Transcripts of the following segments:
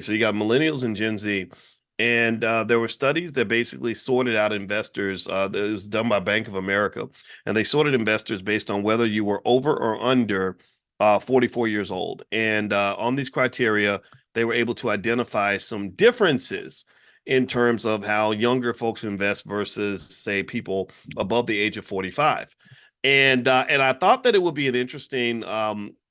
So you got millennials and Gen Z. And there were studies that basically sorted out investors. That was done by Bank of America, and they sorted investors based on whether you were over or under 44 years old. And on these criteria, they were able to identify some differences in terms of how younger folks invest versus, say, people above the age of 45. And I thought that it would be an interesting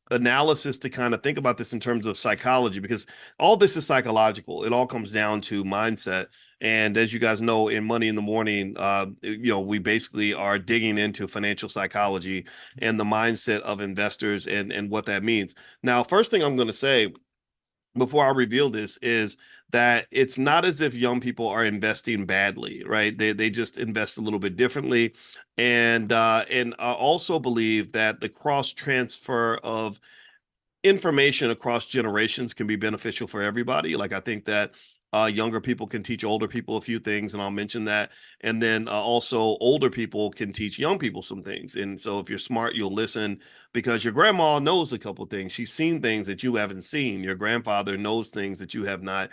analysis to kind of think about this in terms of psychology, because all this is psychological. It all comes down to mindset. And as you guys know, in Money in the Morning, we basically are digging into financial psychology and the mindset of investors and what that means. Now, first thing I'm going to say before I reveal this is that it's not as if young people are investing badly, right? They just invest a little bit differently, and I also believe that the cross transfer of information across generations can be beneficial for everybody. Like I think that younger people can teach older people a few things, and I'll mention that. And then also older people can teach young people some things. And so if you're smart, you'll listen because your grandma knows a couple things. She's seen things that you haven't seen. Your grandfather knows things that you have not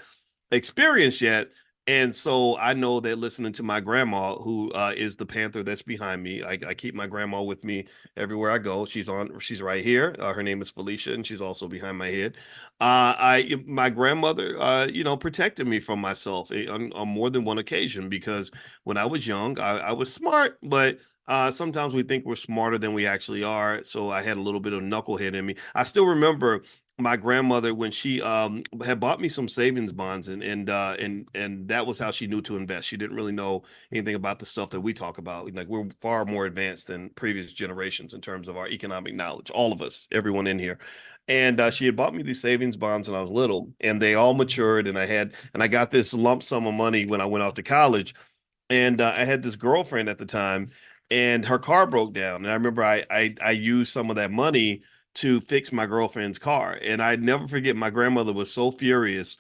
experienced yet. And so I know that listening to my grandma, who is the Panther that's behind me, I keep my grandma with me everywhere I go. She's right here. Her name is Felicia, and she's also behind my head. My grandmother, protected me from myself on more than one occasion because when I was young, I was smart, but sometimes we think we're smarter than we actually are. So I had a little bit of knucklehead in me. I still remember my grandmother when she had bought me some savings bonds, and that was how she knew to invest. She didn't really know anything about the stuff that we talk about. Like we're far more advanced than previous generations in terms of our economic knowledge, all of us, everyone in here. And she had bought me these savings bonds when I was little, and they all matured, and I got this lump sum of money when I went off to college. And I had this girlfriend at the time, and her car broke down. And I remember I used some of that money to fix my girlfriend's car. And I never forget, my grandmother was so furious,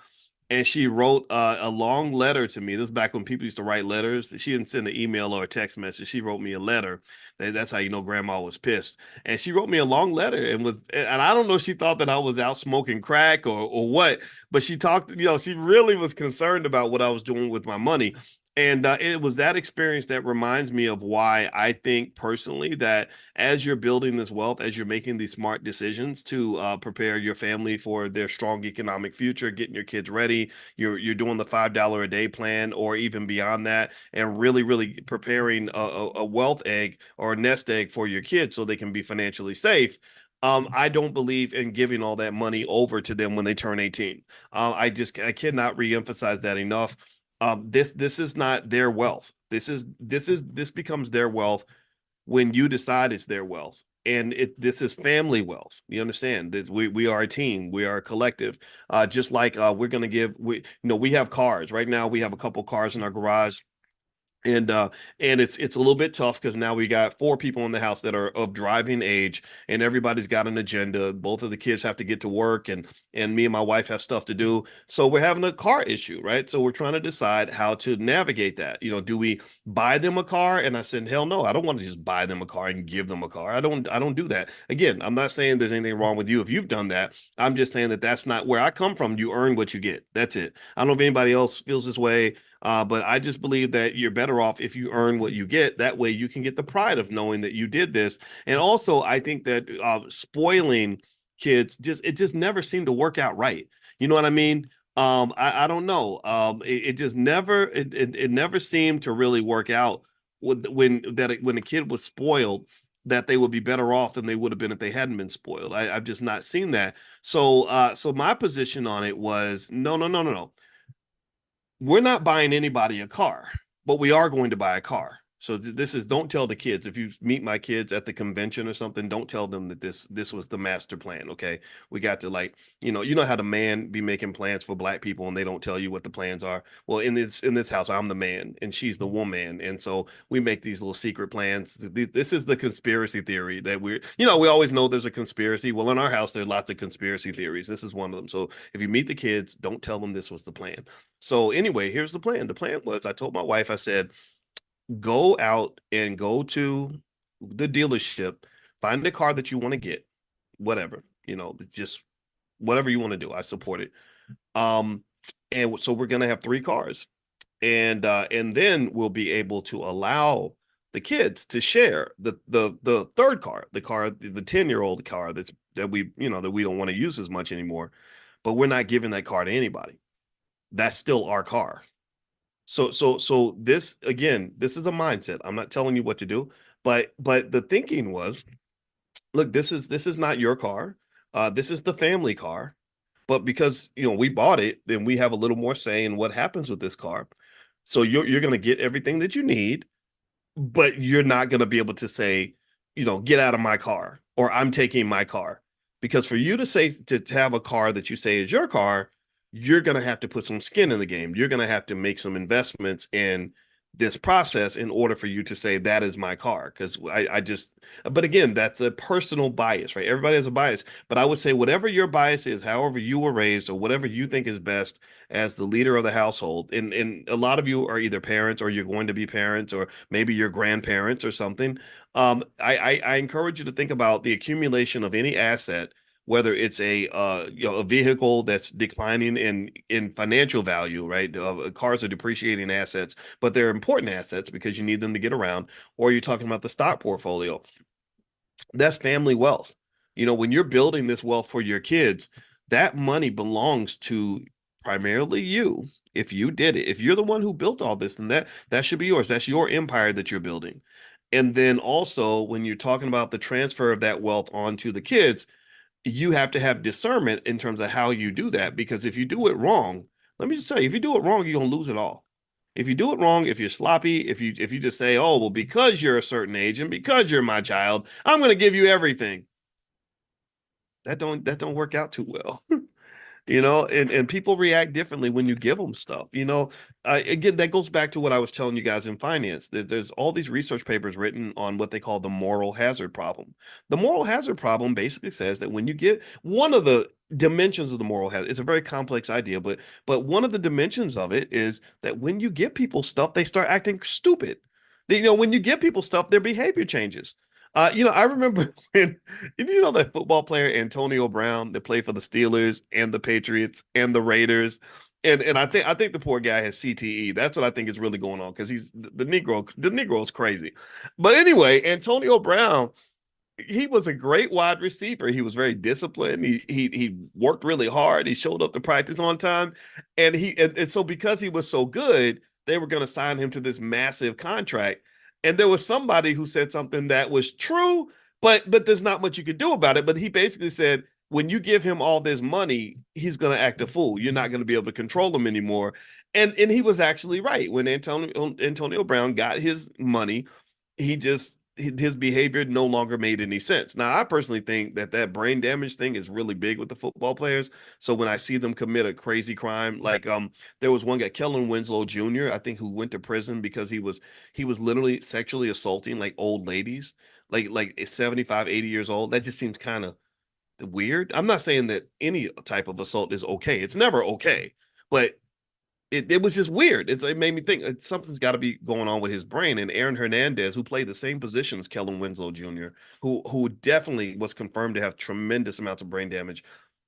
and she wrote a long letter to me. This is back when people used to write letters. She didn't send an email or a text message. She wrote me a letter. That's how you know grandma was pissed. And she wrote me a long letter, and I don't know if she thought that I was out smoking crack or what, but she talked, she really was concerned about what I was doing with my money. And it was that experience that reminds me of why I think personally that as you're building this wealth, as you're making these smart decisions to prepare your family for their strong economic future, getting your kids ready, you're doing the $5 a day plan, or even beyond that, and really, really preparing a wealth egg or a nest egg for your kids so they can be financially safe. I don't believe in giving all that money over to them when they turn 18. I cannot reemphasize that enough. This is not their wealth. This becomes their wealth when you decide it's their wealth. And this is family wealth. You understand? We are a team. We are a collective. Just like we're gonna give we have cars right now. We have a couple cars in our garage, and it's a little bit tough because now we got four people in the house that are of driving age, and everybody's got an agenda. Both of the kids have to get to work, and me and my wife have stuff to do, so we're having a car issue, right? So we're trying to decide how to navigate that. Do we buy them a car? And I said, hell no, I don't want to just buy them a car and give them a car. I don't do that. Again, I'm not saying there's anything wrong with you if you've done that. I'm just saying that that's not where I come from. You earn what you get. That's it. I don't know if anybody else feels this way, but I just believe that you're better off if you earn what you get. That way you can get the pride of knowing that you did this. And also, I think that spoiling kids just never seemed to work out right. You know what I mean? I don't know. It just never it never seemed to really work out when the kid was spoiled, that they would be better off than they would have been if they hadn't been spoiled. I've just not seen that. So my position on it was no, no, no, no, no, we're not buying anybody a car, but we are going to buy a car. So this is, don't tell the kids. If you meet my kids at the convention or something, don't tell them that this was the master plan. Okay, we got to, like, you know how the man be making plans for black people and they don't tell you what the plans are. Well, in this house, I'm the man and she's the woman, and so we make these little secret plans. This is the conspiracy theory that we always know there's a conspiracy. Well, in our house, there are lots of conspiracy theories. This is one of them. So if you meet the kids, don't tell them this was the plan. So anyway, here's the plan. The plan was, I told my wife, I said, go out and go to the dealership, find the car that you want to get, whatever, just whatever you want to do. I support it. Um, and so we're going to have three cars, and then we'll be able to allow the kids to share the third car, the 10-year-old car that we that we don't want to use as much anymore, but we're not giving that car to anybody. That's still our car. So this, again, this is a mindset. I'm not telling you what to do, but the thinking was, look, this is not your car. This is the family car. But because we bought it, then we have a little more say in what happens with this car. So you're going to get everything that you need, but you're not going to be able to say, get out of my car, or I'm taking my car. Because for you to say to have a car that you say is your car, you're going to have to put some skin in the game. You're going to have to make some investments in this process in order for you to say that is my car. Because I just, but again, that's a personal bias, right? Everybody has a bias. But I would say whatever your bias is, however you were raised, or whatever you think is best as the leader of the household, and a lot of you are either parents, or you're going to be parents, or maybe your grandparents or something. I encourage you to think about the accumulation of any asset, whether it's a vehicle that's declining in financial value, right? Cars are depreciating assets, but they're important assets because you need them to get around. Or you're talking about the stock portfolio. That's family wealth. When you're building this wealth for your kids, that money belongs to primarily you. If you did it, if you're the one who built all this, then that should be yours. That's your empire that you're building. And then also, when you're talking about the transfer of that wealth onto the kids, you have to have discernment in terms of how you do that. Because if you do it wrong, let me just tell you, if you do it wrong, you're gonna lose it all. If you do it wrong, if you're sloppy, if you just say, oh, well, because you're a certain age and because you're my child, I'm gonna give you everything. That don't work out too well. And people react differently when you give them stuff. Again, that goes back to what I was telling you guys in finance. There's all these research papers written on what they call the moral hazard problem. The moral hazard problem basically says that when you get one of the dimensions of the moral hazard, it's a very complex idea, but one of the dimensions of it is that when you give people stuff, they start acting stupid. When you give people stuff, their behavior changes. I remember when that football player Antonio Brown that played for the Steelers and the Patriots and the Raiders. And I think the poor guy has CTE. That's what I think is really going on, because he's the Negro. The Negro is crazy. But anyway, Antonio Brown, he was a great wide receiver. He was very disciplined. He worked really hard. He showed up to practice on time. And so because he was so good, they were going to sign him to this massive contract. And there was somebody who said something that was true, but there's not much you could do about it. But he basically said, when you give him all this money, he's going to act a fool. You're not going to be able to control him anymore. And he was actually right. When Antonio Brown got his money, his behavior no longer made any sense. Now, I personally think that brain damage thing is really big with the football players. So when I see them commit a crazy crime, like there was one guy, Kellen Winslow Jr., I think, who went to prison because he was literally sexually assaulting like old ladies, like 75, 80 years old. That just seems kind of weird. I'm not saying that any type of assault is okay. It's never okay, but it was just weird. It made me think something's got to be going on with his brain. And Aaron Hernandez, who played the same position as Kellen Winslow Jr., who definitely was confirmed to have tremendous amounts of brain damage,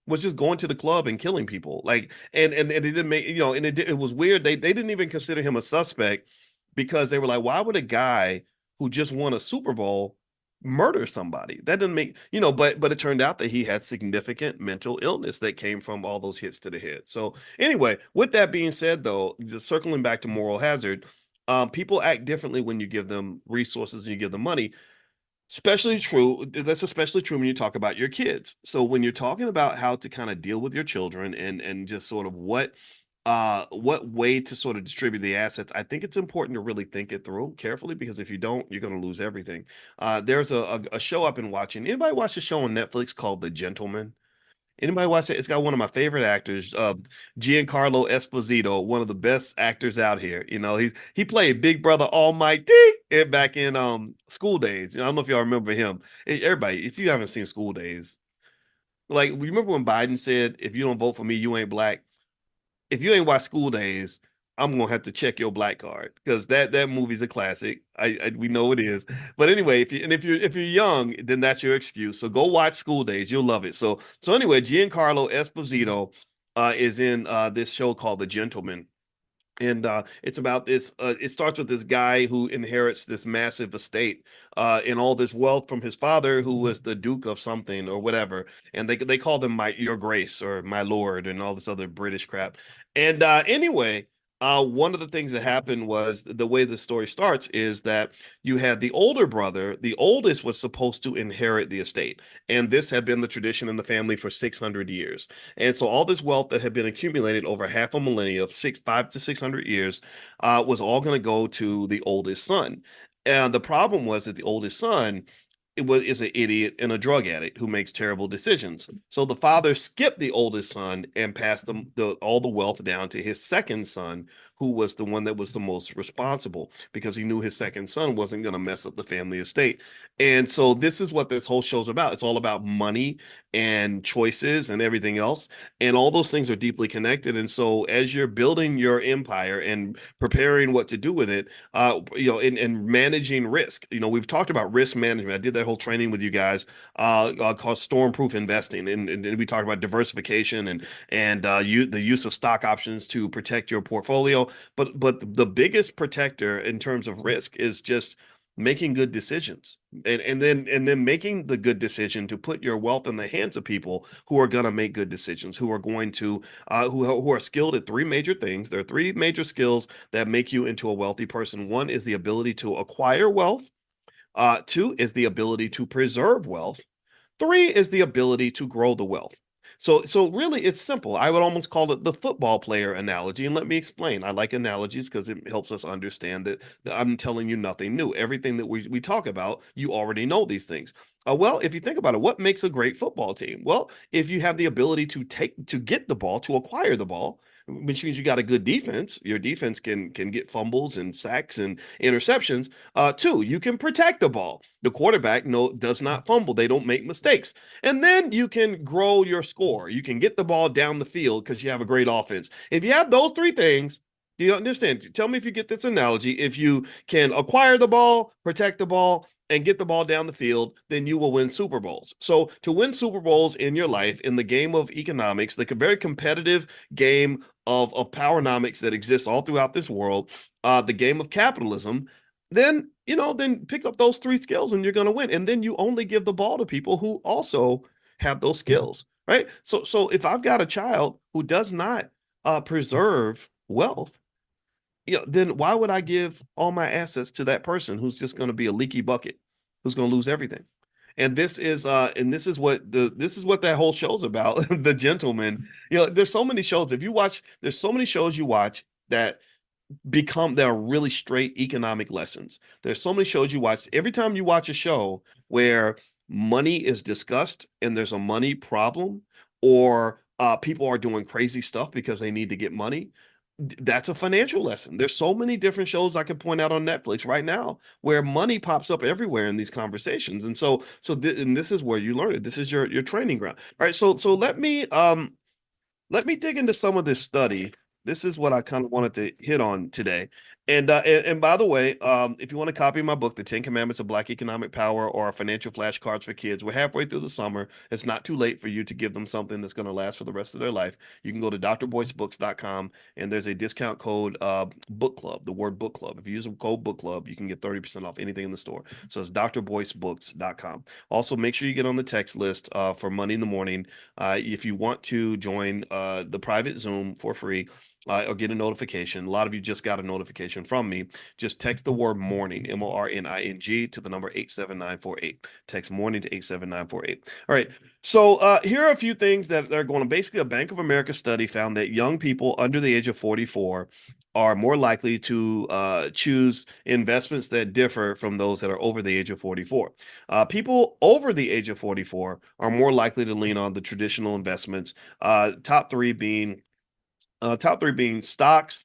was just going to the club and killing people. Like, and it didn't make, and it was weird. They didn't even consider him a suspect, because they were like, why would a guy who just won a Super Bowl murder somebody? That doesn't make, but it turned out that he had significant mental illness that came from all those hits to the head. So anyway, with that being said, though, just circling back to moral hazard, people act differently when you give them resources and you give them money. Especially true. That's especially true when you talk about your kids. So when you're talking about how to kind of deal with your children, and just sort of what way to sort of distribute the assets, I think it's important to really think it through carefully, because if you don't, you're going to lose everything. There's a show I've been watching. Anybody watch the show on Netflix called The Gentleman? Anybody watch it? It's got one of my favorite actors, Giancarlo Esposito, one of the best actors out here. He played Big Brother Almighty back in School Days. I don't know if y'all remember him. Everybody, if you haven't seen School Days, like, remember when Biden said, "If you don't vote for me, you ain't black." If you ain't watched School Days, I'm gonna have to check your black card, because that movie's a classic. We know it is. But anyway, if you're young, then that's your excuse. So go watch School Days. You'll love it. So anyway, Giancarlo Esposito is in this show called The Gentleman. And it's about this. It starts with this guy who inherits this massive estate and all this wealth from his father, who was the Duke of something or whatever. And they called him my Your Grace or my Lord and all this other British crap. And anyway, one of the things that happened was the way the story starts is that you had the older brother. The oldest was supposed to inherit the estate, and this had been the tradition in the family for 600 years. And so all this wealth that had been accumulated over half a millennia, of 5 to 600 years, was all going to go to the oldest son. And the problem was that the oldest son is an idiot and a drug addict who makes terrible decisions. So the father skipped the oldest son and passed all the wealth down to his second son, who was the one that was the most responsible because he knew his second son wasn't going to mess up the family estate. And so this is what this whole show's about. It's all about money and choices and everything else. And all those things are deeply connected. And so as you're building your empire and preparing what to do with it, and managing risk. We've talked about risk management. I did that whole training with you guys called Stormproof Investing, and we talked about diversification and the use of stock options to protect your portfolio. But the biggest protector in terms of risk is just making good decisions and then making the good decision to put your wealth in the hands of people who are going to make good decisions, who are going to who are skilled at three major things. There are three major skills that make you into a wealthy person. One is the ability to acquire wealth. Two is the ability to preserve wealth. Three is the ability to grow the wealth. So really, it's simple. I would almost call it the football player analogy. And let me explain. I like analogies because it helps us understand that I'm telling you nothing new. Everything that we talk about, you already know these things. Well, if you think about it, what makes a great football team? Well, if you have the ability to get the ball, to acquire the ball, which means you got a good defense. Your defense can get fumbles and sacks and interceptions. Two, you can protect the ball. The quarterback does not fumble. They don't make mistakes. And then you can grow your score. You can get the ball down the field because you have a great offense. If you have those three things, do you understand? Tell me if you get this analogy. If you can acquire the ball, protect the ball, and get the ball down the field, then you will win Super Bowls. So to win Super Bowls in your life, in the game of economics, the very competitive game of powernomics that exists all throughout this world, the game of capitalism, then pick up those three skills and you're going to win. And then you only give the ball to people who also have those skills, right? So if I've got a child who does not preserve wealth, then why would I give all my assets to that person who's just going to be a leaky bucket, who's going to lose everything? And this is what that whole show's about. The Gentleman. There's so many shows. If you watch, there's so many shows you watch that there are really straight economic lessons. There's so many shows you watch. Every time you watch a show where money is discussed and there's a money problem, or people are doing crazy stuff because they need to get money, that's a financial lesson. There's so many different shows I could point out on Netflix right now where money pops up everywhere in these conversations. And this is where you learn it. This is your training ground. All right. So let me dig into some of this study. This is what I kind of wanted to hit on today. And by the way, if you want to copy my book, The 10 Commandments of Black Economic Power, or Financial Flashcards for Kids, we're halfway through the summer. It's not too late for you to give them something that's going to last for the rest of their life. You can go to drboycebooks.com, and there's a discount code, book club, the word book club. If you use the code book club, you can get 30% off anything in the store. So it's drboycebooks.com. Also, make sure you get on the text list for Money in the Morning. If you want to join the private Zoom for free, or get a notification. A lot of you just got a notification from me. Just text the word morning, MORNING, to the number 87948. Text morning to 87948. All right. So here are a few things that are going on. Basically, a Bank of America study found that young people under the age of 44 are more likely to choose investments that differ from those that are over the age of 44. People over the age of 44 are more likely to lean on the traditional investments, top three being stocks,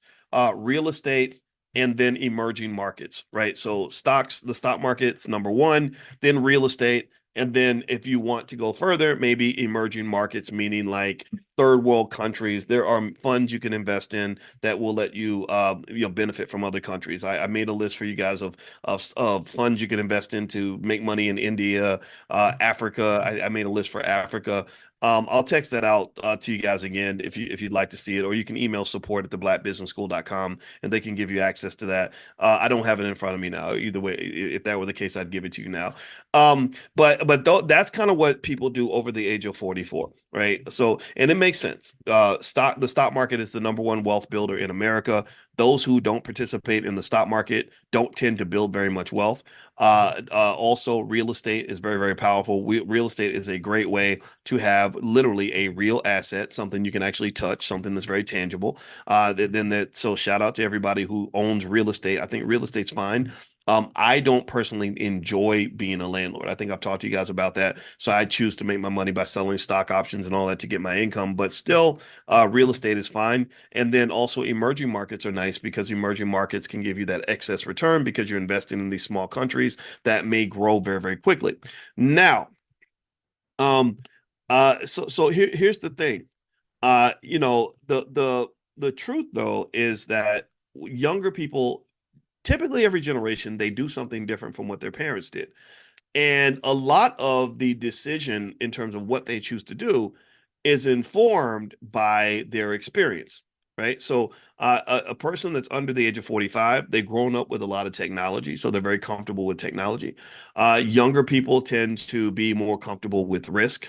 real estate, and then emerging markets, right? So stocks, the stock market's number one, then real estate, and then if you want to go further, maybe emerging markets, meaning like third world countries. There are funds you can invest in that will let you benefit from other countries. I made a list for you guys of funds you can invest in to make money in India, Africa. I made a list for Africa. I'll text that out to you guys again if you'd like to see it, or you can email support at theblackbusinessschool.com and they can give you access to that. I don't have it in front of me now. Either way, if that were the case, I'd give it to you now. That's kind of what people do over the age of 44, right? So, and it makes sense. The stock market is the number one wealth builder in America. Those who don't participate in the stock market don't tend to build very much wealth. Also, real estate is very, very powerful. Real estate is a great way to have literally a real asset, something you can actually touch, something that's very tangible. So shout out to everybody who owns real estate. I think real estate's fine. I don't personally enjoy being a landlord. I think I've talked to you guys about that. So I choose to make my money by selling stock options and all that to get my income. But still, real estate is fine. And then also emerging markets are nice because emerging markets can give you that excess return because you're investing in these small countries that may grow very, very quickly. Now, um, here's the thing. The truth though is that younger people, typically every generation, they do something different from what their parents did. And a lot of the decision in terms of what they choose to do is informed by their experience, right? So, a person that's under the age of 45, they've grown up with a lot of technology, so they're very comfortable with technology. Younger people tend to be more comfortable with risk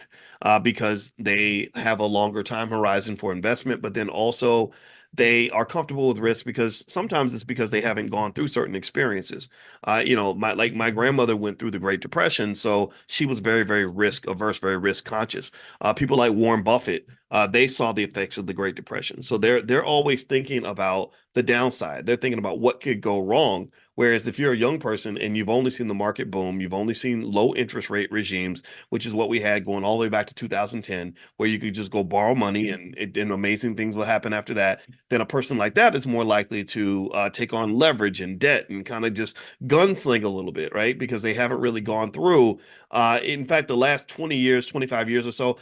because they have a longer time horizon for investment, but then also they are comfortable with risk because sometimes it's because they haven't gone through certain experiences. My grandmother went through the Great Depression, so she was very, very risk averse, very risk conscious. People like Warren Buffett, they saw the effects of the Great Depression, so they're always thinking about the downside. They're thinking about what could go wrong. Whereas if you're a young person and you've only seen the market boom, you've only seen low interest rate regimes, which is what we had going all the way back to 2010, where you could just go borrow money and amazing things will happen after that, then a person like that is more likely to take on leverage and debt and kind of just gunsling a little bit, right? Because they haven't really gone through. In fact, the last 20 years, 25 years or so,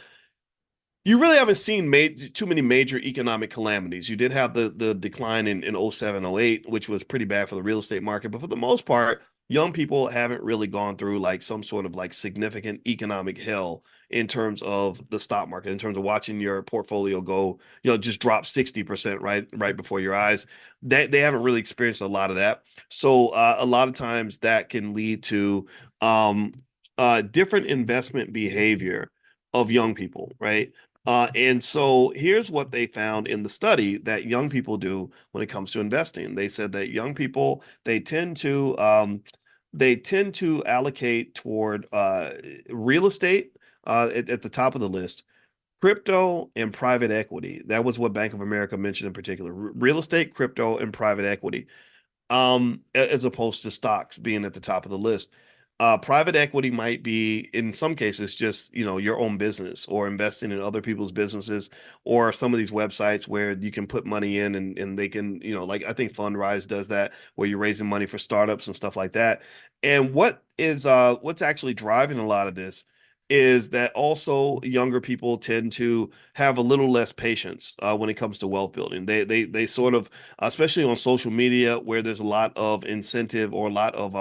you really haven't seen too many major economic calamities. You did have the decline in 07, 08, which was pretty bad for the real estate market. But for the most part, young people haven't really gone through like some sort of like significant economic hell in terms of the stock market, in terms of watching your portfolio go, just drop 60% right before your eyes. They haven't really experienced a lot of that. So a lot of times that can lead to um, different investment behavior of young people, right? And so here's what they found in the study that young people do when it comes to investing. They said that young people they tend to allocate toward real estate at the top of the list, crypto and private equity. That was what Bank of America mentioned in particular. Real estate, crypto, and private equity, as opposed to stocks being at the top of the list. Private equity might be, in some cases, just, your own business or investing in other people's businesses or some of these websites where you can put money in and they can, like I think Fundrise does that, where you're raising money for startups and stuff like that. And what's actually driving a lot of this is that also younger people tend to have a little less patience when it comes to wealth building. They sort of, especially on social media, where there's a lot of incentive or a lot of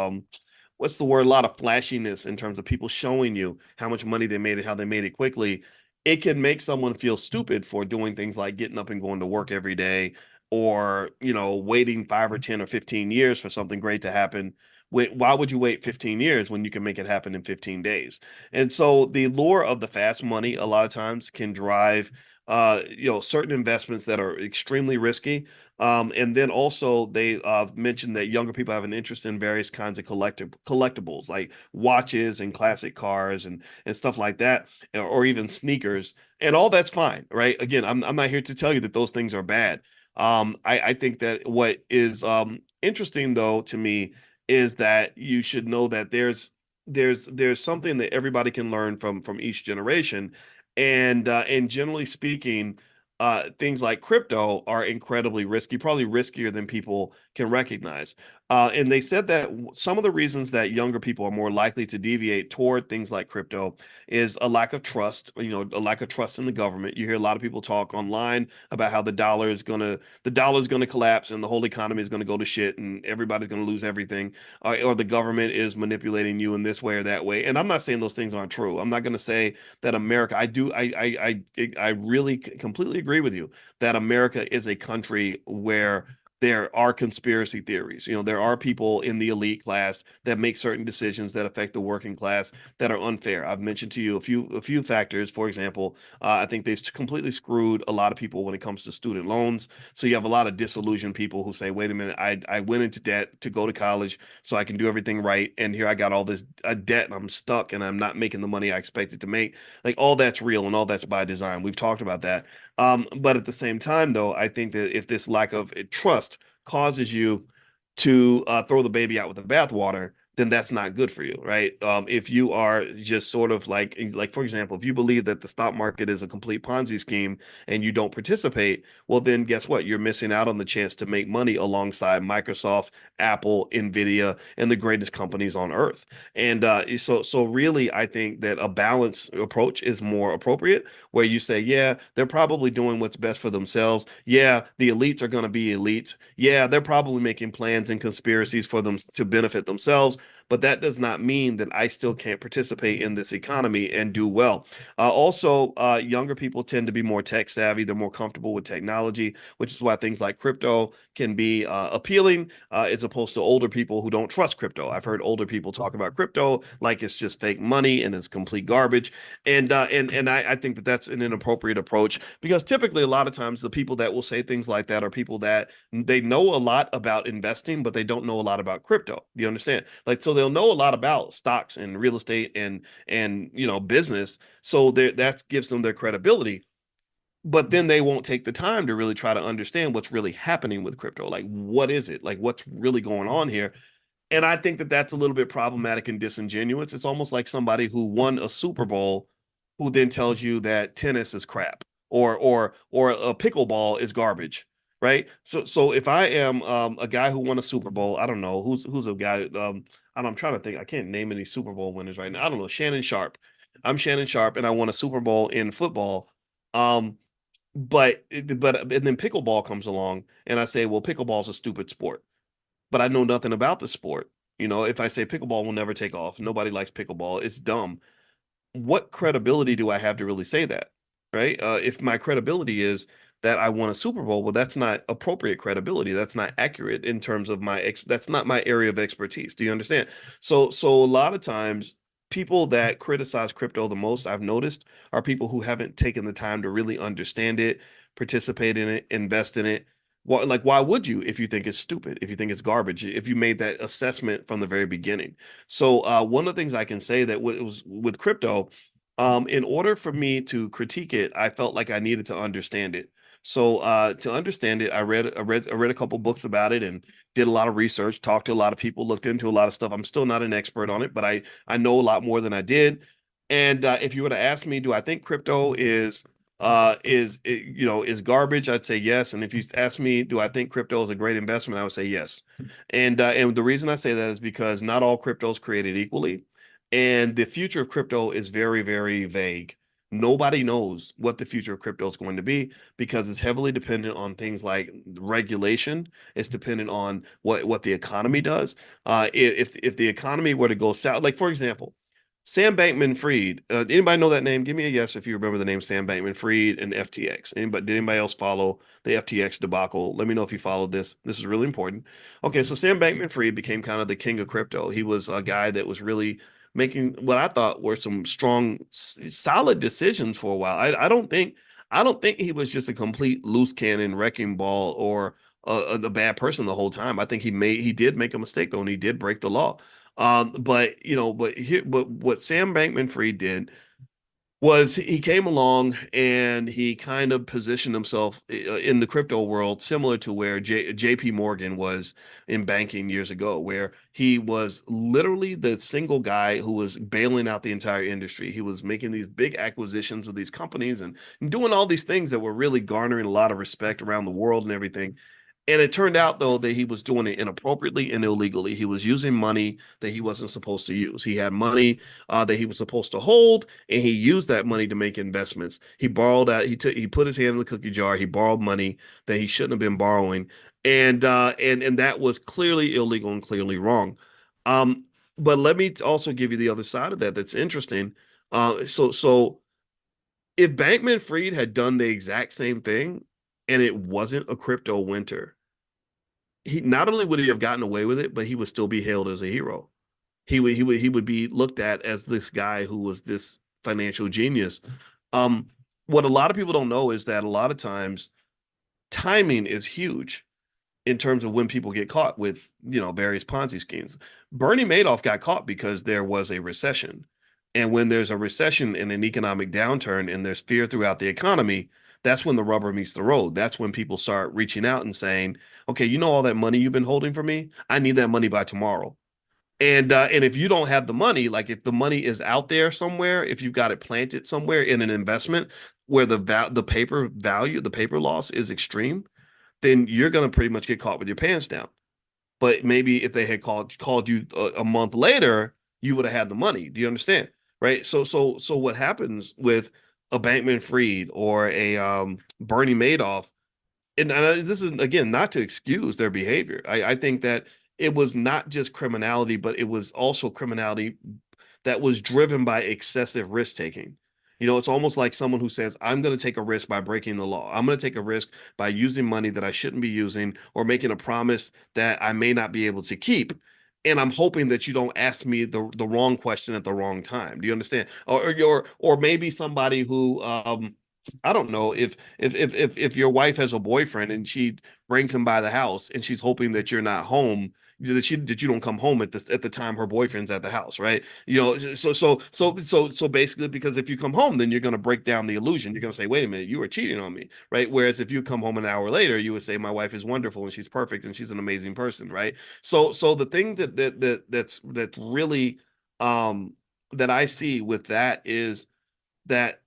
what's the word? A lot of flashiness in terms of people showing you how much money they made and how they made it quickly. It can make someone feel stupid for doing things like getting up and going to work every day, or waiting 5 or 10 or 15 years for something great to happen. Why would you wait 15 years when you can make it happen in 15 days? And so the lure of the fast money a lot of times can drive certain investments that are extremely risky. And then also they mentioned that younger people have an interest in various kinds of collectibles like watches and classic cars and stuff like that, or even sneakers. And all that's fine, right? Again, I'm not here to tell you that those things are bad. I think that what is interesting though to me is that you should know that there's something that everybody can learn from each generation, and generally speaking, things like crypto are incredibly risky, probably riskier than people can recognize. And they said that some of the reasons that younger people are more likely to deviate toward things like crypto is a lack of trust, a lack of trust in the government. You hear a lot of people talk online about how the dollar is gonna collapse and the whole economy is gonna go to shit and everybody's gonna lose everything, or the government is manipulating you in this way or that way. And I'm not saying those things aren't true. I'm not gonna say that America. I really completely agree with you that America is a country where there are conspiracy theories. There are people in the elite class that make certain decisions that affect the working class that are unfair. I've mentioned to you a few factors. For example, I think they've completely screwed a lot of people when it comes to student loans. So you have a lot of disillusioned people who say, "Wait a minute, I went into debt to go to college so I can do everything right, and here I got all this debt and I'm stuck and I'm not making the money I expected to make." Like all that's real and all that's by design. We've talked about that. But at the same time, though, I think that if this lack of trust causes you to throw the baby out with the bathwater, then that's not good for you, right? If you are just sort of like for example, if you believe that the stock market is a complete Ponzi scheme and you don't participate, well, then guess what? You're missing out on the chance to make money alongside Microsoft, Apple, Nvidia, and the greatest companies on earth. And so really, I think that a balanced approach is more appropriate, where you say, yeah, they're probably doing what's best for themselves. Yeah, the elites are going to be elites. Yeah, they're probably making plans and conspiracies for them to benefit themselves. But that does not mean that I still can't participate in this economy and do well. Also, younger people tend to be more tech savvy. They're more comfortable with technology, which is why things like crypto can be appealing, as opposed to older people who don't trust crypto. I've heard older people talk about crypto like it's just fake money and it's complete garbage. And I think that that's an inappropriate approach, because typically a lot of times the people that will say things like that are people that they know a lot about investing, but they don't know a lot about crypto. You understand? Like, so they'll know a lot about stocks and real estate and business. So that gives them their credibility. But then they won't take the time to really try to understand what's really happening with crypto. Like, what is it? Like, what's really going on here? And I think that that's a little bit problematic and disingenuous. It's almost like somebody who won a Super Bowl who then tells you that tennis is crap, or a pickleball is garbage, right? So if I am a guy who won a Super Bowl, I don't know who's a guy. I'm trying to think. I can't name any Super Bowl winners right now. I don't know. Shannon Sharp. I'm Shannon Sharp, and I won a Super Bowl in football. Um, but and then pickleball comes along, and I say, well, pickleball's a stupid sport, but I know nothing about the sport. If I say pickleball will never take off, nobody likes pickleball, it's dumb. What credibility do I have to really say that? Right? If my credibility is that I won a Super Bowl, well, that's not appropriate credibility. That's not accurate in terms of that's not my area of expertise. Do you understand? So a lot of times people that criticize crypto the most, I've noticed, are people who haven't taken the time to really understand it, participate in it, invest in it. Why would you if you think it's stupid, if you think it's garbage, if you made that assessment from the very beginning? So one of the things I can say that was with crypto, in order for me to critique it, I felt like I needed to understand it. So to understand it, I read a couple books about it and did a lot of research, talked to a lot of people, looked into a lot of stuff. I'm still not an expert on it, but I know a lot more than I did. And if you were to ask me, do I think crypto is garbage? I'd say yes. And if you ask me, do I think crypto is a great investment? I would say yes. And the reason I say that is because not all crypto is created equally, and the future of crypto is very, very vague. Nobody knows what the future of crypto is going to be, because it's heavily dependent on things like regulation. It's dependent on what the economy does. If the economy were to go south, like for example, Sam Bankman-Fried. Anybody know that name? Give me a yes if you remember the name Sam Bankman-Fried and FTX. Did anybody else follow the FTX debacle? Let me know if you followed this. This is really important. Okay, so Sam Bankman-Fried became kind of the king of crypto. He was a guy that was really making what I thought were some strong, solid decisions for a while. I don't think he was just a complete loose cannon wrecking ball, or a bad person the whole time. I think he did make a mistake though, and he did break the law. But what Sam Bankman-Fried did was he came along and he kind of positioned himself in the crypto world similar to where JP Morgan was in banking years ago, where he was literally the single guy who was bailing out the entire industry. He was making these big acquisitions of these companies and doing all these things that were really garnering a lot of respect around the world and everything. And it turned out, though, that he was doing it inappropriately and illegally. He was using money that he wasn't supposed to use. He had money that he was supposed to hold, and he used that money to make investments. He borrowed out. He put his hand in the cookie jar. He borrowed money that he shouldn't have been borrowing, and that was clearly illegal and clearly wrong. Um, but let me also give you the other side of that. That's interesting. So if Bankman-Fried had done the exact same thing, and it wasn't a crypto winter, he not only would he have gotten away with it, but he would still be hailed as a hero. He would be looked at as this guy who was this financial genius. Um, what a lot of people don't know is that a lot of times timing is huge in terms of when people get caught with, various Ponzi schemes. Bernie Madoff got caught because there was a recession. And when there's a recession and an economic downturn and there's fear throughout the economy, that's when the rubber meets the road. That's when people start reaching out and saying, okay, all that money you've been holding for me? I need that money by tomorrow. And if you don't have the money, like if the money is out there somewhere, if you've got it planted somewhere in an investment where the paper value, the paper loss is extreme, then you're going to pretty much get caught with your pants down. But maybe if they had called you a month later, you would have had the money. Do you understand? Right? So what happens with a Bankman-Fried or a Bernie Madoff, and this is again not to excuse their behavior. I think that it was not just criminality, but it was also criminality that was driven by excessive risk taking. It's almost like someone who says, I'm going to take a risk by breaking the law. I'm going to take a risk by using money that I shouldn't be using or making a promise that I may not be able to keep. And I'm hoping that you don't ask me the wrong question at the wrong time. Do you understand? Or maybe somebody who I don't know if your wife has a boyfriend and she brings him by the house and she's hoping that you're not home, that you don't come home at the time her boyfriend's at the house, right? So basically, because if you come home, then you're going to break down the illusion. You're going to say, wait a minute, you were cheating on me, right? Whereas if you come home an hour later, you would say, my wife is wonderful and she's perfect and she's an amazing person, right? So the thing that's really um that I see with that is that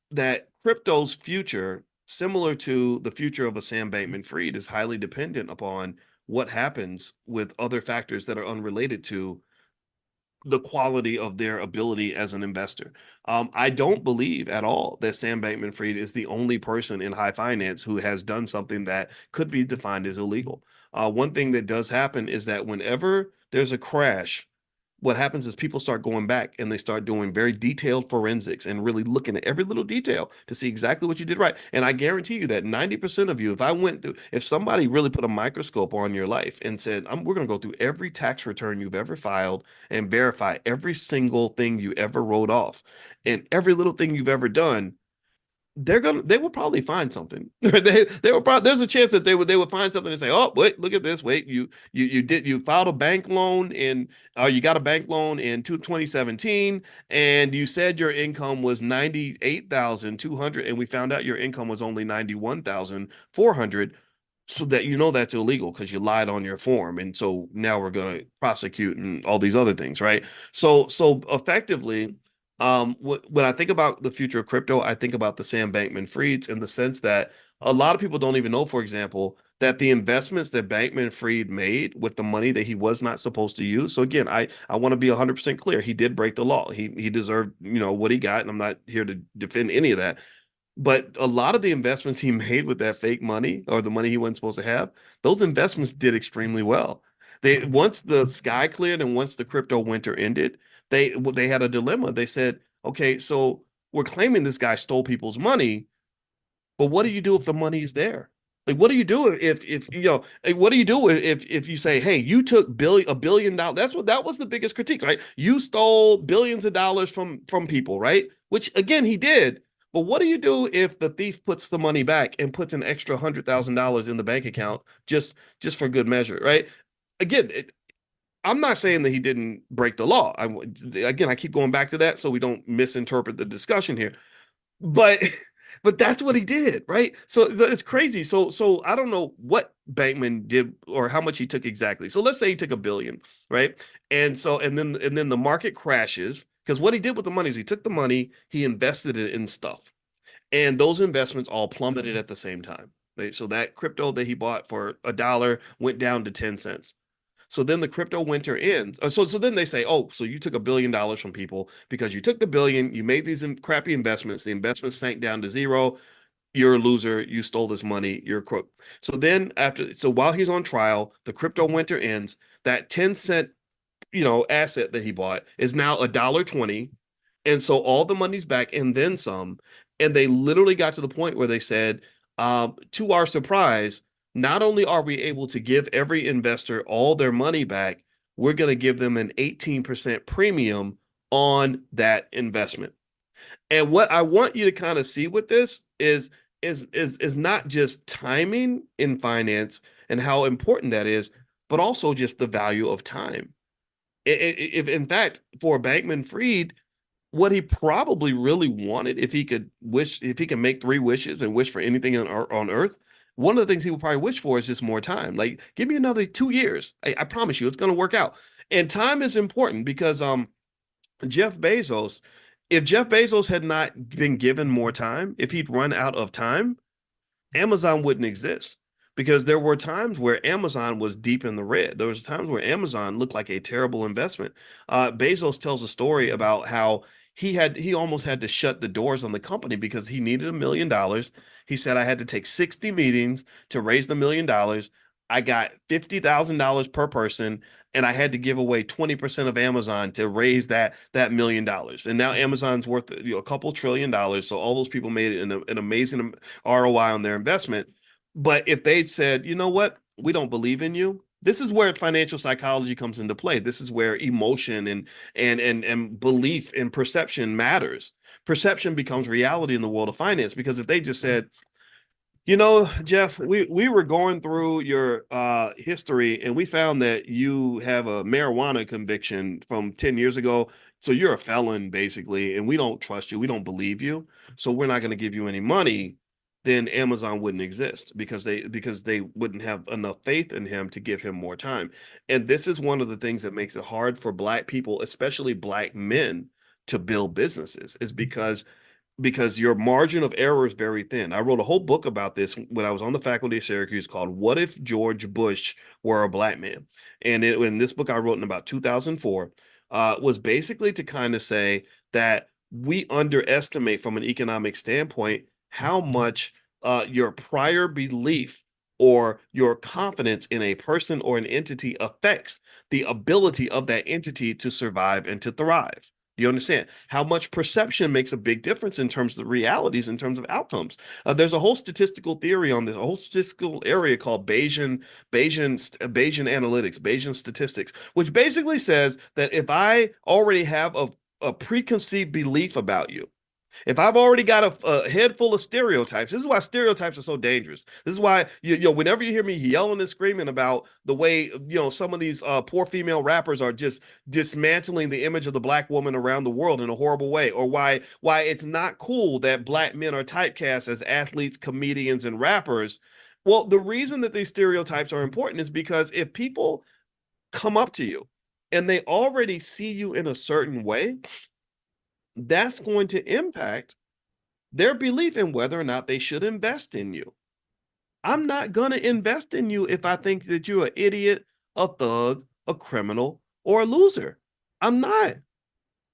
crypto's future, similar to the future of a Sam Bankman-Fried, is highly dependent upon what happens with other factors that are unrelated to the quality of their ability as an investor. I don't believe at all that Sam Bankman-Fried is the only person in high finance who has done something that could be defined as illegal. One thing that does happen is that whenever there's a crash, what happens is people start going back and they start doing very detailed forensics and really looking at every little detail to see exactly what you did right. And I guarantee you that 90% of you, if somebody really put a microscope on your life and said, we're going to go through every tax return you've ever filed and verify every single thing you ever wrote off and every little thing you've ever done, they would probably find something. They would probably, there's a chance that they would find something and say, oh wait, look at this, wait, you filed a bank loan in you got a bank loan in 2017 and you said your income was 98,200 and we found out your income was only 91,400, so that that's illegal because you lied on your form, and so now we're going to prosecute and all these other things, right? So effectively, when I think about the future of crypto, I think about the Sam Bankman-Frieds in the sense that a lot of people don't even know, for example, that the investments that Bankman-Fried made with the money that he was not supposed to use. So again, I want to be 100% clear. He did break the law. He deserved, what he got, and I'm not here to defend any of that. But a lot of the investments he made with that fake money or the money he wasn't supposed to have, those investments did extremely well. Once the sky cleared and once the crypto winter ended, they had a dilemma. They said, okay, so we're claiming this guy stole people's money, but what do you do if the money is there? Like, what do you do if like, what do you do if you say, hey, you took $1 billion? That was the biggest critique, right? You stole billions of dollars from people, right? Which again, he did. But what do you do if the thief puts the money back and puts an extra $100,000 in the bank account just for good measure, right? Again, I'm not saying that he didn't break the law. Again, I keep going back to that so we don't misinterpret the discussion here. But but that's what he did, right? So it's crazy. So I don't know what Bankman did or how much he took exactly. So let's say he took $1 billion, right? And then the market crashes because what he did with the money is he took the money, he invested it in stuff, and those investments all plummeted at the same time. Right? So that crypto that he bought for $1 went down to 10 cents. So then the crypto winter ends. So then they say, oh, so you took $1 billion from people because you took the billion, you made these crappy investments, the investments sank down to zero. You're a loser. You stole this money. You're a crook. So then so while he's on trial, the crypto winter ends. That 10 cent, asset that he bought is now $1.20. And so all the money's back and then some. And they literally got to the point where they said, to our surprise, not only are we able to give every investor all their money back, we're going to give them an 18% premium on that investment. And what I want you to kind of see with this is not just timing in finance and how important that is, but also just the value of time. If in fact, for Bankman Fried, what he probably really wanted, if he could make 3 wishes and wish for anything on earth, one of the things he would probably wish for is just more time. Like, give me another 2 years. I promise you, it's going to work out. And time is important because Jeff Bezos, if Jeff Bezos had not been given more time, if he'd run out of time, Amazon wouldn't exist because there were times where Amazon was deep in the red. There was times where Amazon looked like a terrible investment. Bezos tells a story about how he almost had to shut the doors on the company because he needed $1 million. He said, I had to take 60 meetings to raise the $1 million. I got $50,000 per person, and I had to give away 20% of Amazon to raise that $1 million. And now Amazon's worth a couple $1 trillion. So all those people made an amazing ROI on their investment. But if they said, you know what, we don't believe in you, this is where financial psychology comes into play. This is where emotion and belief and perception matters. Perception becomes reality in the world of finance because if they just said, Jeff, we were going through your history and we found that you have a marijuana conviction from 10 years ago. So you're a felon, basically, and we don't trust you. We don't believe you. So we're not going to give you any money. Then Amazon wouldn't exist because they wouldn't have enough faith in him to give him more time. And this is one of the things that makes it hard for Black people, especially Black men, to build businesses, is because your margin of error is very thin. I wrote a whole book about this when I was on the faculty of Syracuse called What If George Bush Were a Black Man? And in this book I wrote in about 2004 was basically to kind of say that we underestimate from an economic standpoint how much your prior belief or your confidence in a person or an entity affects the ability of that entity to survive and to thrive. Do you understand how much perception makes a big difference in terms of the realities, in terms of outcomes? There's a whole statistical theory on this, a whole statistical area called Bayesian analytics, Bayesian statistics, which basically says that if I already have a preconceived belief about you, if I've already got a head full of stereotypes, this is why stereotypes are so dangerous. This is why whenever you hear me yelling and screaming about the way some of these poor female rappers are just dismantling the image of the Black woman around the world in a horrible way, or why it's not cool that Black men are typecast as athletes, comedians, and rappers. Well, the reason that these stereotypes are important is because if people come up to you and they already see you in a certain way, that's going to impact their belief in whether or not they should invest in you. I'm not going to invest in you if I think that you're an idiot, a thug, a criminal, or a loser. I'm not.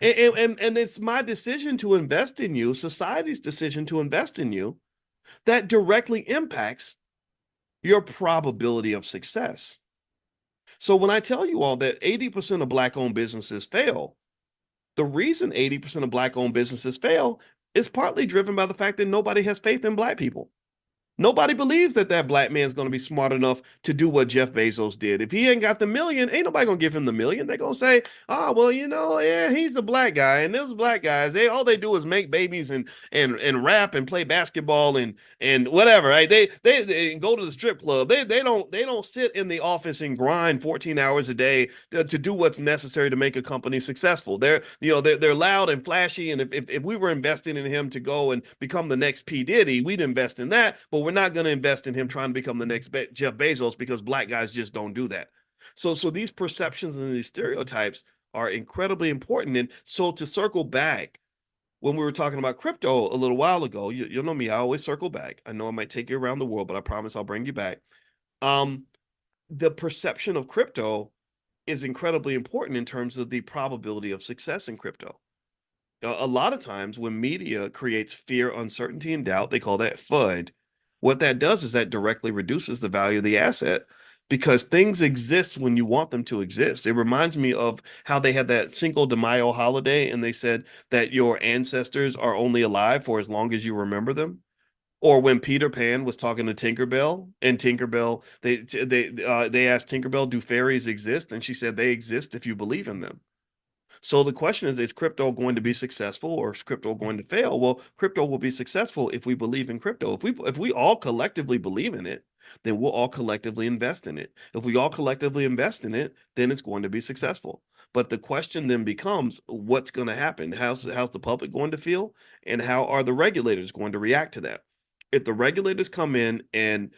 And it's my decision to invest in you, society's decision to invest in you, that directly impacts your probability of success. So when I tell you all that 80% of Black-owned businesses fail, the reason 80% of Black-owned businesses fail is partly driven by the fact that nobody has faith in Black people. Nobody believes that Black man's going to be smart enough to do what Jeff Bezos did. If he ain't got the million, ain't nobody going to give him the million. They're going to say, oh, well, yeah, he's a Black guy. And those Black guys, all they do is make babies and rap and play basketball and whatever, right? They go to the strip club. They don't sit in the office and grind 14 hours a day to do what's necessary to make a company successful. They're loud and flashy. And if we were investing in him to go and become the next P. Diddy, we'd invest in that. But we're not going to invest in him trying to become the next Jeff Bezos because Black guys just don't do that. So these perceptions and these stereotypes are incredibly important. And so to circle back, when we were talking about crypto a little while ago, you'll know me, I always circle back. I know I might take you around the world, but I promise I'll bring you back. Um, the perception of crypto is incredibly important in terms of the probability of success in crypto. A lot of times when media creates fear, uncertainty, and doubt, they call that FUD. What that does is that directly reduces the value of the asset because things exist when you want them to exist. It reminds me of how they had that Cinco de Mayo holiday and they said that your ancestors are only alive for as long as you remember them. Or when Peter Pan was talking to Tinkerbell, and Tinkerbell, they asked Tinkerbell, "Do fairies exist?" And she said, "They exist if you believe in them." So the question is crypto going to be successful or is crypto going to fail? Well, crypto will be successful if we believe in crypto. If we all collectively believe in it, then we'll all collectively invest in it. If we all collectively invest in it, then it's going to be successful. But the question then becomes what's going to happen? How's the public going to feel? And how are the regulators going to react to that? If the regulators come in and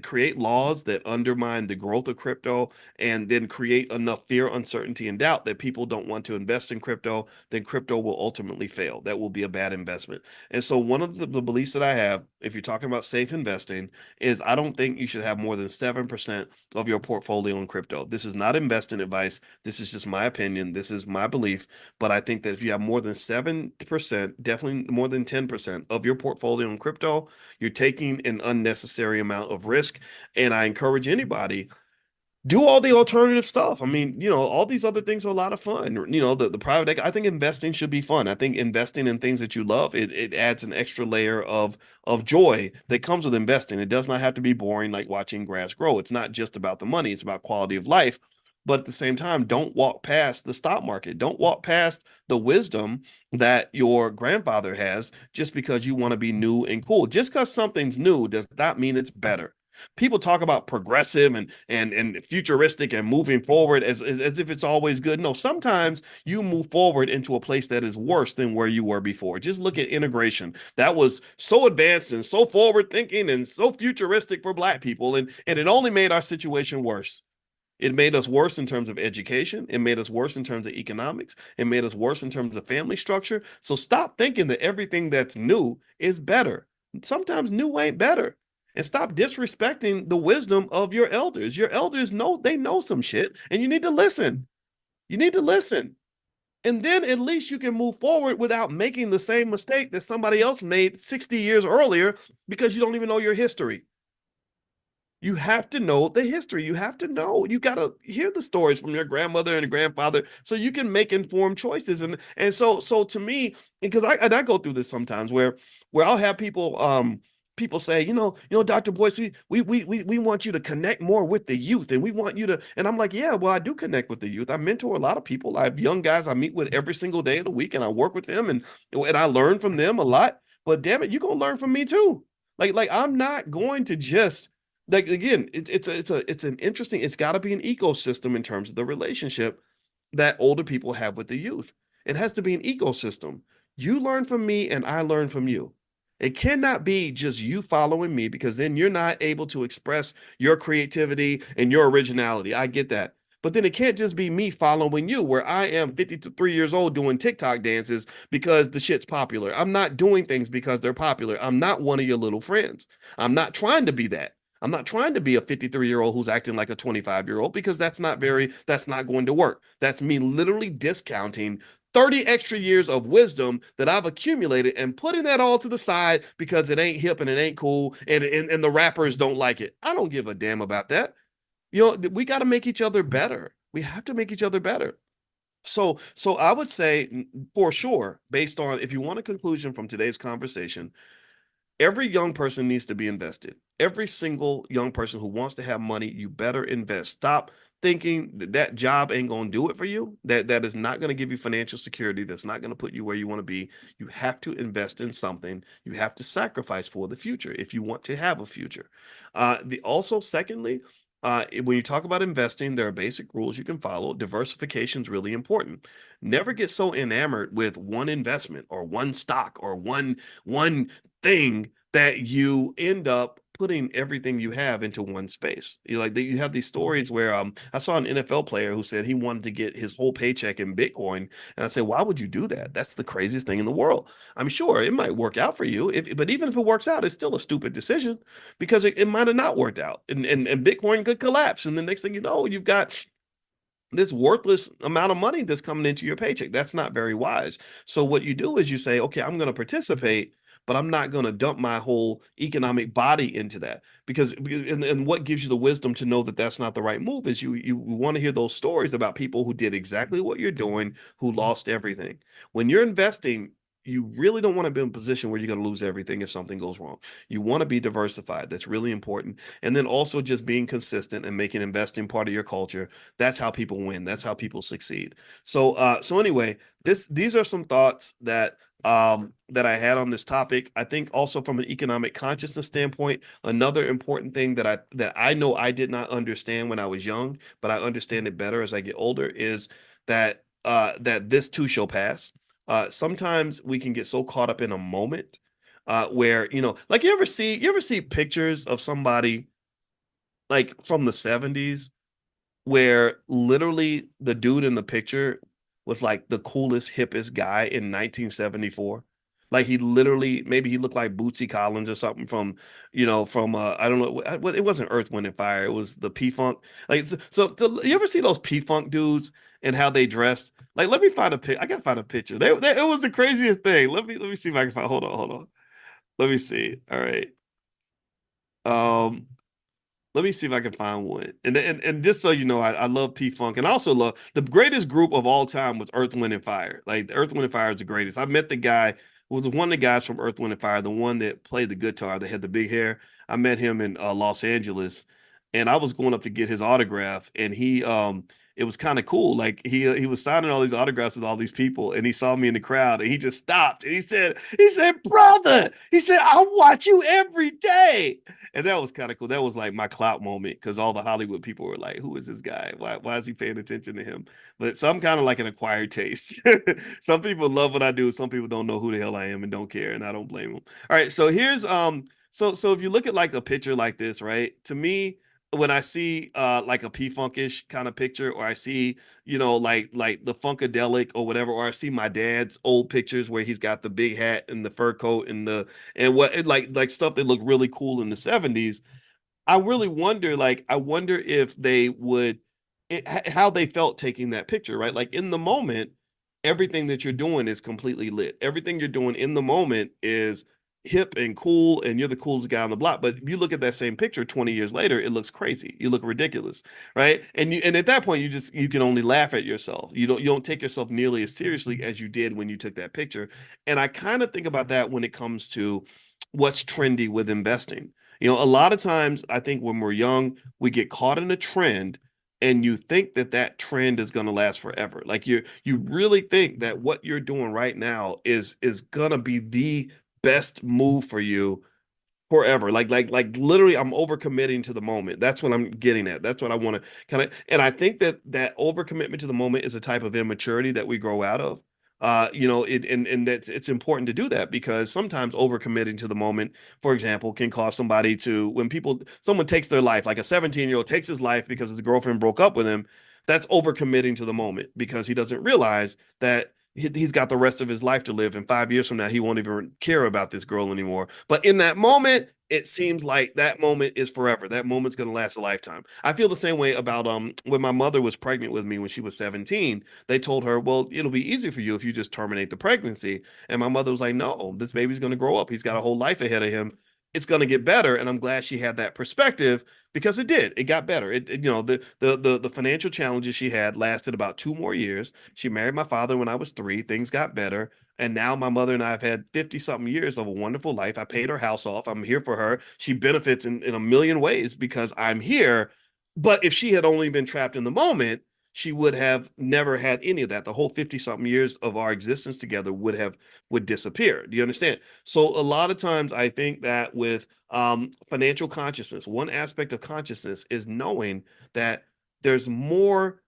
create laws that undermine the growth of crypto and then create enough fear, uncertainty, and doubt that people don't want to invest in crypto, then crypto will ultimately fail. That will be a bad investment. And so, one of the beliefs that I have, if you're talking about safe investing, is I don't think you should have more than 7% of your portfolio in crypto. This is not investing advice. This is just my opinion. This is my belief. But I think that if you have more than 7%, definitely more than 10% of your portfolio in crypto, you're taking an unnecessary amount of risk. And I encourage anybody do all the alternative stuff. I mean, all these other things are a lot of fun. The private I think investing should be fun. I think investing in things that you love, it adds an extra layer of joy that comes with investing. It does not have to be boring like watching grass grow. It's not just about the money, it's about quality of life. But at the same time, don't walk past the stock market. Don't walk past the wisdom that your grandfather has just because you want to be new and cool. Just because something's new does not mean it's better. People talk about progressive and futuristic and moving forward as if it's always good. No, sometimes you move forward into a place that is worse than where you were before. Just look at integration. That was so advanced and so forward thinking and so futuristic for black people, and it only made our situation worse. It made us worse in terms of education. It made us worse in terms of economics. It made us worse in terms of family structure. So stop thinking that everything that's new is better. Sometimes new ain't better. And stop disrespecting the wisdom of your elders. Your elders know they know some shit, and you need to listen. You need to listen. And then at least you can move forward without making the same mistake that somebody else made 60 years earlier because you don't even know your history. You have to know the history. You have to know. You got to hear the stories from your grandmother and grandfather so you can make informed choices. And so to me, because I go through this sometimes where I'll have people say, Dr. Boyce, we want you to connect more with the youth and we want you to, and I'm like, yeah, well, I do connect with the youth. I mentor a lot of people. I have young guys I meet with every single day of the week and I work with them and I learn from them a lot. But damn it, you're gonna learn from me too. Like I'm not going to just like again, it's an interesting, it's got to be an ecosystem in terms of the relationship that older people have with the youth. It has to be an ecosystem. You learn from me and I learn from you. It cannot be just you following me because then you're not able to express your creativity and your originality. I get that. But then it can't just be me following you, where I am 53 years old doing TikTok dances because the shit's popular. I'm not doing things because they're popular. I'm not one of your little friends. I'm not trying to be that. I'm not trying to be a 53-year-old who's acting like a 25-year-old because that's not going to work. That's me literally discounting 30 extra years of wisdom that I've accumulated and putting that all to the side because it ain't hip and it ain't cool and the rappers don't like it. I don't give a damn about that. We got to make each other better. We have to make each other better. So I would say for sure, based on if you want a conclusion from today's conversation, every young person needs to be invested. Every single young person who wants to have money, you better invest. Stop thinking that job ain't going to do it for you. That is not going to give you financial security. That's not going to put you where you want to be. You have to invest in something. You have to sacrifice for the future if you want to have a future. Secondly, when you talk about investing, there are basic rules you can follow. Diversification is really important. Never get so enamored with one investment or one stock or one thing that you end up putting everything you have into one space. You have these stories where I saw an NFL player who said he wanted to get his whole paycheck in Bitcoin, and I said, why would you do that? That's the craziest thing in the world. I'm sure it might work out for you, but even if it works out, it's still a stupid decision because it might have not worked out, and Bitcoin could collapse, and the next thing you know, you've got this worthless amount of money that's coming into your paycheck. That's not very wise. So what you do is you say, okay, I'm going to participate, but I'm not going to dump my whole economic body into that and what gives you the wisdom to know that that's not the right move is you want to hear those stories about people who did exactly what you're doing, who lost everything. When you're investing, you really don't want to be in a position where you're going to lose everything if something goes wrong. You want to be diversified. That's really important. And then also just being consistent and making investing part of your culture. That's how people win. That's how people succeed. So anyway, these are some thoughts that I had on this topic. I think also from an economic consciousness standpoint, another important thing that I know I did not understand when I was young, but I understand it better as I get older, is that this too shall pass. Sometimes we can get so caught up in a moment where like you ever see pictures of somebody like from the 70s where literally the dude in the picture was like the coolest, hippest guy in 1974. Like he literally, maybe he looked like Bootsy Collins or something from I don't know, it wasn't Earth, Wind and Fire. It was the P Funk. You ever see those P Funk dudes and how they dressed? Like, let me find a pic. I gotta find a picture. It was the craziest thing. Let me see if I can find. Hold on. Let me see. All right. Um, Let me see if I can find one. And just so you know, I love P Funk, and I also love the greatest group of all time was Earth, Wind and Fire. Like Earth, Wind and Fire is the greatest. I met the guy who was one of the guys from Earth, Wind and Fire, the one that played the guitar, that had the big hair. I met him in Los Angeles, and I was going up to get his autograph, and it was kind of cool. Like he was signing all these autographs with all these people, and he saw me in the crowd, and he just stopped, and he said, brother, he said, I watch you every day. And that was kind of cool. That was like my clout moment because all the Hollywood people were like, "Who is this guy? Why is he paying attention to him?" But so I'm kind of like an acquired taste. Some people love what I do. Some people don't know who the hell I am and don't care, and I don't blame them. All right, so here's so if you look at like a picture like this, right? To me, when I see like a P-Funkish kind of picture, or I see like the Funkadelic or whatever, or I see my dad's old pictures where he's got the big hat and the fur coat like stuff that looked really cool in the 70s. I wonder if they would how they felt taking that picture, right? Like in the moment, everything that you're doing is completely lit. Everything you're doing in the moment is hip and cool, and you're the coolest guy on the block. But if you look at that same picture 20 years later, it looks crazy. You look ridiculous, right? And at that point you can only laugh at yourself. You don't take yourself nearly as seriously as you did when you took that picture. And I kind of think about that when it comes to what's trendy with investing. A lot of times I think when we're young, we get caught in a trend, and you think that that trend is going to last forever. Like you really think that what you're doing right now is going to be the best move for you forever. Like literally I'm overcommitting to the moment. That's what I'm getting at. That's what I want to and I think that overcommitment to the moment is a type of immaturity that we grow out of. And that's it's important to do that because sometimes overcommitting to the moment, for example, can cause somebody to when someone takes their life, like a 17-year-old takes his life because his girlfriend broke up with him. That's overcommitting to the moment because he doesn't realize that he's got the rest of his life to live. And 5 years from now, he won't even care about this girl anymore. But in that moment, it seems like that moment is forever. That moment's going to last a lifetime. I feel the same way about when my mother was pregnant with me when she was 17. They told her, well, it'll be easy for you if you just terminate the pregnancy. And my mother was like, no, this baby's going to grow up. He's got a whole life ahead of him. It's going to get better. And I'm glad she had that perspective because it did. It got better. The financial challenges she had lasted about 2 more years. She married my father when I was 3. Things got better. And now my mother and I have had 50 something years of a wonderful life. I paid her house off. I'm here for her. She benefits in a million ways because I'm here. But if she had only been trapped in the moment, she would have never had any of that. The whole 50 something years of our existence together would disappear. Do you understand? So a lot of times I think that with financial consciousness, one aspect of consciousness is knowing that there's more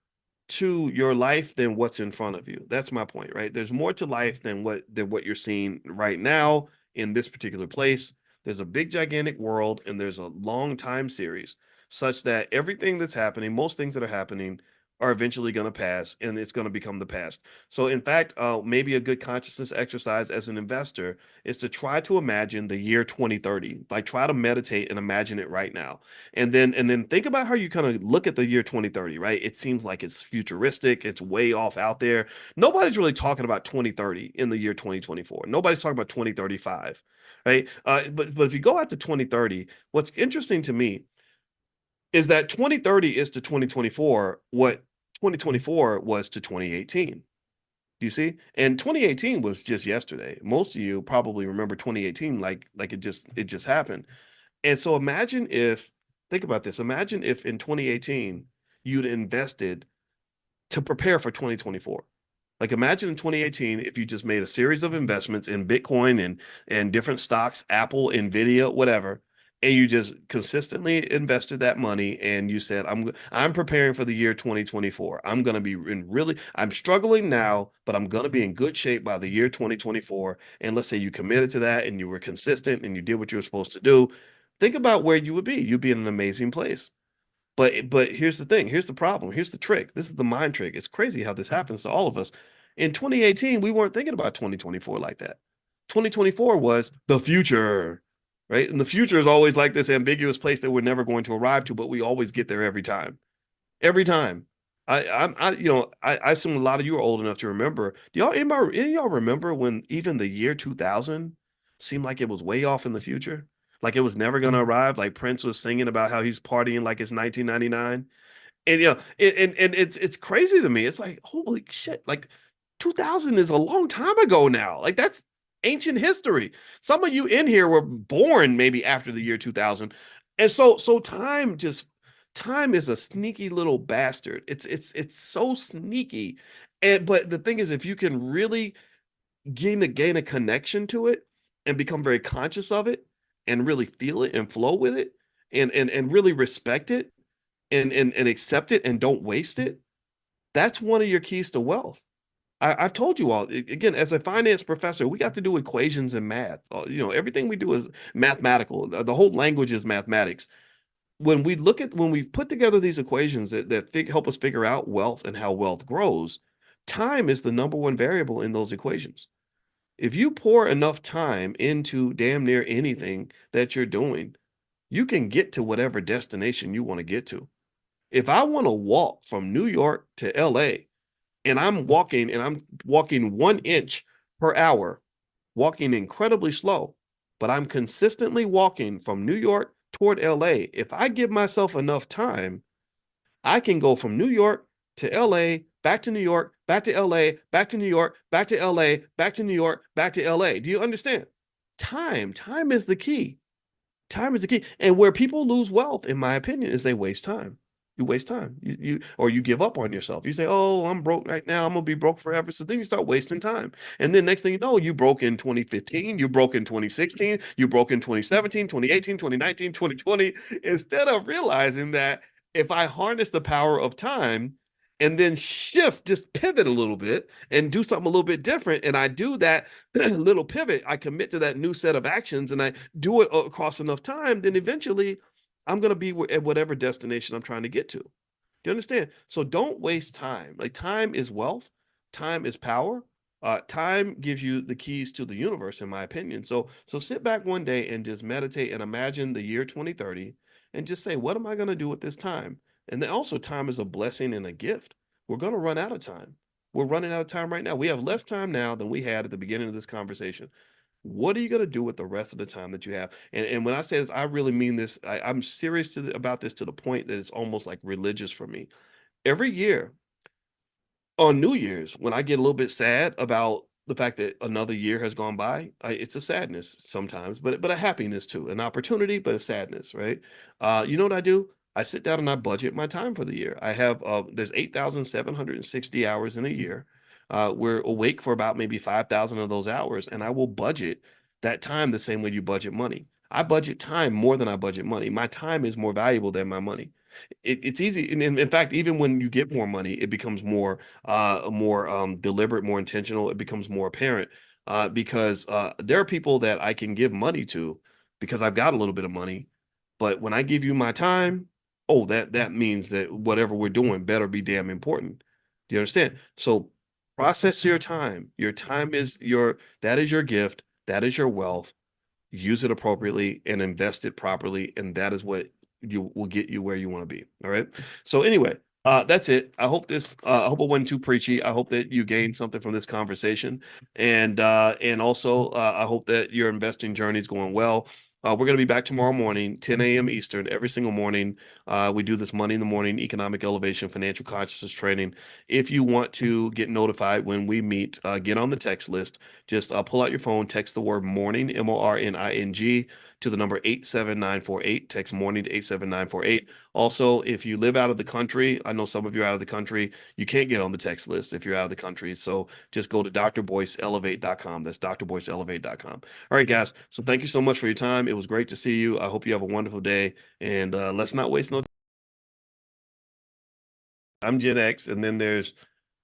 to your life than what's in front of you. That's my point, right? There's more to life than what you're seeing right now in this particular place. There's a big gigantic world and there's a long time series such that everything that's happening, most things that are happening are eventually going to pass and it's going to become the past. So in fact, maybe a good consciousness exercise as an investor is to try to imagine the year 2030. Like try to meditate and imagine it right now. And then think about how you kind of look at the year 2030, right? It seems like it's futuristic, it's way off out there. Nobody's really talking about 2030 in the year 2024. Nobody's talking about 2035, right? But if you go out to 2030, what's interesting to me is that 2030 is to 2024 what 2024 was to 2018. Do you see? And 2018 was just yesterday. Most of you probably remember 2018 like it just happened. And so imagine if think about this. Imagine if in 2018 you'd invested to prepare for 2024. Like imagine in 2018 if you just made a series of investments in Bitcoin and different stocks, Apple, Nvidia, whatever, and you just consistently invested that money and you said I'm preparing for the year 2024. I'm going to be in really I'm struggling now, but I'm going to be in good shape by the year 2024. And let's say you committed to that and you were consistent and you did what you were supposed to do. Think about where you would be. You'd be in an amazing place. But here's the thing. Here's the problem. Here's the trick. This is the mind trick. It's crazy how this happens to all of us. In 2018, we weren't thinking about 2024 like that. 2024 was the future, right? And the future is always like this ambiguous place that we're never going to arrive to, but we always get there every time. Every time. I assume a lot of you are old enough to remember. Do y'all any of y'all remember when even the year 2000 seemed like it was way off in the future? Like it was never gonna arrive. Like Prince was singing about how he's partying like it's 1999. And and it's crazy to me. It's like, holy shit, like 2000 is a long time ago now. Like that's ancient history. Some of you in here were born maybe after the year 2000. And so time is a sneaky little bastard. It's so sneaky. And but the thing is if you can really gain a connection to it and become very conscious of it and really feel it and flow with it and really respect it and accept it and don't waste it, that's one of your keys to wealth. I've told you all again, as a finance professor, we got to do equations and math. Everything we do is mathematical. The whole language is mathematics. When we've put together these equations that help us figure out wealth and how wealth grows, time is the number one variable in those equations. If you pour enough time into damn near anything that you're doing, you can get to whatever destination you want to get to. If I want to walk from New York to LA and I'm walking 1 inch per hour, walking incredibly slow, but I'm consistently walking from New York toward LA, if I give myself enough time, I can go from New York to LA, back to New York, back to LA, back to New York, back to LA, back to New York, back to LA. Do you understand? Time is the key. Time is the key. And where people lose wealth, in my opinion, is they waste time. You waste time. Or you give up on yourself. You say, "Oh, I'm broke right now. I'm gonna be broke forever." So then you start wasting time. And then next thing you know, you broke in 2015, you broke in 2016, you broke in 2017, 2018, 2019, 2020. Instead of realizing that if I harness the power of time and then just pivot a little bit and do something a little bit different, and I do that little pivot, I commit to that new set of actions and I do it across enough time, then eventually I'm going to be at whatever destination I'm trying to get to. Do you understand? So don't waste time. Like time is wealth, time is power. Time gives you the keys to the universe, in my opinion. So sit back one day and just meditate and imagine the year 2030 and just say, what am I going to do with this time? And then also time is a blessing and a gift. We're going to run out of time. We're running out of time right now. We have less time now than we had at the beginning of this conversation. What are you going to do with the rest of the time that you have? And when I say this, I really mean this. I'm serious about this to the point that it's almost like religious for me. Every year on New Year's, when I get a little bit sad about the fact that another year has gone by, it's a sadness sometimes, but a happiness too, an opportunity, but a sadness, right? You know what I do? I sit down and I budget my time for the year. I have there's 8,760 hours in a year. We're awake for about maybe 5,000 of those hours, and I will budget that time the same way you budget money. I budget time more than I budget money. My time is more valuable than my money. It's easy. And in fact, even when you get more money, it becomes more deliberate, more intentional. It becomes more apparent because there are people that I can give money to because I've got a little bit of money. But when I give you my time, oh, that means that whatever we're doing better be damn important. Do you understand? So process your time. Your time is that is your gift, that is your wealth. Use it appropriately and invest it properly, and that is what you will get you where you want to be. All right. So anyway, that's it. I hope it wasn't too preachy. I hope that you gained something from this conversation, and also I hope that your investing journey is going well. We're going to be back tomorrow morning, 10 a.m. Eastern, every single morning. We do this Money in the Morning Economic Elevation Financial Consciousness Training. If you want to get notified when we meet, get on the text list. Just pull out your phone, text the word morning, MORNING, to the number 87948. Text morning to 87948. Also, if you live out of the country, I know some of you are out of the country, you can't get on the text list if you're out of the country. So just go to drboyceelevate.com. That's drboyceelevate.com. All right, guys. So thank you so much for your time. It was great to see you. I hope you have a wonderful day. And let's not waste no time. I'm Gen X, and then there's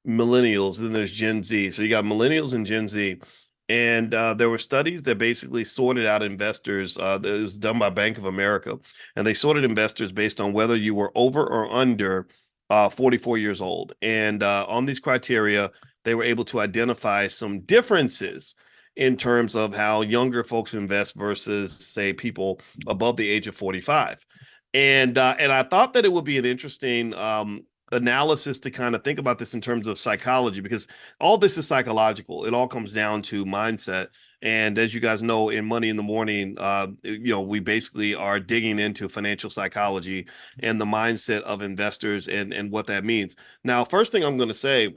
millennials, then there's Gen Z. So you got millennials and Gen Z. And there were studies that basically sorted out investors. That was done by Bank of America, and they sorted investors based on whether you were over or under 44 years old. And on these criteria, they were able to identify some differences in terms of how younger folks invest versus, say, people above the age of 45. And I thought that it would be an interesting analysis to kind of think about this in terms of psychology, because all this is psychological. It all comes down to mindset. And as you guys know, in Money in the Morning, we basically are digging into financial psychology and the mindset of investors and what that means. Now, first thing I'm going to say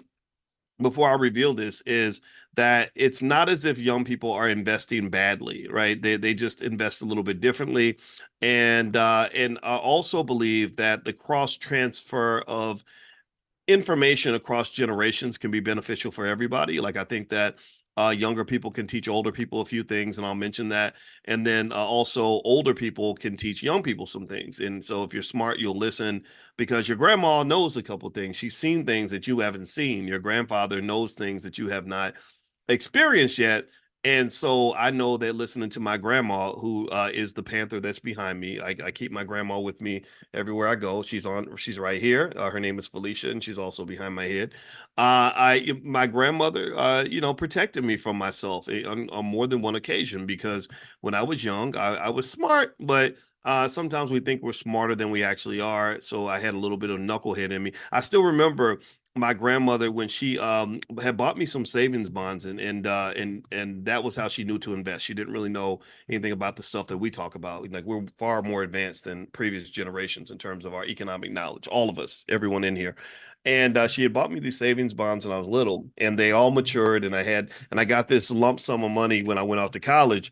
before I reveal this is that it's not as if young people are investing badly, right? They just invest a little bit differently, and I also believe that the cross transfer of information across generations can be beneficial for everybody. Like I think that younger people can teach older people a few things, and I'll mention that. And then also older people can teach young people some things. And so if you're smart, you'll listen because your grandma knows a couple things. She's seen things that you haven't seen. Your grandfather knows things that you have not experienced yet. And so I know that listening to my grandma, who is the Panther that's behind me, I keep my grandma with me everywhere I go. She's right here. Her name is Felicia, and she's also behind my head. My grandmother, protected me from myself on more than one occasion, because when I was young, I was smart, but sometimes we think we're smarter than we actually are. So I had a little bit of knucklehead in me. I still remember my grandmother when she had bought me some savings bonds, and that was how she knew to invest. She didn't really know anything about the stuff that we talk about. Like, we're far more advanced than previous generations in terms of our economic knowledge, all of us, everyone in here. And she had bought me these savings bonds when I was little, and they all matured, and I got this lump sum of money when I went off to college.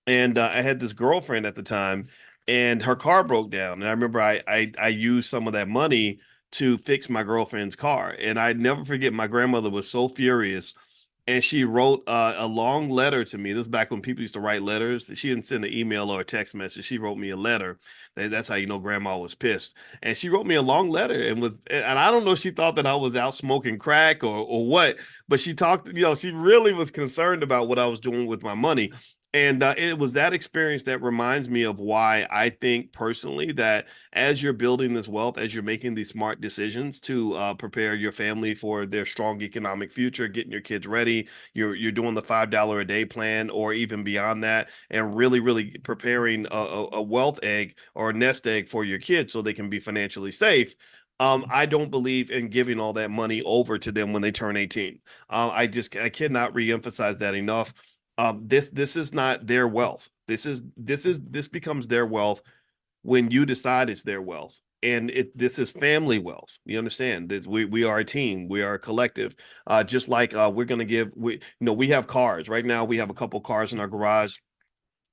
And I had this girlfriend at the time, and her car broke down. And I remember I used some of that money to fix my girlfriend's car. And I never forget, my grandmother was so furious, and she wrote a long letter to me. This is back when people used to write letters. She didn't send an email or a text message. She wrote me a letter. That's how you know grandma was pissed. And she wrote me a long letter, and I don't know if she thought that I was out smoking crack or what, but she talked, she really was concerned about what I was doing with my money. And it was that experience that reminds me of why I think personally that as you're building this wealth, as you're making these smart decisions to prepare your family for their strong economic future, getting your kids ready, you're doing the $5 a day plan or even beyond that, and really, really preparing a wealth egg or a nest egg for your kids so they can be financially safe. I don't believe in giving all that money over to them when they turn 18. I cannot reemphasize that enough. This is not their wealth. This becomes their wealth when you decide it's their wealth. And this is family wealth. You understand? We are a team. We are a collective. Just like we're gonna give we have cars. Right now we have a couple cars in our garage,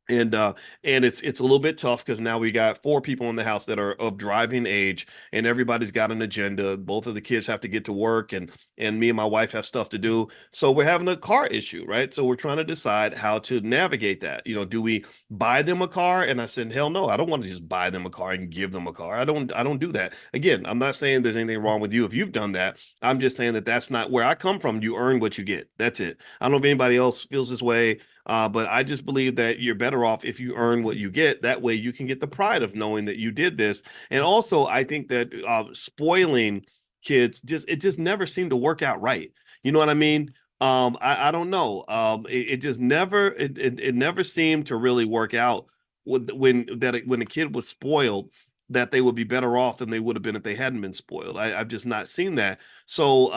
and it's a little bit tough because now we got four people in the house that are of driving age, and everybody's got an agenda. Both of the kids have to get to work, and me and my wife have stuff to do, so we're having a car issue, right? So we're trying to decide how to navigate that. Do we buy them a car? And I said, hell no, I don't want to just buy them a car and give them a car. I don't do that. Again, I'm not saying there's anything wrong with you if you've done that. I'm just saying that that's not where I come from. You earn what you get. That's it. I don't know if anybody else feels this way. But I just believe that you're better off if you earn what you get. That way you can get the pride of knowing that you did this. And also, I think that spoiling kids it just never seemed to work out right. You know what I mean? I don't know. It just never it never seemed to really work out when the kid was spoiled, that they would be better off than they would have been if they hadn't been spoiled. I've just not seen that. So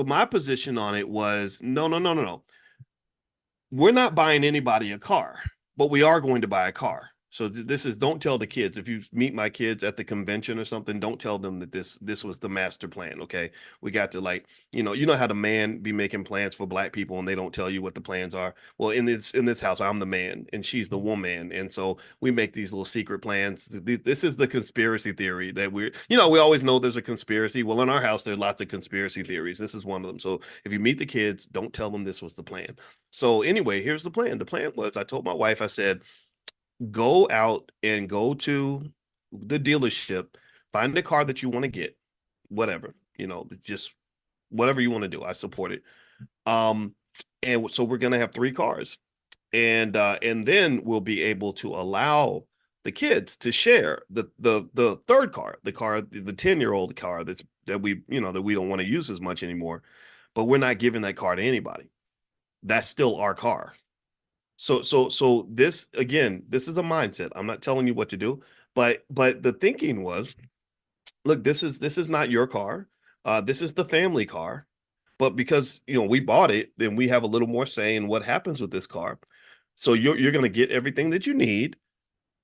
my position on it was no, no, no, no, no. We're not buying anybody a car, but we are going to buy a car. So this is, don't tell the kids. If you meet my kids at the convention or something, don't tell them that this was the master plan. Okay, we got to, like, you know how the man be making plans for black people and they don't tell you what the plans are. Well, in this house, I'm the man and she's the woman, and so we make these little secret plans. This is the conspiracy theory that we always know there's a conspiracy. Well, in our house, there are lots of conspiracy theories. This is one of them. So if you meet the kids, don't tell them this was the plan. So anyway, here's the plan. The plan was, I told my wife, I said, go out and go to the dealership, find a car that you want to get, whatever, just whatever you want to do. I support it. Um, and so we're gonna have three cars, and then we'll be able to allow the kids to share the third car, the 10-year-old car that we don't want to use as much anymore, but we're not giving that car to anybody. That's still our car. So this, again, this is a mindset. I'm not telling you what to do, but the thinking was, look, this is not your car. This is the family car. But because we bought it, then we have a little more say in what happens with this car. So you're gonna get everything that you need,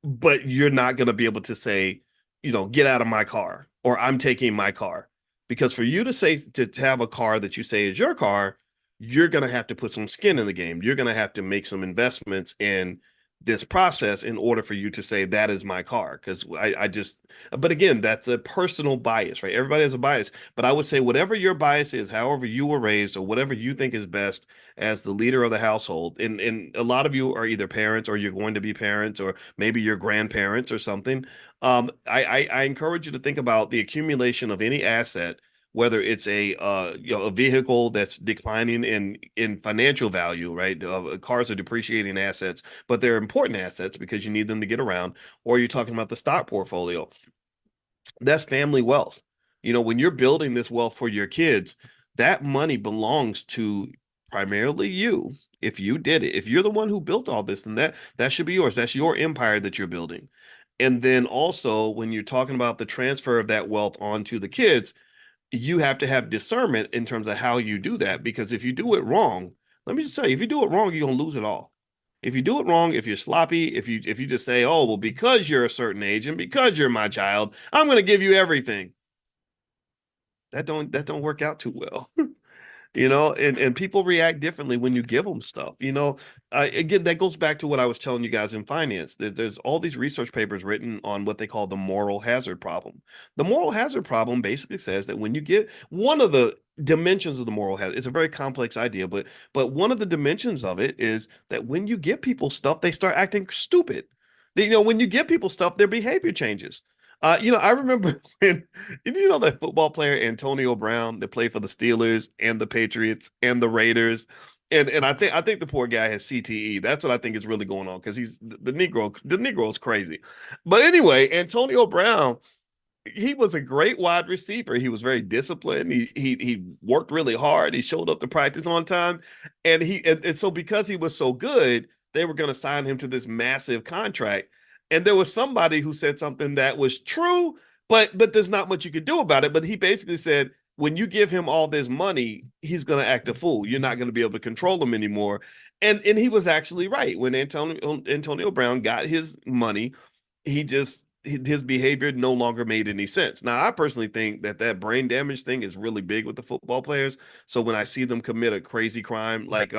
but you're not gonna be able to say, get out of my car, or I'm taking my car. Because for you to say, to have a car that you say is your car, you're going to have to put some skin in the game. You're going to have to make some investments in this process in order for you to say that is my car. Because but again, that's a personal bias, right? Everybody has a bias. But I would say whatever your bias is, however you were raised, or whatever you think is best as the leader of the household, and a lot of you are either parents, or you're going to be parents, or maybe you're grandparents or something. I encourage you to think about the accumulation of any asset, whether it's a vehicle that's declining in financial value, right? Cars are depreciating assets, but they're important assets because you need them to get around. Or you're talking about the stock portfolio. That's family wealth. When you're building this wealth for your kids, that money belongs to primarily you. If you did it, if you're the one who built all this, then that should be yours. That's your empire that you're building. And then also, when you're talking about the transfer of that wealth onto the kids, you have to have discernment in terms of how you do that. Because if you do it wrong, let me just tell you, if you do it wrong, you're gonna lose it all. If you do it wrong, if you're sloppy, if you just say, oh, well, because you're a certain age and because you're my child, I'm gonna give you everything. That don't work out too well. And people react differently when you give them stuff. Again, that goes back to what I was telling you guys in finance. There's all these research papers written on what they call the moral hazard problem. The moral hazard problem basically says that when you get one of the dimensions of the moral hazard, it's a very complex idea, but one of the dimensions of it is that when you give people stuff, they start acting stupid. When you give people stuff, their behavior changes. I remember when that football player Antonio Brown that played for the Steelers and the Patriots and the Raiders. And I think the poor guy has CTE. That's what I think is really going on, because he's the Negro is crazy. But anyway, Antonio Brown, he was a great wide receiver. He was very disciplined. He worked really hard. He showed up to practice on time. And so because he was so good, they were going to sign him to this massive contract. And there was somebody who said something that was true, but there's not much you could do about it. But he basically said, when you give him all this money, he's going to act a fool. You're not going to be able to control him anymore. And he was actually right. When Antonio Brown got his money, his behavior no longer made any sense. Now, I personally think that brain damage thing is really big with the football players. So when I see them commit a crazy crime, like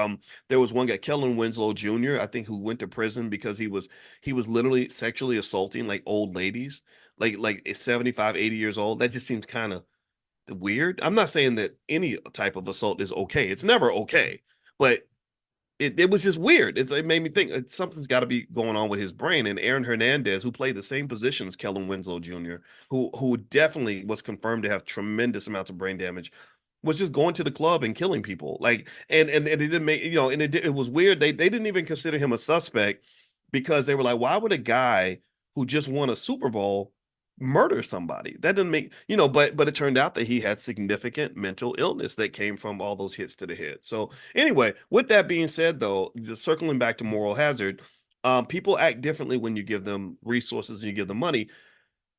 there was one guy, Kellen Winslow Jr., I think, who went to prison because he was literally sexually assaulting like old ladies, like 75, 80 years old. That just seems kind of weird. I'm not saying that any type of assault is okay. It's never okay, but it was just weird. It made me think something's got to be going on with his brain. And Aaron Hernandez, who played the same position as Kellen Winslow Jr., who definitely was confirmed to have tremendous amounts of brain damage, was just going to the club and killing people. Like, and it didn't make, and it was weird. They didn't even consider him a suspect because they were like, why would a guy who just won a Super Bowl murder somebody? That didn't make, but it turned out that he had significant mental illness that came from all those hits to the head. So anyway, with that being said, though, just circling back to moral hazard, people act differently when you give them resources and you give them money.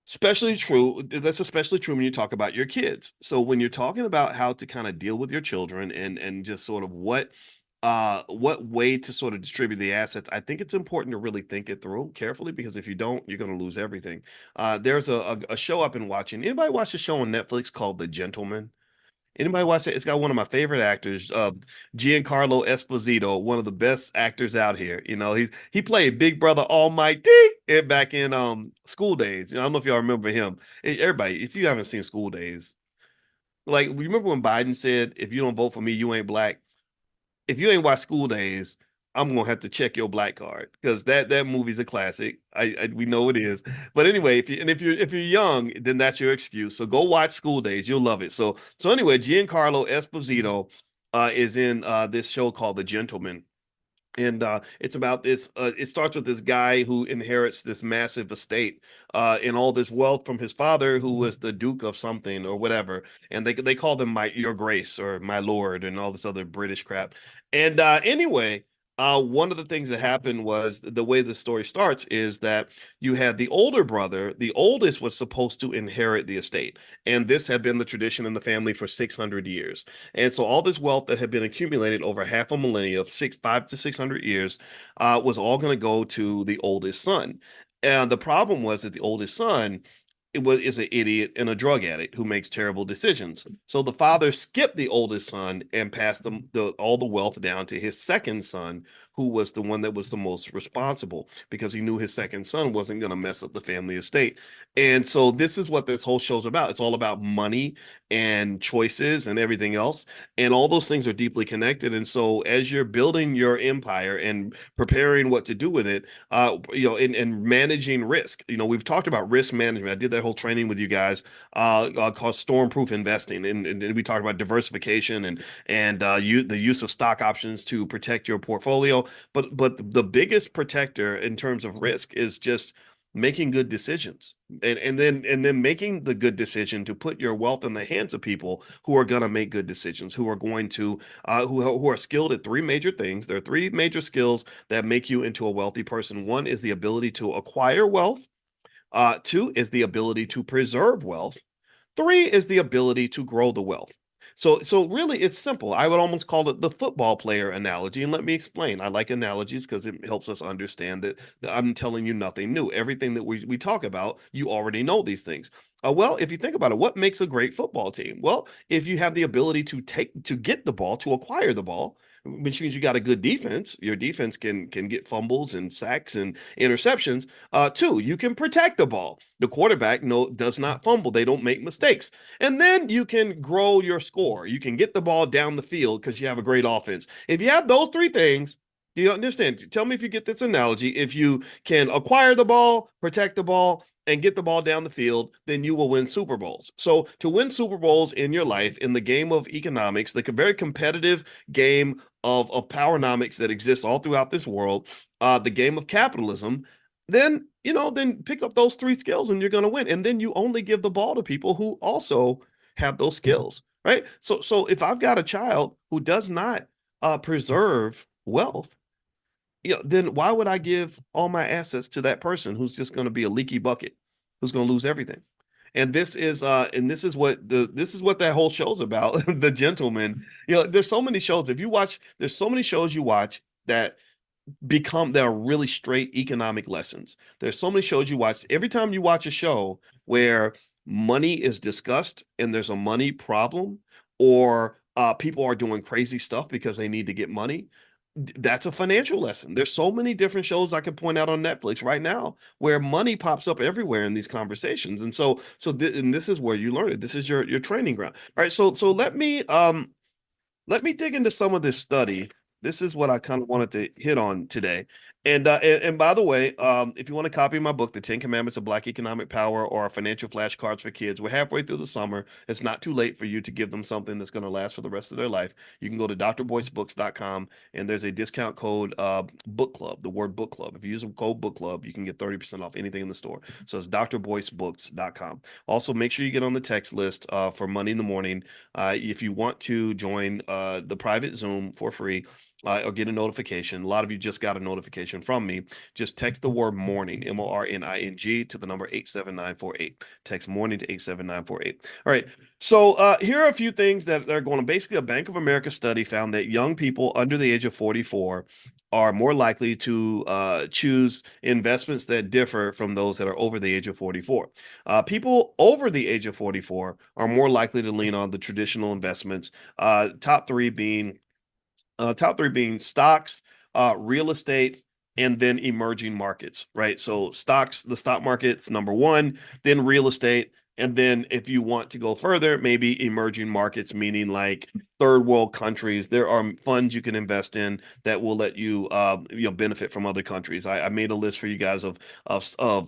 Especially true. That's especially true when you talk about your kids. So when you're talking about how to kind of deal with your children and just sort of what way to sort of distribute the assets, I think it's important to really think it through carefully because if you don't, you're going to lose everything. There's a show I've been watching. Anybody watch the show on Netflix called The Gentleman? Anybody watch it? It's got one of my favorite actors, Giancarlo Esposito, one of the best actors out here. He played Big Brother Almighty back in School Days. I don't know if y'all remember him. Everybody, if you haven't seen School Days, like remember when Biden said, "If you don't vote for me, you ain't black." If you ain't watched School Days, I'm gonna have to check your black card because that movie's a classic. We know it is. But anyway, if you're young, then that's your excuse. So go watch School Days. You'll love it. So anyway, Giancarlo Esposito is in this show called The Gentleman. And it's about this. It starts with this guy who inherits this massive estate and all this wealth from his father, who was the Duke of something or whatever. And they called him my Your Grace or my Lord and all this other British crap. And anyway, one of the things that happened was the way the story starts is that you had the older brother. The oldest was supposed to inherit the estate, and this had been the tradition in the family for 600 years. And so all this wealth that had been accumulated over half a millennia of 5 to 600 years was all going to go to the oldest son. And the problem was that the oldest son is an idiot and a drug addict who makes terrible decisions. So the father skipped the oldest son and passed all the wealth down to his second son, who was the one that was the most responsible because he knew his second son wasn't going to mess up the family estate. And so this is what this whole show's about. It's all about money and choices and everything else. And all those things are deeply connected. And so as you're building your empire and preparing what to do with it, and managing risk. We've talked about risk management. I did that whole training with you guys called Stormproof Investing, and we talked about diversification and the use of stock options to protect your portfolio. But the biggest protector in terms of risk is just making good decisions and then making the good decision to put your wealth in the hands of people who are going to make good decisions, who are going to who are skilled at three major things. There are three major skills that make you into a wealthy person. One is the ability to acquire wealth. Two is the ability to preserve wealth. Three is the ability to grow the wealth. So really, it's simple. I would almost call it the football player analogy. And let me explain. I like analogies because it helps us understand that I'm telling you nothing new. Everything that we talk about, you already know these things. Well, if you think about it, what makes a great football team? Well, if you have the ability to get the ball, to acquire the ball, which means you got a good defense. Your defense can get fumbles and sacks and interceptions. Two, you can protect the ball. The quarterback does not fumble. They don't make mistakes. And then you can grow your score. You can get the ball down the field because you have a great offense. If you have those three things, do you understand? Tell me if you get this analogy. If you can acquire the ball, protect the ball, and get the ball down the field, then you will win Super Bowls. So to win Super Bowls in your life, in the game of economics, the very competitive game of powernomics that exists all throughout this world, the game of capitalism, then pick up those three skills and you're going to win. And then you only give the ball to people who also have those skills, right? So if I've got a child who does not preserve wealth, then why would I give all my assets to that person who's just going to be a leaky bucket, who's going to lose everything? And this is what that whole show's about. The Gentleman. There's so many shows. There's so many shows you watch that are really straight economic lessons. There's so many shows you watch. Every time you watch a show where money is discussed and there's a money problem, or people are doing crazy stuff because they need to get money, that's a financial lesson. There's so many different shows I could point out on Netflix right now where money pops up everywhere in these conversations. And this is where you learn it. This is your training ground. All right, so let me dig into some of this study. This is what I kind of wanted to hit on today. And by the way, if you want to copy my book, The 10 Commandments of Black Economic Power, or our financial flashcards for kids, we're halfway through the summer. It's not too late for you to give them something that's going to last for the rest of their life. You can go to drboycebooks.com, and there's a discount code, book club, the word book club. If you use the code book club, you can get 30% off anything in the store. So it's drboycebooks.com. Also, make sure you get on the text list for Money in the Morning. If you want to join the private Zoom for free, or get a notification. A lot of you just got a notification from me. Just text the word morning, MORNING, to the number 87948. Text morning to 87948. All right. So here are a few things that are going on. Basically, a Bank of America study found that young people under the age of 44 are more likely to choose investments that differ from those that are over the age of 44. People over the age of 44 are more likely to lean on the traditional investments, top three being stocks, real estate, and then emerging markets, right? So stocks, the stock market's number one, then real estate, and then if you want to go further, maybe emerging markets, meaning like third world countries. There are funds you can invest in that will let you, benefit from other countries. I made a list for you guys of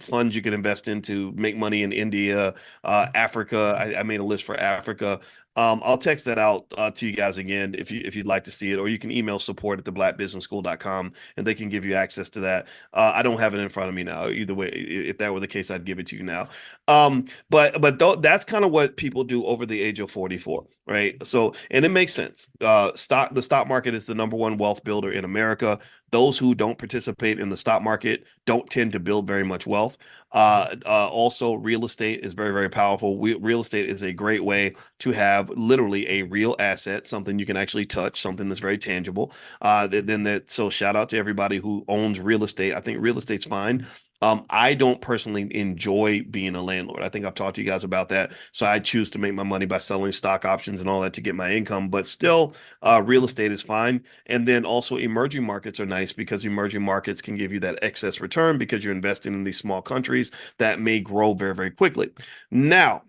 funds you can invest in to make money in India, Africa. I made a list for Africa. I'll text that out to you guys again if you'd like to see it, or you can email support at theblackbusinessschool.com and they can give you access to that. I don't have it in front of me now. Either way, if that were the case, I'd give it to you now. That's kind of what people do over the age of 44, right? So, and it makes sense. The stock market is the number one wealth builder in America. Those who don't participate in the stock market don't tend to build very much wealth. Also, real estate is very, very powerful. Real estate is a great way to have literally a real asset, something you can actually touch, something that's very tangible. So shout out to everybody who owns real estate. I think real estate's fine. I don't personally enjoy being a landlord. I think I've talked to you guys about that. So I choose to make my money by selling stock options and all that to get my income. But still, real estate is fine. And then also emerging markets are nice because emerging markets can give you that excess return because you're investing in these small countries that may grow very, very quickly. Now,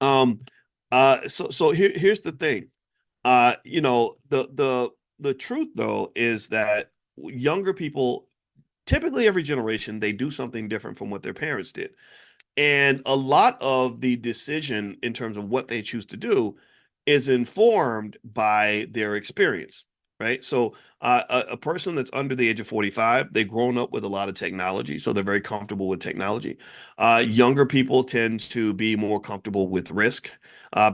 um, here's the thing. The truth though is that younger people, typically every generation, they do something different from what their parents did. And a lot of the decision in terms of what they choose to do is informed by their experience, right? So, a person that's under the age of 45, they've grown up with a lot of technology, so they're very comfortable with technology. Younger people tend to be more comfortable with risk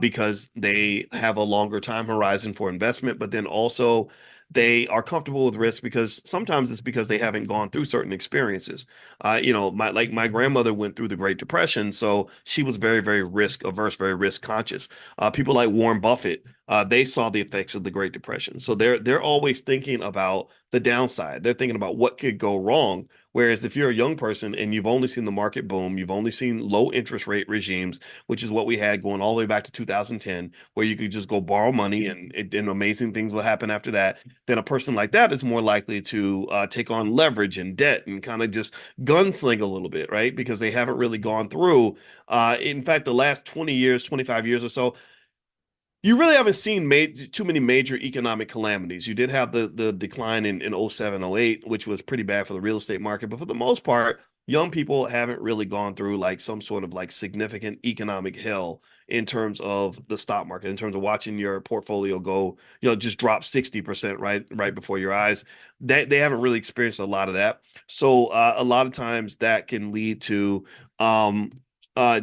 because they have a longer time horizon for investment, but then also they are comfortable with risk because sometimes it's because they haven't gone through certain experiences. My grandmother went through the Great Depression, so she was very, very risk averse, very risk conscious. People like Warren Buffett, they saw the effects of the Great Depression, so they're always thinking about the downside. They're thinking about what could go wrong. Whereas if you're a young person and you've only seen the market boom, you've only seen low interest rate regimes, which is what we had going all the way back to 2010, where you could just go borrow money and amazing things will happen after that, then a person like that is more likely to take on leverage and debt and kind of just gunsling a little bit, right? Because they haven't really gone through. In fact, the last 20 years, 25 years or so, you really haven't seen too many major economic calamities. You did have the decline in 07, 08, which was pretty bad for the real estate market. But for the most part, young people haven't really gone through like some sort of like significant economic hell in terms of the stock market, in terms of watching your portfolio go, just drop 60% right before your eyes. They haven't really experienced a lot of that. So a lot of times that can lead to um,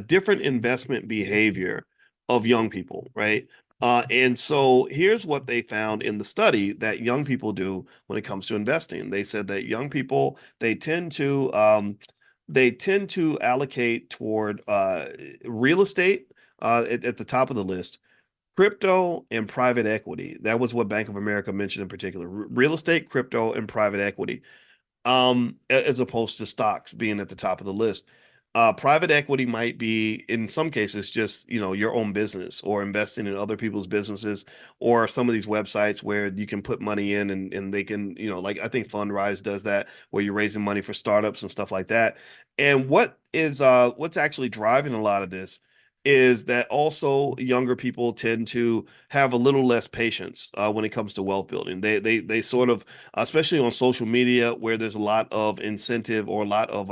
different investment behavior of young people, right? And so here's what they found in the study that young people do when it comes to investing. They said that young people, they tend to allocate toward real estate at the top of the list, crypto and private equity. That was what Bank of America mentioned in particular. Real estate, crypto, and private equity, as opposed to stocks being at the top of the list. Private equity might be, in some cases, just, your own business or investing in other people's businesses, or some of these websites where you can put money in and they can, like I think Fundrise does that, where you're raising money for startups and stuff like that. And what's actually driving a lot of this is that also younger people tend to have a little less patience when it comes to wealth building. They sort of, especially on social media, where there's a lot of incentive or a lot of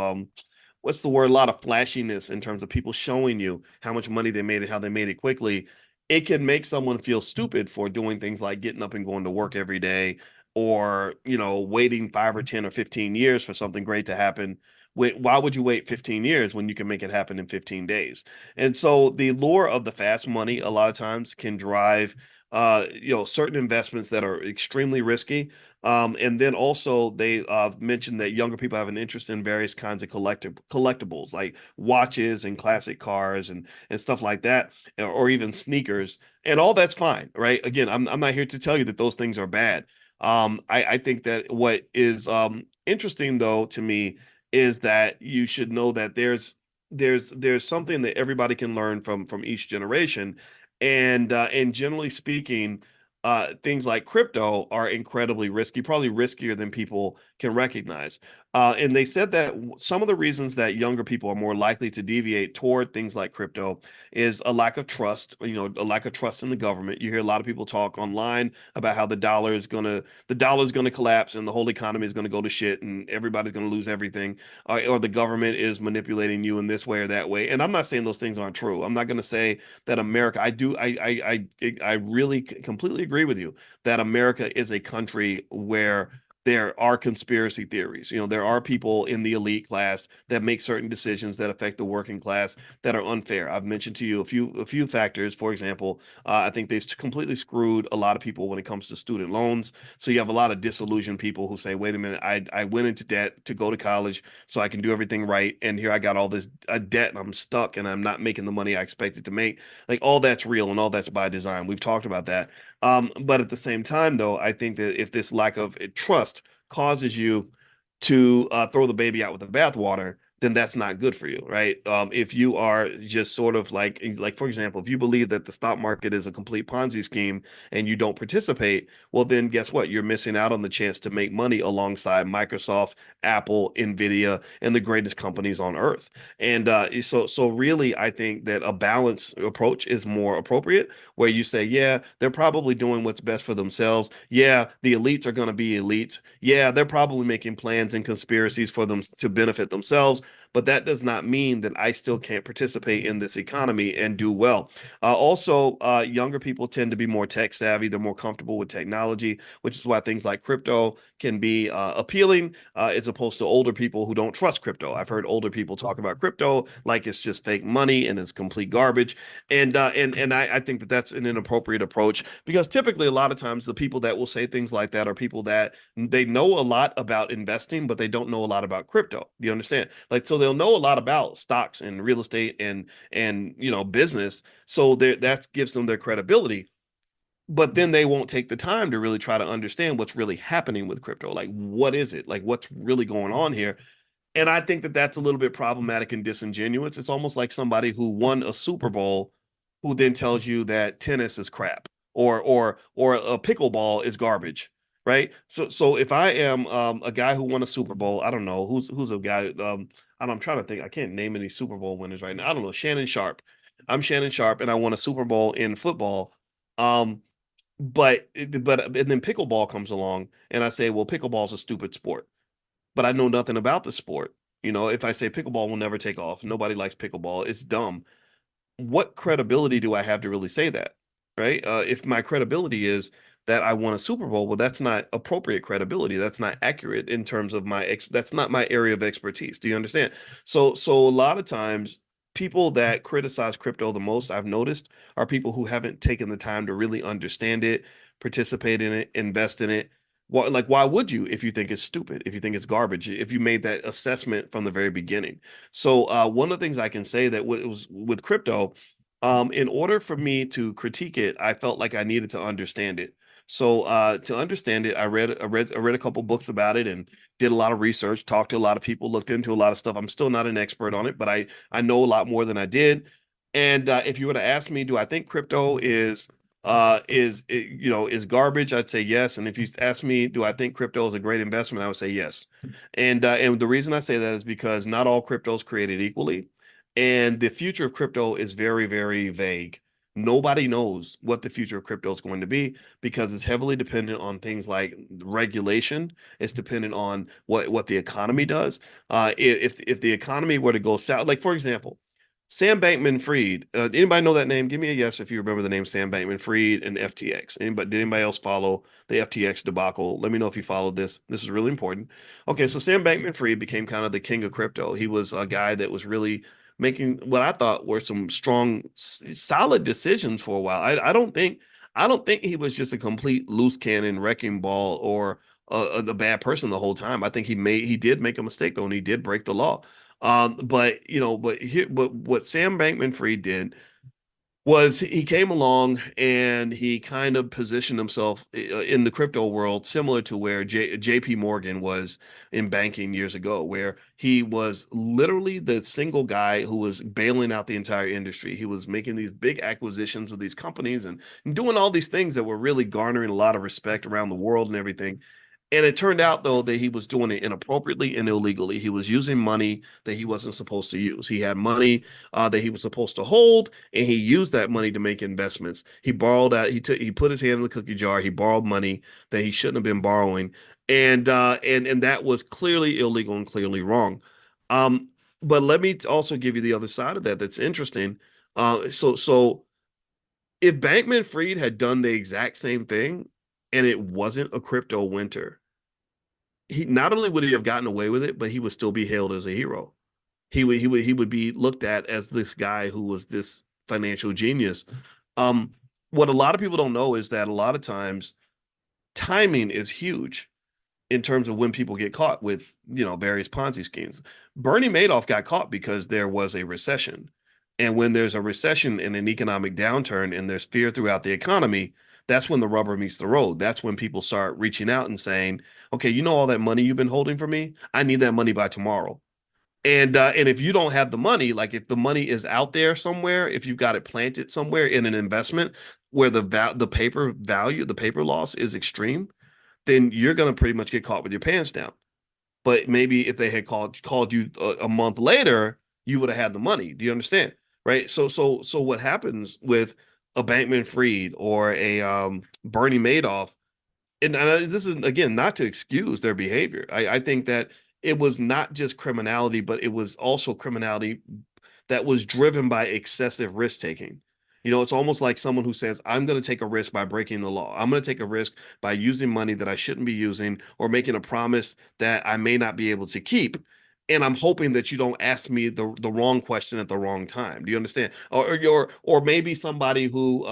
what's the word? A lot of flashiness in terms of people showing you how much money they made and how they made it quickly. It can make someone feel stupid for doing things like getting up and going to work every day, or waiting 5 or 10 or 15 years for something great to happen. Why would you wait 15 years when you can make it happen in 15 days? And so the lure of the fast money a lot of times can drive certain investments that are extremely risky. And then also they mentioned that younger people have an interest in various kinds of collectibles like watches and classic cars and stuff like that, or even sneakers. And all that's fine, right? Again, I'm not here to tell you that those things are bad. I think that what is interesting though to me is that you should know that there's something that everybody can learn from each generation, and generally speaking, things like crypto are incredibly risky, probably riskier than people can recognize. And they said that some of the reasons that younger people are more likely to deviate toward things like crypto is a lack of trust, a lack of trust in the government. You hear a lot of people talk online about how the dollar is gonna collapse and the whole economy is gonna go to shit and everybody's gonna lose everything, or the government is manipulating you in this way or that way. And I'm not saying those things aren't true. I'm not gonna say that America, I really completely agree with you that America is a country where there are conspiracy theories. There are people in the elite class that make certain decisions that affect the working class that are unfair. I've mentioned to you a few factors. For example, I think they've completely screwed a lot of people when it comes to student loans. So you have a lot of disillusioned people who say, "Wait a minute, I went into debt to go to college so I can do everything right, and here I got all this debt and I'm stuck and I'm not making the money I expected to make." Like all that's real and all that's by design. We've talked about that. But at the same time, though, I think that if this lack of trust causes you to throw the baby out with the bathwater, then that's not good for you, right? If you are just sort of like for example, if you believe that the stock market is a complete Ponzi scheme and you don't participate, well, then guess what? You're missing out on the chance to make money alongside Microsoft, Apple, Nvidia, and the greatest companies on earth. And so really, I think that a balanced approach is more appropriate, where you say, yeah, they're probably doing what's best for themselves. Yeah, the elites are going to be elites. Yeah, they're probably making plans and conspiracies for them to benefit themselves. But that does not mean that I still can't participate in this economy and do well. Also, younger people tend to be more tech savvy. They're more comfortable with technology, which is why things like crypto can be appealing, as opposed to older people who don't trust crypto. I've heard older people talk about crypto like it's just fake money and it's complete garbage. And I think that that's an inappropriate approach, because typically a lot of times the people that will say things like that are people that they know a lot about investing, but they don't know a lot about crypto. You understand? Like, so they'll know a lot about stocks and real estate and business. So that gives them their credibility, but then they won't take the time to really try to understand what's really happening with crypto. Like, what is it? Like, what's really going on here? And I think that that's a little bit problematic and disingenuous. It's almost like somebody who won a Super Bowl who then tells you that tennis is crap, or a pickleball is garbage, right? So if I am a guy who won a Super Bowl, I don't know who's a guy. I'm trying to think. I can't name any Super Bowl winners right now. I don't know. Shannon Sharp. I'm Shannon Sharp, and I won a Super Bowl in football. Um, but and then pickleball comes along, and I say, well, pickleball's a stupid sport, but I know nothing about the sport. If I say pickleball will never take off, nobody likes pickleball, it's dumb. What credibility do I have to really say that? Right? If my credibility is that I won a Super Bowl, well, that's not appropriate credibility. That's not accurate in terms of that's not my area of expertise. Do you understand? So a lot of times people that criticize crypto the most, I've noticed, are people who haven't taken the time to really understand it, participate in it, invest in it. Why would you if you think it's stupid, if you think it's garbage, if you made that assessment from the very beginning? So one of the things I can say that was with crypto, in order for me to critique it, I felt like I needed to understand it. So to understand it, I read a couple books about it and did a lot of research, talked to a lot of people, looked into a lot of stuff. I'm still not an expert on it, but I know a lot more than I did. And if you were to ask me, do I think crypto is garbage? I'd say yes. And if you ask me, do I think crypto is a great investment? I would say yes. And the reason I say that is because not all crypto is created equally. And the future of crypto is very, very vague. Nobody knows what the future of crypto is going to be because it's heavily dependent on things like regulation. It's dependent on what the economy does. If the economy were to go south, like for example, Sam Bankman-Fried. Anybody know that name? Give me a yes if you remember the name Sam Bankman-Fried and FTX. Anybody? Did anybody else follow the FTX debacle? Let me know if you followed this. This is really important. Okay, so Sam Bankman-Fried became kind of the king of crypto. He was a guy that was really making what I thought were some strong, solid decisions for a while. I don't think he was just a complete loose cannon wrecking ball or a bad person the whole time. I think he did make a mistake though, and he did break the law. But you know, but what Sam Bankman-Fried did was he came along and he kind of positioned himself in the crypto world similar to where JP Morgan was in banking years ago, where he was literally the single guy who was bailing out the entire industry. He was making these big acquisitions of these companies and doing all these things that were really garnering a lot of respect around the world and everything. And it turned out, though, that he was doing it inappropriately and illegally. He was using money that he wasn't supposed to use. He had money that he was supposed to hold, and he used that money to make investments. He borrowed out. He put his hand in the cookie jar. He borrowed money that he shouldn't have been borrowing, and that was clearly illegal and clearly wrong. Um, but let me also give you the other side of that. That's interesting. So if Bankman Fried had done the exact same thing, and it wasn't a crypto winter, he not only would he have gotten away with it, but he would still be hailed as a hero. He would be looked at as this guy who was this financial genius. Um, what a lot of people don't know is that a lot of times timing is huge in terms of when people get caught with, various Ponzi schemes. Bernie Madoff got caught because there was a recession. And when there's a recession and an economic downturn and there's fear throughout the economy, that's when the rubber meets the road. That's when people start reaching out and saying, okay, all that money you've been holding for me? I need that money by tomorrow. And if you don't have the money, like if the money is out there somewhere, if you've got it planted somewhere in an investment where the paper loss is extreme, then you're going to pretty much get caught with your pants down. But maybe if they had called you a month later, you would have had the money. Do you understand? Right? So what happens with a Bankman Fried or a Bernie Madoff, and this is again not to excuse their behavior. I think that it was not just criminality, but it was also criminality that was driven by excessive risk taking. It's almost like someone who says, I'm going to take a risk by breaking the law. I'm going to take a risk by using money that I shouldn't be using or making a promise that I may not be able to keep. And I'm hoping that you don't ask me the wrong question at the wrong time. Do you understand? Or maybe somebody who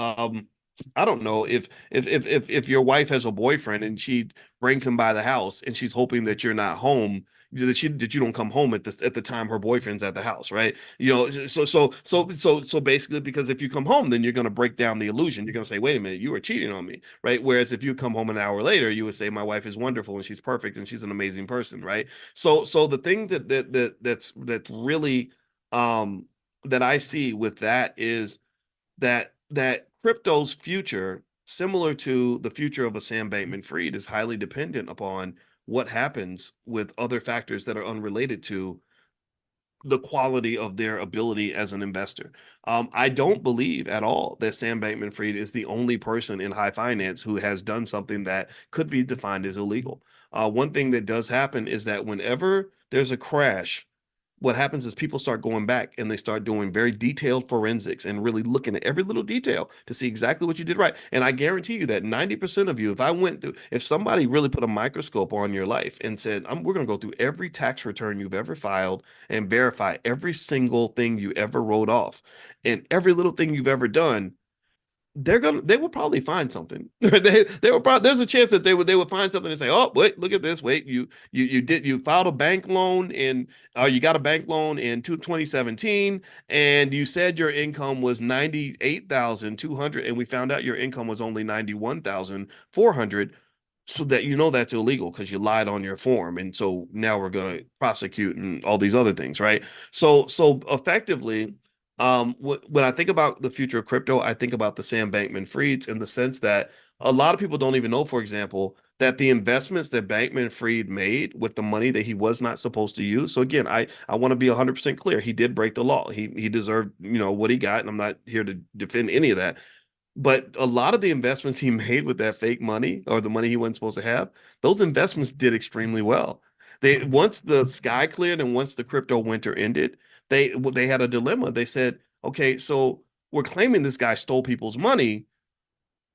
I don't know if your wife has a boyfriend and she brings him by the house and she's hoping that you're not home, that you don't come home at the time her boyfriend's at the house, right? So basically, because if you come home, then you're going to break down the illusion. You're going to say, wait a minute, you were cheating on me, right? Whereas if you come home an hour later, you would say, my wife is wonderful and she's perfect and she's an amazing person, right? So the thing that's really that I see with that is that crypto's future, similar to the future of a Sam Bankman-Fried, is highly dependent upon what happens with other factors that are unrelated to the quality of their ability as an investor. I don't believe at all that Sam Bankman-Fried is the only person in high finance who has done something that could be defined as illegal. One thing that does happen is that whenever there's a crash, what happens is people start going back and they start doing very detailed forensics and really looking at every little detail to see exactly what you did right. And I guarantee you that 90% of you, if somebody really put a microscope on your life and said, we're going to go through every tax return you've ever filed and verify every single thing you ever wrote off and every little thing you've ever done, they will probably find something. They will probably there's a chance that they would find something and say, oh wait, look at this. Wait, you filed a bank loan in you got a bank loan in 2017 and you said your income was 98,200 and we found out your income was only 91,400. So that that's illegal because you lied on your form. And so now we're gonna prosecute and all these other things, right? So effectively, when I think about the future of crypto, I think about the Sam Bankman-Frieds in the sense that a lot of people don't even know, for example, that the investments that Bankman-Fried made with the money that he was not supposed to use. So again, I want to be 100% clear. He did break the law. He deserved, what he got, and I'm not here to defend any of that. But a lot of the investments he made with that fake money or the money he wasn't supposed to have, those investments did extremely well. They once the sky cleared and once the crypto winter ended, they had a dilemma. They said, okay, so we're claiming this guy stole people's money,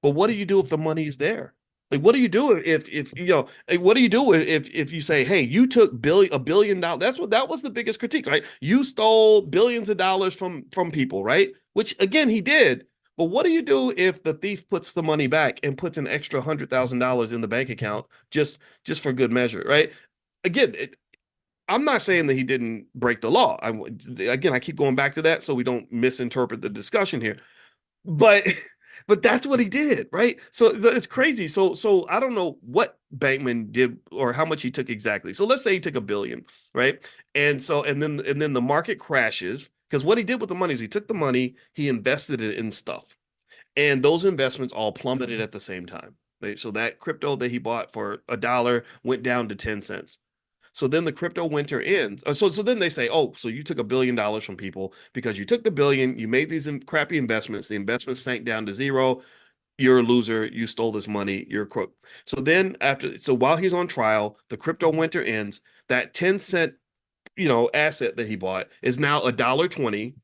but what do you do if the money is there? Like, what do you do if like, what do you do if you say, hey, you took $1 billion? That was the biggest critique, right? You stole billions of dollars from people, right? Which again he did. But what do you do if the thief puts the money back and puts an extra $100,000 in the bank account just for good measure, right? Again, I'm not saying that he didn't break the law. Again, I keep going back to that so we don't misinterpret the discussion here. But but that's what he did, right? So it's crazy. So I don't know what Bankman did or how much he took exactly. So let's say he took $1 billion, right? And then the market crashes because what he did with the money is he took the money, he invested it in stuff, and those investments all plummeted at the same time. Right? So that crypto that he bought for $1 went down to 10 cents. So then the crypto winter ends. So then they say, oh, so you took $1 billion from people because you took the billion, you made these crappy investments, the investments sank down to zero. You're a loser. You stole this money. You're a crook. So then so while he's on trial, the crypto winter ends. That 10 cent, asset that he bought is now $1.20.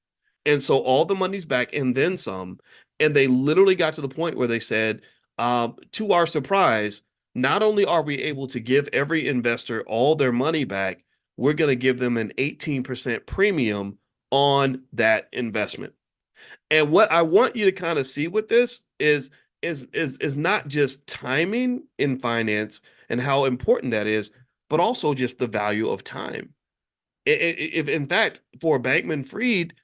And so all the money's back and then some. And they literally got to the point where they said, to our surprise, not only are we able to give every investor all their money back, we're going to give them an 18% premium on that investment. And what I want you to kind of see with this is not just timing in finance and how important that is, but also just the value of time. If in fact, for Bankman-Fried,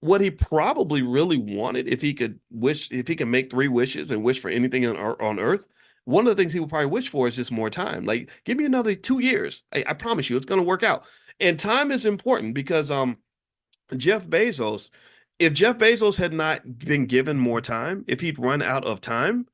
what he probably really wanted, if he could make three wishes and wish for anything on earth, one of the things he would probably wish for is just more time. Like, give me another 2 years. I promise you, it's going to work out. And time is important because Jeff Bezos, if Jeff Bezos had not been given more time, if he'd run out of time,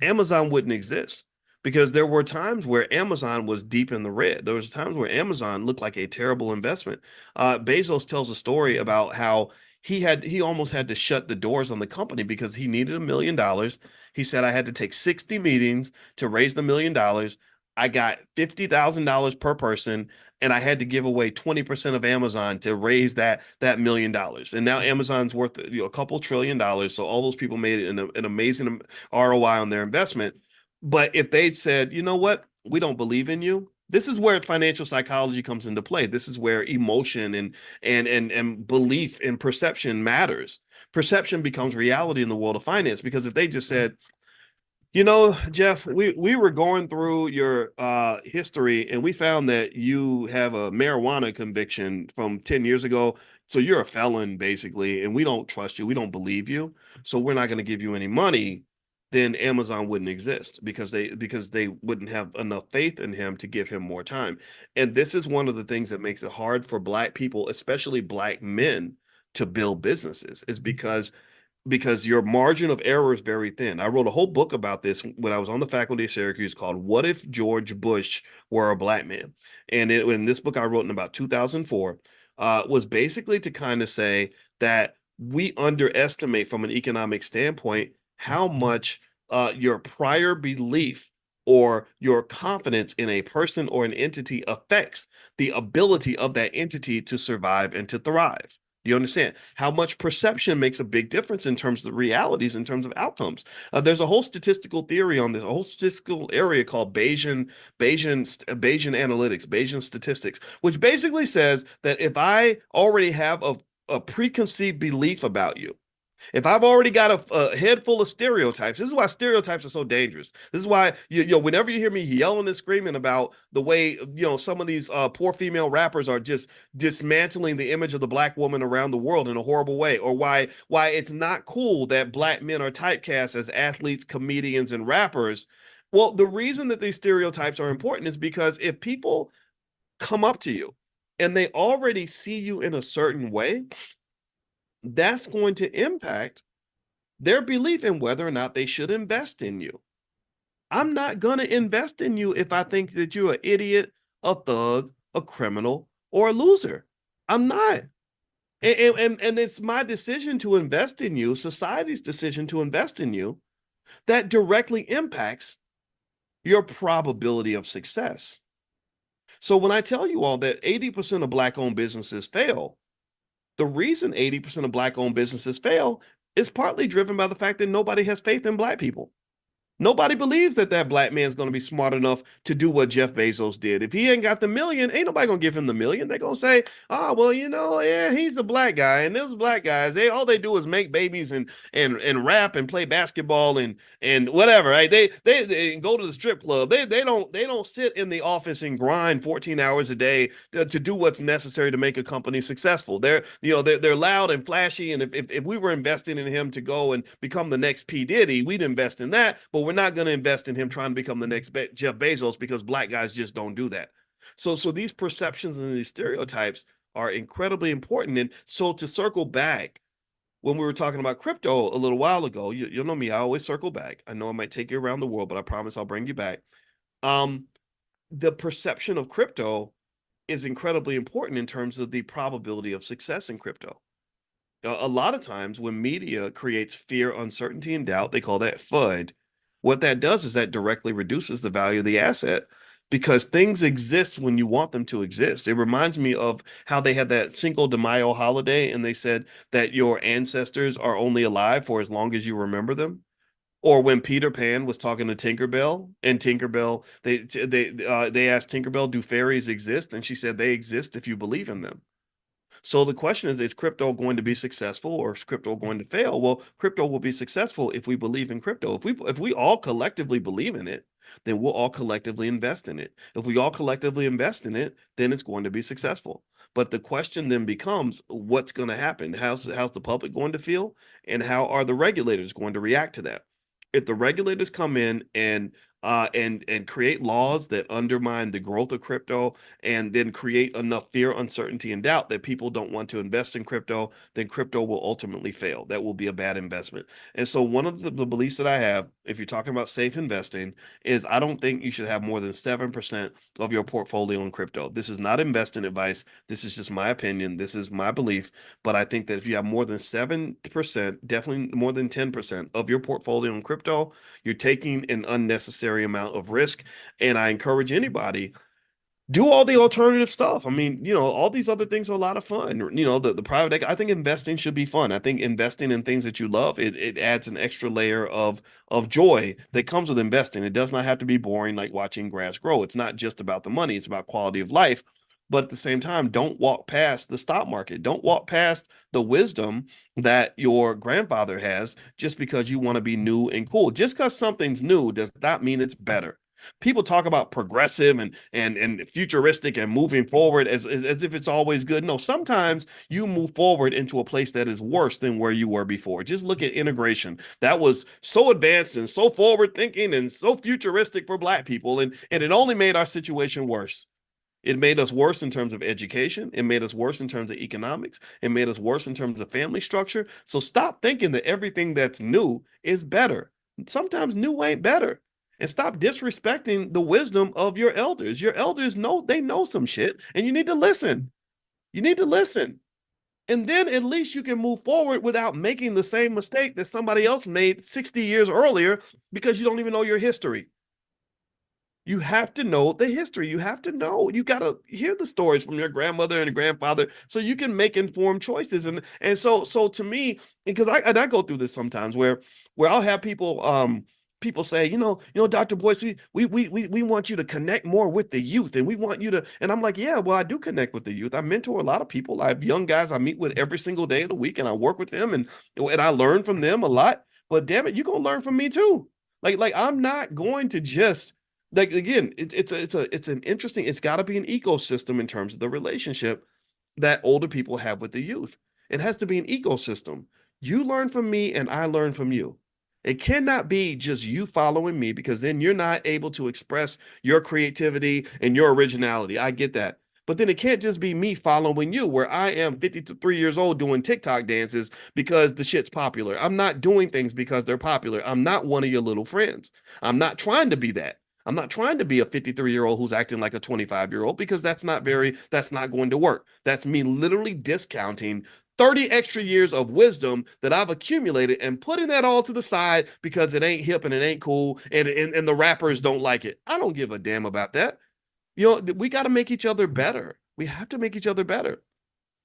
Amazon wouldn't exist because there were times where Amazon was deep in the red. There was times where Amazon looked like a terrible investment. Bezos tells a story about how he almost had to shut the doors on the company because he needed $1 million. He said, I had to take 60 meetings to raise the $1 million. I got $50,000 per person, and I had to give away 20% of Amazon to raise that $1 million. And now Amazon's worth a couple $1 trillion. So all those people made an amazing ROI on their investment. But if they said, you know what, we don't believe in you, this is where financial psychology comes into play. This is where emotion and belief and perception matters. Perception becomes reality in the world of finance because if they just said, Jeff, we were going through your history and we found that you have a marijuana conviction from 10 years ago. So you're a felon, basically, and we don't trust you. We don't believe you. So we're not going to give you any money. Then Amazon wouldn't exist because they wouldn't have enough faith in him to give him more time. And this is one of the things that makes it hard for Black people, especially Black men, to build businesses, is because your margin of error is very thin. I wrote a whole book about this when I was on the faculty of Syracuse called What If George Bush Were a Black Man? And in this book I wrote in about 2004 was basically to kind of say that we underestimate from an economic standpoint how much your prior belief or your confidence in a person or an entity affects the ability of that entity to survive and to thrive. You understand how much perception makes a big difference in terms of the realities, in terms of outcomes. There's a whole statistical theory on this, a whole statistical area called Bayesian analytics, Bayesian statistics, which basically says that if I already have a preconceived belief about you, if I've already got a head full of stereotypes, this is why stereotypes are so dangerous. This is why whenever you hear me yelling and screaming about the way some of these poor female rappers are just dismantling the image of the Black woman around the world in a horrible way, or why it's not cool that Black men are typecast as athletes, comedians, and rappers. Well, the reason that these stereotypes are important is because if people come up to you and they already see you in a certain way, that's going to impact their belief in whether or not they should invest in you. I'm not going to invest in you if I think that you're an idiot, a thug, a criminal, or a loser. I'm not. And it's my decision to invest in you, society's decision to invest in you, that directly impacts your probability of success. So when I tell you all that 80% of Black owned businesses fail, the reason 80% of Black owned businesses fail is partly driven by the fact that nobody has faith in Black people. Nobody believes that that Black man's going to be smart enough to do what Jeff Bezos did. If he ain't got the million, ain't nobody going to give him the million. They're going to say, oh, well, yeah, he's a Black guy. And those Black guys, all they do is make babies and rap and play basketball and whatever, right? They go to the strip club. They don't sit in the office and grind 14 hours a day to do what's necessary to make a company successful. They're loud and flashy. And if we were investing in him to go and become the next P. Diddy, we'd invest in that. But we're not going to invest in him trying to become the next Jeff Bezos, because Black guys just don't do that. So these perceptions and these stereotypes are incredibly important. And so to circle back, when we were talking about crypto a little while ago, you'll know me, I always circle back. I know I might take you around the world, but I promise I'll bring you back. Um, the perception of crypto is incredibly important in terms of the probability of success in crypto. A lot of times when media creates fear, uncertainty, and doubt, they call that FUD. What that does is that directly reduces the value of the asset, because things exist when you want them to exist. It reminds me of how they had that Cinco de Mayo holiday and they said that your ancestors are only alive for as long as you remember them. Or when Peter Pan was talking to Tinkerbell, and Tinkerbell, they asked Tinkerbell, "Do fairies exist?" And she said, "They exist if you believe in them." So the question is crypto going to be successful, or is crypto going to fail? Well, crypto will be successful if we believe in crypto. If we all collectively believe in it, then we'll all collectively invest in it. If we all collectively invest in it, then it's going to be successful. But the question then becomes, what's going to happen? How's the public going to feel? And how are the regulators going to react to that? If the regulators come in and create laws that undermine the growth of crypto, and then create enough fear, uncertainty, and doubt that people don't want to invest in crypto, then crypto will ultimately fail. That will be a bad investment. And so one of the beliefs that I have, if you're talking about safe investing, is I don't think you should have more than 7% of your portfolio in crypto. This is not investing advice. This is just my opinion. This is my belief. But I think that if you have more than 7%, definitely more than 10% of your portfolio in crypto, you're taking an unnecessary amount of risk. And I encourage anybody, do all the alternative stuff. I mean, all these other things are a lot of fun. The private, I think investing should be fun. I think investing in things that you love, it adds an extra layer of joy that comes with investing. It does not have to be boring like watching grass grow. It's not just about the money, it's about quality of life. But at the same time, don't walk past the stock market. Don't walk past the wisdom that your grandfather has just because you want to be new and cool. Just because something's new does not mean it's better. People talk about progressive and futuristic and moving forward as if it's always good. No, sometimes you move forward into a place that is worse than where you were before. Just look at integration. That was so advanced and so forward thinking and so futuristic for Black people, and it only made our situation worse. It made us worse in terms of education. It made us worse in terms of economics. It made us worse in terms of family structure. So stop thinking that everything that's new is better. Sometimes new ain't better. And stop disrespecting the wisdom of your elders. Your elders know, they know some shit, and you need to listen. You need to listen. And then at least you can move forward without making the same mistake that somebody else made 60 years earlier, because you don't even know your history. You have to know the history. You have to know. You got to hear the stories from your grandmother and grandfather so you can make informed choices. And so to me, because I go through this sometimes where I'll have people say, Dr. Boyce, we want you to connect more with the youth, and we want you to, and I'm like, yeah, well, I do connect with the youth. I mentor a lot of people. I have young guys I meet with every single day of the week, and I work with them, and I learn from them a lot. But damn it, you're gonna learn from me too. Like I'm not going to just, like, again, it's an interesting, it's got to be an ecosystem in terms of the relationship that older people have with the youth. It has to be an ecosystem. You learn from me and I learn from you. It cannot be just you following me, because then you're not able to express your creativity and your originality. I get that. But then it can't just be me following you, where I am 53 years old doing TikTok dances because the shit's popular. I'm not doing things because they're popular. I'm not one of your little friends. I'm not trying to be that. I'm not trying to be a 53-year-old who's acting like a 25-year-old, because that's not going to work. That's me literally discounting 30 extra years of wisdom that I've accumulated and putting that all to the side because it ain't hip and it ain't cool, and the rappers don't like it. I don't give a damn about that. We got to make each other better. We have to make each other better.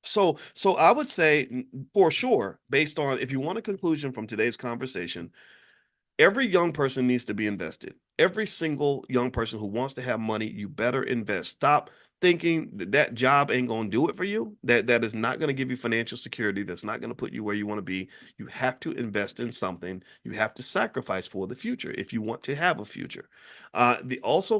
So I would say, for sure, based on, if you want a conclusion from today's conversation, every young person needs to be invested. Every single young person who wants to have money, you better invest. Stop thinking that job ain't going to do it for you. That is not going to give you financial security. That's not going to put you where you want to be. You have to invest in something. You have to sacrifice for the future if you want to have a future.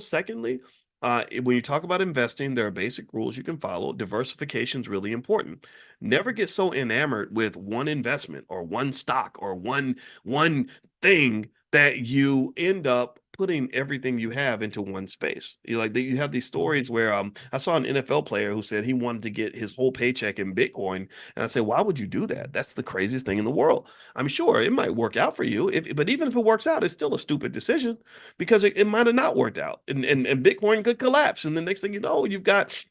Secondly, when you talk about investing, there are basic rules you can follow. Diversification is really important. Never get so enamored with one investment or one stock or one thing that you end up putting everything you have into one space. You have these stories where I saw an NFL player who said he wanted to get his whole paycheck in Bitcoin, and I said, why would you do that? That's the craziest thing in the world. I'm sure it might work out for you, but even if it works out, it's still a stupid decision, because it might have not worked out, and Bitcoin could collapse, and the next thing you know, you've got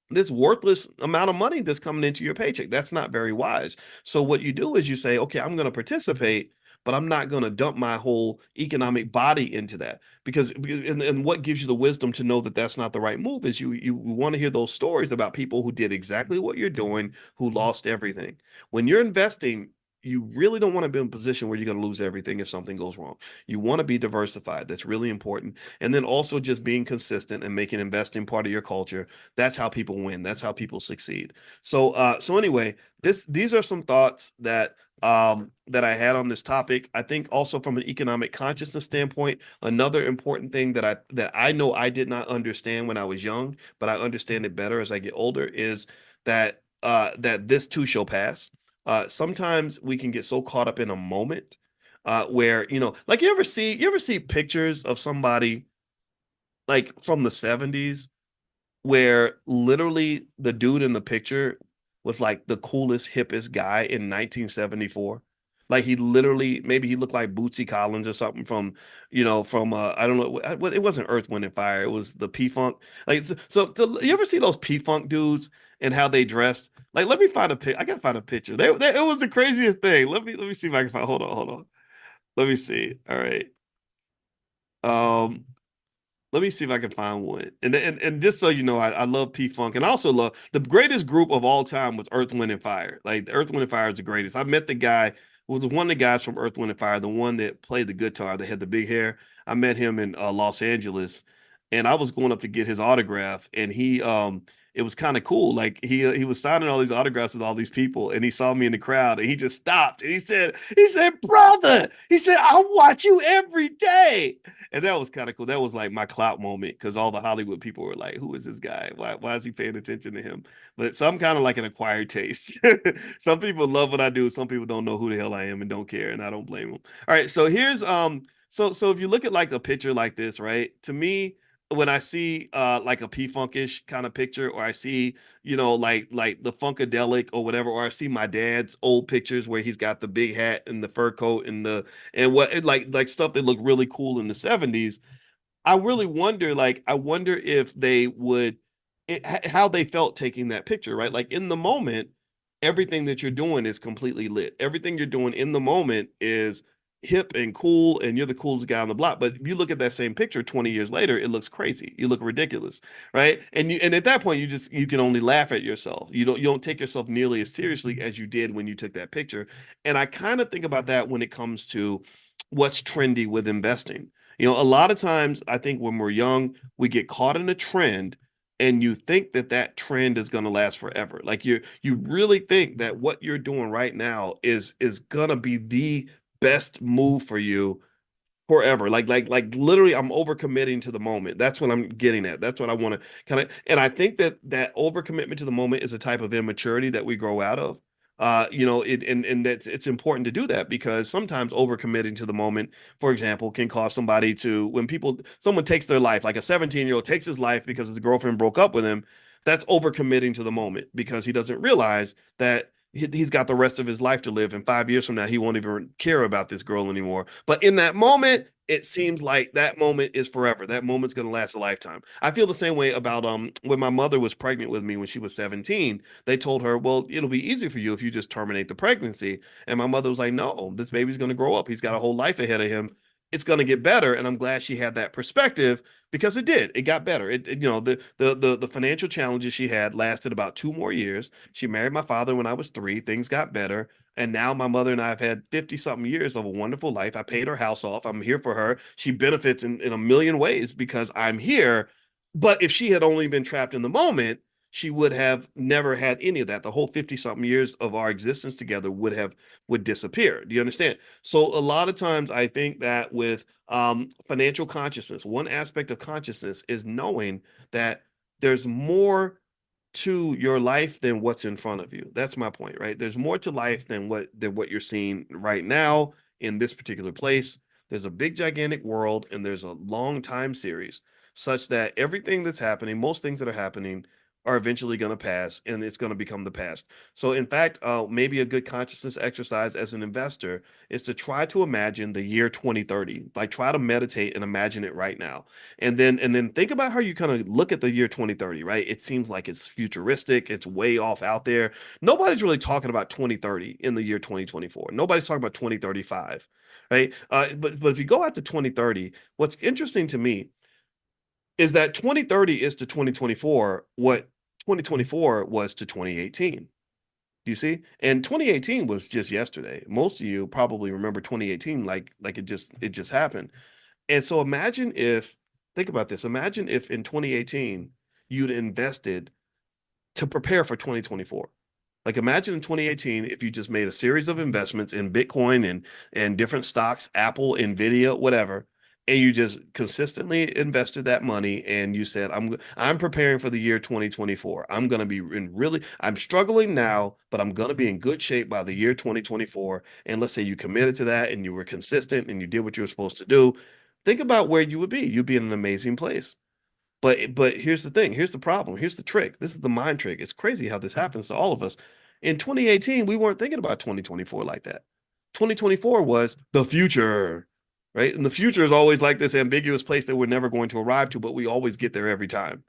this worthless amount of money that's coming into your paycheck. That's not very wise. So what you do is you say, okay, I'm going to participate, but I'm not going to dump my whole economic body into that, and what gives you the wisdom to know that that's not the right move is you want to hear those stories about people who did exactly what you're doing, who lost everything. When you're investing, you really don't want to be in a position where you're going to lose everything if something goes wrong. You want to be diversified. That's really important. And then also just being consistent and making investing part of your culture. That's how people win. That's how people succeed. So anyway, these are some thoughts that I had on this topic. I think also from an economic consciousness standpoint, another important thing that I know I did not understand when I was young, but I understand it better as I get older, is that this too shall pass. Sometimes we can get so caught up in a moment, where, like, you ever see pictures of somebody like from the 70s, where literally the dude in the picture was like the coolest, hippest guy in 1974. Like, he literally, maybe he looked like Bootsy Collins or something from I don't know, it wasn't Earth, Wind and Fire. It was the P-Funk. Like, you ever see those P-Funk dudes and how they dressed? Like, let me find a pic. I gotta find a picture. It was the craziest thing. Let me see if I can find. Hold on. Let me see. All right. Um, Let me see if I can find one. And just so you know, I love P Funk, and I also love, the greatest group of all time was Earth, Wind and Fire. Like, Earth, Wind and Fire is the greatest. I met the guy who was one of the guys from Earth, Wind and Fire, the one that played the guitar, that had the big hair. I met him in Los Angeles, and I was going up to get his autograph, and it was kind of cool. Like, he was signing all these autographs with all these people, and he saw me in the crowd, and he just stopped, and he said, brother, he said, I watch you every day. And that was kind of cool. That was like my clout moment, because all the Hollywood people were like, "Who is this guy? Why is he paying attention to him?" But so I'm kind of like an acquired taste. Some people love what I do. Some people don't know who the hell I am and don't care, and I don't blame them. All right, so here's so if you look at like a picture like this, right? To me, when I see like a P-Funkish kind of picture, or I see, like the Funkadelic or whatever, or I see my dad's old pictures where he's got the big hat and the fur coat like stuff that looked really cool in the 70s. I wonder if they would, how they felt taking that picture, right? Like, in the moment, everything that you're doing is completely lit. Everything you're doing in the moment is hip and cool, and you're the coolest guy on the block. But you look at that same picture 20 years later, it looks crazy. You look ridiculous, right? And at that point, you can only laugh at yourself. You don't take yourself nearly as seriously as you did when you took that picture. And I kind of think about that when it comes to what's trendy with investing. A lot of times, I think when we're young, we get caught in a trend, and you think that that trend is going to last forever. Like, you really think that what you're doing right now is going to be the best move for you forever. Like literally, I'm overcommitting to the moment. That's what I'm getting at. That's what I want to kind of, and I think that overcommitment to the moment is a type of immaturity that we grow out of. And that's, it's important to do that, because sometimes overcommitting to the moment, for example, can cause somebody to, when someone takes their life, like a 17-year-old takes his life because his girlfriend broke up with him. That's overcommitting to the moment because he doesn't realize that he's got the rest of his life to live. And 5 years from now, he won't even care about this girl anymore. But in that moment, it seems like that moment is forever. That moment's going to last a lifetime. I feel the same way about when my mother was pregnant with me when she was 17. They told her, well, it'll be easy for you if you just terminate the pregnancy. And my mother was like, no, this baby's going to grow up. He's got a whole life ahead of him. It's going to get better. And I'm glad she had that perspective because it did. It got better. The financial challenges she had lasted about 2 more years. She married my father when I was 3. Things got better. And now my mother and I have had 50 something years of a wonderful life. I paid her house off. I'm here for her. She benefits in a million ways because I'm here. But if she had only been trapped in the moment, she would have never had any of that. The whole 50 something years of our existence together would disappear. Do you understand? So a lot of times I think that with financial consciousness, one aspect of consciousness is knowing that there's more to your life than what's in front of you. That's my point, right? There's more to life than what you're seeing right now in this particular place. There's a big gigantic world and there's a long time series such that everything that's happening, most things that are happening are eventually going to pass and it's going to become the past. So in fact, maybe a good consciousness exercise as an investor is to try to imagine the year 2030. Like try to meditate and imagine it right now. And then think about how you kind of look at the year 2030, right? It seems like it's futuristic, it's way off out there. Nobody's really talking about 2030 in the year 2024. Nobody's talking about 2035, right? But if you go out to 2030, what's interesting to me is that 2030 is to 2024 what 2024 was to 2018. Do you see? And 2018 was just yesterday. Most of you probably remember 2018 like it just happened. And so imagine if think about this. Imagine if in 2018 you'd invested to prepare for 2024. Like imagine in 2018 if you just made a series of investments in Bitcoin and different stocks, Apple, Nvidia, whatever, and you just consistently invested that money and you said I'm preparing for the year 2024. I'm going to be in really I'm struggling now, but I'm going to be in good shape by the year 2024. And let's say you committed to that and you were consistent and you did what you were supposed to do. Think about where you would be. You'd be in an amazing place. But here's the thing. Here's the problem. Here's the trick. This is the mind trick. It's crazy how this happens to all of us. In 2018, we weren't thinking about 2024 like that. 2024 was the future, right? And the future is always like this ambiguous place that we're never going to arrive to, but we always get there every time.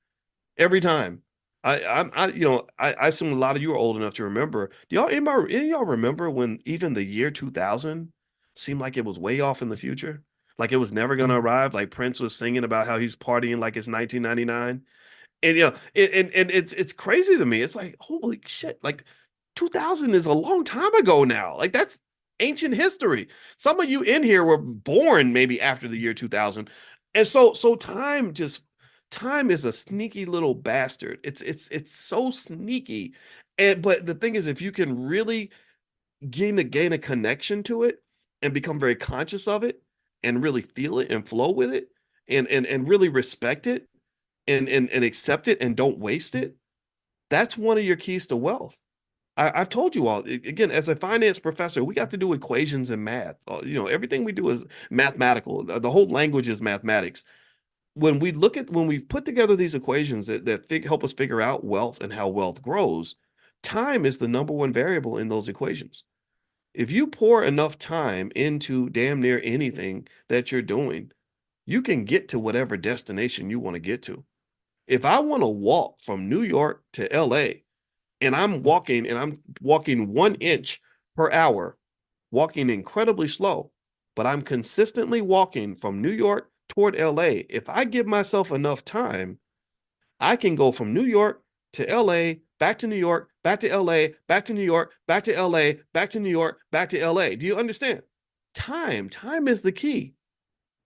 Every time. I assume a lot of you are old enough to remember. Do y'all any of y'all remember when even the year 2000 seemed like it was way off in the future? Like it was never gonna arrive. Like Prince was singing about how he's partying like it's 1999. And and it's crazy to me. It's like, holy shit, like 2000 is a long time ago now. Like that's ancient history. Some of you in here were born maybe after the year 2000. And so time is a sneaky little bastard. It's so sneaky. And but the thing is if you can really gain a connection to it and become very conscious of it and really feel it and flow with it and really respect it and accept it and don't waste it, that's one of your keys to wealth. I've told you all again, as a finance professor, we got to do equations and math. Everything we do is mathematical. The whole language is mathematics. When we've put together these equations that help us figure out wealth and how wealth grows, time is the number one variable in those equations. If you pour enough time into damn near anything that you're doing, you can get to whatever destination you want to get to. If I want to walk from New York to LA and I'm walking 1 inch per hour, walking incredibly slow, but I'm consistently walking from New York toward LA, if I give myself enough time, I can go from New York to LA, back to New York, back to LA, back to New York, back to LA, back to New York, back to LA. Do you understand? Time is the key.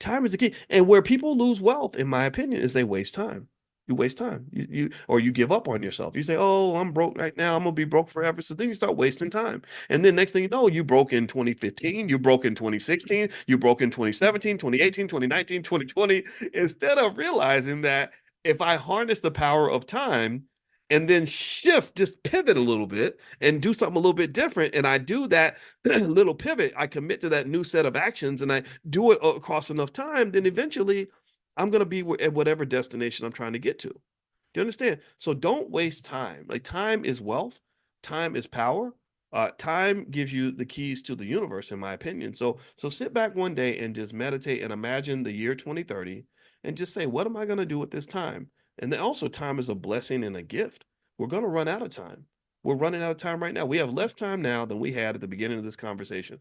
Time is the key. And where people lose wealth, in my opinion, is they waste time. You waste time. You give up on yourself. You say, "Oh, I'm broke right now. I'm gonna be broke forever." So then you start wasting time. And then next thing you know, you broke in 2015, you broke in 2016, you broke in 2017, 2018, 2019, 2020. Instead of realizing that if I harness the power of time and then just pivot a little bit and do something a little bit different, and I do that little pivot, I commit to that new set of actions and I do it across enough time, then eventually I'm going to be at whatever destination I'm trying to get to. Do you understand? So don't waste time. Like time is wealth, time is power. Time gives you the keys to the universe, in my opinion. So sit back one day and just meditate and imagine the year 2030 and just say, what am I going to do with this time? And then also time is a blessing and a gift. We're going to run out of time. We're running out of time right now. We have less time now than we had at the beginning of this conversation.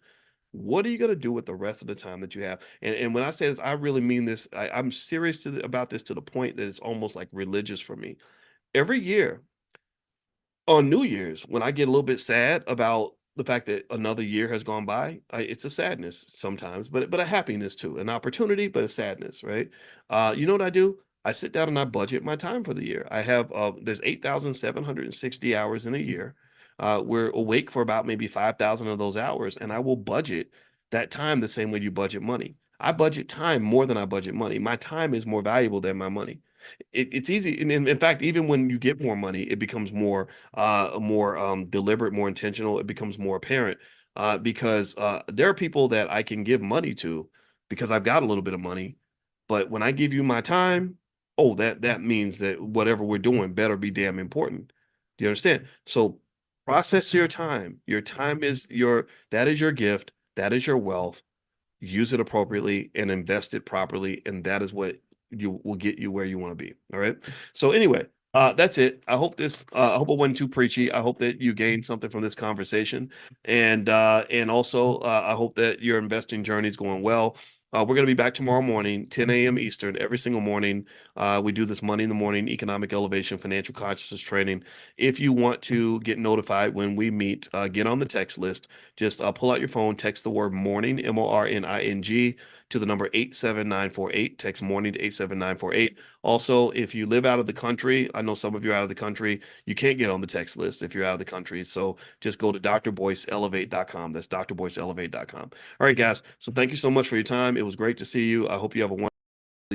What are you going to do with the rest of the time that you have? And when I say this, I really mean this. I'm serious about this to the point that it's almost like religious for me. Every year on New Year's, when I get a little bit sad about the fact that another year has gone by, it's a sadness sometimes, but a happiness too, an opportunity, but a sadness, right? You know what I do? I sit down and I budget my time for the year. I have there's 8,760 hours in a year. We're awake for about maybe 5,000 of those hours, and I will budget that time the same way you budget money. I budget time more than I budget money. My time is more valuable than my money. It's easy. And in fact, even when you get more money, it becomes more deliberate, more intentional. It becomes more apparent because there are people that I can give money to because I've got a little bit of money. But when I give you my time, oh, that means that whatever we're doing better be damn important. Do you understand? So process your time. Your time is that is your gift. That is your wealth. Use it appropriately and invest it properly, and that is what you will get you where you want to be. All right. So anyway, that's it. I hope it wasn't too preachy. I hope that you gained something from this conversation, and also I hope that your investing journey is going well. We're going to be back tomorrow morning, 10 a.m. Eastern, every single morning. We do this Money in the Morning Economic Elevation Financial Consciousness Training. If you want to get notified when we meet, get on the text list. Just pull out your phone, text the word morning, MORNING, to the number 87948. Text morning to 87948. Also, if you live out of the country, I know some of you are out of the country, you can't get on the text list if you're out of the country. So just go to drboyceelevate.com. That's drboyceelevate.com. All right, guys. So thank you so much for your time. It was great to see you. I hope you have a wonderful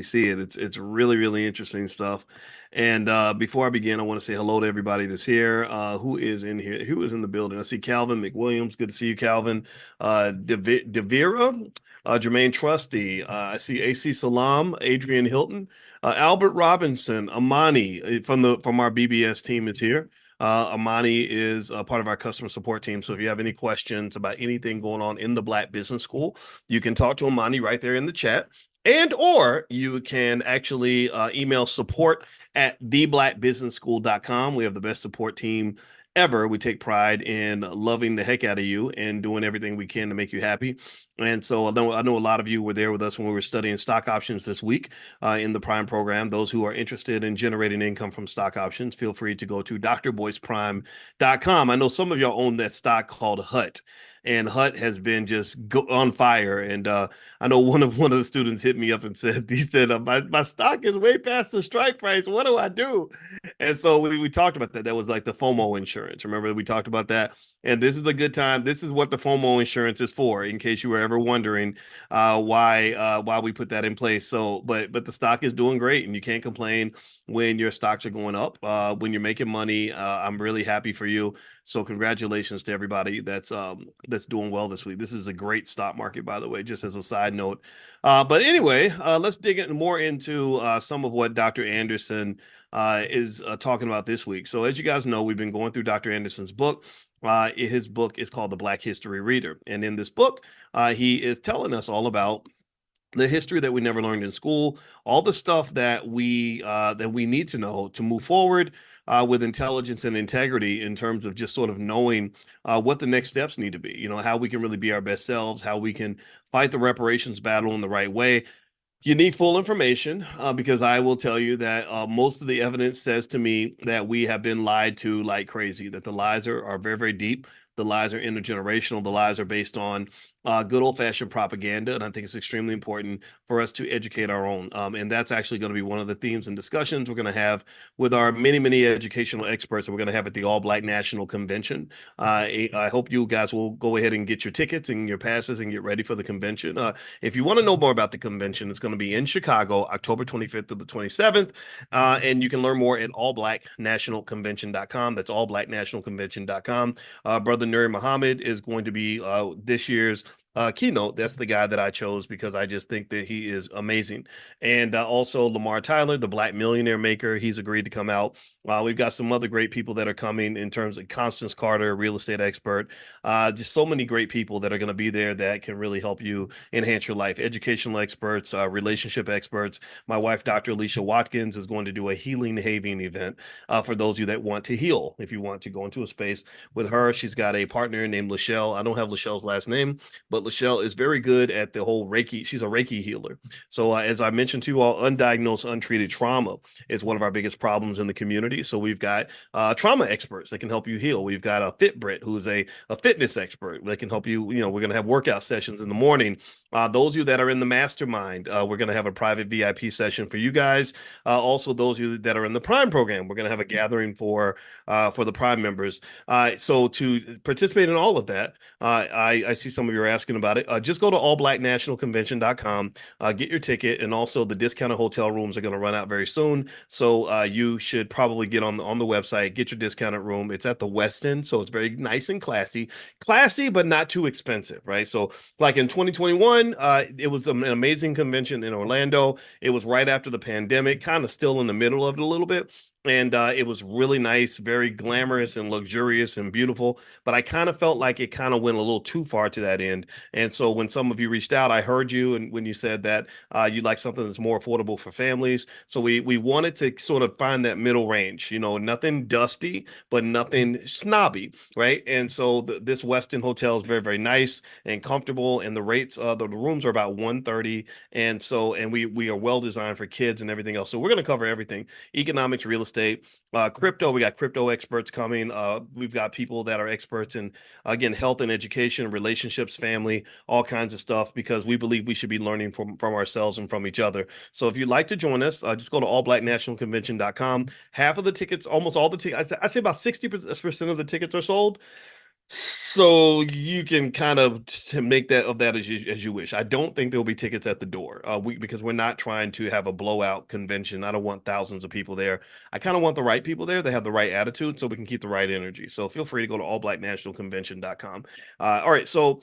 see it. It's really, really interesting stuff. And before I begin, I want to say hello to everybody that's here. Who is in here? Who is in the building? I see Calvin McWilliams. Good to see you, Calvin. Devira, Jermaine Trusty. I see AC Salam, Adrian Hilton, Albert Robinson, Amani from our BBS team is here. Amani is a part of our customer support team. So if you have any questions about anything going on in the Black Business School, you can talk to Amani right there in the chat. And or you can actually email support @theblackbusinessschool.com. We have the best support team ever. We take pride in loving the heck out of you and doing everything we can to make you happy. And so I know a lot of you were there with us when we were studying stock options this week in the Prime program. Those who are interested in generating income from stock options, feel free to go to drboyceprime.com. I know some of y'all own that stock called HUT. And HUT has been just on fire. And I know one of the students hit me up and said, my stock is way past the strike price. What do I do? And so we talked about that. That was like the FOMO insurance. Remember we talked about that? And this is a good time. This is what the FOMO insurance is for, in case you were ever wondering why we put that in place. So, but the stock is doing great, and you can't complain when your stocks are going up. When you're making money, I'm really happy for you. So congratulations to everybody that's doing well this week. This is a great stock market, by the way, just as a side note. But anyway, let's dig more into some of what Dr. Anderson is talking about this week. So as you guys know, we've been going through Dr. Anderson's book. His book is called The Black History Reader. And in this book, he is telling us all about the history that we never learned in school, all the stuff that we need to know to move forward with intelligence and integrity in terms of just sort of knowing what the next steps need to be. You know, how we can really be our best selves, how we can fight the reparations battle in the right way. You need full information because I will tell you that most of the evidence says to me that we have been lied to like crazy, that the lies are very, very deep. The lies are intergenerational. The lies are based on good old-fashioned propaganda, and I think it's extremely important for us to educate our own. And that's actually going to be one of the themes and discussions we're going to have with our many, many educational experts that we're going to have at the All Black National Convention. I hope you guys will go ahead and get your tickets and your passes and get ready for the convention. If you want to know more about the convention, it's going to be in Chicago, October 25th to the 27th, and you can learn more at allblacknationalconvention.com. That's allblacknationalconvention.com. Brother Nuri Muhammad is going to be this year's keynote, that's the guy that I chose because I just think that he is amazing. And also Lamar Tyler, the Black Millionaire Maker, he's agreed to come out. We've got some other great people that are coming in terms of Constance Carter, real estate expert. Just so many great people that are going to be there that can really help you enhance your life. Educational experts, relationship experts. My wife, Dr. Alicia Watkins, is going to do a healing having event for those of you that want to heal. If you want to go into a space with her, she's got a partner named Lachelle. I don't have Lachelle's last name, but Lachelle is very good at the whole Reiki. She's a Reiki healer. So as I mentioned to you all, undiagnosed, untreated trauma is one of our biggest problems in the community. So we've got trauma experts that can help you heal. We've got a Fitbrit who's a fitness expert that can help you. You know, we're going to have workout sessions in the morning. Those of you that are in the mastermind, we're going to have a private VIP session for you guys. Also, those of you that are in the Prime program, we're going to have a gathering for the Prime members. So to participate in all of that, I see some of you are asking about it. Just go to allblacknationalconvention.com, get your ticket, and also the discounted hotel rooms are going to run out very soon. So you should probably get on the website, get your discounted room. It's at the Westin, so it's very nice and classy, but not too expensive, right? So like in 2021, it was an amazing convention in Orlando. It was right after the pandemic, kind of still in the middle of it a little bit. And it was really nice, very glamorous and luxurious and beautiful. But I kind of felt like it kind of went a little too far to that end. And so when some of you reached out, I heard you, and when you said that you'd like something that's more affordable for families. So we wanted to sort of find that middle range, you know, nothing dusty, but nothing snobby, right? And so this Westin hotel is very, very nice and comfortable, and the rates, the rooms are about 130, and we are well designed for kids and everything else. So we're going to cover everything: economics, real estate, crypto. We got crypto experts coming. We've got people that are experts in, again, health and education, relationships, family, all kinds of stuff, because we believe we should be learning from ourselves and from each other. So if you'd like to join us, just go to allblacknationalconvention.com. Half of the tickets, almost all the tickets, I say about 60% of the tickets are sold. So you can kind of make that of that as you wish. I don't think there'll be tickets at the door. Because we're not trying to have a blowout convention. I don't want thousands of people there. I kind of want the right people there. They have the right attitude, so we can keep the right energy. So feel free to go to allblacknationalconvention.com. All right, so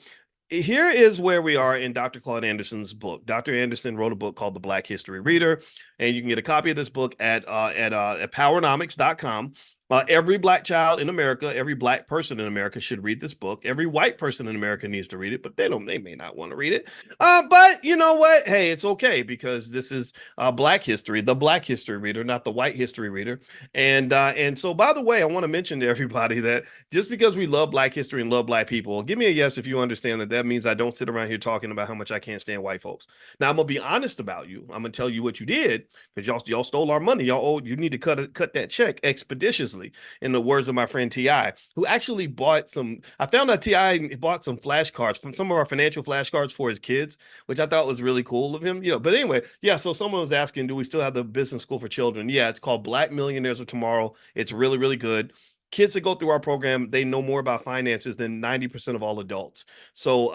here is where we are in Dr. Claude Anderson's book. Dr. Anderson wrote a book called The Black History Reader, and you can get a copy of this book at powernomics.com. Every black child in America, every black person in America should read this book. Every white person in America needs to read it, but they may not want to read it. But you know what? Hey, it's okay, because this is Black history, the Black History Reader, not the White History Reader. And so, by the way, I want to mention to everybody that just because we love Black history and love Black people, give me a yes if you understand that means I don't sit around here talking about how much I can't stand white folks. Now, I'm gonna be honest about you. I'm gonna tell you what you did, because y'all stole our money. You need to cut that check expeditiously, in the words of my friend T.I., who actually bought some. I found out T.I. bought some flashcards, from some of our financial flashcards, for his kids, which I thought was really cool of him. You know, but anyway, yeah. So someone was asking, do we still have the business school for children? Yeah, it's called Black Millionaires of Tomorrow. It's really, really good. Kids that go through our program, they know more about finances than 90% of all adults. So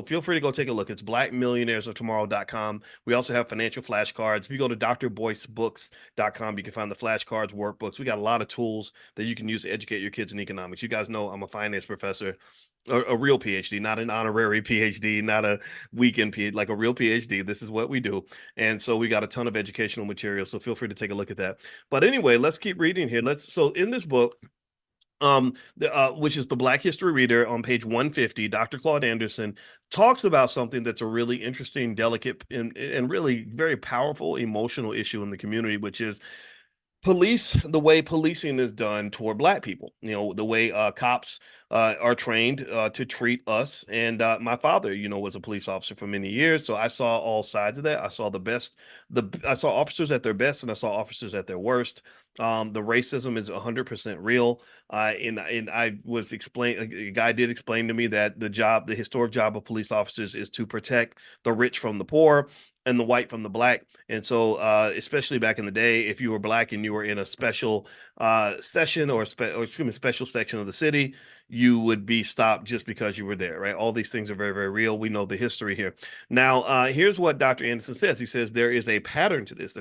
feel free to go take a look. It's blackmillionairesoftomorrow.com. We also have financial flashcards. If you go to drboycebooks.com, you can find the flashcards, workbooks. We got a lot of tools that you can use to educate your kids in economics. You guys know I'm a finance professor, a real PhD, not an honorary PhD, not a weekend PhD, like a real PhD. This is what we do. And so we got a ton of educational material. So feel free to take a look at that. But anyway, let's keep reading here. So in this book, which is the Black History Reader, on page 150, Dr. Claude Anderson talks about something that's a really interesting, delicate, and really very powerful emotional issue in the community, which is the way policing is done toward black people. You know, the way cops are trained to treat us. And my father, you know, was a police officer for many years, so I saw all sides of that. I saw I saw officers at their best, and I saw officers at their worst. The racism is 100% real. And I was explained, a guy did explain to me that the historic job of police officers is to protect the rich from the poor and the white from the black. And so, especially back in the day, if you were black and you were in a special session, or special section of the city, you would be stopped just because you were there, right? All these things are very, very real. We know the history here. Now, here's what Dr. Anderson says. He says there is a pattern to this.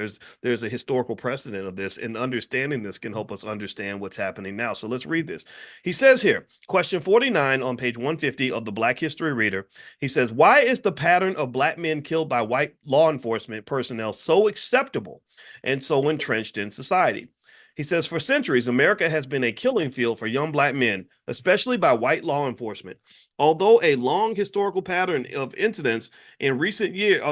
There's a historical precedent of this, and understanding this can help us understand what's happening now. So let's read this. He says here, question 49 on page 150 of the Black History Reader. He says, why is the pattern of Black men killed by white law enforcement personnel so acceptable and so entrenched in society? He says, for centuries, America has been a killing field for young Black men, especially by white law enforcement. Although a long historical pattern of incidents in recent years,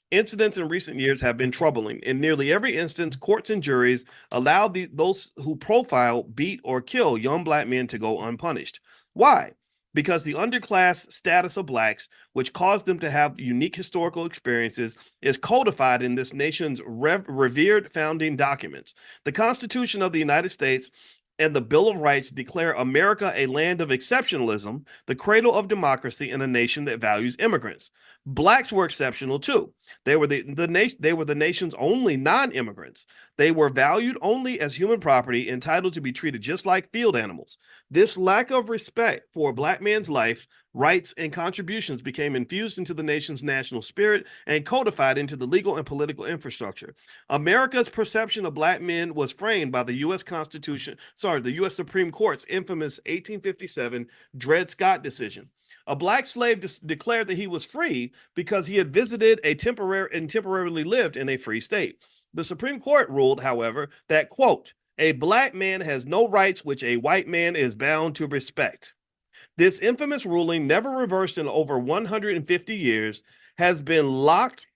incidents in recent years have been troubling. In nearly every instance, courts and juries allowed those who profile, beat, or kill young Black men to go unpunished. Why? Because the underclass status of Blacks, which caused them to have unique historical experiences, is codified in this nation's revered founding documents. The Constitution of the United States and the Bill of Rights declare America a land of exceptionalism, the cradle of democracy, and a nation that values immigrants. Blacks were exceptional too. They were the nation's only non-immigrants. They were valued only as human property, entitled to be treated just like field animals. This lack of respect for a Black man's life, rights, and contributions became infused into the nation's national spirit and codified into the legal and political infrastructure. America's perception of Black men was framed by the U.S. Supreme Court's infamous 1857 Dred Scott decision. A Black slave declared that he was free because he had visited and temporarily lived in a free state. The Supreme Court ruled, however, that, quote, a Black man has no rights which a white man is bound to respect. This infamous ruling, never reversed in over 150 years, has been locked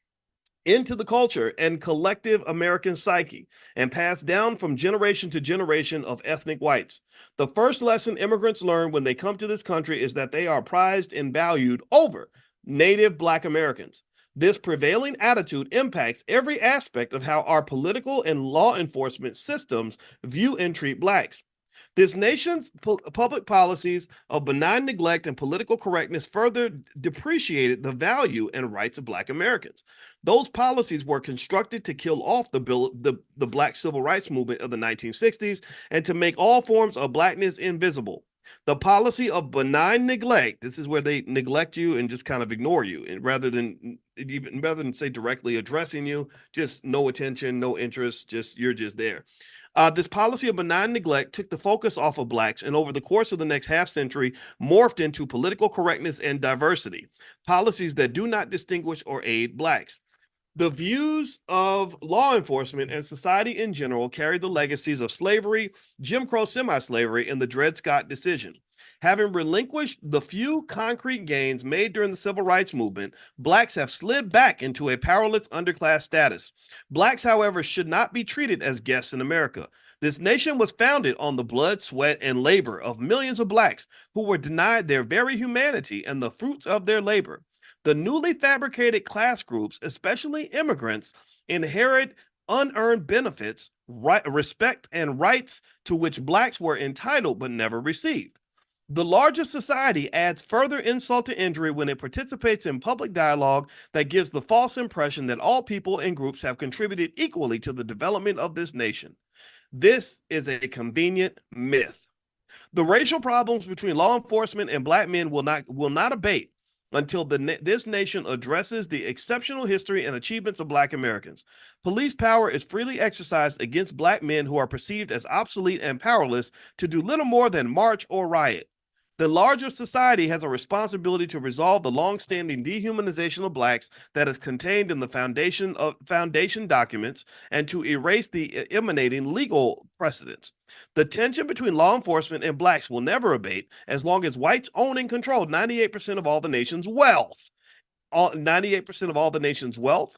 into the culture and collective American psyche and passed down from generation to generation of ethnic whites. The first lesson immigrants learn when they come to this country is that they are prized and valued over native Black Americans. This prevailing attitude impacts every aspect of how our political and law enforcement systems view and treat Blacks. This nation's public policies of benign neglect and political correctness further depreciated the value and rights of Black Americans. Those policies were constructed to kill off the Black Civil Rights Movement of the 1960s and to make all forms of Blackness invisible. The policy of benign neglect, this is where they neglect you and just kind of ignore you, and rather than say directly addressing you, just no attention, no interest, you're just there. This policy of benign neglect took the focus off of Blacks and over the course of the next half century morphed into political correctness and diversity, policies that do not distinguish or aid Blacks. The views of law enforcement and society in general carry the legacies of slavery, Jim Crow semi-slavery, and the Dred Scott decision. Having relinquished the few concrete gains made during the Civil Rights Movement, Blacks have slid back into a powerless underclass status. Blacks, however, should not be treated as guests in America. This nation was founded on the blood, sweat, and labor of millions of Blacks who were denied their very humanity and the fruits of their labor. The newly fabricated class groups, especially immigrants, inherit unearned benefits, respect, and rights to which Blacks were entitled but never received. The larger society adds further insult to injury when it participates in public dialogue that gives the false impression that all people and groups have contributed equally to the development of this nation. This is a convenient myth. The racial problems between law enforcement and Black men will not abate until this nation addresses the exceptional history and achievements of Black Americans. Police power is freely exercised against Black men who are perceived as obsolete and powerless to do little more than march or riot. The larger society has a responsibility to resolve the long-standing dehumanization of Blacks that is contained in the foundation documents and to erase the emanating legal precedents. The tension between law enforcement and Blacks will never abate as long as whites own and control 98% of all the nation's wealth. 98% of all the nation's wealth,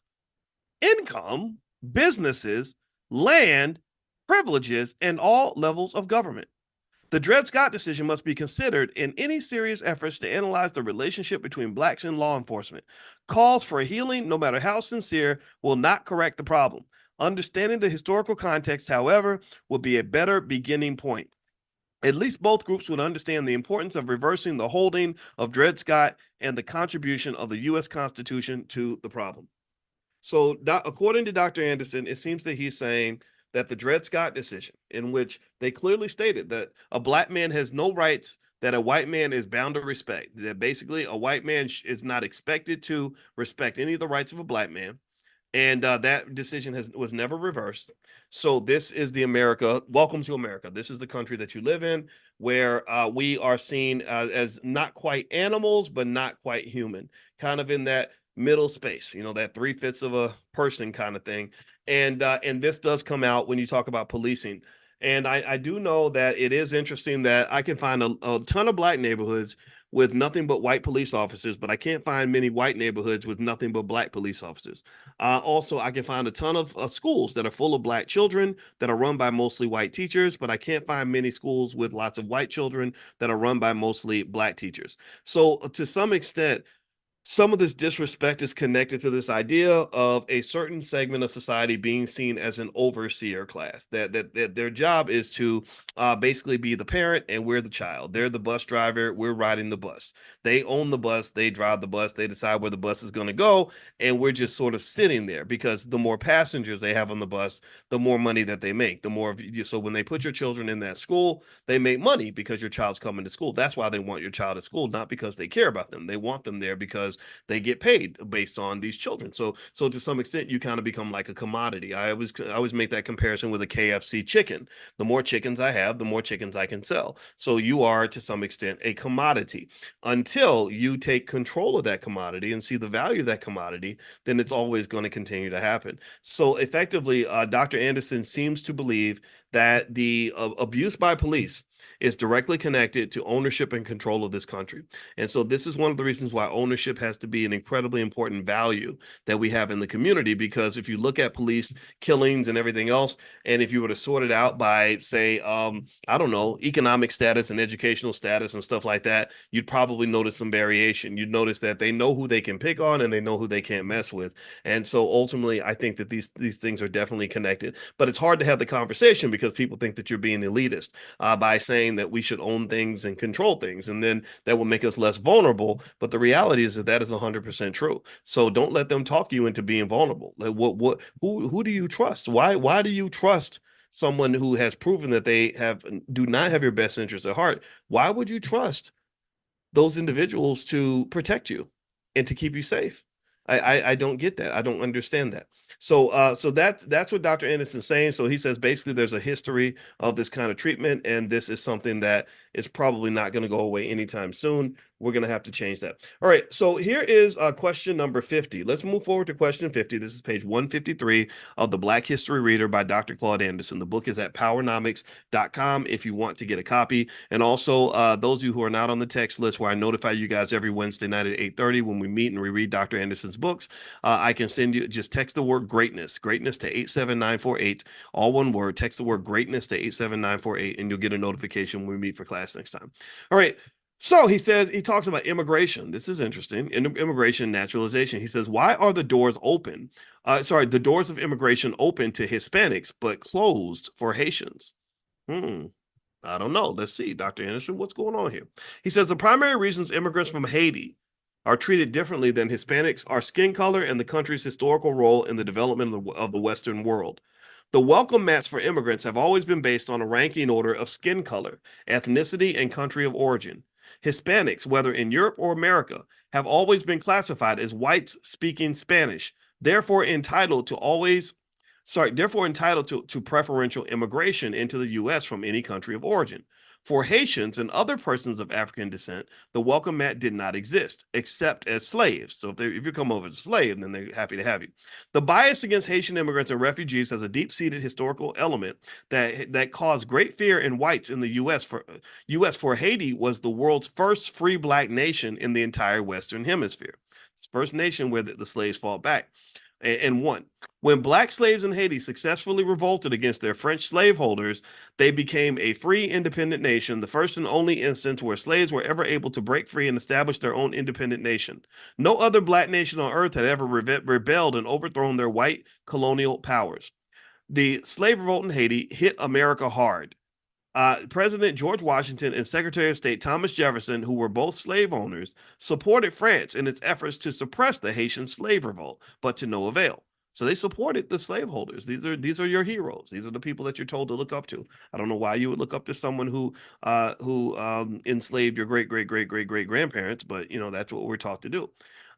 income, businesses, land, privileges, and all levels of government. The Dred Scott decision must be considered in any serious efforts to analyze the relationship between Blacks and law enforcement. Calls for healing, no matter how sincere, will not correct the problem. Understanding the historical context, however, will be a better beginning point. At least both groups would understand the importance of reversing the holding of Dred Scott and the contribution of the U.S. Constitution to the problem. So, according to Dr. Anderson, it seems that he's saying that the Dred Scott decision, in which they clearly stated that a black man has no rights that a white man is bound to respect, that basically a white man is not expected to respect any of the rights of a black man, and that decision was never reversed. So this is the America. Welcome to America. This is the country that you live in, where we are seen as not quite animals, but not quite human, kind of in that middle space. You know, that 3/5 of a person kind of thing. And this does come out when you talk about policing. And I do know that it is interesting that I can find a ton of black neighborhoods with nothing but white police officers, but I can't find many white neighborhoods with nothing but black police officers. Also, I can find a ton of schools that are full of black children that are run by mostly white teachers, but I can't find many schools with lots of white children that are run by mostly black teachers. So, to some extent, some of this disrespect is connected to this idea of a certain segment of society being seen as an overseer class, that their job is to basically be the parent and we're the child. They're the bus driver, we're riding the bus. They own the bus, they drive the bus, they decide where the bus is going to go, and we're just sort of sitting there because the more passengers they have on the bus, the more money that they make. The more so when they put your children in that school, they make money because your child's coming to school. That's why they want your child at school, not because they care about them. They want them there because they get paid based on these children. So to some extent, you kind of become like a commodity. I always make that comparison with a KFC chicken. The more chickens I have, the more chickens I can sell. So you are to some extent a commodity. Until you take control of that commodity and see the value of that commodity, then it's always going to continue to happen. So effectively, Dr. Anderson seems to believe that the abuse by police is directly connected to ownership and control of this country. And so this is one of the reasons why ownership has to be an incredibly important value that we have in the community, because if you look at police killings and everything else, and if you were to sort it out by, say, I don't know, economic status and educational status and stuff like that, you'd probably notice some variation. You'd notice that they know who they can pick on and they know who they can't mess with. And so ultimately, I think that these things are definitely connected. But it's hard to have the conversation because people think that you're being elitist by saying that we should own things and control things, and then that will make us less vulnerable. But the reality is that that is 100% true. So don't let them talk you into being vulnerable. Like who do you trust? Why do you trust someone who has proven that they do not have your best interests at heart? Why would you trust those individuals to protect you and to keep you safe? I don't get that. I don't understand that. So that's what Dr. Anderson's saying. So he says basically there's a history of this kind of treatment, and this is something that is probably not going to go away anytime soon. We're going to have to change that. All right. So here is question number 50. Let's move forward to question 50. This is page 153 of the Black History Reader by Dr. Claude Anderson. The book is at powernomics.com if you want to get a copy. And also, those of you who are not on the text list, where I notify you guys every Wednesday night at 8:30 when we meet and we read Dr. Anderson's books, I can send you, just text the word greatness to 87948, all one word. Text the word greatness to 87948, and you'll get a notification when we meet for class next time. All right. So he talks about immigration. This is interesting. Immigration, naturalization. He says, why are the doors open? The doors of immigration open to Hispanics, but closed for Haitians? I don't know. Let's see, Dr. Anderson, what's going on here? He says the primary reasons immigrants from Haiti are treated differently than Hispanics are skin color and the country's historical role in the development of the Western world. The welcome mats for immigrants have always been based on a ranking order of skin color, ethnicity, and country of origin. Hispanics, whether in Europe or America, have always been classified as whites speaking Spanish, therefore entitled to preferential immigration into the U.S. from any country of origin. For Haitians and other persons of African descent, the welcome mat did not exist, except as slaves. So if you come over as a slave, then they're happy to have you. The bias against Haitian immigrants and refugees has a deep-seated historical element that caused great fear in whites in the U.S. For Haiti was the world's first free black nation in the entire Western Hemisphere. It's the first nation where the slaves fought back and won. When black slaves in Haiti successfully revolted against their French slaveholders, they became a free, independent nation, the first and only instance where slaves were ever able to break free and establish their own independent nation. No other black nation on earth had ever rebelled and overthrown their white colonial powers. The slave revolt in Haiti hit America hard. President George Washington and Secretary of State Thomas Jefferson, who were both slave owners, supported France in its efforts to suppress the Haitian slave revolt, but to no avail. So they supported the slaveholders. These are your heroes. These are the people that you're told to look up to. I don't know why you would look up to someone who enslaved your great grandparents, but that's what we're taught to do.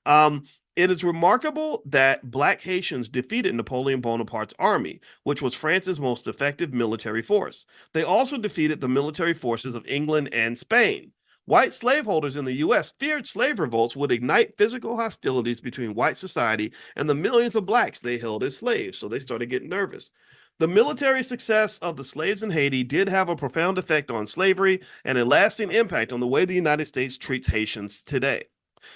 Um, it is remarkable that Black Haitians defeated Napoleon Bonaparte's army, which was France's most effective military force. They also defeated the military forces of England and Spain. White slaveholders in the U.S. feared slave revolts would ignite physical hostilities between white society and the millions of blacks they held as slaves, so they started getting nervous. The military success of the slaves in Haiti did have a profound effect on slavery and a lasting impact on the way the United States treats Haitians today.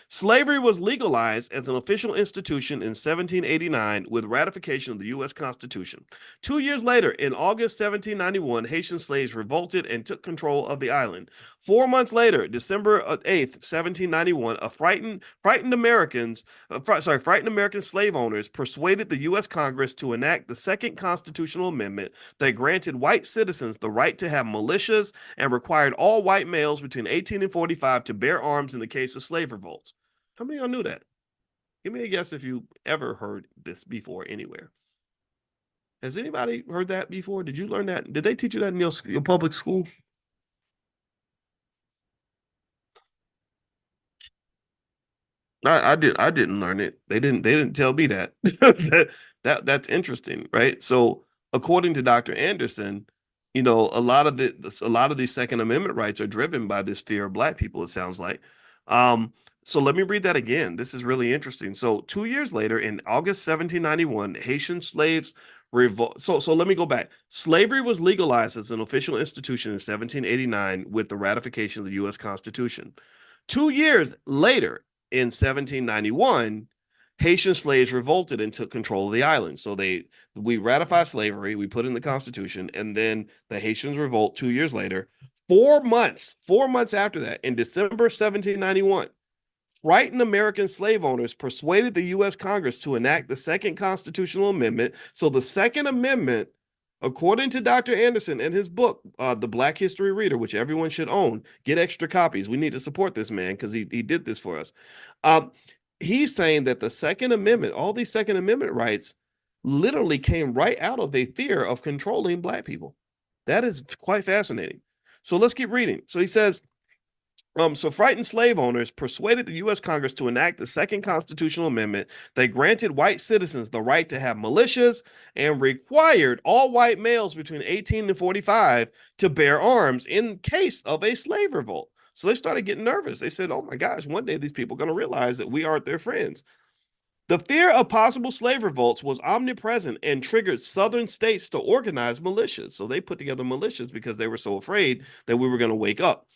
Slavery was legalized as an official institution in 1789 with ratification of the U.S. Constitution. 2 years later, in August 1791, Haitian slaves revolted and took control of the island. 4 months later, December 8th, 1791, frightened American slave owners persuaded the U.S. Congress to enact the Second Constitutional Amendment that granted white citizens the right to have militias and required all white males between 18 and 45 to bear arms in the case of slave revolts. How many of y'all knew that? Give me a guess if you ever heard this before anywhere. Has anybody heard that before? Did you learn that? Did they teach you that in your public school? I didn't learn it. They didn't tell me that. That's interesting, right? So according to Dr. Anderson, a lot of these Second Amendment rights are driven by this fear of black people, it sounds like. Um, so let me read that again. This is really interesting. So 2 years later, in August 1791, Haitian slaves revolt. So let me go back. Slavery was legalized as an official institution in 1789 with the ratification of the U.S. Constitution. 2 years later, in 1791, Haitian slaves revolted and took control of the island. So we ratified slavery, we put in the Constitution, and then the Haitians revolt 2 years later. 4 months after that, in December 1791, frightened American slave owners persuaded the U.S. Congress to enact the Second Constitutional Amendment. So the Second Amendment, according to Dr. Anderson and his book, The Black History Reader, which everyone should own, get extra copies. We need to support this man because he did this for us. He's saying that the Second Amendment, all these Second Amendment rights, literally came right out of a fear of controlling black people. That is quite fascinating. So let's keep reading. So he says, so frightened slave owners persuaded the U.S. Congress to enact the Second Constitutional Amendment that granted white citizens the right to have militias and required all white males between 18 and 45 to bear arms in case of a slave revolt. So they started getting nervous. They said, oh my gosh, one day these people are going to realize that we aren't their friends. The fear of possible slave revolts was omnipresent and triggered southern states to organize militias. So they put together militias because they were so afraid that we were going to wake up.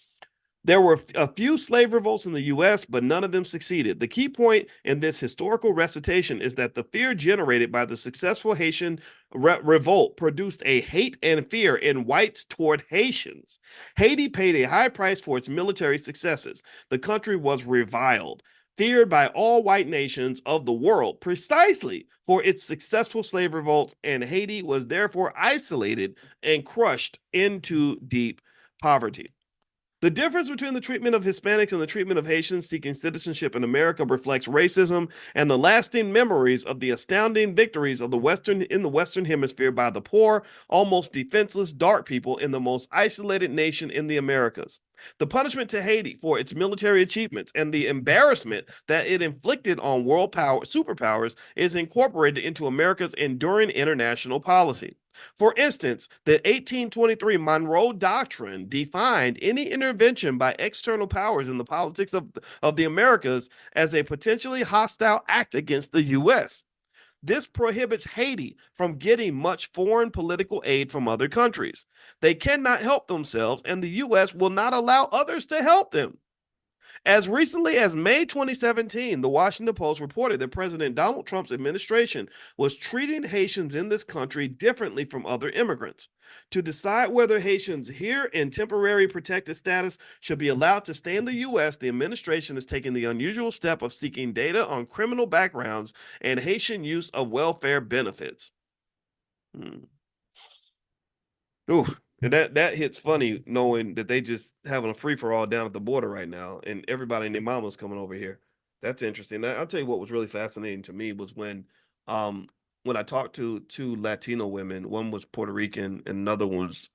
There were a few slave revolts in the U.S., but none of them succeeded. The key point in this historical recitation is that the fear generated by the successful Haitian revolt produced a hate and fear in whites toward Haitians. Haiti paid a high price for its military successes. The country was reviled, feared by all white nations of the world precisely for its successful slave revolts, and Haiti was therefore isolated and crushed into deep poverty. The difference between the treatment of Hispanics and the treatment of Haitians seeking citizenship in America reflects racism and the lasting memories of the astounding victories of the Western Hemisphere by the poor, almost defenseless dark people in the most isolated nation in the Americas. The punishment to Haiti for its military achievements and the embarrassment that it inflicted on world superpowers is incorporated into America's enduring international policy. For instance, the 1823 Monroe Doctrine defined any intervention by external powers in the politics of the Americas as a potentially hostile act against the U.S. This prohibits Haiti from getting much foreign political aid from other countries. They cannot help themselves, and the U.S. will not allow others to help them. As recently as May 2017, the Washington Post reported that President Donald Trump's administration was treating Haitians in this country differently from other immigrants. To decide whether Haitians here in temporary protected status should be allowed to stay in the U.S., the administration is taking the unusual step of seeking data on criminal backgrounds and Haitian use of welfare benefits. Ooh. And that hits funny knowing that they just having a free for all down at the border right now, and everybody and their mama's coming over here. That's interesting. I'll tell you what was really fascinating to me was when when I talked to two Latino women, one was Puerto Rican and another one was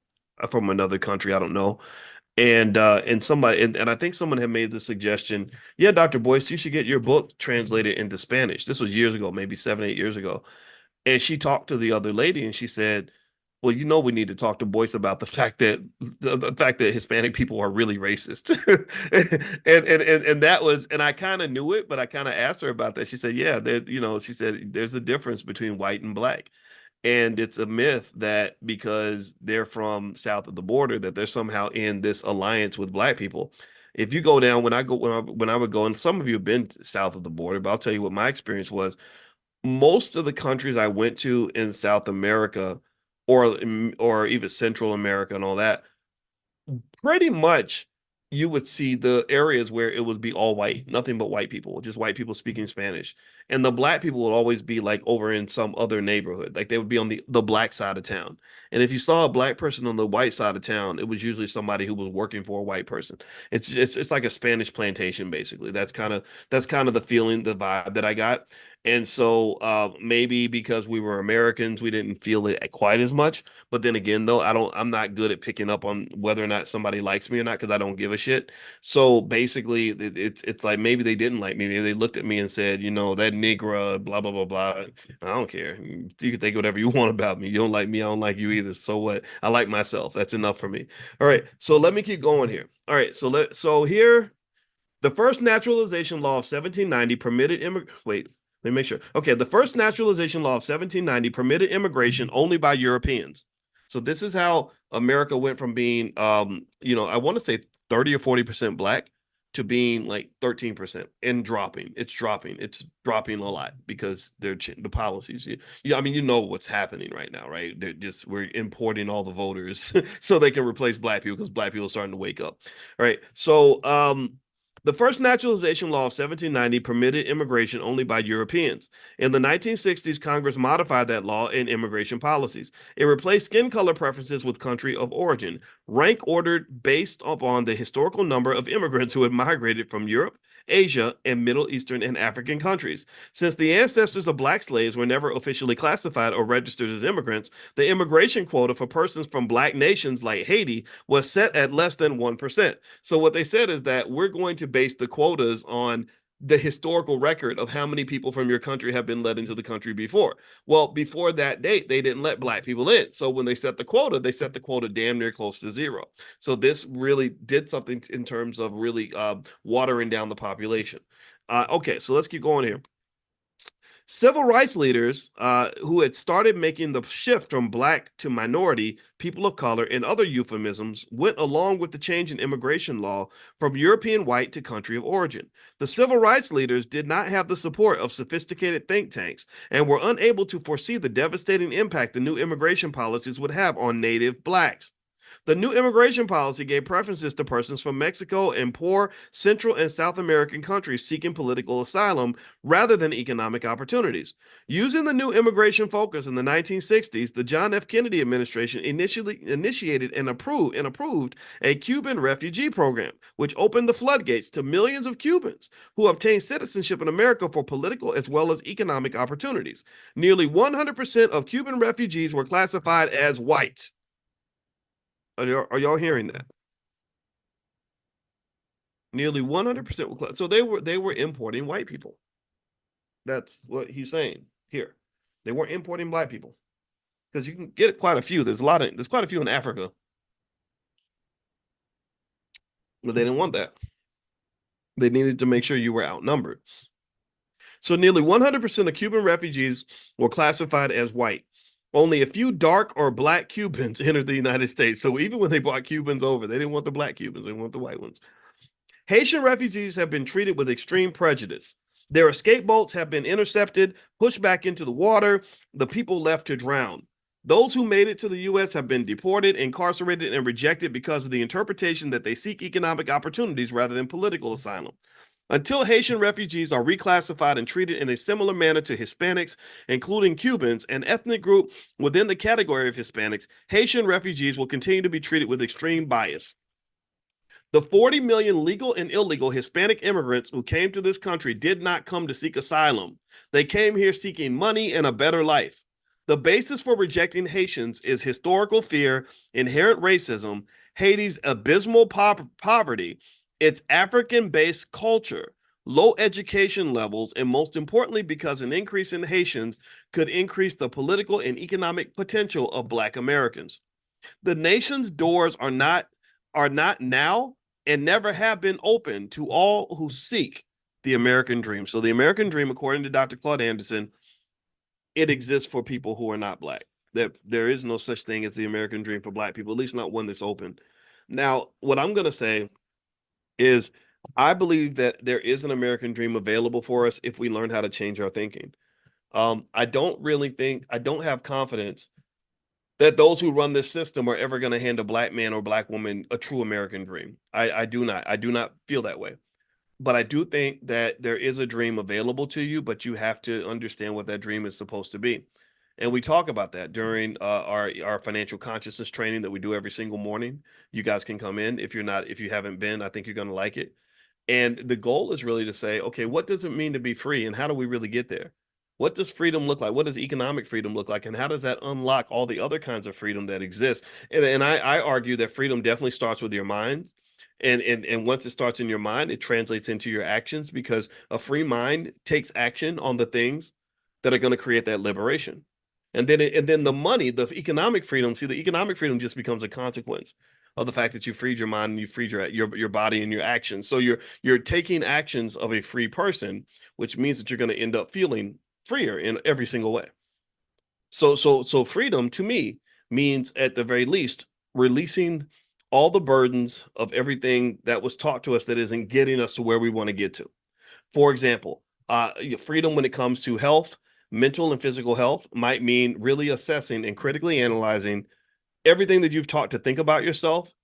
from another country, I don't know. And somebody and I think someone had made the suggestion, yeah, Dr. Boyce, you should get your book translated into Spanish. This was years ago, maybe 7, 8 years ago. And she talked to the other lady and she said, well, we need to talk to Boyce about the fact that Hispanic people are really racist. And that was, and I kind of knew it, but I kind of asked her about that. She said, yeah, she said there's a difference between white and black. And it's a myth that because they're from south of the border, that they're somehow in this alliance with black people. If you go down, when I would go, and some of you have been south of the border, but I'll tell you what my experience was. Most of the countries I went to in South America, or even Central America and all that, pretty much you would see the areas where it would be all white, nothing but white people, just white people speaking Spanish. And the black people would always be like over in some other neighborhood. Like they would be on the black side of town. And if you saw a black person on the white side of town, it was usually somebody who was working for a white person. It's like a Spanish plantation, basically. That's kind of the feeling, the vibe that I got. And so maybe because we were Americans, we didn't feel it quite as much. But then again, though, I'm not good at picking up on whether or not somebody likes me or not because I don't give a shit. So basically, it's like maybe they didn't like me. Maybe they looked at me and said, that Negra, blah blah blah blah. I don't care. You can think whatever you want about me. You don't like me, I don't like you either. So what? I like myself. That's enough for me. All right. So let me keep going here. All right. So here, the first naturalization law of 1790 permitted wait. Let me make sure. Okay, the first naturalization law of 1790 permitted immigration only by Europeans. So this is how America went from being, I want to say 30 or 40% black to being like 13% and dropping. It's dropping. It's dropping a lot because the policies. I mean, you know what's happening right now, right? We're importing all the voters so they can replace black people because black people are starting to wake up. All right. So, the first naturalization law of 1790 permitted immigration only by Europeans. In the 1960s, Congress modified that law in immigration policies. It replaced skin color preferences with country of origin, rank ordered based upon the historical number of immigrants who had migrated from Europe, Asia, and Middle Eastern and African countries. Since the ancestors of black slaves were never officially classified or registered as immigrants, the immigration quota for persons from black nations like Haiti was set at less than 1%. So what they said is that we're going to base the quotas on the historical record of how many people from your country have been let into the country before. Well, before that date, they didn't let black people in. So when they set the quota damn near close to zero. So this really did something in terms of really watering down the population. Okay, so let's keep going here. Civil rights leaders who had started making the shift from black to minority, people of color, and other euphemisms went along with the change in immigration law from European white to country of origin. The civil rights leaders did not have the support of sophisticated think tanks and were unable to foresee the devastating impact the new immigration policies would have on native blacks. The new immigration policy gave preferences to persons from Mexico and poor Central and South American countries seeking political asylum rather than economic opportunities. Using the new immigration focus in the 1960s, the John F. Kennedy administration initially initiated and approved a Cuban refugee program, which opened the floodgates to millions of Cubans who obtained citizenship in America for political as well as economic opportunities. Nearly 100% of Cuban refugees were classified as white. Are y'all hearing that? Nearly 100%. So they were importing white people. That's what he's saying here. They weren't importing black people because you can get quite a few. There's quite a few in Africa, but they didn't want that. They needed to make sure you were outnumbered. So nearly 100% of Cuban refugees were classified as white. Only a few dark or black Cubans entered the United States. So even when they brought Cubans over, they didn't want the black Cubans, they want the white ones. Haitian refugees have been treated with extreme prejudice. Their escape boats have been intercepted, pushed back into the water, the people left to drown. Those who made it to the U.S. have been deported, incarcerated, and rejected because of the interpretation that they seek economic opportunities rather than political asylum. Until Haitian refugees are reclassified and treated in a similar manner to Hispanics, including Cubans, an ethnic group within the category of Hispanics, Haitian refugees will continue to be treated with extreme bias. The 40 million legal and illegal Hispanic immigrants who came to this country did not come to seek asylum. They came here seeking money and a better life. The basis for rejecting Haitians is historical fear, inherent racism, Haiti's abysmal poverty, its African based culture, low education levels, and most importantly, because an increase in Haitians could increase the political and economic potential of Black Americans. The nation's doors are not now and never have been open to all who seek the American dream. So the American dream, according to Dr. Claude Anderson, it exists for people who are not Black. There is no such thing as the American dream for Black people, at least not one that's open. Now, what I'm going to say is I believe that there is an American dream available for us if we learn how to change our thinking. I don't have confidence that those who run this system are ever going to hand a Black man or Black woman a true American dream. I do not. I do not feel that way. But I do think that there is a dream available to you, but you have to understand what that dream is supposed to be. And we talk about that during our financial consciousness training that we do every single morning. You guys can come in if you haven't been. I think you're going to like it. And the goal is really to say, okay, what does it mean to be free, and how do we really get there? What does freedom look like? What does economic freedom look like? And how does that unlock all the other kinds of freedom that exist? And I argue that freedom definitely starts with your mind. And once it starts in your mind, it translates into your actions because a free mind takes action on the things that are going to create that liberation. And then the money, the economic freedom, see, the economic freedom just becomes a consequence of the fact that you freed your mind and you freed your body and your actions. So you're taking actions of a free person, which means that you're going to end up feeling freer in every single way. So freedom to me means at the very least releasing all the burdens of everything that was taught to us that isn't getting us to where we want to get to. For example, freedom when it comes to health, mental and physical health might mean really assessing and critically analyzing everything that you've taught to think about yourself,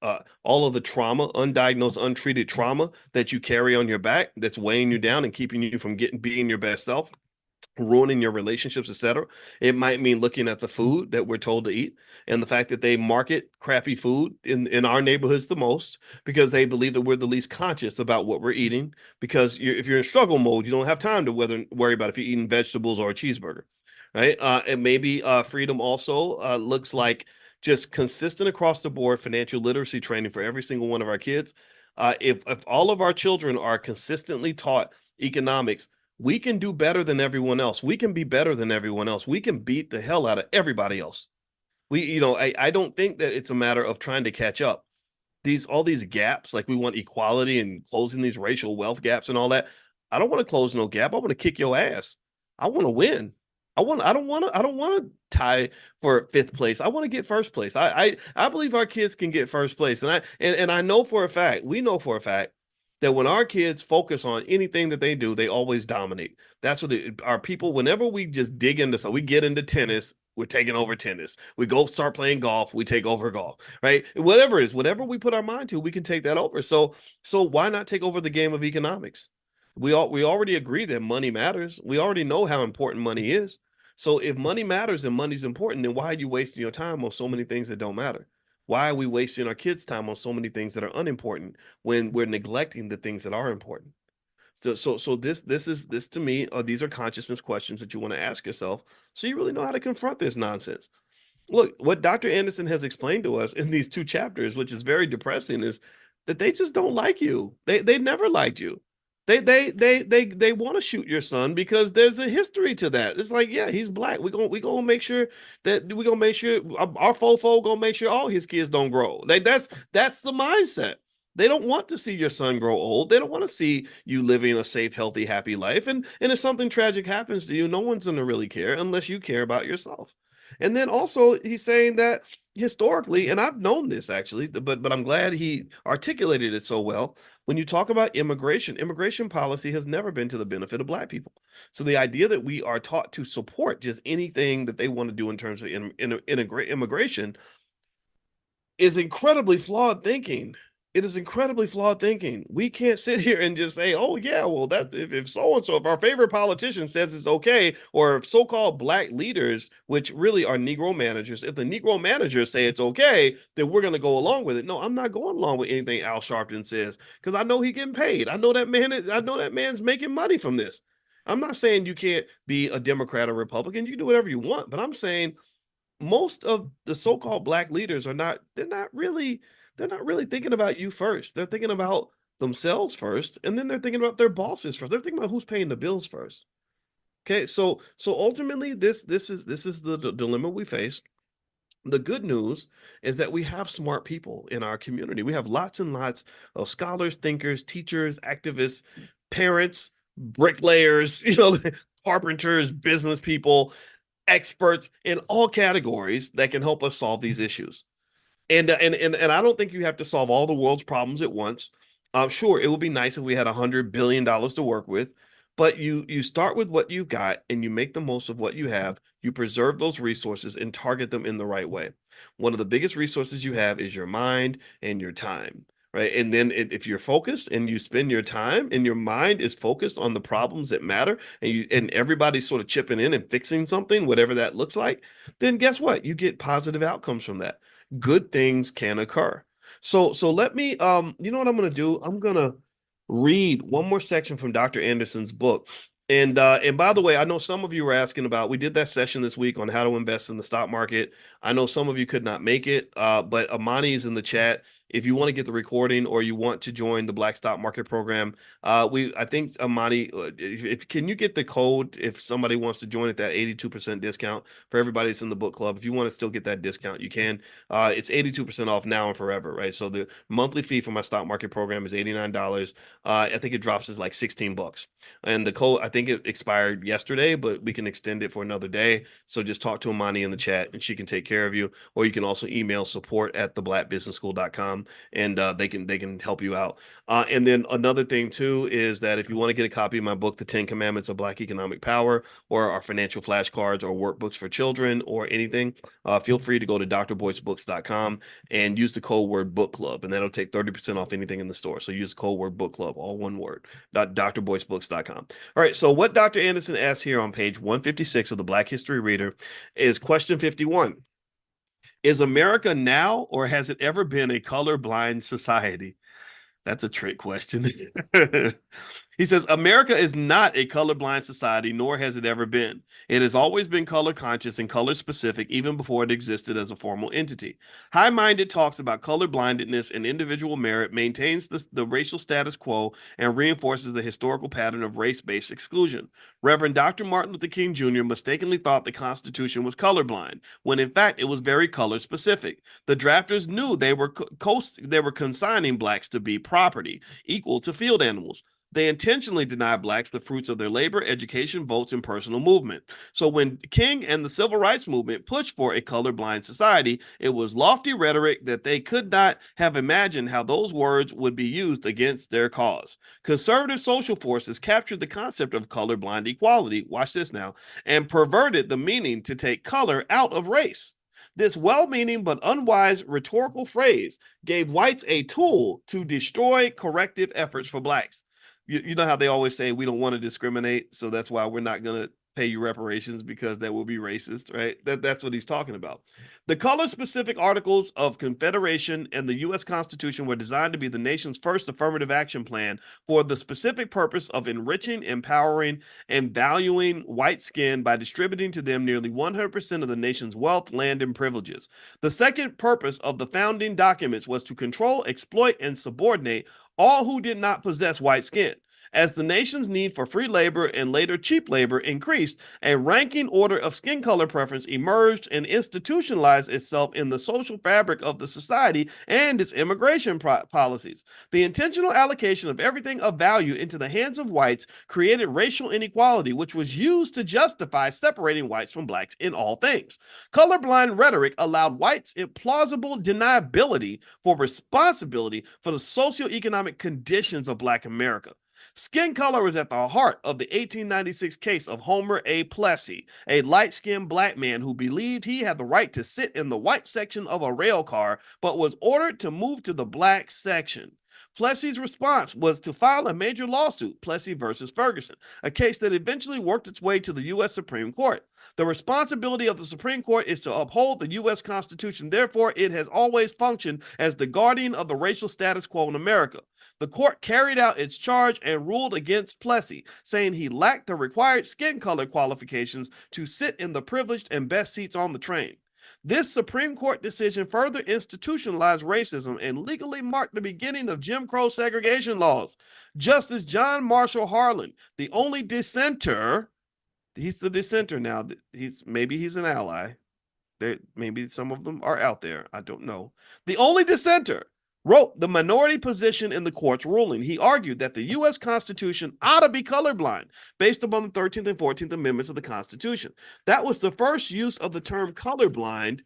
all of the trauma, undiagnosed, untreated trauma that you carry on your back that's weighing you down and keeping you from being your best self, ruining your relationships, etc. It might mean looking at the food that we're told to eat and the fact that they market crappy food in our neighborhoods the most because they believe that we're the least conscious about what we're eating. Because if you're in struggle mode, you don't have time to worry about if you're eating vegetables or a cheeseburger, right? And maybe freedom also looks like just consistent across the board financial literacy training for every single one of our kids. If all of our children are consistently taught economics, we can do better than everyone else. We can be better than everyone else. We can beat the hell out of everybody else. I don't think that it's a matter of trying to catch up. All these gaps, like we want equality and closing these racial wealth gaps and all that. I don't want to close no gap. I want to kick your ass. I want to win. I don't want to tie for fifth place. I want to get first place. I believe our kids can get first place. And I know for a fact, we know for a fact that when our kids focus on anything that they do, they always dominate. That's what our people, whenever we just dig into so we get into tennis, we're taking over tennis. We go start playing golf, we take over golf, right? Whatever it is, whatever we put our mind to, we can take that over. So why not take over the game of economics? We already agree that money matters. We already know how important money is. So if money matters and money's important, then why are you wasting your time on so many things that don't matter? Why are we wasting our kids' time on so many things that are unimportant when we're neglecting the things that are important? So this to me, these are consciousness questions that you want to ask yourself, so you really know how to confront this nonsense. Look, what Dr. Anderson has explained to us in these two chapters, which is very depressing, is that they just don't like you. They never liked you. They want to shoot your son because there's a history to that. It's like, yeah, he's Black. We gonna make sure that we gonna make sure our fofo gonna make sure all his kids don't grow. That's the mindset. They don't want to see your son grow old. They don't want to see you living a safe, healthy, happy life. And if something tragic happens to you, no one's gonna really care unless you care about yourself. And then also he's saying that historically, and I've known this actually, but I'm glad he articulated it so well. When you talk about immigration policy has never been to the benefit of Black people. So the idea that we are taught to support just anything that they want to do in terms of immigration is incredibly flawed thinking. It is incredibly flawed thinking. We can't sit here and just say, "Oh yeah, well that if so and so, if our favorite politician says it's okay, or if so-called black leaders, which really are Negro managers, if the Negro managers say it's okay, then we're going to go along with it." No, I'm not going along with anything Al Sharpton says because I know he getting paid. I know that man. I know that man's making money from this. I'm not saying you can't be a Democrat or Republican. You can do whatever you want, but I'm saying most of the so-called black leaders are not they're not really thinking about you first. They're thinking about themselves first, and then they're thinking about their bosses first. They're thinking about who's paying the bills first. Okay, so ultimately this is the dilemma we face. The good news is that we have smart people in our community. We have lots and lots of scholars, thinkers, teachers, activists, parents, bricklayers, carpenters, business people, experts in all categories that can help us solve these issues. And I don't think you have to solve all the world's problems at once. Sure, it would be nice if we had $100 billion to work with, but you start with what you've got and you make the most of what you have. You preserve those resources and target them in the right way. One of the biggest resources you have is your mind and your time. Right. And then if you're focused and you spend your time and your mind is focused on the problems that matter and everybody's sort of chipping in and fixing something, whatever that looks like, then guess what? You get positive outcomes from that. Good things can occur. So let me you know what I'm going to do? I'm going to read one more section from Dr. Anderson's book. And by the way, I know some of you were asking about we did that session this week on how to invest in the stock market. I know some of you could not make it, but Amani is in the chat. If you want to get the recording or you want to join the Black Stock Market Program, I think Amani, if can you get the code if somebody wants to join at that 82% discount for everybody that's in the book club? If you want to still get that discount, you can. It's 82% off now and forever, right? So the monthly fee for my stock market program is $89. I think it drops is like $16. And the code, I think it expired yesterday, but we can extend it for another day. So just talk to Amani in the chat and she can take care of you. Or you can also email support@theblackbusinessschool.com and they can help you out. And then another thing too is that if you want to get a copy of my book, The 10 Commandments of Black Economic Power, or our financial flashcards or workbooks for children or anything, feel free to go to drboycebooks.com and use the code word book club, and that'll take 30% off anything in the store. So use the code word book club, all one word, drboycebooks.com. All right. So what Dr. Anderson asks here on page 156 of the Black History Reader is question 51. Is America now or has it ever been a colorblind society? That's a trick question. He says, America is not a colorblind society, nor has it ever been. It has always been color conscious and color specific, even before it existed as a formal entity. High minded talks about color blindedness and individual merit, maintains the racial status quo, and reinforces the historical pattern of race based exclusion. Reverend Dr. Martin Luther King Jr. mistakenly thought the Constitution was colorblind, when in fact it was very color specific. The drafters knew they were consigning blacks to be property, equal to field animals. They intentionally denied blacks the fruits of their labor, education, votes, and personal movement. So when King and the civil rights movement pushed for a colorblind society, it was lofty rhetoric that they could not have imagined how those words would be used against their cause. Conservative social forces captured the concept of colorblind equality, watch this now, and perverted the meaning to take color out of race. This well meaning but unwise rhetorical phrase gave whites a tool to destroy corrective efforts for blacks. You know how they always say we don't want to discriminate, so that's why we're not going to pay you reparations because that will be racist, right? That's what he's talking about. The color specific articles of Confederation and the U.S. Constitution were designed to be the nation's first affirmative action plan for the specific purpose of enriching, empowering, and valuing white skin by distributing to them nearly 100% of the nation's wealth, land, and privileges. The second purpose of the founding documents was to control, exploit, and subordinate all who did not possess white skin. As the nation's need for free labor and later cheap labor increased, a ranking order of skin color preference emerged and institutionalized itself in the social fabric of the society and its immigration policies. The intentional allocation of everything of value into the hands of whites created racial inequality, which was used to justify separating whites from blacks in all things. Colorblind rhetoric allowed whites implausible deniability for responsibility for the socioeconomic conditions of Black America. Skin color is at the heart of the 1896 case of Homer A. Plessy, a light-skinned black man who believed he had the right to sit in the white section of a rail car, but was ordered to move to the black section. Plessy's response was to file a major lawsuit, Plessy versus Ferguson, a case that eventually worked its way to the U.S. Supreme Court. The responsibility of the Supreme Court is to uphold the U.S. Constitution. Therefore, it has always functioned as the guardian of the racial status quo in America. The court carried out its charge and ruled against Plessy, saying he lacked the required skin color qualifications to sit in the privileged and best seats on the train. This Supreme Court decision further institutionalized racism and legally marked the beginning of Jim Crow segregation laws. Justice John Marshall Harlan, the only dissenter, he's the dissenter now. Maybe he's an ally. Maybe some of them are out there. I don't know. The only dissenter wrote the minority position in the court's ruling. He argued that the U.S. Constitution ought to be colorblind based upon the 13th and 14th Amendments of the Constitution. That was the first use of the term colorblind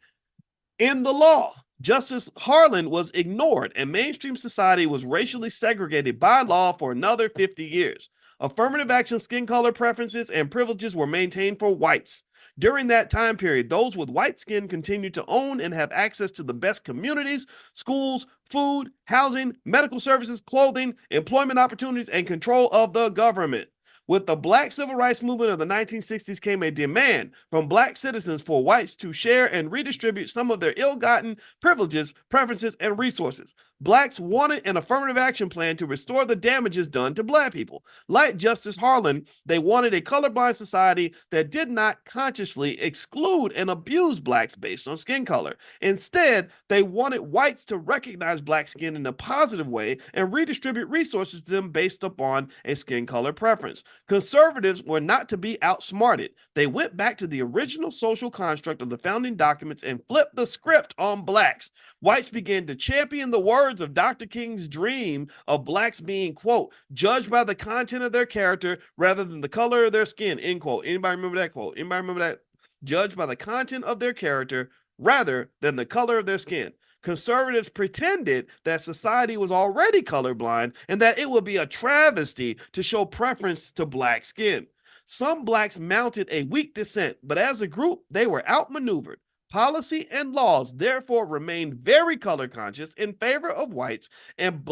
in the law. Justice Harlan was ignored, and mainstream society was racially segregated by law for another 50 years. Affirmative action skin color preferences and privileges were maintained for whites. During that time period, those with white skin continued to own and have access to the best communities, schools, food, housing, medical services, clothing, employment opportunities, and control of the government. With the Black Civil Rights Movement of the 1960s came a demand from Black citizens for whites to share and redistribute some of their ill-gotten privileges, preferences, and resources. Blacks wanted an affirmative action plan to restore the damages done to Black people. Like Justice Harlan, they wanted a colorblind society that did not consciously exclude and abuse Blacks based on skin color. Instead, they wanted whites to recognize Black skin in a positive way and redistribute resources to them based upon a skin color preference. Conservatives were not to be outsmarted. They went back to the original social construct of the founding documents and flipped the script on Blacks. Whites began to champion the words of Dr. King's dream of Blacks being, quote, judged by the content of their character rather than the color of their skin, end quote. Anybody remember that quote? Anybody remember that? Judged by the content of their character rather than the color of their skin. Conservatives pretended that society was already colorblind and that it would be a travesty to show preference to Black skin. Some Blacks mounted a weak dissent, but as a group, they were outmaneuvered. Policy and laws therefore remained very color conscious in favor of whites and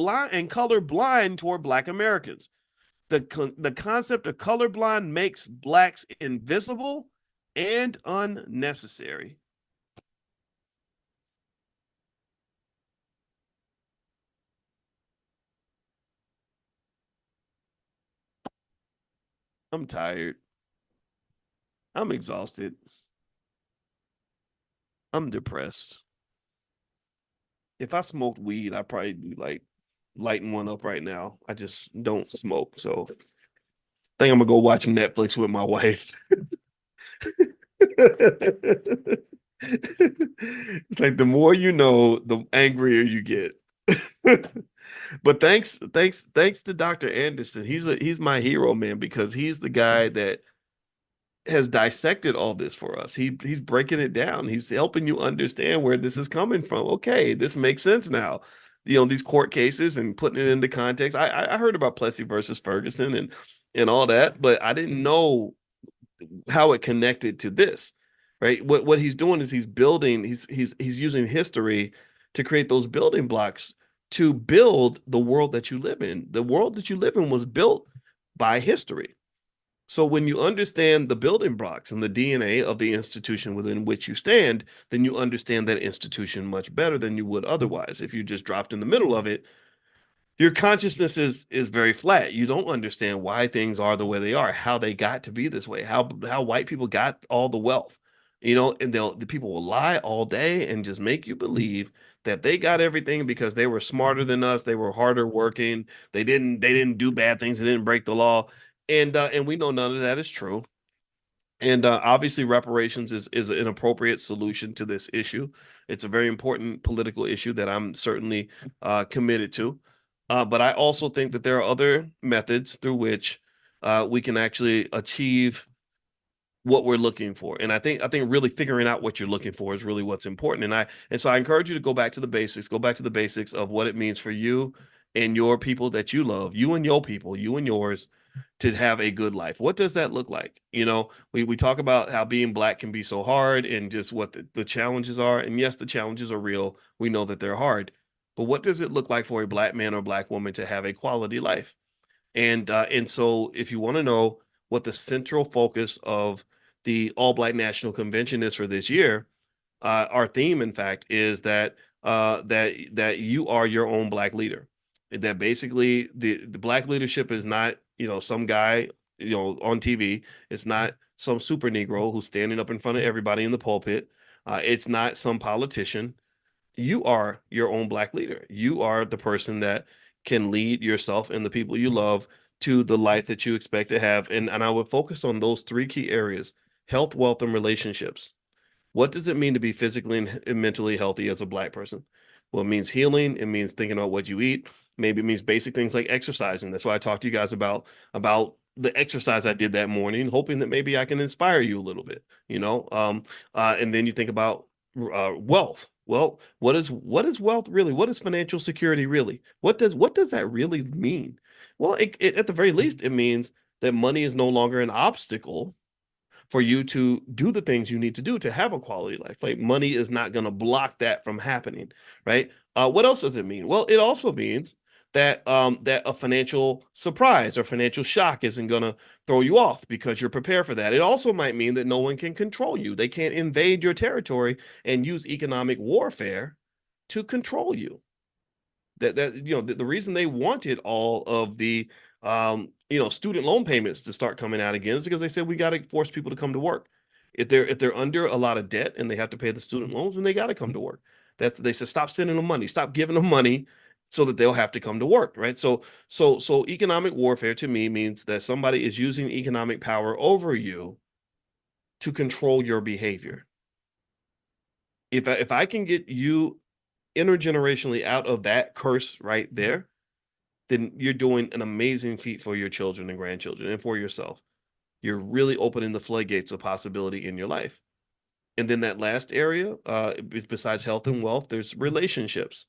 color blind toward Black Americans. The concept of colorblind makes Blacks invisible and unnecessary. I'm tired. I'm exhausted. I'm depressed. If I smoked weed, I'd probably be like lighting one up right now. I just don't smoke. So I think I'm gonna go watch Netflix with my wife. It's like the more you know, the angrier you get. But thanks to Dr. Anderson. He's my hero, man, because he's the guy that has dissected all this for us. He's breaking it down. He's helping you understand where this is coming from. Okay, this makes sense now. You know, these court cases and putting it into context. I heard about Plessy versus Ferguson and all that, but I didn't know how it connected to this. Right? What he's doing is he's building, he's using history to create those building blocks to build the world that you live in. The world that you live in was built by history. So when you understand the building blocks and the DNA of the institution within which you stand, then you understand that institution much better than you would otherwise. If you just dropped in the middle of it, your consciousness is very flat. You don't understand why things are the way they are, how they got to be this way, how white people got all the wealth. You know, and the people will lie all day and just make you believe that they got everything because they were smarter than us, they were harder working, they didn't do bad things, they didn't break the law. And we know none of that is true. And obviously, reparations is an appropriate solution to this issue. It's a very important political issue that I'm certainly committed to. But I also think that there are other methods through which we can actually achieve what we're looking for. And I think really figuring out what you're looking for is really what's important. And so I encourage you to go back to the basics of what it means for you and your people that you love, you and your people, you and yours, to have a good life? What does that look like? You know, we talk about how being black can be so hard and just what the challenges are. And yes, the challenges are real. We know that they're hard. But what does it look like for a black man or black woman to have a quality life? And so if you want to know what the central focus of the All Black National Convention is for this year, our theme, in fact, is that you are your own black leader. That basically the black leadership is not, you know, some guy, you know, on TV. It's not some super Negro who's standing up in front of everybody in the pulpit. It's not some politician. You are your own black leader. You are the person that can lead yourself and the people you love to the life that you expect to have. And I would focus on those three key areas: health, wealth, and relationships. What does it mean to be physically and mentally healthy as a black person? Well, it means healing. It means thinking about what you eat. Maybe it means basic things like exercising. That's why I talked to you guys about the exercise I did that morning, hoping that maybe I can inspire you a little bit. And then you think about wealth. Well, what is wealth really? What is financial security really? What does that really mean? Well, at the very least, it means that money is no longer an obstacle for you to do the things you need to do to have a quality life. Like money is not going to block that from happening, right? What else does it mean? Well, it also means that a financial surprise or financial shock isn't going to throw you off because you're prepared for that. It also might mean that no one can control you. They can't invade your territory and use economic warfare to control you. The reason they wanted all of the student loan payments to start coming out again is because they said we got to force people to come to work. If they're under a lot of debt and they have to pay the student loans, then they got to come to work. They said stop sending them money, stop giving them money so that they'll have to come to work, right? So economic warfare to me means that somebody is using economic power over you to control your behavior. If I can get you intergenerationally out of that curse right there, then you're doing an amazing feat for your children and grandchildren and for yourself. You're really opening the floodgates of possibility in your life. And then that last area, besides health and wealth, there's relationships.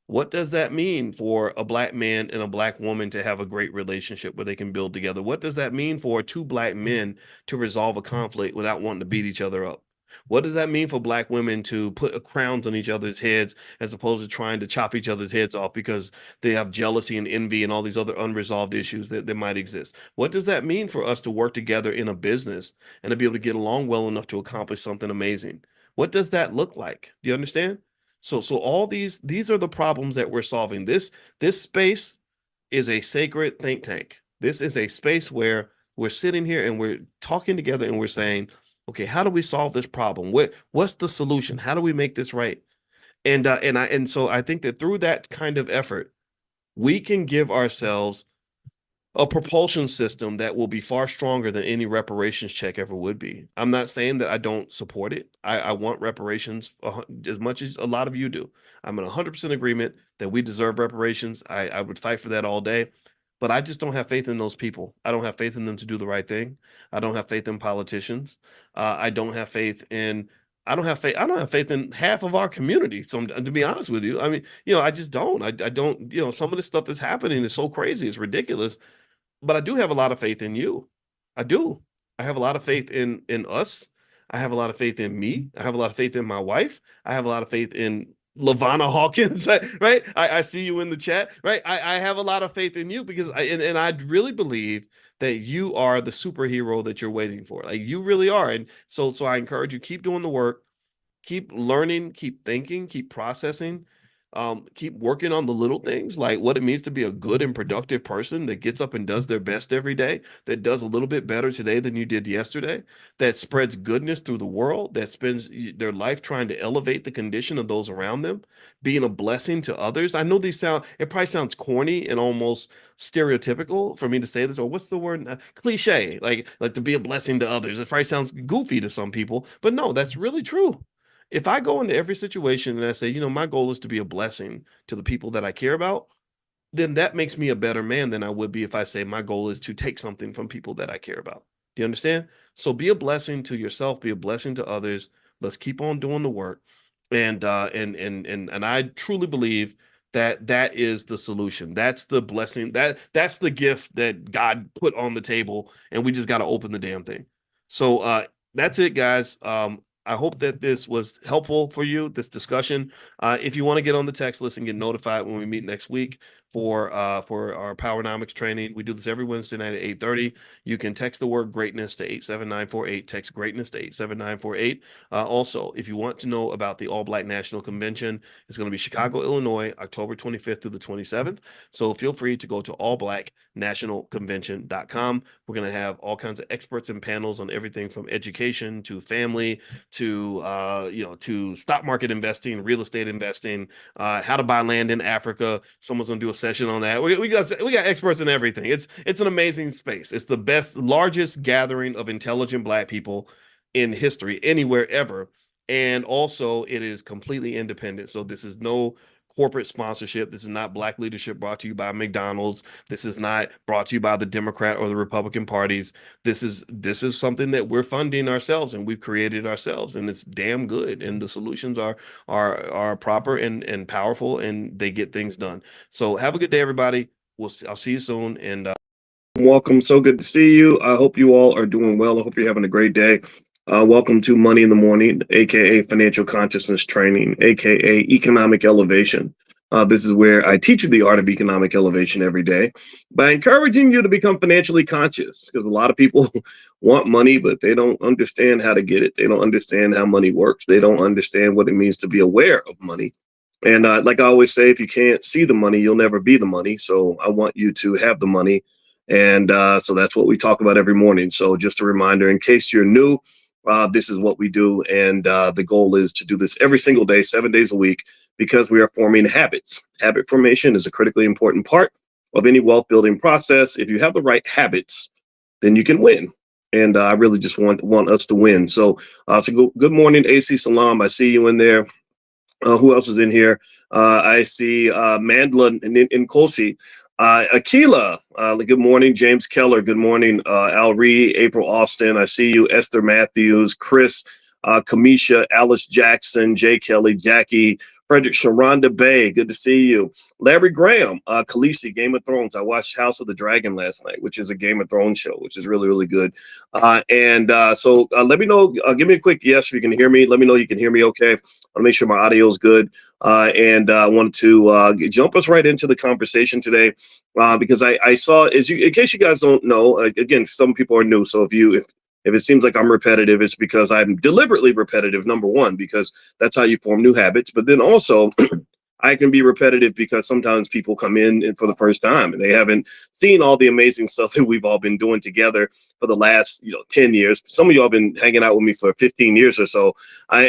What does that mean for a black man and a black woman to have a great relationship where they can build together? What does that mean for two black men to resolve a conflict without wanting to beat each other up? What does that mean for black women to put crowns on each other's heads as opposed to trying to chop each other's heads off because they have jealousy and envy and all these other unresolved issues that might exist? What does that mean for us to work together in a business and to be able to get along well enough to accomplish something amazing? What does that look like? Do you understand? So all these are the problems that we're solving. This space is a sacred think tank. This is a space where we're sitting here and we're talking together and we're saying, okay, how do we solve this problem? What's the solution? How do we make this right? And so I think that through that kind of effort, we can give ourselves a propulsion system that will be far stronger than any reparations check ever would be. I'm not saying that I don't support it. I want reparations as much as a lot of you do. I'm in 100% agreement that we deserve reparations. I would fight for that all day, but I just don't have faith in those people. I don't have faith in them to do the right thing. I don't have faith in politicians. I don't have faith in. I don't have faith. I don't have faith in half of our community. So to be honest with you, I mean, I just don't. I don't. Some of the stuff that's happening is so crazy. It's ridiculous, but I do have a lot of faith in you. I do. I have a lot of faith in us. I have a lot of faith in me. I have a lot of faith in my wife. I have a lot of faith in Lavana Hawkins, right? I see you in the chat, right? I have a lot of faith in you because I really believe that you are the superhero that you're waiting for. Like you really are. And so I encourage you, keep doing the work, keep learning, keep thinking, keep processing, keep working on the little things like what it means to be a good and productive person that gets up and does their best every day, that does a little bit better today than you did yesterday, that spreads goodness through the world, that spends their life trying to elevate the condition of those around them, being a blessing to others. I know it probably sounds corny and almost stereotypical for me to say this, or what's the word? Cliche, like to be a blessing to others. It probably sounds goofy to some people, but no, that's really true. If I go into every situation and I say, my goal is to be a blessing to the people that I care about, then that makes me a better man than I would be if I say my goal is to take something from people that I care about. Do you understand? So be a blessing to yourself, be a blessing to others. Let's keep on doing the work. And I truly believe that is the solution. That's the blessing. That's the gift that God put on the table, and we just got to open the damn thing. So that's it, guys. I hope that this was helpful for you, this discussion. If you want to get on the text list and get notified when we meet next week for our Powernomics training, we do this every Wednesday night at 8:30. You can text the word greatness to 87948. Text greatness to 87948. Also, if you want to know about the All Black National Convention, it's going to be Chicago, Illinois, October 25th through the 27th. So feel free to go to allblacknationalconvention.com. We're going to have all kinds of experts and panels on everything from education to family to to stock market investing, real estate investing, how to buy land in Africa. Someone's going to do a session on that. We got experts in everything. It's an amazing space. It's the largest gathering of intelligent Black people in history anywhere ever. And also it is completely independent. So this is no corporate sponsorship. This is not Black leadership brought to you by McDonald's. This is not brought to you by the Democrat or the Republican parties. This is something that we're funding ourselves and we've created ourselves, and it's damn good. And the solutions are proper and powerful, and they get things done. So have a good day, everybody. I'll see you soon. And welcome. So good to see you. I hope you all are doing well. I hope you're having a great day. Welcome to Money in the Morning, aka Financial Consciousness Training, aka Economic Elevation. This is where I teach you the art of economic elevation every day by encouraging you to become financially conscious, because a lot of people want money, but they don't understand how to get it. They don't understand how money works. They don't understand what it means to be aware of money. And like I always say, if you can't see the money, you'll never be the money. So I want you to have the money. And so that's what we talk about every morning. So just a reminder, in case you're new, this is what we do. And the goal is to do this every single day, 7 days a week, because we are forming habits. Habit formation is a critically important part of any wealth building process. If you have the right habits, then you can win. And I really just want us to win. So, good morning, AC Salam. I see you in there. Who else is in here? I see Mandla and Kosi. Akila, good morning. James Keller, good morning. Al Ree, April Austin, I see you. Esther Matthews, Chris, Kamisha, Alice Jackson, Jay Kelly, Jackie, Frederick, Sharonda Bay, good to see you. Larry Graham, Khaleesi, Game of Thrones. I watched House of the Dragon last night, which is a Game of Thrones show, which is really, really good. So let me know, give me a quick yes if you can hear me. Let me know you can hear me okay. I'll make sure my audio is good. I wanted to jump us right into the conversation today because I saw, in case you guys don't know, again, some people are new. So if it seems like I'm repetitive, it's because I'm deliberately repetitive, number one, because that's how you form new habits. But then also, I can be repetitive because sometimes people come in for the first time and they haven't seen all the amazing stuff that we've all been doing together for the last 10 years. Some of y'all been hanging out with me for 15 years or so. I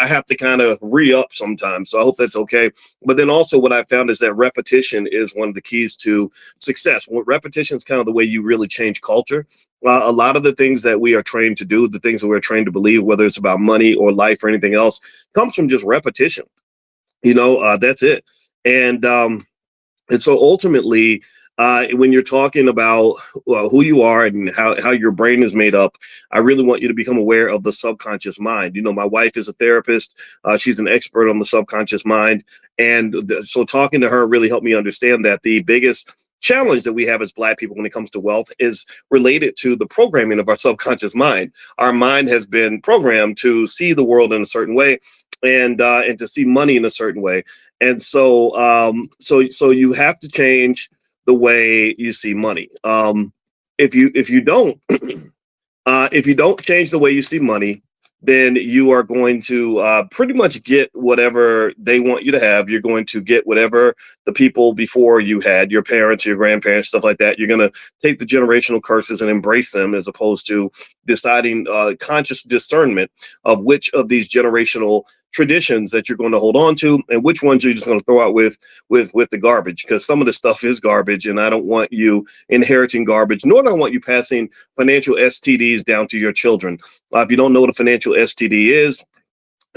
have to kind of re-up sometimes. So I hope that's okay. But then also what I found is that repetition is one of the keys to success. Repetition is kind of the way you really change culture. A lot of the things that we are trained to do, the things that we're trained to believe, whether it's about money or life or anything else, comes from just repetition. That's it. And so ultimately, when you're talking about who you are and how your brain is made up, I really want you to become aware of the subconscious mind. My wife is a therapist. She's an expert on the subconscious mind. And so talking to her really helped me understand that the biggest challenge that we have as Black people when it comes to wealth is related to the programming of our subconscious mind. Our mind has been programmed to see the world in a certain way and to see money in a certain way. And so you have to change the way you see money. If you don't change the way you see money, then you are going to pretty much get whatever they want you to have. You're going to get whatever the people before you had, your parents, your grandparents, stuff like that. You're going to take the generational curses and embrace them, as opposed to deciding conscious discernment of which of these generational traditions that you're going to hold on to and which ones you're just going to throw out with the garbage, because some of the stuff is garbage and I don't want you inheriting garbage, nor do I want you passing financial STDs down to your children. If you don't know what a financial STD is,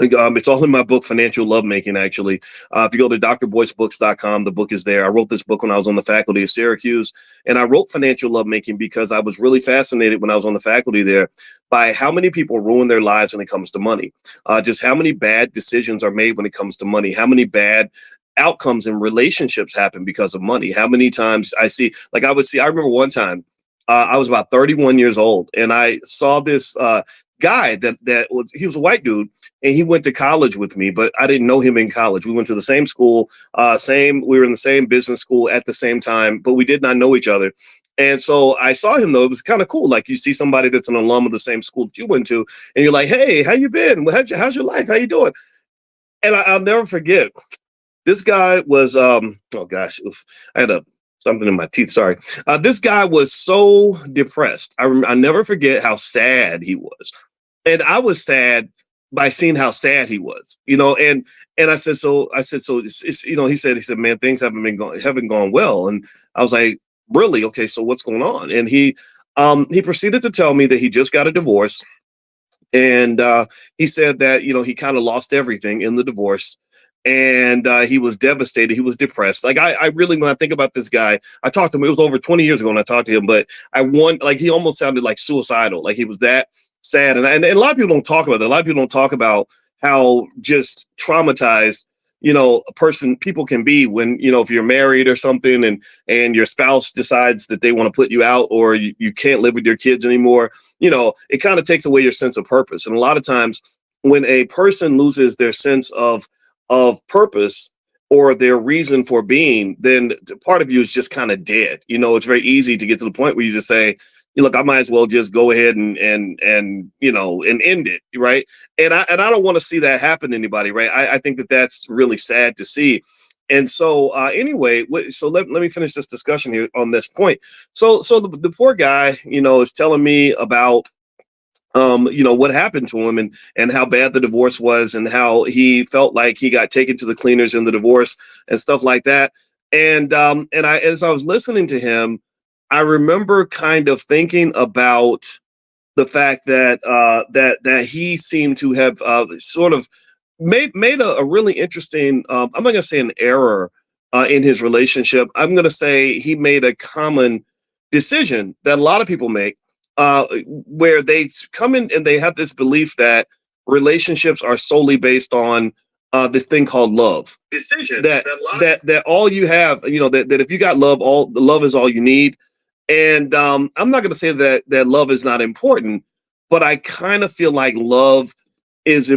it's all in my book, Financial Lovemaking, actually. If you go to drboycebooks.com, the book is there. I wrote this book when I was on the faculty of Syracuse, and I wrote Financial Lovemaking because I was really fascinated when I was on the faculty there by how many people ruin their lives when it comes to money. Just how many bad decisions are made when it comes to money, how many bad outcomes in relationships happen because of money. How many times I see, like I remember one time, I was about 31 years old, and I saw this guy he was a white dude, and he went to college with me, but I didn't know him in college. We went to the same school, we were in the same business school at the same time, but we did not know each other. And so I saw him though. It was kind of cool. Like you see somebody that's an alum of the same school that you went to, and you're like, "Hey, how you been? How's your life? How you doing?" And I'll never forget. This guy was oh gosh, oof, I had something in my teeth. Sorry. This guy was so depressed. I never forget how sad he was, and I was sad by seeing how sad he was. And I said so. It's he said, man, things haven't gone well, and I was like, really? Okay, so what's going on? And he proceeded to tell me that he just got a divorce, and he said that he kind of lost everything in the divorce, and he was devastated. He was depressed. Like I really, when I think about this guy, I talked to him. It was over 20 years ago when I talked to him, but like he almost sounded like suicidal. Like he was that sad, and a lot of people don't talk about that. A lot of people don't talk about how just traumatized people can be when if you're married or something, and your spouse decides that they want to put you out, or you can't live with your kids anymore. It kind of takes away your sense of purpose. And a lot of times when a person loses their sense of purpose or their reason for being, then part of you is just kind of dead. It's very easy to get to the point where you just say, look, I might as well just go ahead and end it, right? And I don't want to see that happen to anybody, right? I think that that's really sad to see. And so anyway, so let me finish this discussion here on this point. So the poor guy, is telling me about what happened to him, and how bad the divorce was, and how he felt like he got taken to the cleaners in the divorce and stuff like that. And as I was listening to him, I remember kind of thinking about the fact that that he seemed to have sort of made a really interesting. I'm not going to say an error in his relationship. I'm going to say he made a common decision that a lot of people make, where they come in and they have this belief that relationships are solely based on this thing called love. Decision that all you have, that if you got love, all the love is all you need. And I'm not going to say that love is not important, but I kind of feel like love is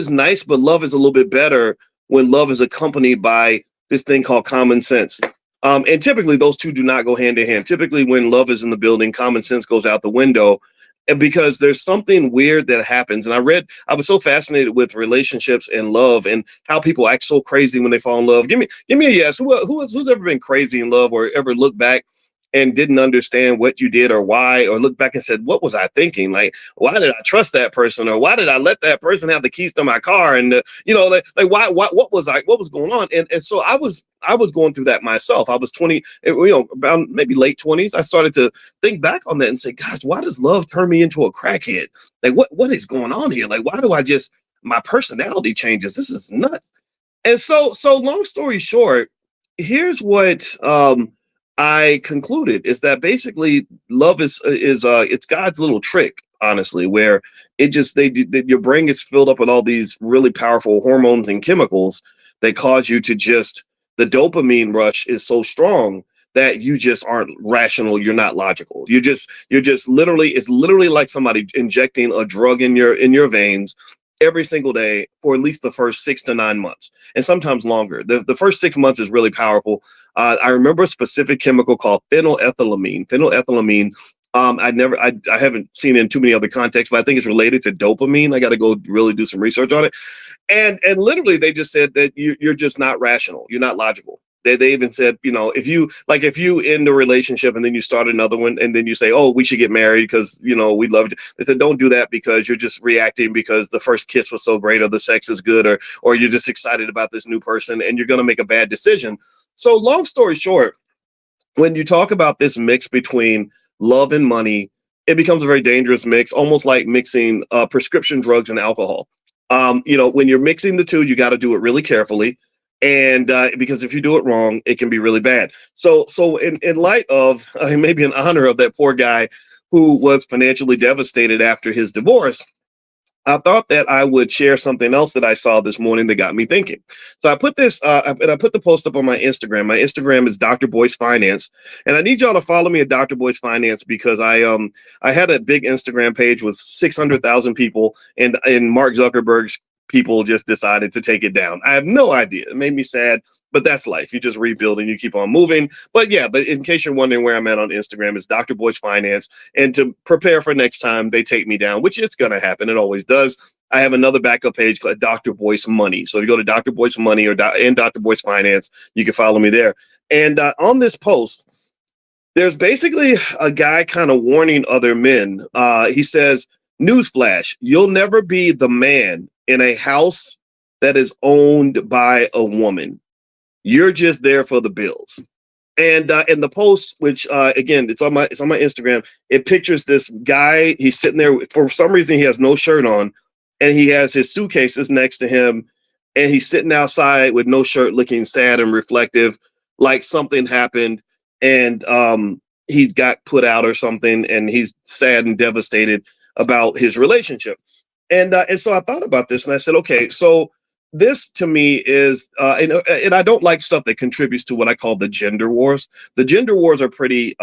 nice, but love is a little bit better when love is accompanied by this thing called common sense. And typically those two do not go hand in hand. Typically when love is in the building, common sense goes out the window, and because there's something weird that happens. And I was so fascinated with relationships and love and how people act so crazy when they fall in love. Give me a yes. Who's ever been crazy in love, or ever looked back and didn't understand what you did or why, or look back and said, what was I thinking? Like, why did I trust that person? Or why did I let that person have the keys to my car? And, why, what was going on? And so I was going through that myself. I was 20, about maybe late 20s. I started to think back on that and say, gosh, why does love turn me into a crackhead? Like, what is going on here? Like, why do my personality changes? This is nuts. And so long story short, here's what, I concluded is that basically love is it's God's little trick, honestly, where your brain gets filled up with all these really powerful hormones and chemicals that cause you to the dopamine rush is so strong that you just aren't rational. You're not logical. You're just literally, it's literally like somebody injecting a drug in your veins every single day for at least the first 6 to 9 months, and sometimes longer. The first 6 months is really powerful. I remember a specific chemical called phenylethylamine. Phenylethylamine. I haven't seen it in too many other contexts, but I think it's related to dopamine. I got to go really do some research on it. And literally, they just said that you're just not rational. You're not logical. They even said, if you end a relationship and then you start another one and then you say, oh, we should get married because, we love you. They said, don't do that because you're just reacting because the first kiss was so great, or the sex is good, or you're just excited about this new person and you're going to make a bad decision. So long story short, when you talk about this mix between love and money, it becomes a very dangerous mix, almost like mixing prescription drugs and alcohol. When you're mixing the two, you got to do it really carefully. And because if you do it wrong, it can be really bad. So in light of maybe in honor of that poor guy who was financially devastated after his divorce, I thought that I would share something else that I saw this morning that got me thinking. So I put this, and I put the post up on my Instagram. My Instagram is Dr. Boyce Finance, and I need y'all to follow me at Dr. Boyce Finance because I had a big Instagram page with 600,000 people, and Mark Zuckerberg's people just decided to take it down. I have no idea. It made me sad, but that's life. You just rebuild and you keep on moving. But yeah, but in case you're wondering where I'm at on Instagram, it's Dr. Boyce Finance. And to prepare for next time they take me down, which it's going to happen. It always does. I have another backup page called Dr. Boyce Money. So if you go to Dr. Boyce Money and Dr. Boyce Finance, you can follow me there. And on this post, there's basically a guy kind of warning other men. He says, newsflash, you'll never be the man in a house that is owned by a woman. You're just there for the bills. And in the post, which again, it's on my Instagram, it pictures this guy. He's sitting there. For some reason, he has no shirt on, and he has his suitcases next to him, and he's sitting outside with no shirt, looking sad and reflective, like something happened, and he got put out or something, and he's sad and devastated about his relationship. And so I thought about this, and I said, okay, so this to me is, and I don't like stuff that contributes to what I call the gender wars. The gender wars are pretty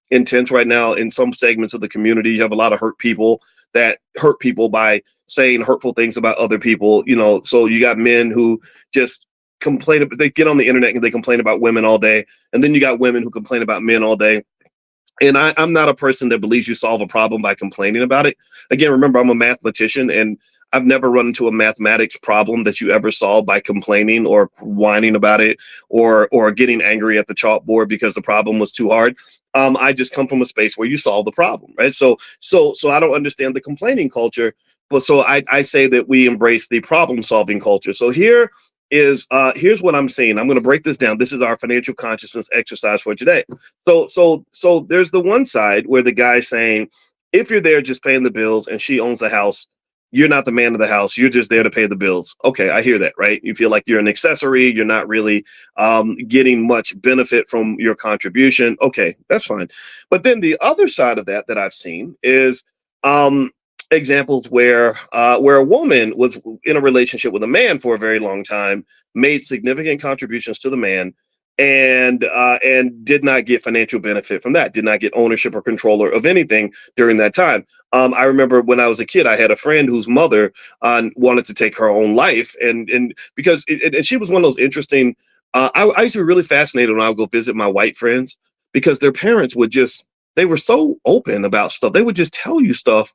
intense right now in some segments of the community. You have a lot of hurt people that hurt people by saying hurtful things about other people. You know, so you got men who just complain. They get on the internet and they complain about women all day, and then you got women who complain about men all day. And I'm not a person that believes you solve a problem by complaining about it. Again, remember, I'm a mathematician, and I've never run into a mathematics problem that you ever solve by complaining or whining about it or getting angry at the chalkboard because the problem was too hard. I just come from a space where you solve the problem, right? So I don't understand the complaining culture, but so I say that we embrace the problem solving culture. So here's what I'm saying. I'm going to break this down. This is our financial consciousness exercise for today. So there's the one side where the guy's saying, if you're there just paying the bills and she owns the house, you're not the man of the house. You're just there to pay the bills. Okay, I hear that, right? You feel like you're an accessory. You're not really getting much benefit from your contribution. Okay, that's fine. But then the other side of that I've seen is examples where a woman was in a relationship with a man for a very long time, made significant contributions to the man, and did not get financial benefit from that, did not get ownership or control of anything during that time. I remember when I was a kid, I had a friend whose mother wanted to take her own life, and because and she was one of those interesting. I used to be really fascinated when I would go visit my white friends because their parents they were so open about stuff. They would just tell you stuff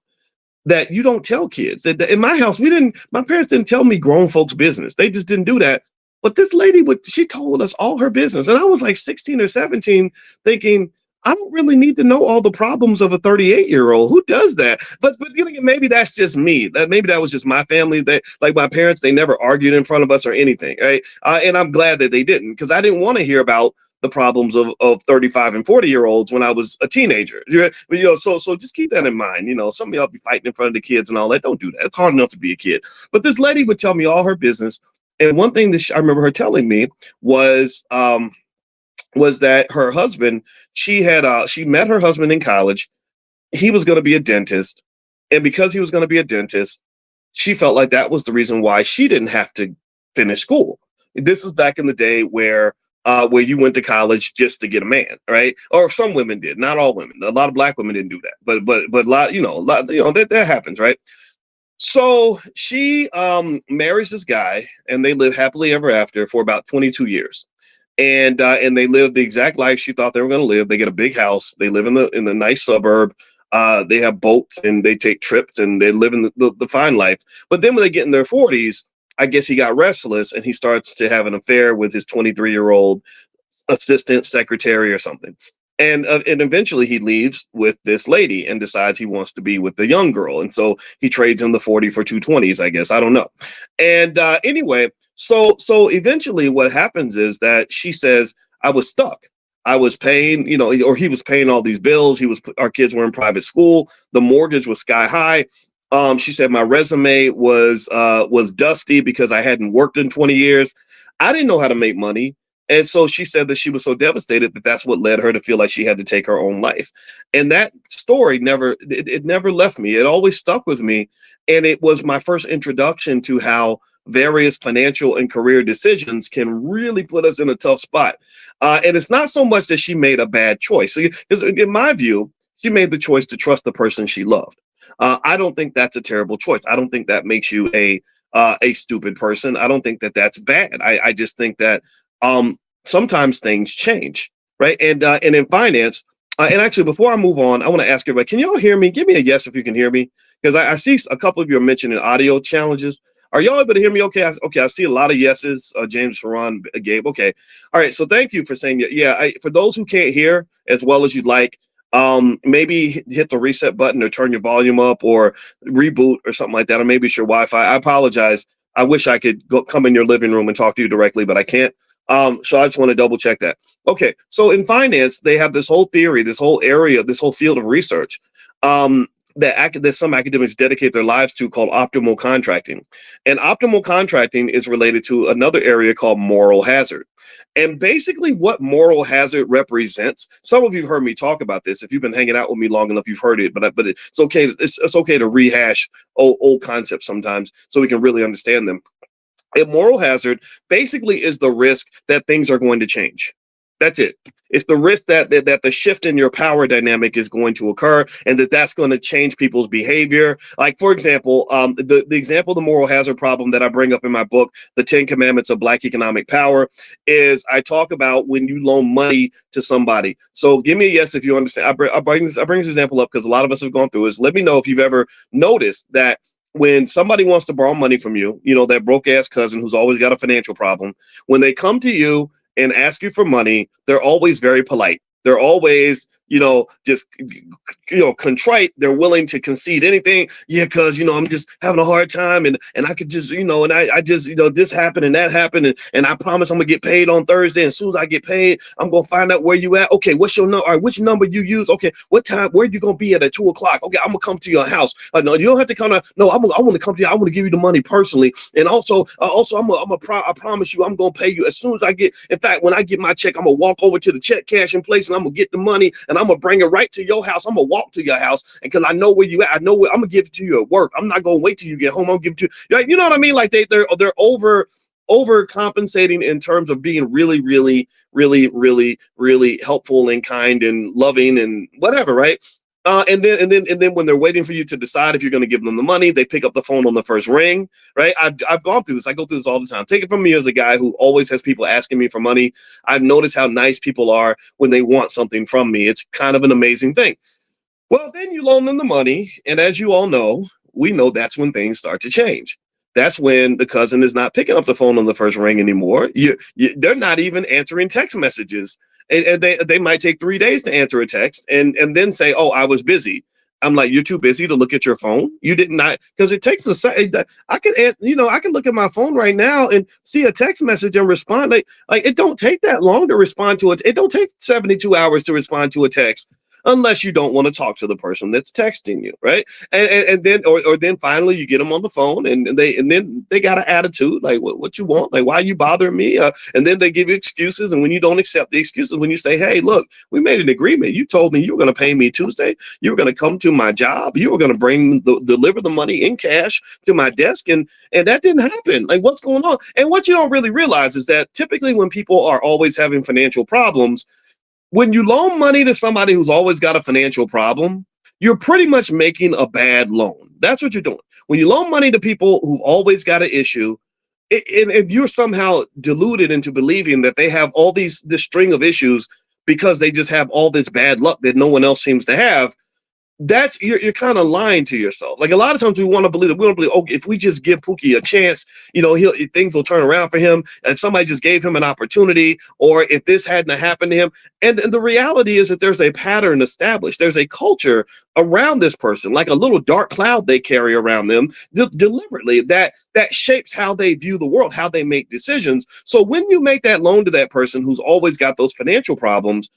that you don't tell kids. In my house, my parents didn't tell me grown folks' business. They just didn't do that. But this lady she told us all her business. And I was like 16 or 17 thinking, I don't really need to know all the problems of a 38-year-old. Who does that? But you know, maybe that's just me. Maybe that was just my family. That, like my parents, they never argued in front of us or anything, right? And I'm glad that they didn't, because I didn't want to hear about the problems of 35 and 40-year-olds when I was a teenager. You know, so just keep that in mind. You know, some of y'all be fighting in front of the kids and all that. Don't do that. It's hard enough to be a kid. But this lady would tell me all her business. And one thing that I remember her telling me was that her husband, she met her husband in college. He was going to be a dentist. And because he was going to be a dentist, she felt like that was the reason why she didn't have to finish school. This is back in the day where you went to college just to get a man, right? Or some women did, not all women. A lot of black women didn't do that, but a lot, that happens, right? So she marries this guy, and they live happily ever after for about 22 years. And they live the exact life she thought they were going to live. They get a big house. They live in a nice suburb. They have boats and they take trips and they live in the fine life. But then when they get in their 40s, I guess he got restless and he starts to have an affair with his 23-year-old assistant secretary or something. And eventually he leaves with this lady and decides he wants to be with the young girl. And so he trades in the 40 for 220s, I guess. I don't know. And anyway, so eventually what happens is that she says, I was stuck. I was paying, or he was paying all these bills. Our kids were in private school. The mortgage was sky high. She said my resume was dusty because I hadn't worked in 20 years. I didn't know how to make money. And so she said that she was so devastated that that's what led her to feel like she had to take her own life. And that story it never left me. It always stuck with me. And it was my first introduction to how various financial and career decisions can really put us in a tough spot. And it's not so much that she made a bad choice. Because in my view, she made the choice to trust the person she loved. I don't think that's a terrible choice. I don't think that makes you a stupid person. I don't think that that's bad. I just think that sometimes things change, right? And in finance, and actually, before I move on, I want to ask everybody: can y'all hear me? Give me a yes if you can hear me, because I see a couple of you are mentioning audio challenges. Are y'all able to hear me? Okay, okay. I see a lot of yeses. James, Ferran, Gabe. Okay, all right. So thank you for saying yeah. For those who can't hear as well as you'd like, maybe hit the reset button or turn your volume up or reboot or something like that, or maybe it's your Wi-Fi. I apologize. I wish I could come in your living room and talk to you directly, but I can't. So I just want to double check that. Okay, so in finance, they have this whole theory, this whole area, this whole field of research that some academics dedicate their lives to, called optimal contracting. And optimal contracting is related to another area called moral hazard. And basically, what moral hazard represents, some of you heard me talk about this. If you've been hanging out with me long enough, you've heard it. But it's okay. It's okay to rehash old concepts sometimes so we can really understand them. A moral hazard basically is the risk that things are going to change. That's it. It's the risk that the shift in your power dynamic is going to occur, and that's going to change people's behavior. Like, for example, the example of the moral hazard problem that I bring up in my book, The 10 Commandments of Black Economic Power, is I talk about when you loan money to somebody. So give me a yes if you understand. I bring this example up because a lot of us have gone through this. Let me know if you've ever noticed that when somebody wants to borrow money from you, that broke ass cousin who's always got a financial problem, when they come to you and ask you for money, they're always very polite. They're always, just, contrite. They're willing to concede anything. Yeah, because, I'm just having a hard time and I could just, and I just, this happened and that happened. And I promise I'm going to get paid on Thursday. And as soon as I get paid, I'm going to find out where you at. Okay, what's your number? All right, which number you use? Okay, what time? Where you going to be at 2:00? Okay, I'm going to come to your house. No, you don't have to come. No, I want to come to you. I want to give you the money personally. And also, I promise you, I'm going to pay you as soon as I get. In fact, when I get my check, I'm going to walk over to the check cashing place and I'm going to get the money and I'm going to bring it right to your house. I'm going to walk to your house. And because I know where you at, I know where I'm going to give it to you at work. I'm not going to wait till you get home. I'm going to give it to you. You know what I mean? Like they're overcompensating in terms of being really, really, really, really, really helpful and kind and loving and whatever, right? And then when they're waiting for you to decide if you're going to give them the money, they pick up the phone on the first ring, right? I've gone through this. I go through this all the time. Take it from me as a guy who always has people asking me for money. I've noticed how nice people are when they want something from me. It's kind of an amazing thing. Well, then you loan them the money, and as you all know, we know that's when things start to change. That's when the cousin is not picking up the phone on the first ring anymore. They're not even answering text messages. And they might take 3 days to answer a text and then say, "Oh, I was busy." I'm like, "You're too busy to look at your phone. You did not," because it takes I can look at my phone right now and see a text message and respond. Like it don't take that long to respond to it. It don't take 72 hours to respond to a text. Unless you don't want to talk to the person that's texting you, right? And then or then finally you get them on the phone and then they got an attitude like, what you want? Like, why are you bothering me? And then they give you excuses. And when you don't accept the excuses, when you say, "Hey, look, we made an agreement. You told me you were going to pay me Tuesday. You were going to come to my job. You were going to deliver the money in cash to my desk, and that didn't happen. Like, what's going on?" And what you don't really realize is that typically when people are always having financial problems, when you loan money to somebody who's always got a financial problem, you're pretty much making a bad loan. That's what you're doing. When you loan money to people who've always got an issue, and if you're somehow deluded into believing that they have this string of issues because they just have all this bad luck that no one else seems to have, that's you're kind of lying to yourself. Like a lot of times we want to believe oh, if we just give Pookie a chance, things will turn around for him, and somebody just gave him an opportunity, or if this hadn't happened to him. And the reality is that there's a pattern established. There's a culture around this person, like a little dark cloud they carry around them deliberately that shapes how they view the world, how they make decisions. So when you make that loan to that person who's always got those financial problems,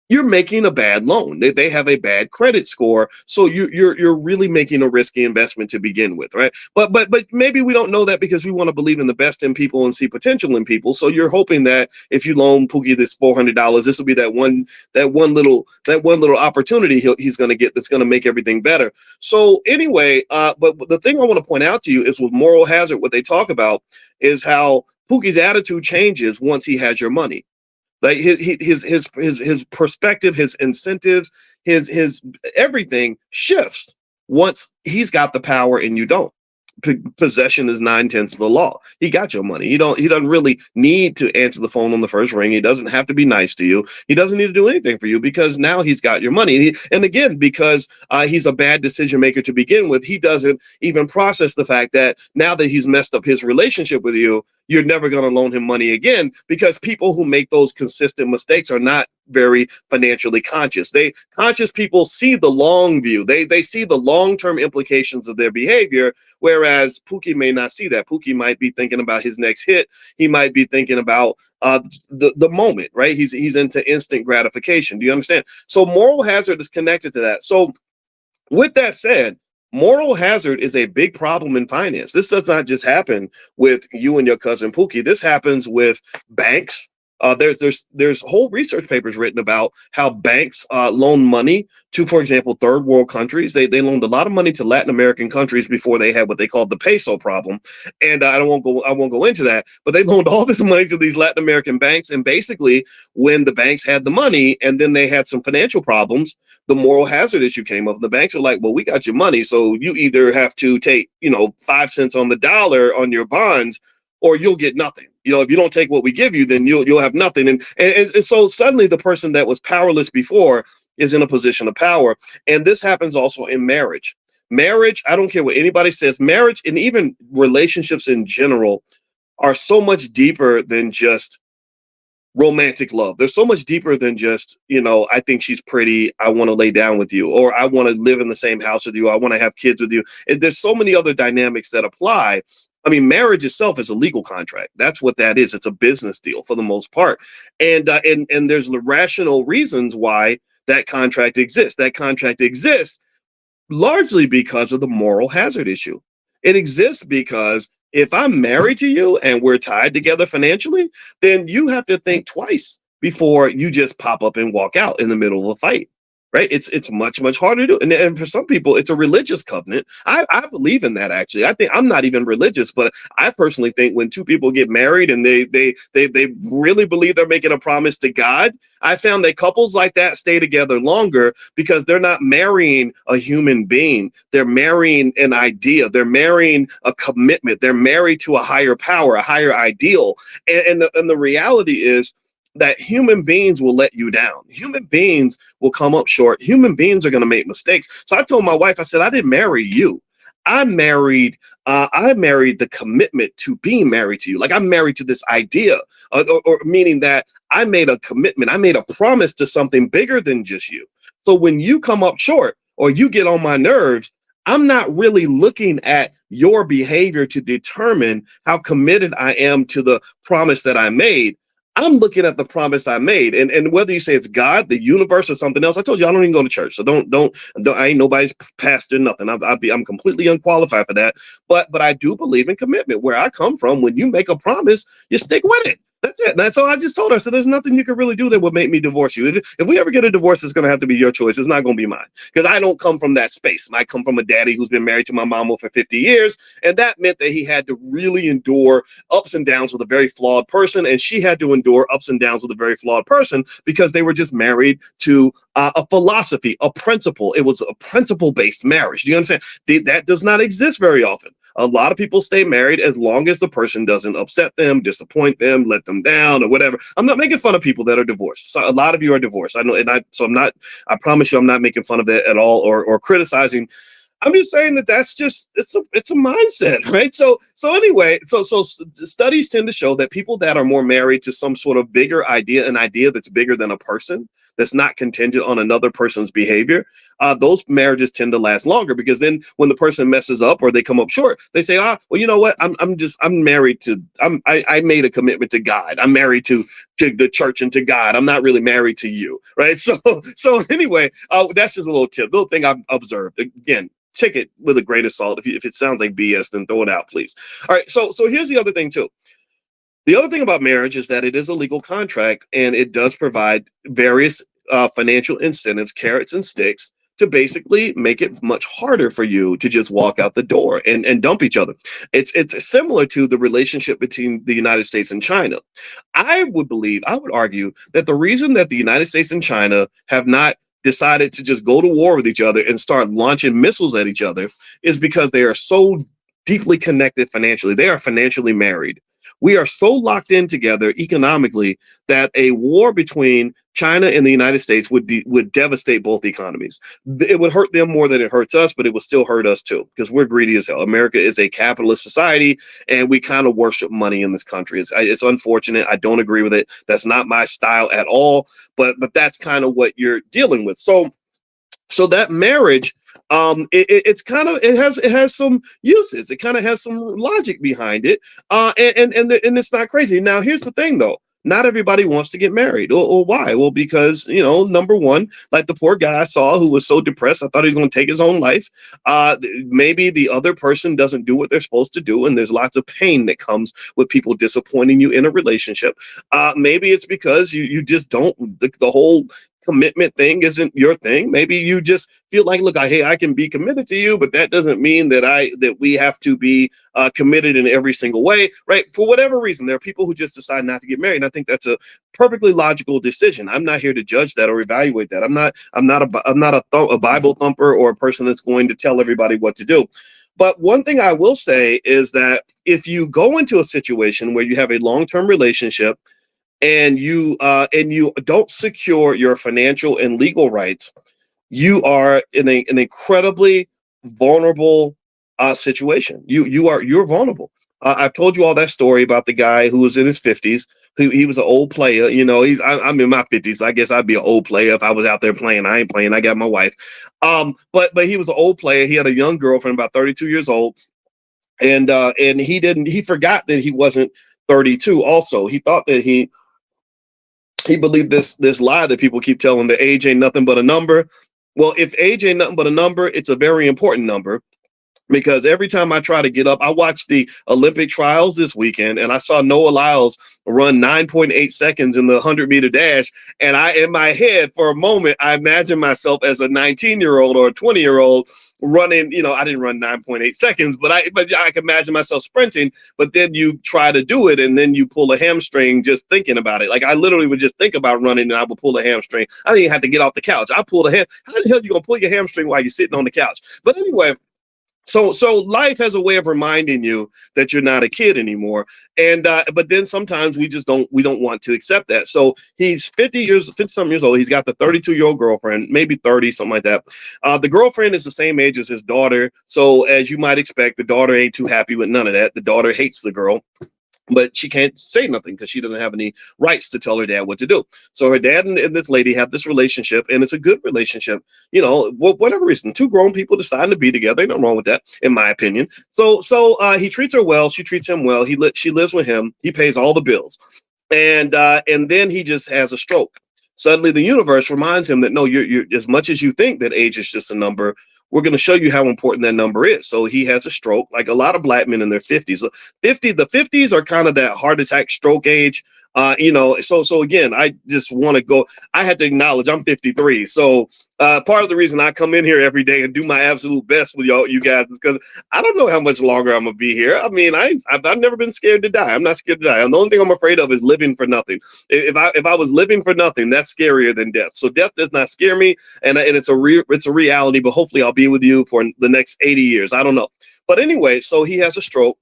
you're making a bad loan. They have a bad credit score, so you're really making a risky investment to begin with, right? But maybe we don't know that because we want to believe in the best in people and see potential in people. So you're hoping that if you loan Pookie this $400, this will be that one little opportunity he's going to get that's going to make everything better. So anyway, but the thing I want to point out to you is with moral hazard, what they talk about is how Pookie's attitude changes once he has your money. Like his perspective, his incentives, his everything shifts once he's got the power and you don't. Possession is 9/10 of the law. He got your money. He doesn't really need to answer the phone on the first ring. He doesn't have to be nice to you. He doesn't need to do anything for you because now he's got your money. And again, because he's a bad decision maker to begin with, he doesn't even process the fact that now that he's messed up his relationship with you, you're never going to loan him money again, because people who make those consistent mistakes are not very financially conscious. Conscious people see the long view. They see the long-term implications of their behavior, whereas Pookie may not see that. Pookie might be thinking about his next hit. He might be thinking about the moment, right? He's into instant gratification. Do you understand? So moral hazard is connected to that. So with that said, moral hazard is a big problem in finance. This does not just happen with you and your cousin Pookie. This happens with banks. There's whole research papers written about how banks loan money to, for example, third world countries. They loaned a lot of money to Latin American countries before they had what they called the peso problem, and I won't go into that. But they loaned all this money to these Latin American banks, and basically, when the banks had the money and then they had some financial problems, the moral hazard issue came up. The banks are like, "Well, we got your money, so you either have to take 5 cents on the dollar on your bonds, or you'll get nothing. If you don't take what we give you, then you'll have nothing." And so suddenly the person that was powerless before is in a position of power. And this happens also in marriage. Marriage, I don't care what anybody says, marriage and even relationships in general are so much deeper than just romantic love. They're so much deeper than just, I think she's pretty, I want to lay down with you, or I want to live in the same house with you, I want to have kids with you. And there's so many other dynamics that apply. I mean, marriage itself is a legal contract. That's what that is. It's a business deal for the most part. And there's rational reasons why that contract exists. That contract exists largely because of the moral hazard issue. It exists because if I'm married to you and we're tied together financially, then you have to think twice before you just pop up and walk out in the middle of a fight. Right? It's much, much harder to do. And for some people, it's a religious covenant. I believe in that, actually. I think I'm not even religious, but I personally think when two people get married and they really believe they're making a promise to God, I found that couples like that stay together longer because they're not marrying a human being. They're marrying an idea. They're marrying a commitment. They're married to a higher power, a higher ideal. And the reality is that human beings will let you down. Human beings will come up short. Human beings are going to make mistakes. So I told my wife, I said, I didn't marry you. I married the commitment to being married to you. Like, I'm married to this idea, or meaning that I made a commitment. I made a promise to something bigger than just you. So when you come up short or you get on my nerves, I'm not really looking at your behavior to determine how committed I am to the promise that I made. I'm looking at the promise I made, and whether you say it's God, the universe, or something else. I told you I don't even go to church, so don't I ain't nobody's pastor, nothing. I'm completely unqualified for that. But I do believe in commitment. Where I come from, when you make a promise, you stick with it. That's it. That's all I just told her. So there's nothing you could really do that would make me divorce you. If we ever get a divorce, it's going to have to be your choice. It's not going to be mine, because I don't come from that space. I come from a daddy who's been married to my mama for 50 years. And that meant that he had to really endure ups and downs with a very flawed person. And she had to endure ups and downs with a very flawed person, because they were just married to a philosophy, a principle. It was a principle-based marriage. Do you understand? That does not exist very often. A lot of people stay married as long as the person doesn't upset them, disappoint them, let them down, or whatever. I'm not making fun of people that are divorced. So a lot of you are divorced. I know, I'm not. I promise you, I'm not making fun of that at all, or criticizing. I'm just saying that that's just it's a mindset, right? So anyway, so studies tend to show that people that are more married to some sort of bigger idea, an idea that's bigger than a person, that's not contingent on another person's behavior, those marriages tend to last longer, because then when the person messes up or they come up short, they say, well, you know what? I'm married to, I made a commitment to God. I'm married to the church and to God. I'm not really married to you, right? So anyway, that's just a little thing I've observed. Again, take it with a grain of salt. If it sounds like BS, then throw it out, please. All right. So here's the other thing too. The other thing about marriage is that it is a legal contract, and it does provide various financial incentives, carrots and sticks, to basically make it much harder for you to just walk out the door and dump each other. It's similar to the relationship between the United States and China. I would argue that the reason that the United States and China have not decided to just go to war with each other and start launching missiles at each other is because they are so deeply connected financially. They are financially married. We are so locked in together economically that a war between China and the United States would devastate both economies. It would hurt them more than it hurts us, but it would still hurt us too, because we're greedy as hell. America is a capitalist society, and we kind of worship money in this country. It's unfortunate. I don't agree with it. That's not my style at all. But that's kind of what you're dealing with. So that marriage, it has some uses. It kind of has some logic behind it, and it's not crazy. Now, here's the thing, though. Not everybody wants to get married. Or why? Well, because, number one, like the poor guy I saw who was so depressed, I thought he was going to take his own life. Maybe the other person doesn't do what they're supposed to do, and there's lots of pain that comes with people disappointing you in a relationship. Maybe it's because you just don't, the whole commitment thing isn't your thing. Maybe you just feel like, look, I can be committed to you, but that doesn't mean that we have to be committed in every single way, right? For whatever reason, there are people who just decide not to get married, and I think that's a perfectly logical decision. I'm not here to judge that or evaluate that. I'm not a Bible thumper or a person that's going to tell everybody what to do. But one thing I will say is that if you go into a situation where you have a long-term relationship and you don't secure your financial and legal rights, you are in an incredibly vulnerable situation. You're vulnerable. I've told you all that story about the guy who was in his 50s. He was an old player. I'm in my 50s. I guess I'd be an old player if I was out there playing. I ain't playing. I got my wife. But he was an old player. He had a young girlfriend, about 32 years old, and he forgot that he wasn't 32. Also, he thought that he believed this lie that people keep telling, that age ain't nothing but a number. Well, if age ain't nothing but a number, it's a very important number, because every time I try to get up, I watched the Olympic trials this weekend, and I saw Noah Lyles run 9.8 seconds in the 100-meter dash. And in my head, for a moment, I imagined myself as a 19-year-old or a 20-year-old running. I didn't run 9.8 seconds, but I can imagine myself sprinting. But then you try to do it, and then you pull a hamstring just thinking about it. Like, I literally would just think about running, and I would pull a hamstring. I didn't even have to get off the couch. I pulled a ham. How the hell are you gonna pull your hamstring while you're sitting on the couch? But anyway. So life has a way of reminding you that you're not a kid anymore, and but then sometimes we don't want to accept that. So he's 50-something years old. He's got the 32-year-old girlfriend, maybe 30, something like that. The girlfriend is the same age as his daughter, so as you might expect, the daughter ain't too happy with none of that. The daughter hates the girl, but she can't say nothing because she doesn't have any rights to tell her dad what to do. So her dad and this lady have this relationship, and it's a good relationship. Whatever reason, two grown people deciding to be together, ain't nothing wrong with that, in my opinion. So he treats her well, she treats him well. She lives with him. He pays all the bills, and then he just has a stroke. Suddenly, the universe reminds him that no, you're as much as you think that age is just a number. We're going to show you how important that number is. So he has a stroke, like a lot of black men in their 50s. The 50s are kind of that heart attack stroke age. So again, I just want to go. I had to acknowledge I'm 53. So part of the reason I come in here every day and do my absolute best with you guys is because I don't know how much longer I'm gonna be here. I mean, I've never been scared to die. I'm not scared to die. And the only thing I'm afraid of is living for nothing. If I was living for nothing, that's scarier than death. So death does not scare me, and it's a reality. But hopefully, I'll be with you for the next 80 years. I don't know. But anyway, so he has a stroke.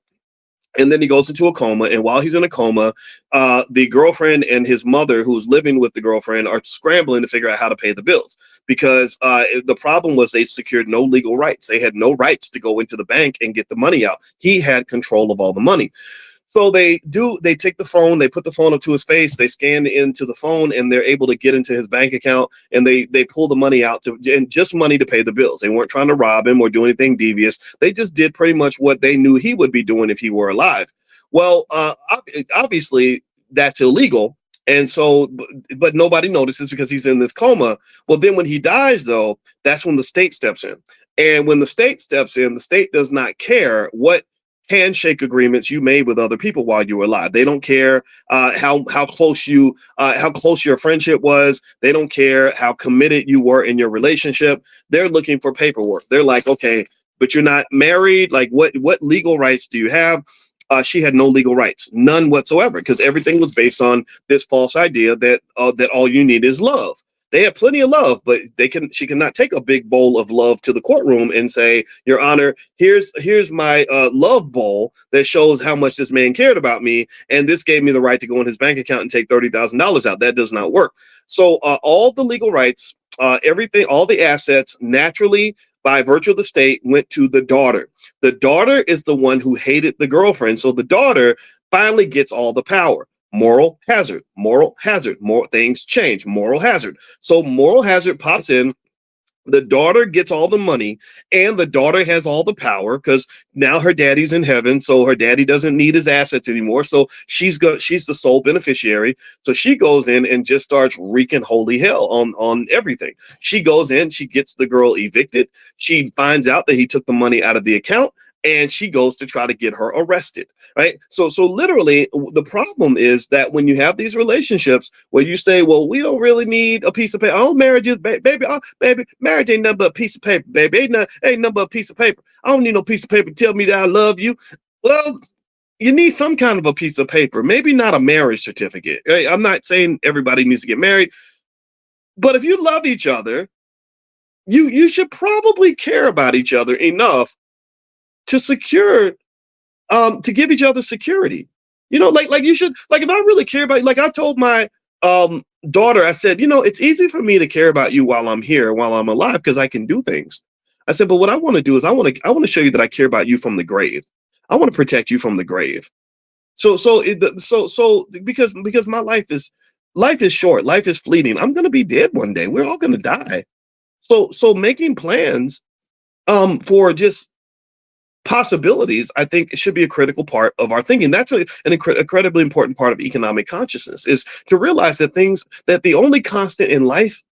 And then he goes into a coma. And while he's in a coma, the girlfriend and his mother, who's living with the girlfriend, are scrambling to figure out how to pay the bills, because the problem was they secured no legal rights. They had no rights to go into the bank and get the money out. He had control of all the money. So they take the phone, they put the phone up to his face, they scan into the phone, and they're able to get into his bank account, and they pull the money out and just money to pay the bills. They weren't trying to rob him or do anything devious. They just did pretty much what they knew he would be doing if he were alive. Well, obviously that's illegal. And so, but nobody notices because he's in this coma. Well, then when he dies, though, that's when the state steps in. And when the state steps in, the state does not care what handshake agreements you made with other people while you were alive. They don't care how close your friendship was. They don't care how committed you were in your relationship. They're looking for paperwork. They're like, okay, but you're not married. Like, what legal rights do you have? She had no legal rights, none whatsoever, because everything was based on this false idea that all you need is love. They had plenty of love, but she cannot take a big bowl of love to the courtroom and say, Your Honor, here's my love bowl that shows how much this man cared about me, and this gave me the right to go in his bank account and take $30,000 out. That does not work. So all the legal rights, everything, all the assets, naturally, by virtue of the state, went to the daughter. The daughter is the one who hated the girlfriend, so the daughter finally gets all the power. Moral hazard, more things change, moral hazard. So moral hazard pops in. The daughter gets all the money, and the daughter has all the power because now her daddy's in heaven, so her daddy doesn't need his assets anymore. So she's the sole beneficiary. So she goes in and just starts wreaking holy hell on everything. She goes in, she gets the girl evicted. She finds out that he took the money out of the account, and she goes to try to get her arrested. Right. So literally, the problem is that when you have these relationships where you say, well, we don't really need a piece of paper. Oh, marriage is baby, marriage ain't nothing but a piece of paper, baby. Ain't nothing but a piece of paper. I don't need no piece of paper to tell me that I love you. Well, you need some kind of a piece of paper, maybe not a marriage certificate. Right? I'm not saying everybody needs to get married, but if you love each other, you should probably care about each other enough to to give each other security. Like you should, like, if I really care about you, like I told my daughter, I said, it's easy for me to care about you while I'm here, while I'm alive, because I can do things. I said, but what I want to do is I want to show you that I care about you from the grave. I want to protect you from the grave. So because my life is short, life is fleeting. I'm gonna be dead one day. We're all gonna die. So making plans for just possibilities, I think it should be a critical part of our thinking. That's an incredibly important part of economic consciousness, is to realize that the only constant in life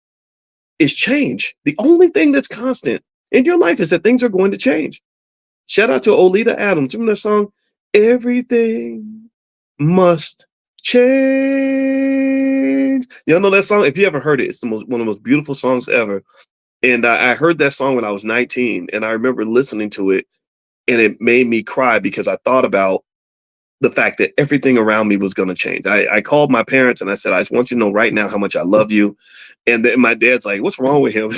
is change. The only thing that's constant in your life is that things are going to change. Shout out to Oleta Adams. Remember that song? Everything must change. Y'all know that song? If you haven't heard it, it's one of the most beautiful songs ever. And I heard that song when I was 19, and I remember listening to it, and it made me cry because I thought about the fact that everything around me was going to change. I called my parents and I said, I just want you to know right now how much I love you. And then my dad's like, what's wrong with him?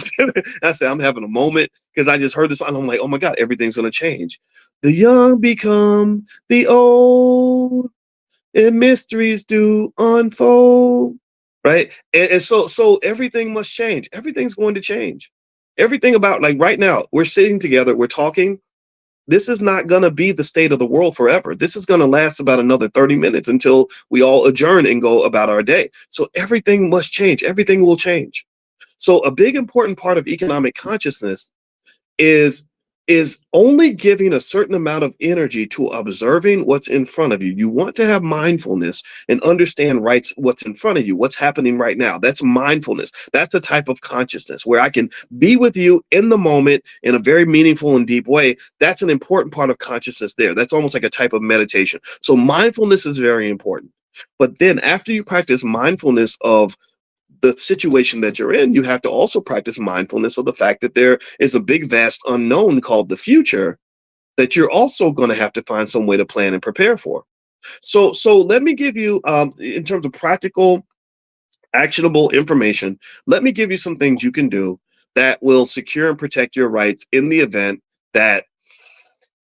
I said, I'm having a moment because I just heard this song. I'm like, oh my God, everything's going to change. The young become the old, and mysteries do unfold. Right. And so everything must change. Everything's going to change. Everything about, like, right now, we're sitting together, we're talking. This is not going to be the state of the world forever. This is going to last about another 30 minutes until we all adjourn and go about our day. So everything must change. Everything will change. So a big important part of economic consciousness is only giving a certain amount of energy to observing what's in front of you. You want to have mindfulness and understand what's in front of you, what's happening right now. That's mindfulness. That's a type of consciousness where I can be with you in the moment in a very meaningful and deep way. That's an important part of consciousness there. That's almost like a type of meditation. So mindfulness is very important. But then after you practice mindfulness of the situation that you're in, you have to also practice mindfulness of the fact that there is a big, vast unknown called the future that you're also going to have to find some way to plan and prepare for. So let me give you, in terms of practical, actionable information, let me give you some things you can do that will secure and protect your rights in the event that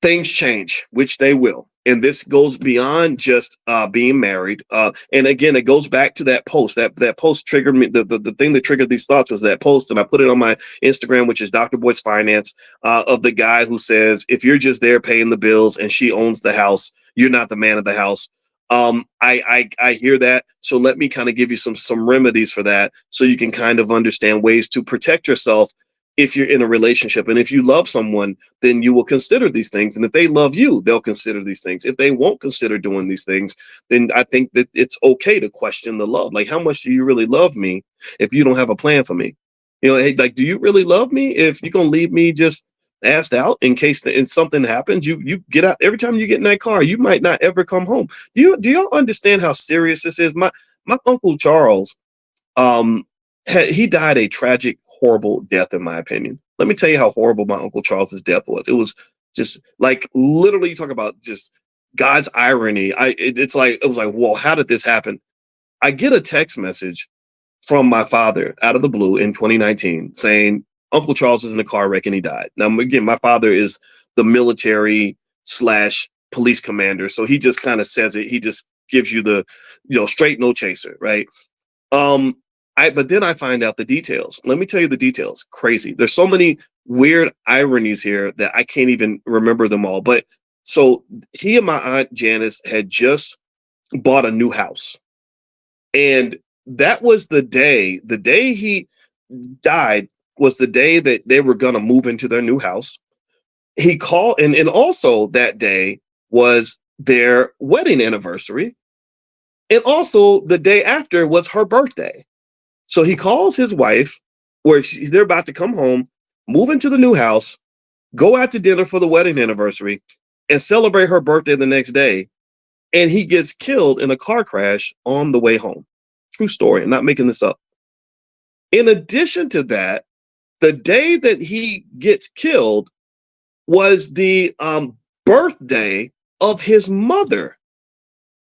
things change, which they will. And this goes beyond just being married. And again, it goes back to that post. That post triggered me. The thing that triggered these thoughts was that post, and I put it on my Instagram, which is Dr. Boyce Finance, of the guy who says, if you're just there paying the bills and she owns the house, you're not the man of the house. I hear that. So let me kind of give you some remedies for that, so you can kind of understand ways to protect yourself if you're in a relationship. And if you love someone, then you will consider these things. And if they love you, they'll consider these things. If they won't consider doing these things, then I think that it's okay to question the love. Like, how much do you really love me if you don't have a plan for me? You know, hey, like, do you really love me if you're gonna leave me just asked out in case something happens? You get out every time you get in that car, you might not ever come home. Do y'all understand how serious this is? My Uncle Charles, um he died a tragic, horrible death, in my opinion. Let me tell you how horrible my Uncle Charles's death was. It was just like, literally, you talk about just God's irony. It's like, it was like, whoa, how did this happen? I get a text message from my father out of the blue in 2019 saying Uncle Charles was in a car wreck and he died. Now, again, my father is the military slash police commander, so he just kind of says it. He just gives you the, straight no chaser, right? Um, but then I find out the details. Let me tell you the details. Crazy. There's so many weird ironies here that I can't even remember them all. But so he and my aunt Janice had just bought a new house. And that was the day he died was the day that they were going to move into their new house. He called, and also that day was their wedding anniversary. And also the day after was her birthday. So he calls his wife, where they're about to come home, move into the new house, go out to dinner for the wedding anniversary, and celebrate her birthday the next day. And he gets killed in a car crash on the way home. True story. I'm not making this up. In addition to that, the day that he gets killed was the birthday of his mother.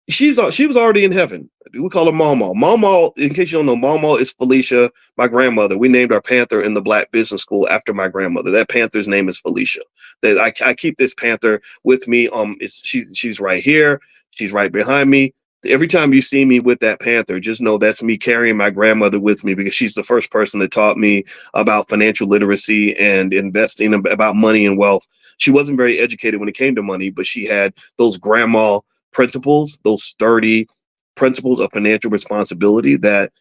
She was already in heaven. We call her Mama. Mama, in case you don't know, Mama is Felicia, my grandmother. We named our panther in the Black Business School after my grandmother. That panther's name is Felicia. I keep this panther with me. She's right here. She's right behind me. Every time you see me with that panther, just know that's me carrying my grandmother with me, because she's the first person that taught me about financial literacy and investing, about money and wealth. She wasn't very educated when it came to money, but she had those grandma principles, those sturdy principles of financial responsibility that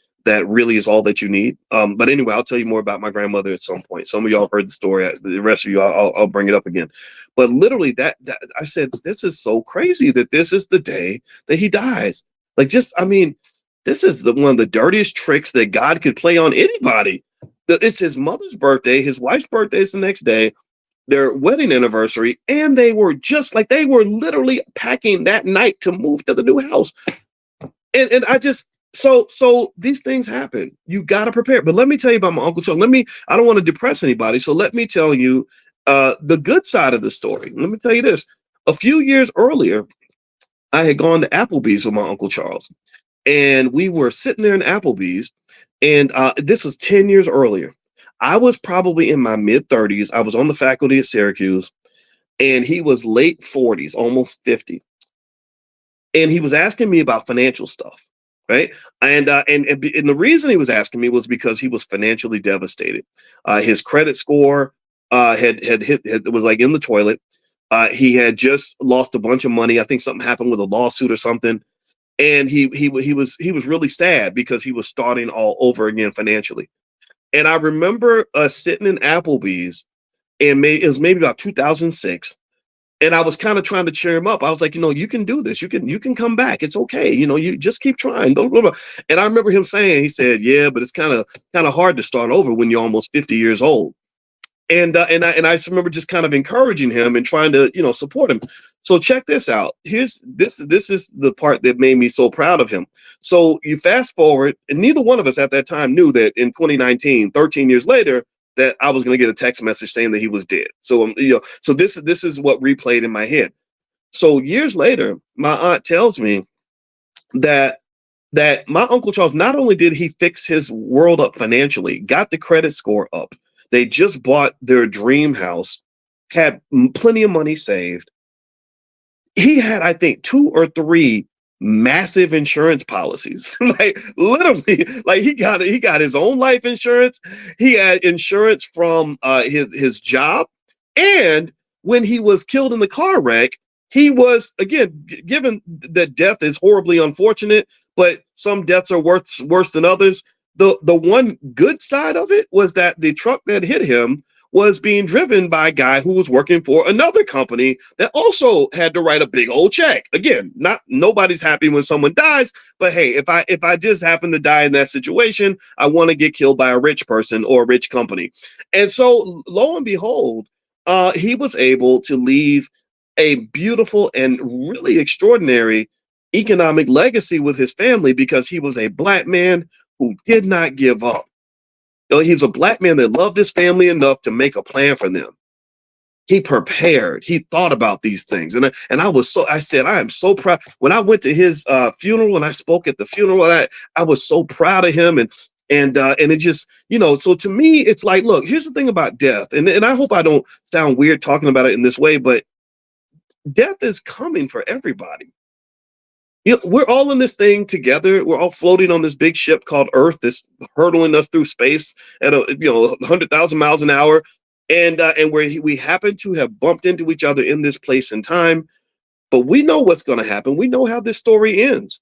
really is all that you need. But anyway, I'll tell you more about my grandmother at some point. Some of y'all have heard the story. The rest of you, I'll bring it up again. But literally, that I said, this is so crazy that this is the day that he dies. Like, this is one of the dirtiest tricks that God could play on anybody. It's his mother's birthday. His wife's birthday is the next day, their wedding anniversary, and they were literally packing that night to move to the new house. And I just, so these things happen. You got to prepare. But let me tell you about my Uncle Charles. I don't want to depress anybody, so let me tell you the good side of the story. Let me tell you this. A few years earlier, I had gone to Applebee's with my Uncle Charles, and we were sitting there in Applebee's, and this was 10 years earlier. I was probably in my mid-30s. I was on the faculty at Syracuse, and he was late 40s, almost 50. And he was asking me about financial stuff, right? And the reason he was asking me was because he was financially devastated. His credit score had was like in the toilet. He had just lost a bunch of money. I think something happened with a lawsuit or something. And he was really sad because he was starting all over again financially. And I remember us sitting in Applebee's, and it was maybe about 2006. And I was kind of trying to cheer him up. I was like, you can do this. You can come back. It's okay. You just keep trying. Blah, blah, blah. And I remember him saying, he said, yeah, but it's kind of hard to start over when you're almost 50 years old. And I just remember just kind of encouraging him and trying to, support him. So check this out. This is the part that made me so proud of him. So you fast forward, and neither one of us at that time knew that in 2019, 13 years later, that I was going to get a text message saying that he was dead. So, so this is what replayed in my head. So years later, my aunt tells me that my Uncle Charles, not only did he fix his world up financially, got the credit score up, they just bought their dream house, had plenty of money saved. He had, I think, 2 or 3 massive insurance policies. Like literally, like he got his own life insurance. He had insurance from his job, and when he was killed in the car wreck, he was again given that death is horribly unfortunate, but some deaths are worse than others. The one good side of it was that the truck that hit him was being driven by a guy who was working for another company that also had to write a big old check. Again, not nobody's happy when someone dies, but hey, if I just happen to die in that situation, I want to get killed by a rich person or a rich company. And so lo and behold, he was able to leave a beautiful and really extraordinary economic legacy with his family because he was a black man who did not give up. He's a black man that loved his family enough to make a plan for them. He prepared. He thought about these things, and I said, I am so proud. When I went to his funeral and I spoke at the funeral, I was so proud of him, and it just, so to me, it's like, look, here's the thing about death, and I hope I don't sound weird talking about it in this way, but death is coming for everybody. We're all in this thing together. We're all floating on this big ship called Earth, that's hurtling us through space at 100,000 miles an hour, and where we happen to have bumped into each other in this place and time. But we know what's going to happen. We know how this story ends.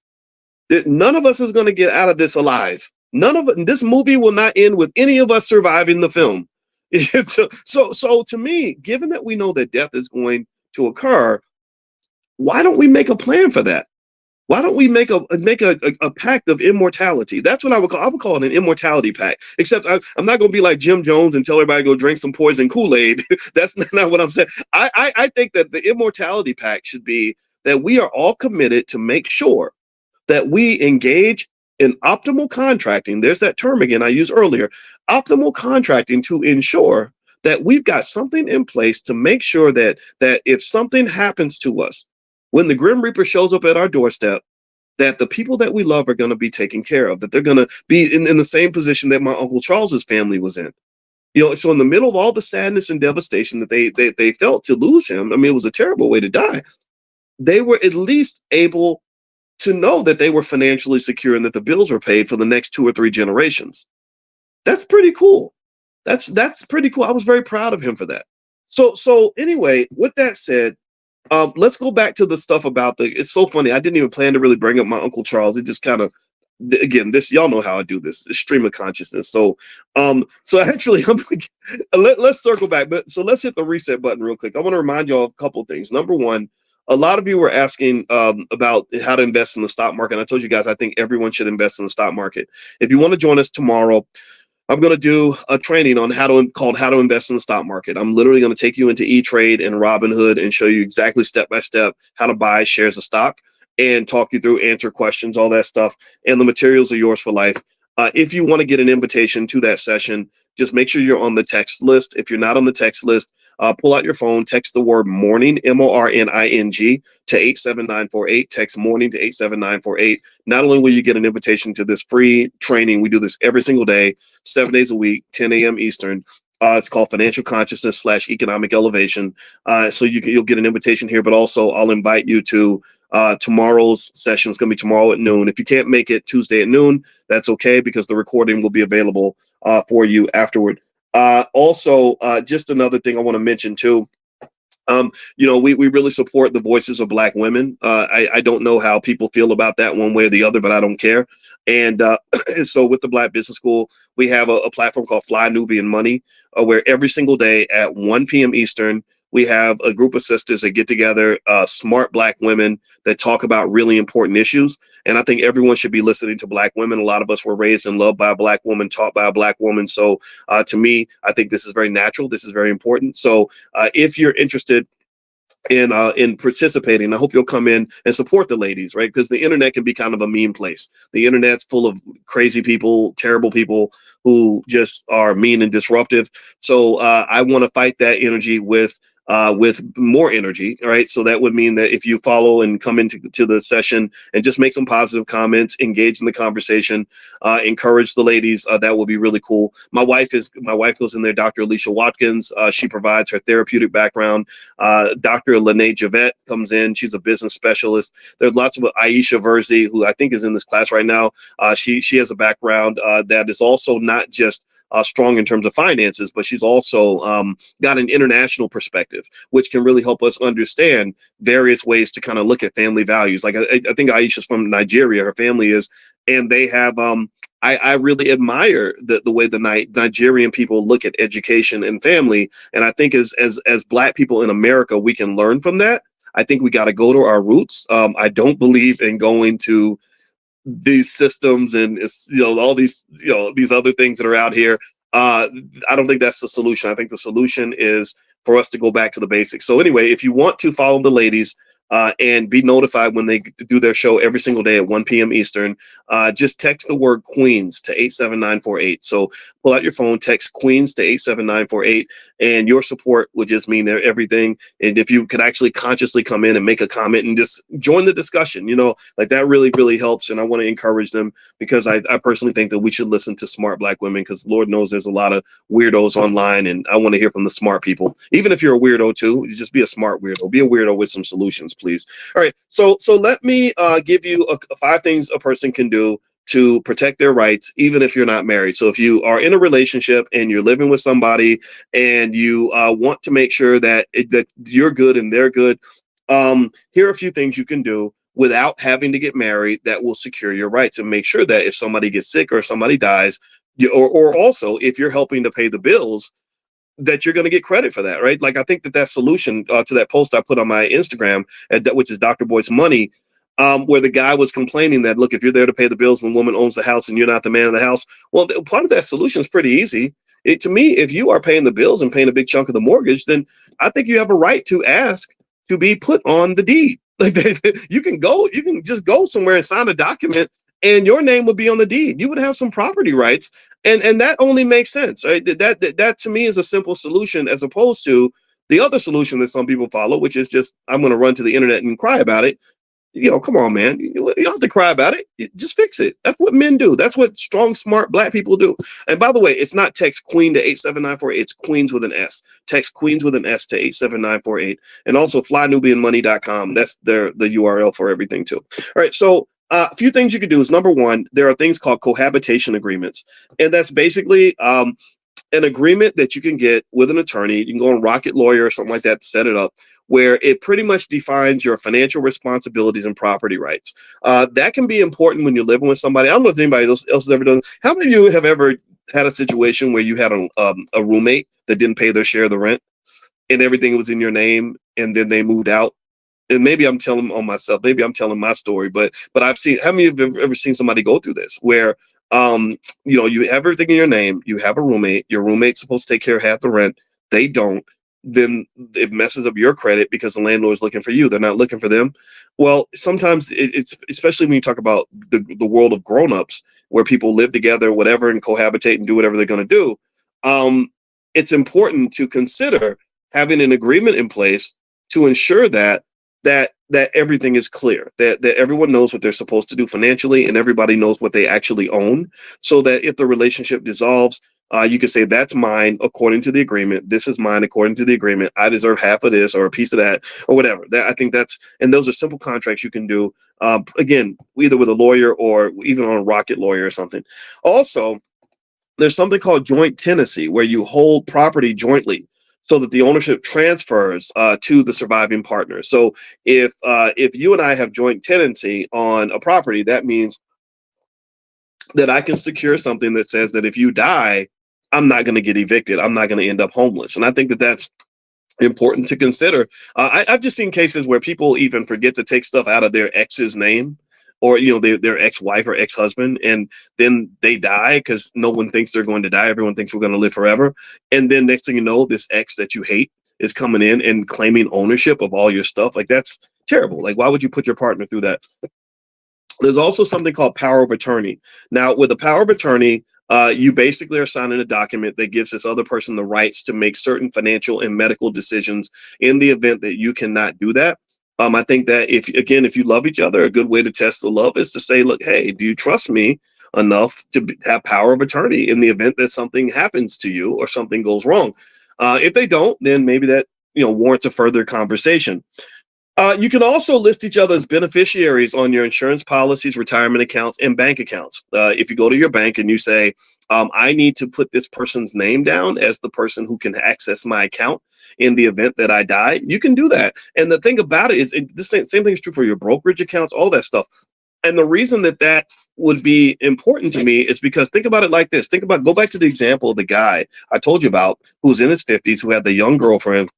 That none of us is going to get out of this alive. None of it. This movie will not end with any of us surviving the film. So to me, given that we know that death is going to occur, why don't we make a plan for that? Why don't we make a pact of immortality? That's what I would call it an immortality pact. Except I'm not going to be like Jim Jones and tell everybody to go drink some poison Kool-Aid. That's not what I'm saying. I think that the immortality pact should be that we are all committed to make sure that we engage in optimal contracting. There's that term again I used earlier. Optimal contracting to ensure that we've got something in place to make sure that if something happens to us, when the Grim Reaper shows up at our doorstep, that the people that we love are going to be taken care of, that they're going to be in the same position that my Uncle Charles's family was in. So in the middle of all the sadness and devastation that they felt to lose him, I mean, it was a terrible way to die. They were at least able to know that they were financially secure and that the bills were paid for the next 2 or 3 generations. That's pretty cool. That's pretty cool. I was very proud of him for that. So anyway, with that said, let's go back to the stuff about it's so funny. I didn't even plan to really bring up my Uncle Charles. It just kind of, again, this, y'all know how I do this, stream of consciousness. So actually, let's circle back. But so let's hit the reset button real quick. I want to remind y'all of a couple of things. Number one, a lot of you were asking about how to invest in the stock market. And I told you guys, I think everyone should invest in the stock market. If you want to join us tomorrow, I'm going to do a training on called How to Invest in the Stock Market. I'm literally going to take you into E-Trade and Robinhood and show you exactly step by step how to buy shares of stock and talk you through, answer questions, all that stuff. And the materials are yours for life. If you want to get an invitation to that session, just make sure you're on the text list. If you're not on the text list, pull out your phone, text the word morning, MORNING, to 87948. Text morning to 87948. Not only will you get an invitation to this free training, we do this every single day, 7 days a week, 10 a.m. Eastern. It's called Financial Consciousness / Economic Elevation. So you'll get an invitation here, but also I'll invite you to tomorrow's session. Is going to be tomorrow at noon. If you can't make it Tuesday at noon, that's okay, because the recording will be available for you afterward. Also, just another thing I want to mention too. We really support the voices of Black women. I don't know how people feel about that one way or the other, but I don't care. And so with the Black Business School, we have a platform called Fly Nubian Money, where every single day at 1 p.m. Eastern, we have a group of sisters that get together, smart Black women that talk about really important issues. And I think everyone should be listening to Black women. A lot of us were raised and loved by a Black woman, taught by a Black woman. So to me, I think this is very natural. This is very important. So if you're interested in participating, I hope you'll come in and support the ladies, right? Because the internet can be kind of a mean place. The internet's full of crazy people, terrible people who just are mean and disruptive. So I want to fight that energy with with more energy. All right. So that would mean that if you follow and come into the session and just make some positive comments, engage in the conversation, encourage the ladies, that will be really cool. My wife goes in there, Dr. Alicia Watkins. She provides her therapeutic background. Dr. Lene Javette comes in. She's a business specialist. There's lots of Aisha Verzi, who I think is in this class right now. She has a background that is also not just strong in terms of finances, but she's also got an international perspective, which can really help us understand various ways to kind of look at family values. Like I think Aisha's from Nigeria, her family is, and they have. I really admire the way the Nigerian people look at education and family, and I think as Black people in America, we can learn from that. I think we got to go to our roots. I don't believe in going to these systems and all these these other things that are out here. I don't think that's the solution. I think the solution is for us to go back to the basics. So anyway, if you want to follow the ladies and be notified when they do their show every single day at 1 p.m. Eastern, just text the word Queens to 87948. So pull out your phone, text Queens to 87948, and your support would just mean everything. And if you could actually consciously come in and make a comment and just join the discussion, like that really, really helps. And I want to encourage them, because I personally think that we should listen to smart Black women, because Lord knows there's a lot of weirdos online, and I want to hear from the smart people. Even if you're a weirdo too, just be a smart weirdo. Be a weirdo with some solutions, please. All right. So let me give you 5 things a person can do to protect their rights, even if you're not married. So if you are in a relationship and you're living with somebody and you want to make sure that you're good and they're good, here are a few things you can do without having to get married that will secure your rights and make sure that if somebody gets sick or somebody dies, or also if you're helping to pay the bills, that you're going to get credit for that, right? Like I think that solution to that post I put on my Instagram, which is Dr. Boyd's Money, where the guy was complaining that, look, if you're there to pay the bills and the woman owns the house and you're not the man of the house, well, part of that solution is pretty easy. To me, if you are paying the bills and paying a big chunk of the mortgage, then I think you have a right to ask to be put on the deed. Like you can just go somewhere and sign a document and your name would be on the deed. You would have some property rights. And that only makes sense. Right? That to me is a simple solution, as opposed to the other solution that some people follow, which is just, I'm going to run to the internet and cry about it. Come on, man. You don't have to cry about it. Just fix it. That's what men do. That's what strong, smart Black people do. And by the way, it's not text Queen to 87948. It's Queens with an S. Text Queens with an S to 87948. And also flynubianmoney.com. That's the URL for everything too. All right. So a few things you can do is, number one, there are things called cohabitation agreements. And that's basically an agreement that you can get with an attorney. You can go on Rocket Lawyer or something like that to set it up, where it pretty much defines your financial responsibilities and property rights. That can be important when you're living with somebody. I don't know if anybody else has ever done. How many of you have ever had a situation where you had a roommate that didn't pay their share of the rent and everything was in your name, and then they moved out? And maybe I'm telling on myself, maybe I'm telling my story, but I've seen, how many of you have ever seen somebody go through this where, you have everything in your name, you have a roommate, your roommate's supposed to take care of half the rent, they don't, then it messes up your credit because the landlord's looking for you. They're not looking for them. Well, sometimes it's, especially when you talk about the world of grownups where people live together, whatever, and cohabitate and do whatever they're going to do. It's important to consider having an agreement in place to ensure that everything is clear, that everyone knows what they're supposed to do financially, and everybody knows what they actually own, so that if the relationship dissolves, you can say, that's mine according to the agreement. This is mine according to the agreement. I deserve half of this or a piece of that or whatever. I think and those are simple contracts you can do, again, either with a lawyer or even on a Rocket Lawyer or something. Also, there's something called joint tenancy, where you hold property jointly, so that the ownership transfers to the surviving partner. So if you and I have joint tenancy on a property, that means that I can secure something that says that if you die, I'm not going to get evicted. I'm not going to end up homeless. And I think that that's important to consider. I've just seen cases where people even forget to take stuff out of their ex's name, or their ex-wife or ex-husband, and then they die because no one thinks they're going to die. Everyone thinks we're going to live forever. And then next thing you know, this ex that you hate is coming in and claiming ownership of all your stuff. Like, that's terrible. Like, why would you put your partner through that? There's also something called power of attorney. Now, with a power of attorney, You basically are signing a document that gives this other person the rights to make certain financial and medical decisions in the event that you cannot do that. I think that if you love each other, a good way to test the love is to say, look, hey, do you trust me enough to have power of attorney in the event that something happens to you or something goes wrong? If they don't, then maybe that warrants a further conversation. You can also list each other as beneficiaries on your insurance policies, retirement accounts, and bank accounts. If you go to your bank and you say, I need to put this person's name down as the person who can access my account in the event that I die, you can do that. And the thing about it is, the same thing is true for your brokerage accounts, all that stuff. And the reason that would be important to me is because think about it like this. Go back to the example of the guy I told you about who's in his 50s, who had the young girlfriend,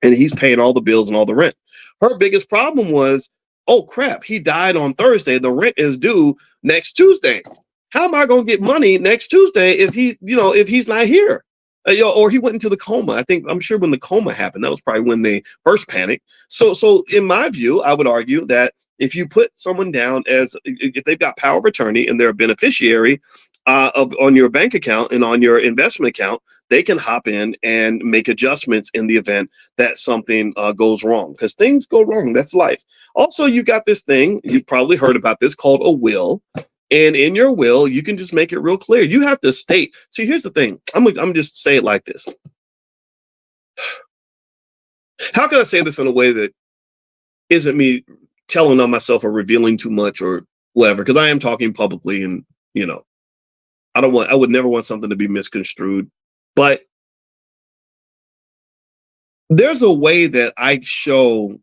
and he's paying all the bills and all the rent. Her biggest problem was, oh crap, he died on Thursday. The rent is due next Tuesday. How am I going to get money next Tuesday if he's not here? Or he went into the coma. I'm sure when the coma happened, that was probably when they first panicked. So in my view, I would argue that if you put someone down if they've got power of attorney and they're a beneficiary on your bank account and on your investment account, they can hop in and make adjustments in the event that something goes wrong, because things go wrong. That's life. Also, you got this thing, you've probably heard about this, called a will. And in your will, you can just make it real clear. You have to state. See, here's the thing. I'm just say it like this. How can I say this in a way that isn't me telling on myself or revealing too much or whatever? Because I am talking publicly, and I would never want something to be misconstrued. But there's a way that I show,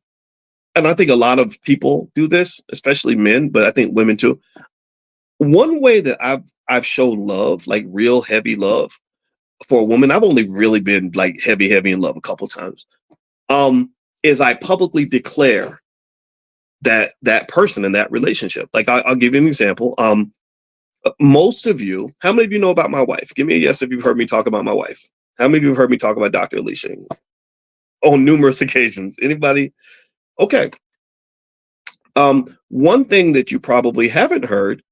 and I think a lot of people do this, especially men, but I think women too. One way that I've shown love, like real heavy love for a woman, I've only really been like heavy in love a couple times, is I publicly declare that person in that relationship. Like I'll give you an example. Most of you, how many of you know about my wife? Give me a yes if you've heard me talk about my wife. How many of you have heard me talk about Dr. Alicia on numerous occasions? Anybody? Okay. One thing that you probably haven't heard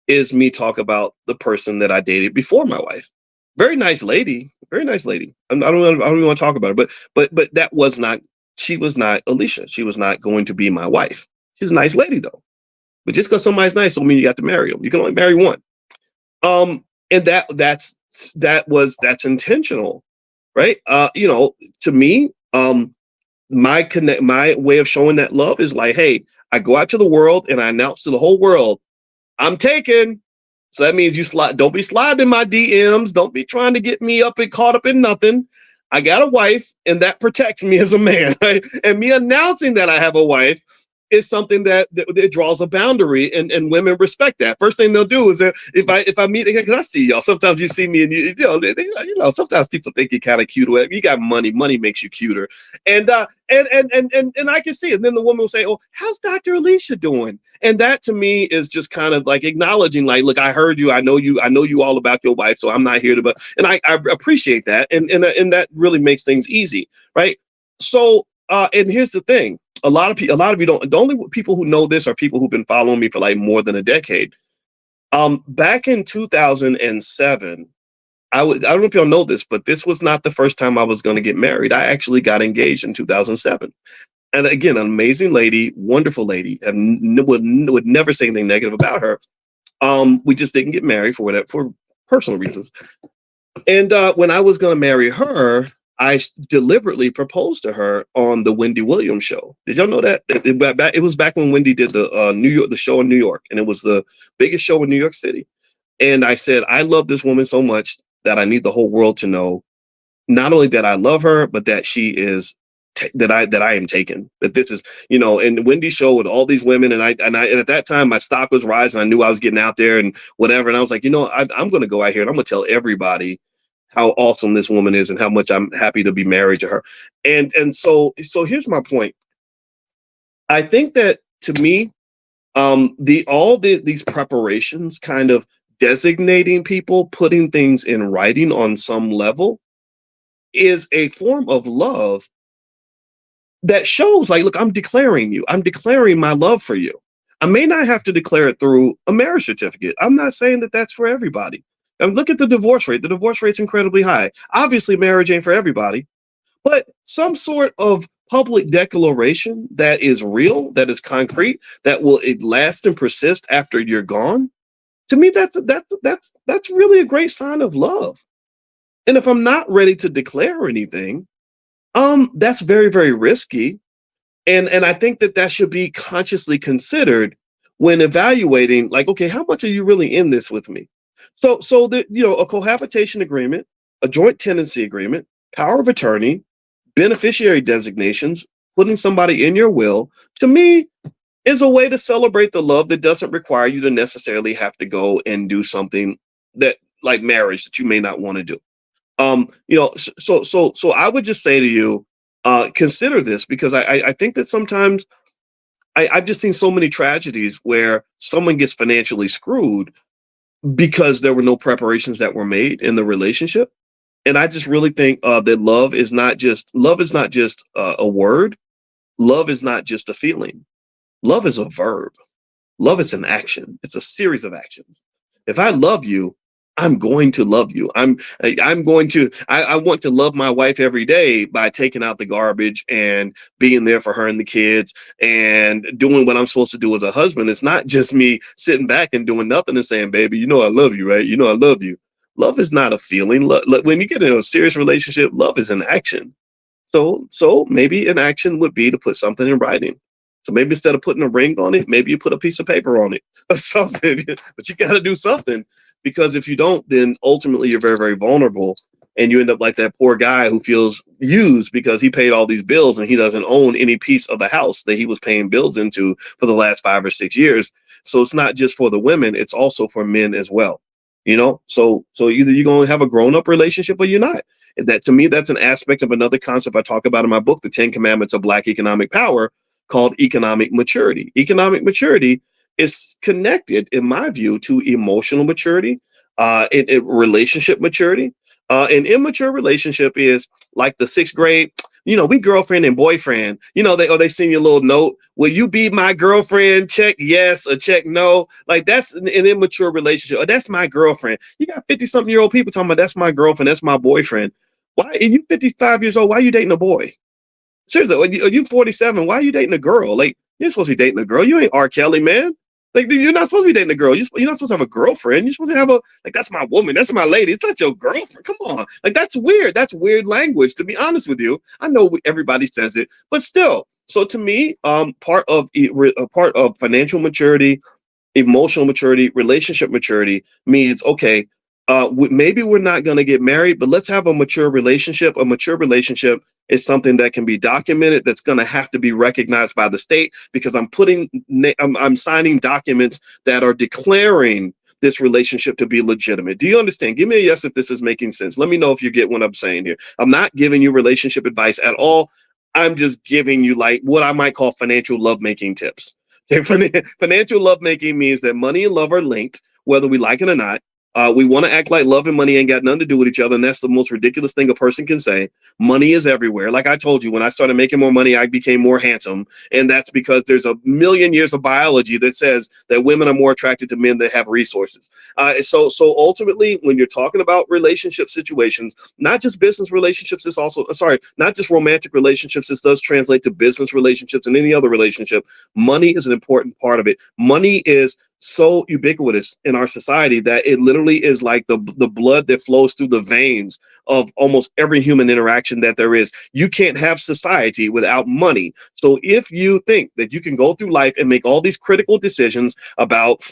is me talk about the person that I dated before my wife. Very nice lady. Very nice lady. I don't even want to talk about her, but that was not. She was not Alicia. She was not going to be my wife. She's a nice lady though. But just because somebody's nice don't mean you have to marry them. You can only marry one. And that's intentional, right? To me, my way of showing that love is like, hey, I go out to the world and I announce to the whole world, I'm taken. So that means don't be sliding in my DMs. Don't be trying to get me caught up in nothing. I got a wife, and that protects me as a man. Right? And me announcing that I have a wife is something that draws a boundary, and women respect that. First thing they'll do is that if I meet, because I see y'all, sometimes you see me and sometimes people think you're kind of cute. You got money makes you cuter, and I can see it. And then the woman will say, "Oh, how's Dr. Alicia doing?" And that to me is just kind of like acknowledging, like, look, I heard you, I know you all about your wife, so I'm not here to, and I appreciate that, and that really makes things easy, right? So, and here's the thing. A lot of you don't. The only people who know this are people who've been following me for like more than a decade. Back in 2007, I don't know if y'all know this, but this was not the first time I was going to get married. I actually got engaged in 2007. And again, an amazing lady, wonderful lady, and would never say anything negative about her. We just didn't get married for personal reasons. And when I was going to marry her, I deliberately proposed to her on the Wendy Williams show. Did y'all know that? It was back when Wendy did the show in New York, and it was the biggest show in New York City. And I said, I love this woman so much that I need the whole world to know, not only that I love her, but that she is that I am taken. That this is, and Wendy's show with all these women, and at that time my stock was rising. I knew I was getting out there and whatever, and I was like, I'm going to go out here and I'm going to tell everybody how awesome this woman is and how much I'm happy to be married to her. And so here's my point. I think that to me, these preparations, kind of designating people, putting things in writing on some level, is a form of love that shows, like, look, I'm declaring my love for you. I may not have to declare it through a marriage certificate. I'm not saying that that's for everybody. And look at the divorce rate. The divorce rate's incredibly high. Obviously, marriage ain't for everybody, but some sort of public declaration that is real, that is concrete, that will it last and persist after you're gone. To me, that's really a great sign of love. And if I'm not ready to declare anything, that's very, very risky. And I think that should be consciously considered when evaluating, like, okay, how much are you really in this with me? So that, a cohabitation agreement, a joint tenancy agreement, power of attorney, beneficiary designations, putting somebody in your will, to me, is a way to celebrate the love that doesn't require you to necessarily have to go and do something that like marriage that you may not want to do. So I would just say to you, consider this, because I think that sometimes I've just seen so many tragedies where someone gets financially screwed because there were no preparations that were made in the relationship. And I just really think that love is not just a word. Love is not just a feeling. Love is a verb. Love is an action. It's a series of actions. If I love you, I'm going to love you. I want to love my wife every day by taking out the garbage and being there for her and the kids and doing what I'm supposed to do as a husband. It's not just me sitting back and doing nothing and saying, baby, I love you, right? I love you. Love is not a feeling. When you get in a serious relationship, love is an action. So maybe an action would be to put something in writing. So maybe instead of putting a ring on it, maybe you put a piece of paper on it or something. But you got to do something, because if you don't, then ultimately you're very, very vulnerable. And you end up like that poor guy who feels used because he paid all these bills and he doesn't own any piece of the house that he was paying bills into for the last 5 or 6 years. So it's not just for the women, it's also for men as well. So either you're going to have a grown up relationship or you're not. And that, to me, that's an aspect of another concept I talk about in my book, The 10 Commandments of Black Economic Power, called economic maturity. Economic maturity is connected, in my view, to emotional maturity, relationship maturity. An immature relationship is like the 6th grade. We girlfriend and boyfriend. They send you a little note. Will you be my girlfriend? Check yes or check no. Like, that's an immature relationship. Or that's my girlfriend. You got 50-something-year-old people talking about that's my girlfriend, that's my boyfriend. Why are you 55 years old? Why are you dating a boy? Seriously, are you 47? Why are you dating a girl? Like, you're supposed to be dating a girl. You ain't R. Kelly, man. Like, you're not supposed to be dating a girl. You're not supposed to have a girlfriend. You're supposed to have that's my woman. That's my lady. It's not your girlfriend. Come on. Like, that's weird. That's weird language, to be honest with you. I know everybody says it, but still. So to me, part of financial maturity, emotional maturity, relationship maturity means, okay, maybe we're not going to get married, but let's have a mature relationship. A mature relationship is something that can be documented, that's going to have to be recognized by the state, because I'm signing documents that are declaring this relationship to be legitimate. Do you understand? Give me a yes if this is making sense. Let me know if you get what I'm saying here. I'm not giving you relationship advice at all. I'm just giving you like what I might call financial lovemaking tips. Okay? Financial lovemaking means that money and love are linked, whether we like it or not. We want to act like love and money ain't got nothing to do with each other, and that's the most ridiculous thing a person can say. Money is everywhere. Like I told you, when I started making more money, I became more handsome, and that's because there's a million years of biology that says that women are more attracted to men that have resources. So ultimately, when you're talking about relationship situations, not just business relationships, not just romantic relationships, this does translate to business relationships and any other relationship. Money is an important part of it. Money is so ubiquitous in our society that it literally is like the blood that flows through the veins of almost every human interaction that there is. You can't have society without money. So if you think that you can go through life and make all these critical decisions about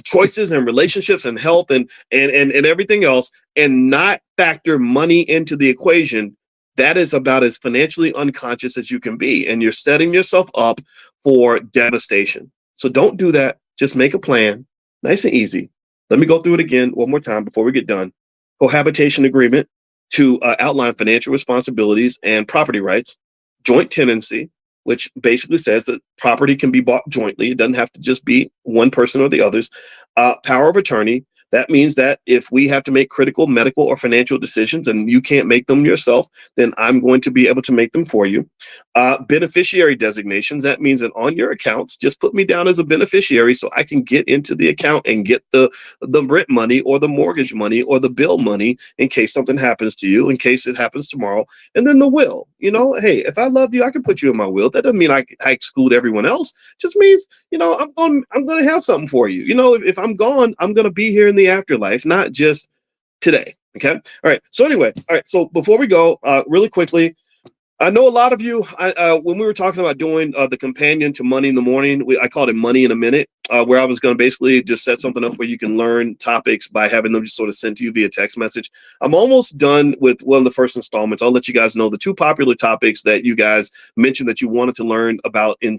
choices and relationships and health and everything else and not factor money into the equation, that is about as financially unconscious as you can be, and you're setting yourself up for devastation. So don't do that. Just make a plan, nice and easy. Let me go through it again one more time before we get done. Cohabitation agreement to outline financial responsibilities and property rights. Joint tenancy, which basically says that property can be bought jointly. It doesn't have to just be one person or the others. Power of attorney, That means that if we have to make critical medical or financial decisions and you can't make them yourself, then I'm going to be able to make them for you. Beneficiary designations, that means that on your accounts, just put me down as a beneficiary so I can get into the account and get the rent money or the mortgage money or the bill money in case something happens to you, in case it happens tomorrow. And then the will, hey, if I love you, I can put you in my will. That doesn't mean I exclude everyone else. Just means, I'm going to have something for you. If I'm gone, I'm going to be here in the afterlife, not just today. Okay. All right. So anyway, all right. So before we go, really quickly, I know a lot of you, when we were talking about doing the companion to Money in the Morning, I called it Money in a Minute, where I was going to basically just set something up where you can learn topics by having them just sort of sent to you via text message. I'm almost done with one of the first installments. I'll let you guys know the two popular topics that you guys mentioned that you wanted to learn about in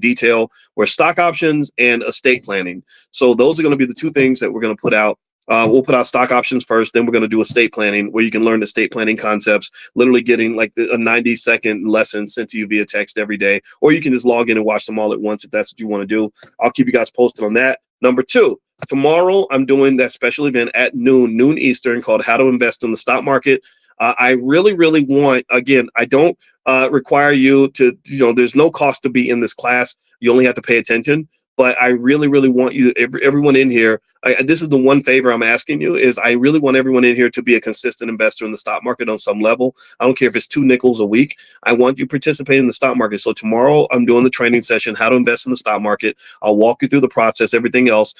detail were stock options and estate planning. So those are going to be the two things that we're going to put out. We'll put out stock options first, then we're going to do estate planning where you can learn estate planning concepts, literally getting like a 90-second lesson sent to you via text every day, or you can just log in and watch them all at once if that's what you want to do. I'll keep you guys posted on that. Number two, tomorrow I'm doing that special event at noon Eastern called How to Invest in the Stock Market. I really, really want, again, I don't require you to, there's no cost to be in this class. You only have to pay attention. But I really, really want you, everyone in here, this is the one favor I'm asking you, is I really want everyone in here to be a consistent investor in the stock market on some level. I don't care if it's 2 nickels a week. I want you participating in the stock market. So tomorrow I'm doing the training session, how to invest in the stock market. I'll walk you through the process, everything else.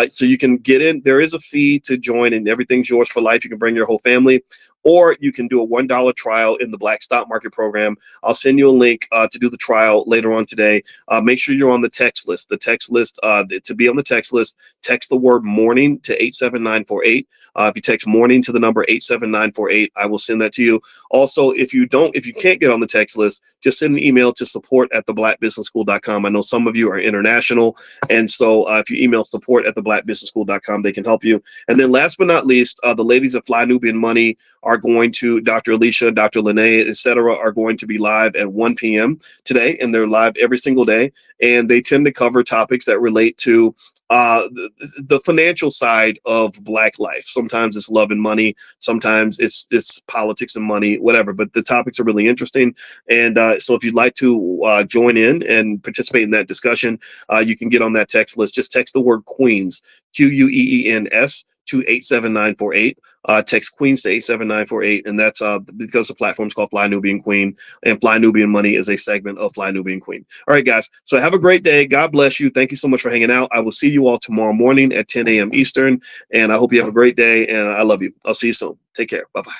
So you can get in. There is a fee to join and everything's yours for life. You can bring your whole family. Or you can do a $1 trial in the Black Stock Market program. I'll send you a link to do the trial later on today. Make sure you're on the text list. The text list, to be on the text list, text the word morning to 87948. If you text morning to the number 87948, I will send that to you. Also, if you can't get on the text list, just send an email to support@theblackbusinessschool.com. I know some of you are international. And so if you email support@theblackbusinessschool.com, they can help you. And then last but not least, the ladies at Fly Nubian Money are going to, Dr. Alicia, Dr. Lene, etc., are going to be live at 1 p.m. today, and they're live every single day. And they tend to cover topics that relate to the financial side of Black life. Sometimes it's love and money. Sometimes it's politics and money, whatever. But the topics are really interesting. And so if you'd like to join in and participate in that discussion, you can get on that text list. Just text the word Queens, QUEENS, to 87948. Text Queens to 87948, and that's because the platform's called Fly Nubian Queen, and Fly Nubian Money is a segment of Fly Nubian Queen. All right, guys. So have a great day. God bless you. Thank you so much for hanging out. I will see you all tomorrow morning at 10 a.m. Eastern, and I hope you have a great day. And I love you. I'll see you soon. Take care. Bye bye.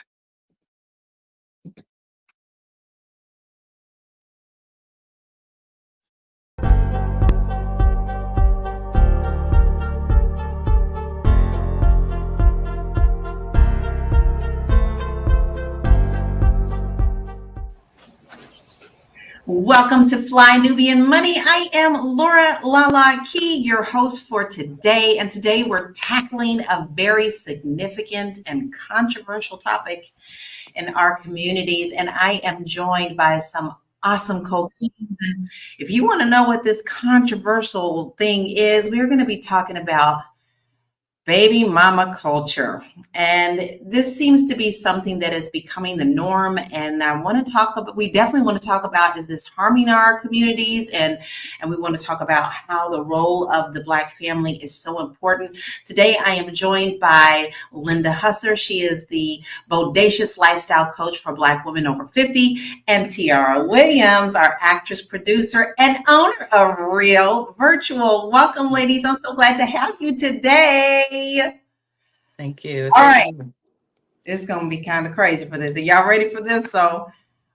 Welcome to Fly Nubian Money. I am Laura Lala Key, your host for today. And today we're tackling a very significant and controversial topic in our communities. And I am joined by some awesome co-queens. If you want to know what this controversial thing is, we're going to be talking about baby mama culture. And this seems to be something that is becoming the norm. And I want to talk about, we definitely want to talk about, is this harming our communities? And we want to talk about how the role of the Black family is so important. Today, I am joined by Linda Husser. She is the bodacious lifestyle coach for Black women over 50. And Tiara Williams, our actress, producer, and owner of Real Virtual. Welcome, ladies. I'm so glad to have you today. Thank you. All right. It's going to be kind of crazy for this. Are y'all ready for this? So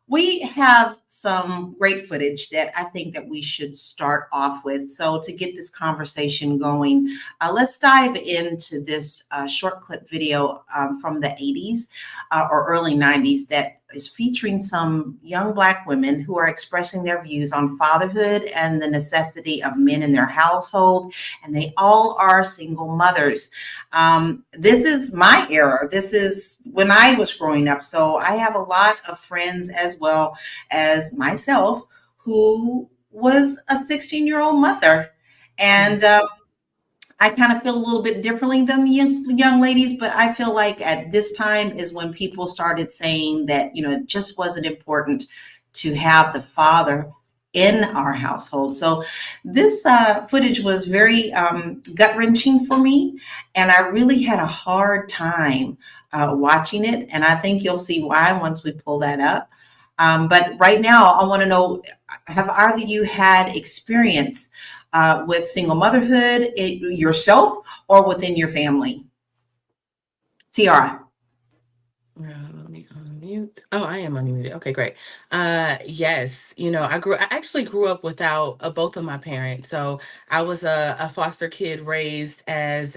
we have some great footage that I think that we should start off with. So to get this conversation going, let's dive into this short clip video from the 80s or early 90s that is featuring some young Black women who are expressing their views on fatherhood and the necessity of men in their household. And they all are single mothers. This is my era. This is when I was growing up. So I have a lot of friends as well as myself who was a 16-year-old mother. And I kind of feel a little bit differently than the young ladies, but I feel like at this time is when people started saying that, it just wasn't important to have the father in our household. So this footage was very gut wrenching for me, and I really had a hard time watching it. And I think you'll see why once we pull that up. But right now, I want to know, have either of you had experience with single motherhood yourself or within your family? Tiara. Let me unmute. Oh, I am unmuted. Okay, great. Yes, I actually grew up without both of my parents. So I was a foster kid raised as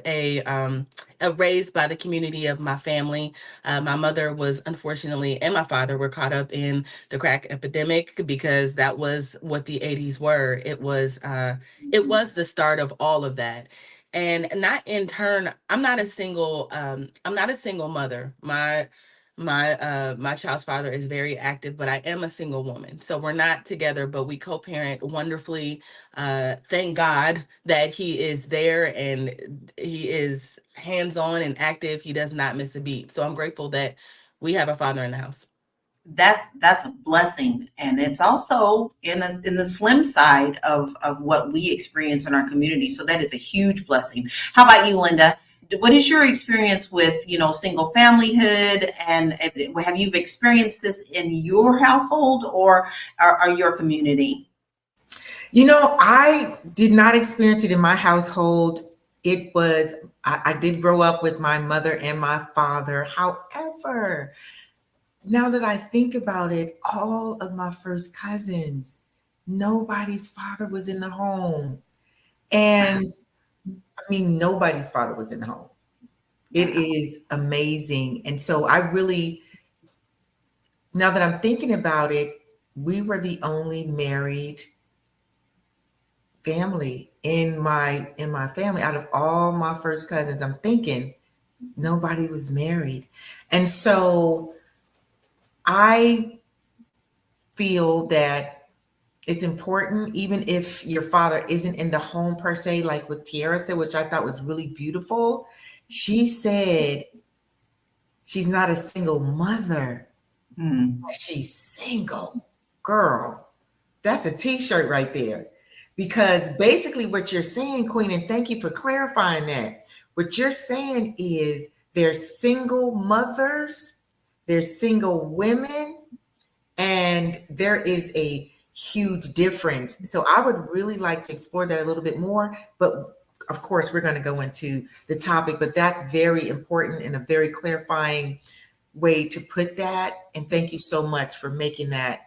raised by the community of my family. My mother was unfortunately, and my father were caught up in the crack epidemic because that was what the 80s were. It was the start of all of that. And not in turn, I'm not a single mother. My child's father is very active, but I am a single woman. So we're not together, but we co-parent wonderfully. Thank God that he is there and he is hands-on and active. He does not miss a beat. So I'm grateful that we have a father in the house. That's a blessing, and it's also in the slim side of what we experience in our community. So that is a huge blessing. How about you, Linda? What is your experience with single familyhood, and have you experienced this in your household or your community? I did not experience it in my household. I did grow up with my mother and my father. However, now that I think about it, all of my first cousins, nobody's father was in the home. And I mean, nobody's father was in the home. It is amazing. And so now that I'm thinking about it, we were the only married family in my family. Out of all my first cousins, I'm thinking nobody was married. And so I feel that it's important, even if your father isn't in the home per se, like what Tiara said, which I thought was really beautiful. She said she's not a single mother, but she's single. Girl, that's a t-shirt right there. Because basically what you're saying, Queen, and thank you for clarifying that, what you're saying is there's single mothers, there's single women, and there is a huge difference. So I would really like to explore that a little bit more, but of course we're going to go into the topic, but that's very important and a very clarifying way to put that. And thank you so much for making that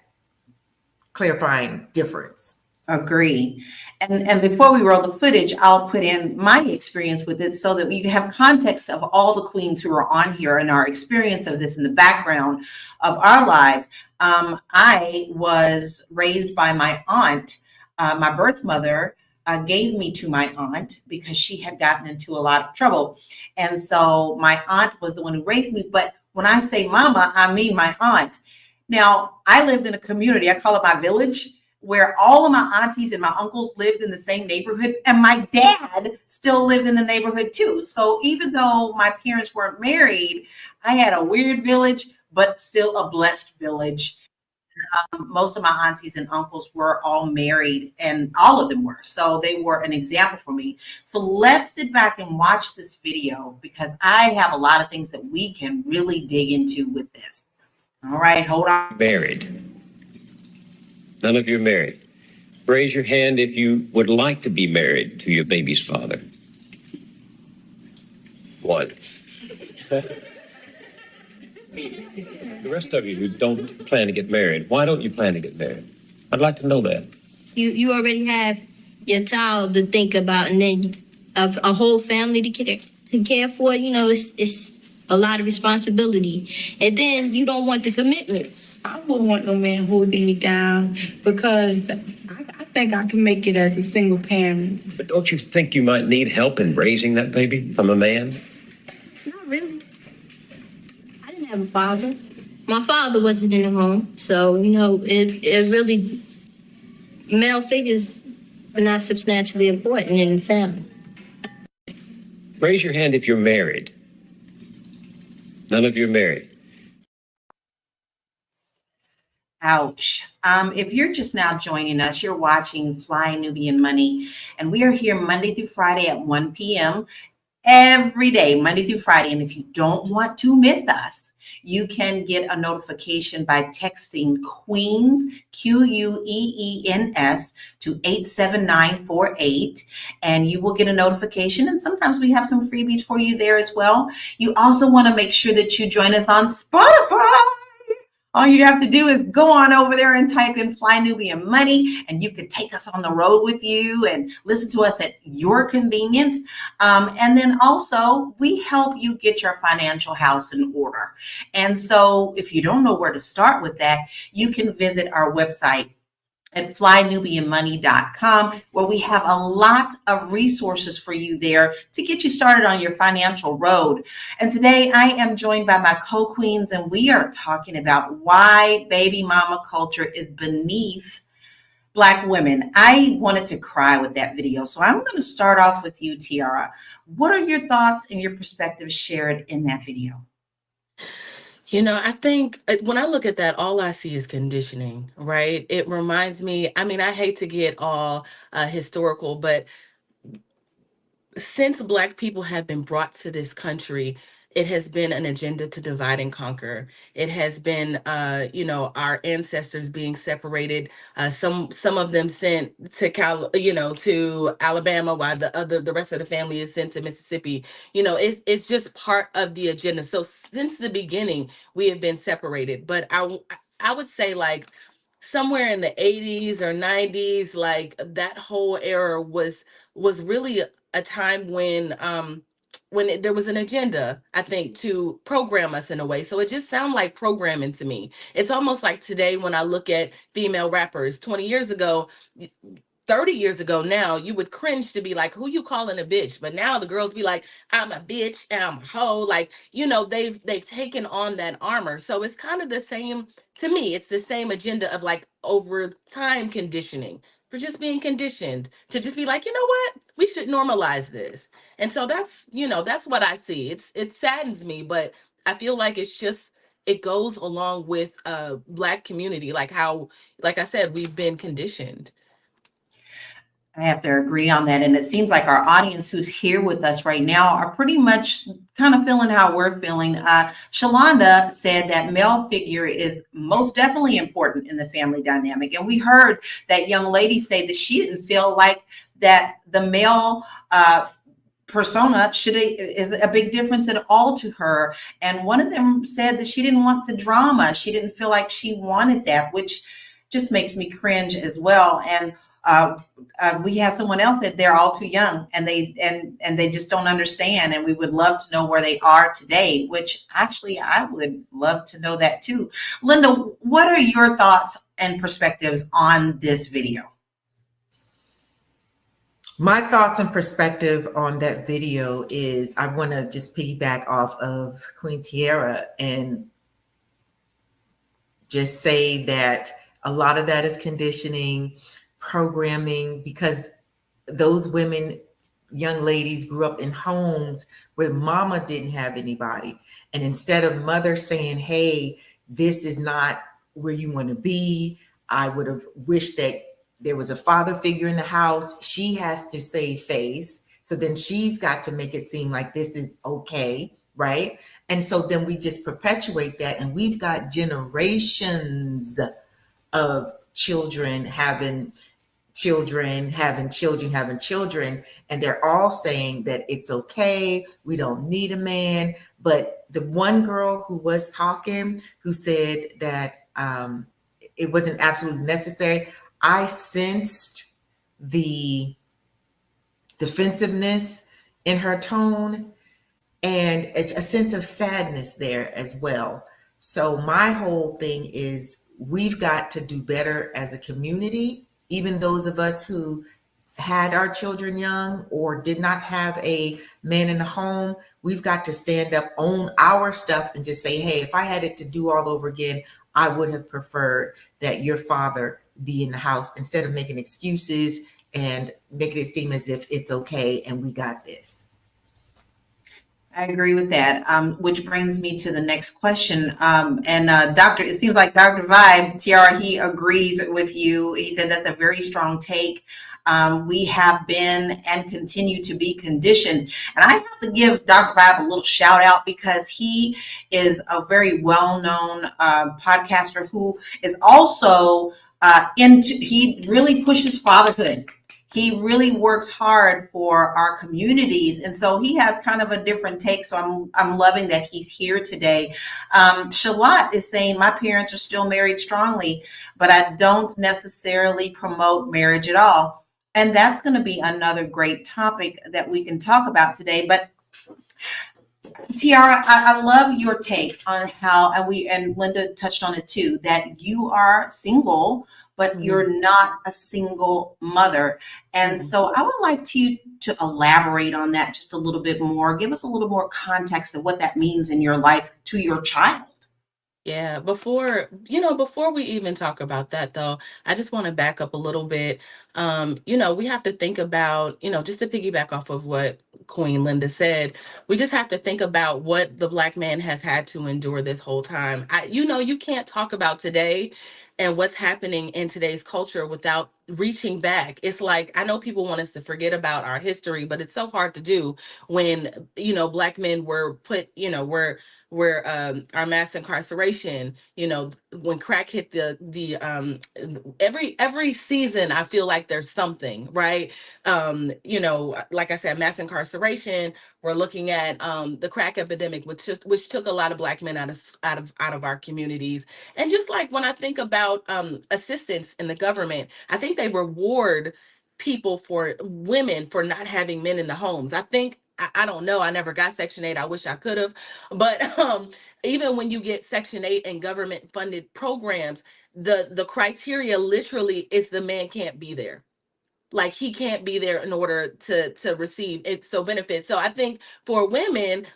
clarifying difference. Agree. And before we roll the footage, I'll put in my experience with it so that you have context of all the queens who are on here and our experience of this in the background of our lives. I was raised by my aunt. My birth mother gave me to my aunt because she had gotten into a lot of trouble. And so my aunt was the one who raised me. But when I say mama, I mean my aunt. Now, I lived in a community, I call it my village, where all of my aunties and my uncles lived in the same neighborhood, and my dad still lived in the neighborhood too. So even though my parents weren't married, I had a weird village, but still a blessed village. Most of my aunties and uncles were all married, and all of them were. So they were an example for me. So let's sit back and watch this video because I have a lot of things that we can really dig into with this. All right, hold on. Married. None of you are married. Raise your hand if you would like to be married to your baby's father. One. The rest of you who don't plan to get married, why don't you plan to get married? I'd like to know that. You already have your child to think about, and then a whole family to care for. It's a lot of responsibility, and then you don't want the commitments. I wouldn't want no man holding me down because I think I can make it as a single parent. But don't you think you might need help in raising that baby from a man? Not really. I didn't have a father. My father wasn't in the home, so it really, male figures are not substantially important in the family. Raise your hand if you're married. None of you are married. Ouch. If you're just now joining us, you're watching Fly Nubian Money, and we are here Monday through Friday at 1 p.m. every day, Monday through Friday. And if you don't want to miss us, you can get a notification by texting Queens, Queens, to 87948, and you will get a notification. And sometimes we have some freebies for you there as well. You also want to make sure that you join us on Spotify. All you have to do is go on over there and type in Fly Nubian Money, and you can take us on the road with you and listen to us at your convenience. And then also, we help you get your financial house in order. And so if you don't know where to start with that, you can visit our website at flynubianmoney.com, where we have a lot of resources for you there to get you started on your financial road. And today I am joined by my co-queens, and we are talking about why baby mama culture is beneath Black women. I wanted to cry with that video. So I'm going to start off with you, Tiara. What are your thoughts and your perspectives shared in that video? You know, I think when I look at that, all I see is conditioning, right? It reminds me, I mean, I hate to get all historical, but since Black people have been brought to this country, it has been an agenda to divide and conquer. It has been, our ancestors being separated. Some of them sent to to Alabama, while the rest of the family is sent to Mississippi. It's just part of the agenda. So since the beginning, we have been separated. But I would say, like, somewhere in the 80s or 90s, like, that whole era was really a time when there was an agenda, I think, to program us in a way. So it just sounds like programming to me. It's almost like today when I look at female rappers 20 years ago, 30 years ago now, you would cringe to be like, who you calling a bitch? But now the girls be like, I'm a bitch, I'm a hoe. Like, they've taken on that armor. So it's kind of the same to me. It's the same agenda of, like, over time conditioning. For just being conditioned to just be like, you know what? We should normalize this. And so that's what I see. It saddens me, but I feel like it goes along with Black community, like how, like I said, we've been conditioned. I have to agree on that. And it seems like our audience who's here with us right now are pretty much kind of feeling how we're feeling. Shalonda said that male figure is most definitely important in the family dynamic. And we heard that young lady say that she didn't feel like that the male persona is a big difference at all to her. And one of them said that she didn't want the drama. She didn't feel like she wanted that, which just makes me cringe as well. And we had someone else that they're all too young, and they just don't understand. And we would love to know where they are today, which actually I would love to know that too. Linda, what are your thoughts and perspectives on this video? My thoughts and perspective on that video is I want to just piggyback off of Queen Tiara and just say that a lot of that is conditioning, programming, because those women, young ladies, grew up in homes where mama didn't have anybody. And instead of mother saying, hey, this is not where you want to be, I would have wished that there was a father figure in the house. She has to save face. So then she's got to make it seem like this is okay, right? And so then we just perpetuate that. And we've got generations of children having children, and they're all saying that it's okay, we don't need a man. But the one girl who was talking, who said that it wasn't absolutely necessary, I sensed the defensiveness in her tone, and it's a sense of sadness there as well. So my whole thing is we've got to do better as a community. Even those of us who had our children young or did not have a man in the home, we've got to stand up, own our stuff, and just say, hey, if I had it to do all over again, I would have preferred that your father be in the house, instead of making excuses and making it seem as if it's okay and we got this. I agree with that. Which brings me to the next question. It seems like Dr. Vibe, Tiara, he agrees with you. He said that's a very strong take. We have been and continue to be conditioned. And I have to give Dr. Vibe a little shout out because he is a very well-known podcaster who is also he really pushes fatherhood. He really works hard for our communities, and so he has kind of a different take. So I'm loving that he's here today. Shalat is saying my parents are still married strongly, but I don't necessarily promote marriage at all. And that's going to be another great topic that we can talk about today. But Tiara, I love your take on how, and Linda touched on it too, that you are single, but you're not a single mother. And so I would like you to elaborate on that just a little bit more. Give us a little more context of what that means in your life to your child. Yeah, before we even talk about that though, I just want to back up a little bit. We have to think about, just to piggyback off of what Queen Linda said, we just have to think about what the Black man has had to endure this whole time. You can't talk about today and what's happening in today's culture without reaching back. It's like, I know people want us to forget about our history, but it's so hard to do when, Black men were put, where our mass incarceration, when crack hit every season, I feel like there's something, right? Like I said, mass incarceration, we're looking at the crack epidemic, which took a lot of Black men out of our communities. And just like when I think about assistance in the government, I think they reward women for not having men in the homes. I don't know. I never got Section 8. I wish I could have. But even when you get Section 8 and government funded programs, the criteria literally is the man can't be there. Like he can't be there in order to receive it, so benefits. So I think for women,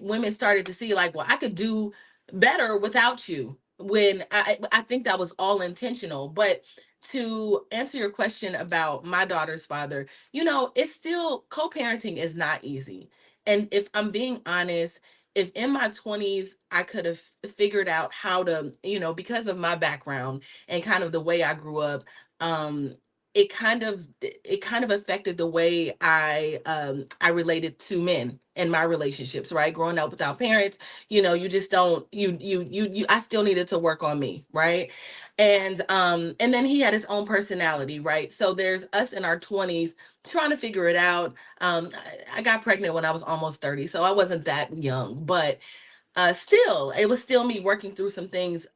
women started to see like, well, I could do better without you. When I think that was all intentional. But to answer your question about my daughter's father, it's still, co-parenting is not easy. And if I'm being honest, if in my 20s I could have figured out how to, because of my background and kind of the way I grew up, um it kind of affected the way I related to men in my relationships, right? Growing up without parents, you just don't, I still needed to work on me, right? And then he had his own personality, right? So there's us in our 20s trying to figure it out. I got pregnant when I was almost 30, so I wasn't that young, but still, it was still me working through some things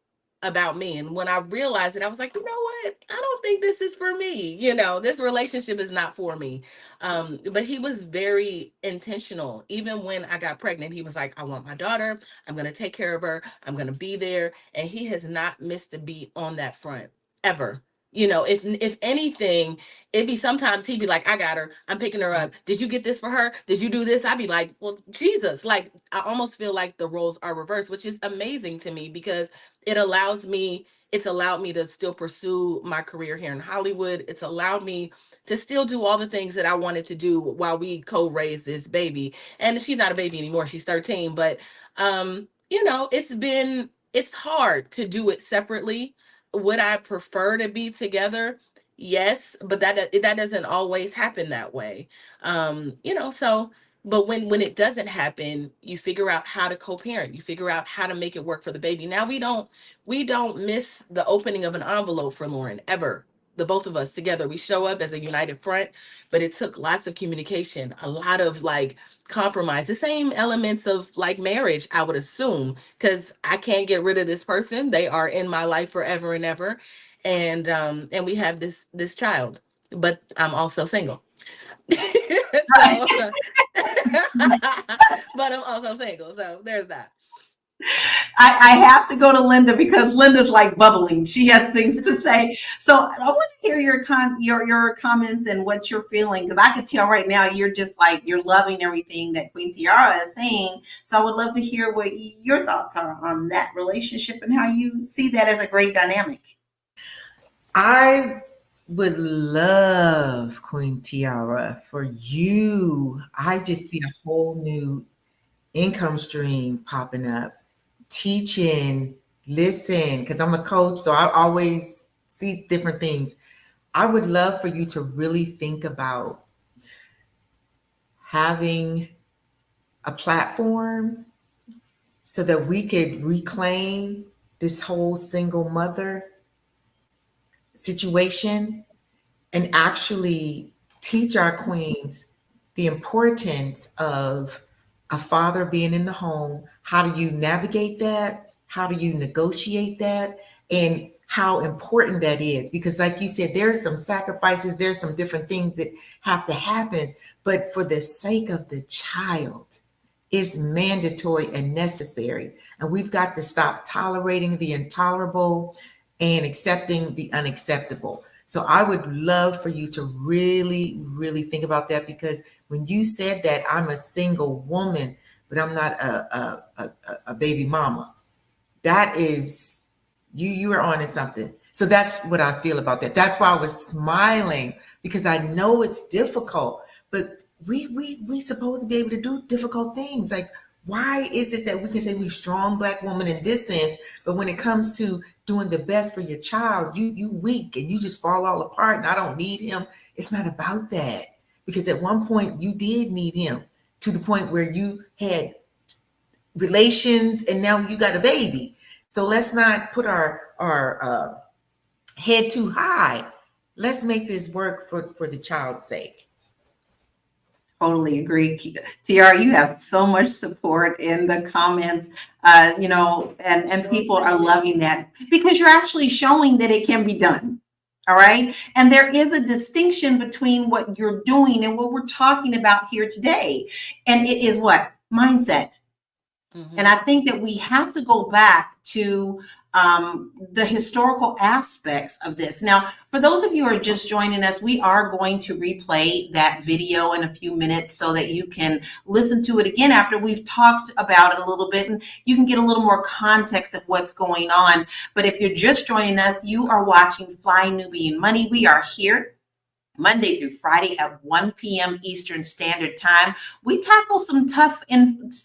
about me. And when I realized it, I was like, you know what? I don't think this is for me. This relationship is not for me. But he was very intentional. Even when I got pregnant, he was like, I want my daughter. I'm going to take care of her. I'm going to be there. And he has not missed a beat on that front ever. If anything, it'd be sometimes he'd be like, I got her. I'm picking her up. Did you get this for her? Did you do this? I'd be like, well, Jesus. Like, I almost feel like the roles are reversed, which is amazing to me because it's allowed me to still pursue my career here in Hollywood. It's allowed me to still do all the things that I wanted to do while we co-raised this baby. And she's not a baby anymore. She's 13. But it's hard to do it separately. Would I prefer to be together? Yes, but that doesn't always happen that way. So but when it doesn't happen, you figure out how to co-parent. You figure out how to make it work for the baby. Now we don't miss the opening of an envelope for Lauren ever. The both of us together, we show up as a united front, but it took lots of communication, a lot of like compromise, the same elements of like marriage, I would assume, because I can't get rid of this person. They are in my life forever and ever. And we have this child, but I'm also single. So, but I'm also single, so there's that. I have to go to Linda because Linda's like bubbling. She has things to say. So I want to hear your comments and what you're feeling, because I could tell right now you're just like you're loving everything that Queen Tiara is saying. So I would love to hear what your thoughts are on that relationship and how you see that as a great dynamic. I would love, Queen Tiara, for you. I just see a whole new income stream popping up, teaching, listen, because I'm a coach, so I always see different things. I would love for you to really think about having a platform so that we could reclaim this whole single mother situation and actually teach our queens the importance of a father being in the home. How do you navigate that? How do you negotiate that? And how important that is. Because like you said, there's some sacrifices, there's some different things that have to happen, but for the sake of the child, it's mandatory and necessary. And we've got to stop tolerating the intolerable and accepting the unacceptable. So I would love for you to really, really think about that, because when you said that, I'm a single woman, but I'm not a baby mama. That is, you are on to something. So that's what I feel about that. That's why I was smiling, because I know it's difficult, but we supposed to be able to do difficult things. Like, why is it that we can say we're strong Black woman in this sense, but when it comes to doing the best for your child, you weak and you just fall all apart and I don't need him? It's not about that, because at one point you did need him to the point where you had relations and now you got a baby. So let's not put our head too high. Let's make this work for the child's sake. Totally agree. Tiara, you have so much support in the comments, and people are loving that, because you're actually showing that it can be done. All right. And there is a distinction between what you're doing and what we're talking about here today. And it is what? Mindset. And I think that we have to go back to the historical aspects of this. Now, for those of you who are just joining us, we are going to replay that video in a few minutes so that you can listen to it again after we've talked about it a little bit, and you can get a little more context of what's going on. But if you're just joining us, you are watching Fly Nubian Money. We are here Monday through Friday at 1 p.m. Eastern Standard Time. We tackle some tough things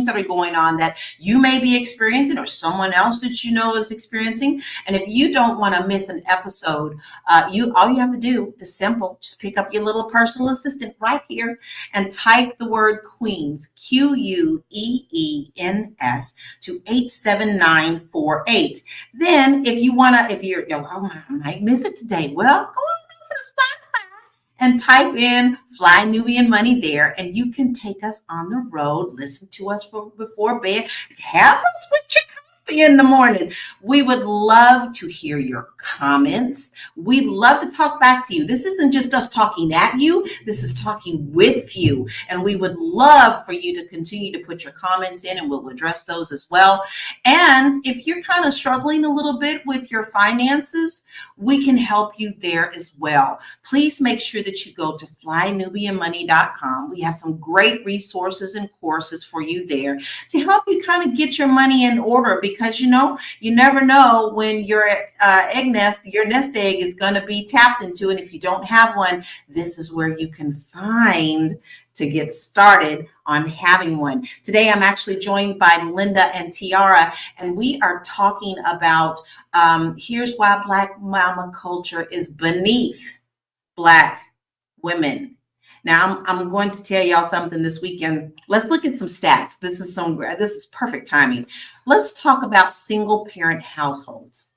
that are going on that you may be experiencing or someone else that you know is experiencing. And if you don't want to miss an episode, all you have to do is simple. Just pick up your little personal assistant right here and type the word Queens, Queens, to 87948. Then if you're, I might miss it today. Well, go on to Spotify and type in Fly Nubian Money there, and you can take us on the road, listen to us before bed, have us with your coffee in the morning. We would love to hear your comments. We'd love to talk back to you. This isn't just us talking at you. This is talking with you. And we would love for you to continue to put your comments in, and we'll address those as well. And if you're kind of struggling a little bit with your finances, we can help you there as well. Please make sure that you go to flynubianmoney.com. We have some great resources and courses for you there to help you kind of get your money in order, because you never know when your nest egg is going to be tapped into. And if you don't have one, this is where you can find to get started on having one. Today, I'm actually joined by Linda and Tiara, and we are talking about here's why Black mama culture is beneath Black women. Now, I'm going to tell y'all something this weekend. Let's look at some stats. This is perfect timing. Let's talk about single parent households.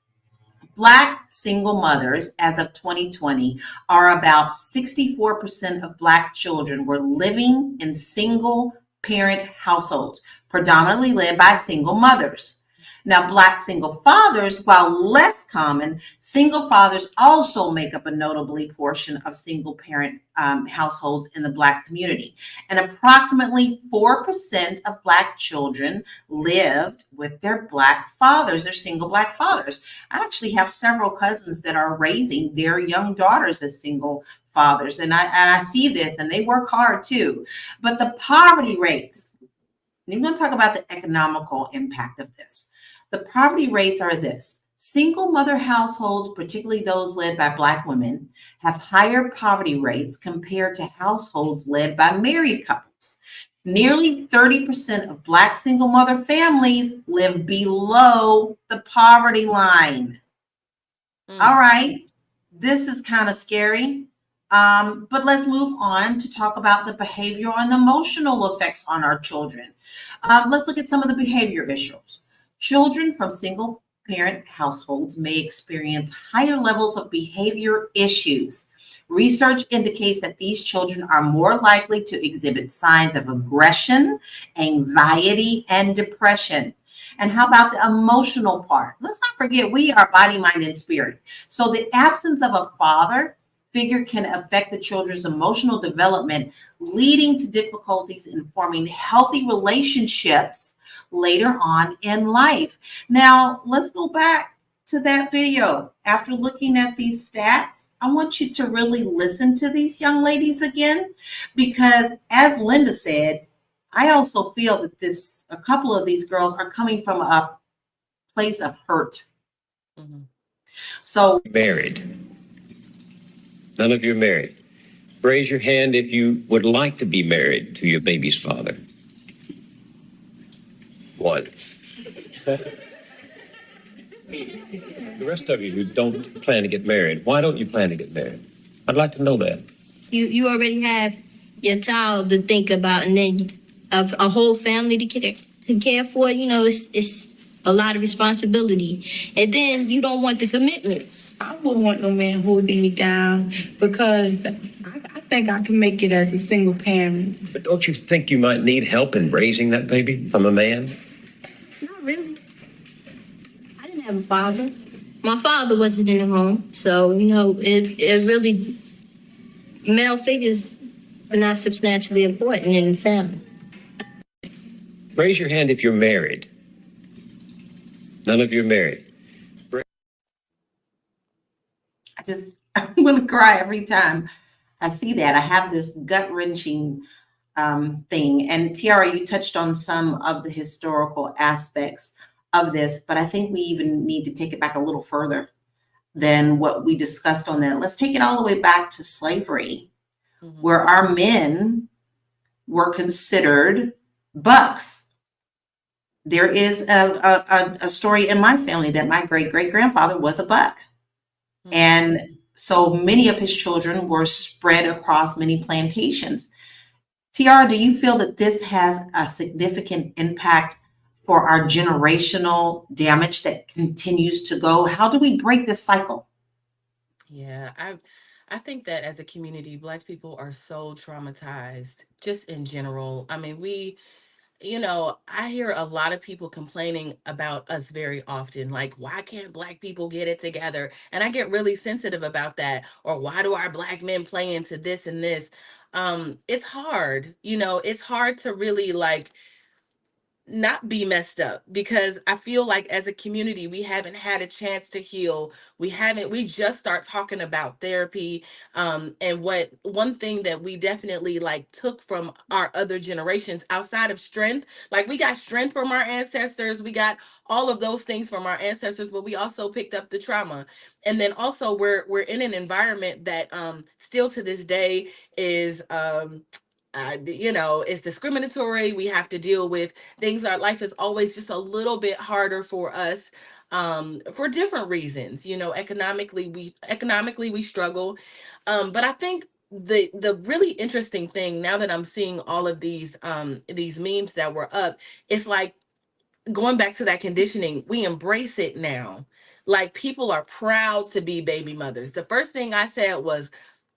Black single mothers, as of 2020, are about 64% of Black children were living in single parent households, predominantly led by single mothers. Now, Black single fathers, while less common, single fathers also make up a notably portion of single parent households in the Black community. And approximately 4% of Black children lived with their Black fathers, their single Black fathers. I actually have several cousins that are raising their young daughters as single fathers. And I see this, and they work hard too. But the poverty rates, and I'm going to talk about the economical impact of this. The poverty rates are this. Single mother households, particularly those led by Black women, have higher poverty rates compared to households led by married couples. Nearly 30% of Black single mother families live below the poverty line. All right, this is kind of scary. But let's move on to talk about the behavioral and emotional effects on our children. Let's look at some of the behavior issues. Children from single parent households may experience higher levels of behavior issues. Research indicates that these children are more likely to exhibit signs of aggression, anxiety, and depression. And how about the emotional part? Let's not forget we are body, mind, and spirit. So the absence of a father figure can affect the children's emotional development, leading to difficulties in forming healthy relationships later on in life. Now, let's go back to that video. After looking at these stats, I want you to really listen to these young ladies again, because as Linda said, I also feel that a couple of these girls are coming from a place of hurt. So Married. None of you are married. Raise your hand if you would like to be married to your baby's father. One. The rest of you who don't plan to get married, why don't you plan to get married? I'd like to know that. You already have your child to think about, and then a whole family to care for. You know, it's a lot of responsibility, and then you don't want the commitments. I wouldn't want no man holding me down because I think I can make it as a single parent. But don't you think you might need help in raising that baby from a man? Not really. I didn't have a father. My father wasn't in the home, so you know it really male figures are not substantially important in the family. Raise your hand if you're married. None of you are married. I'm going to cry every time I see that. I have this gut-wrenching thing. And Tiara, you touched on some of the historical aspects of this, but I think we even need to take it back a little further than what we discussed on that. Let's take it all the way back to slavery, where our men were considered bucks. There is a story in my family that my great-great-grandfather was a buck. And so many of his children were spread across many plantations. Tiara, do you feel that this has a significant impact for our generational damage that continues to go? How do we break this cycle? Yeah, I think that as a community, Black people are so traumatized just in general. I mean, I hear a lot of people complaining about us very often, like, why can't Black people get it together? And I get really sensitive about that. Or why do our Black men play into this and this? It's hard, it's hard to really not be messed up, because I feel like as a community we haven't had a chance to heal. We just start talking about therapy. And one thing that we definitely took from our other generations outside of strength, like we got strength from our ancestors, we got all of those things from our ancestors, but we also picked up the trauma. And then also we're in an environment that still to this day is is discriminatory. We have to deal with things. Our life is always just a little bit harder for us, for different reasons. Economically we struggle. But I think the really interesting thing, now that I'm seeing all of these memes that were up, it's like going back to that conditioning. We embrace it now. Like, people are proud to be baby mothers. The first thing I said was,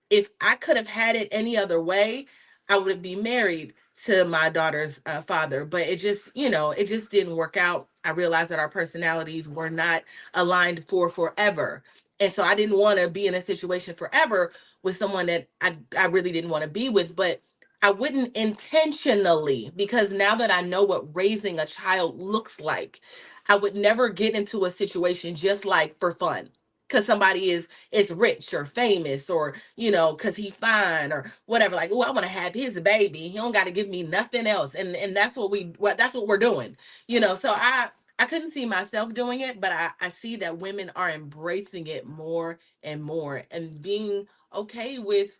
if I could have had it any other way, I would be married to my daughter's father. But it just didn't work out. I realized that our personalities were not aligned for forever. And so I didn't want to be in a situation forever with someone that I really didn't want to be with. But I wouldn't intentionally, because now that I know what raising a child looks like, I would never get into a situation just for fun, because somebody is rich or famous, or because he fine or whatever. Like, oh, I want to have his baby, he don't got to give me nothing else. And that's what we're doing. So I couldn't see myself doing it, but I see that women are embracing it more and more, and being okay with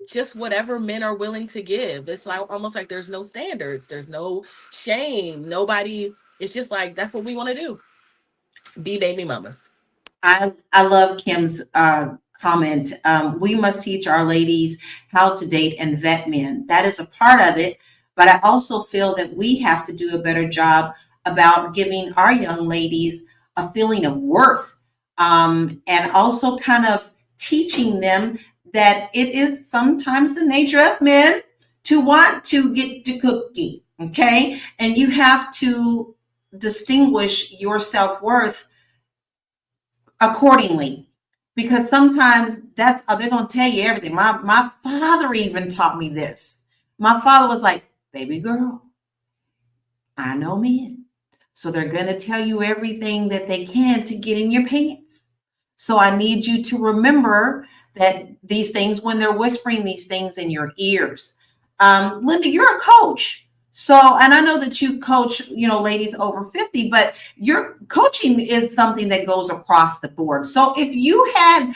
just whatever men are willing to give. It's like almost like there's no standards, there's no shame, nobody. It's just like that's what we want to do, be baby mamas. I love Kim's comment. We must teach our ladies how to date and vet men. That is a part of it, but I also feel that we have to do a better job about giving our young ladies a feeling of worth, and also kind of teaching them that it is sometimes the nature of men to want to get the cookie, okay? And you have to distinguish your self-worth accordingly, because sometimes that's they're going to tell you everything. My father even taught me this. My father was like, baby girl, I know men, so they're going to tell you everything that they can to get in your pants. So I need you to remember that these things, when they're whispering these things in your ears. Linda, you're a coach. So, and I know that you coach, ladies over 50, but your coaching is something that goes across the board. So if you had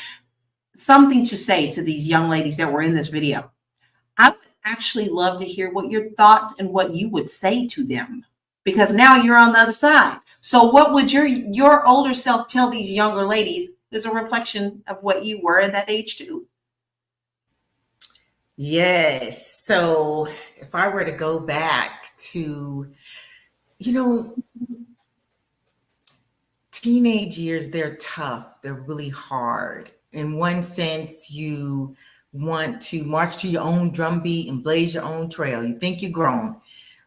something to say to these young ladies that were in this video, I would actually love to hear what your thoughts and what you would say to them, because now you're on the other side. So what would your older self tell these younger ladies is a reflection of what you were at that age too? Yes. So if I were to go back to, teenage years, they're tough. They're really hard. In one sense, you want to march to your own drumbeat and blaze your own trail. You think you're grown.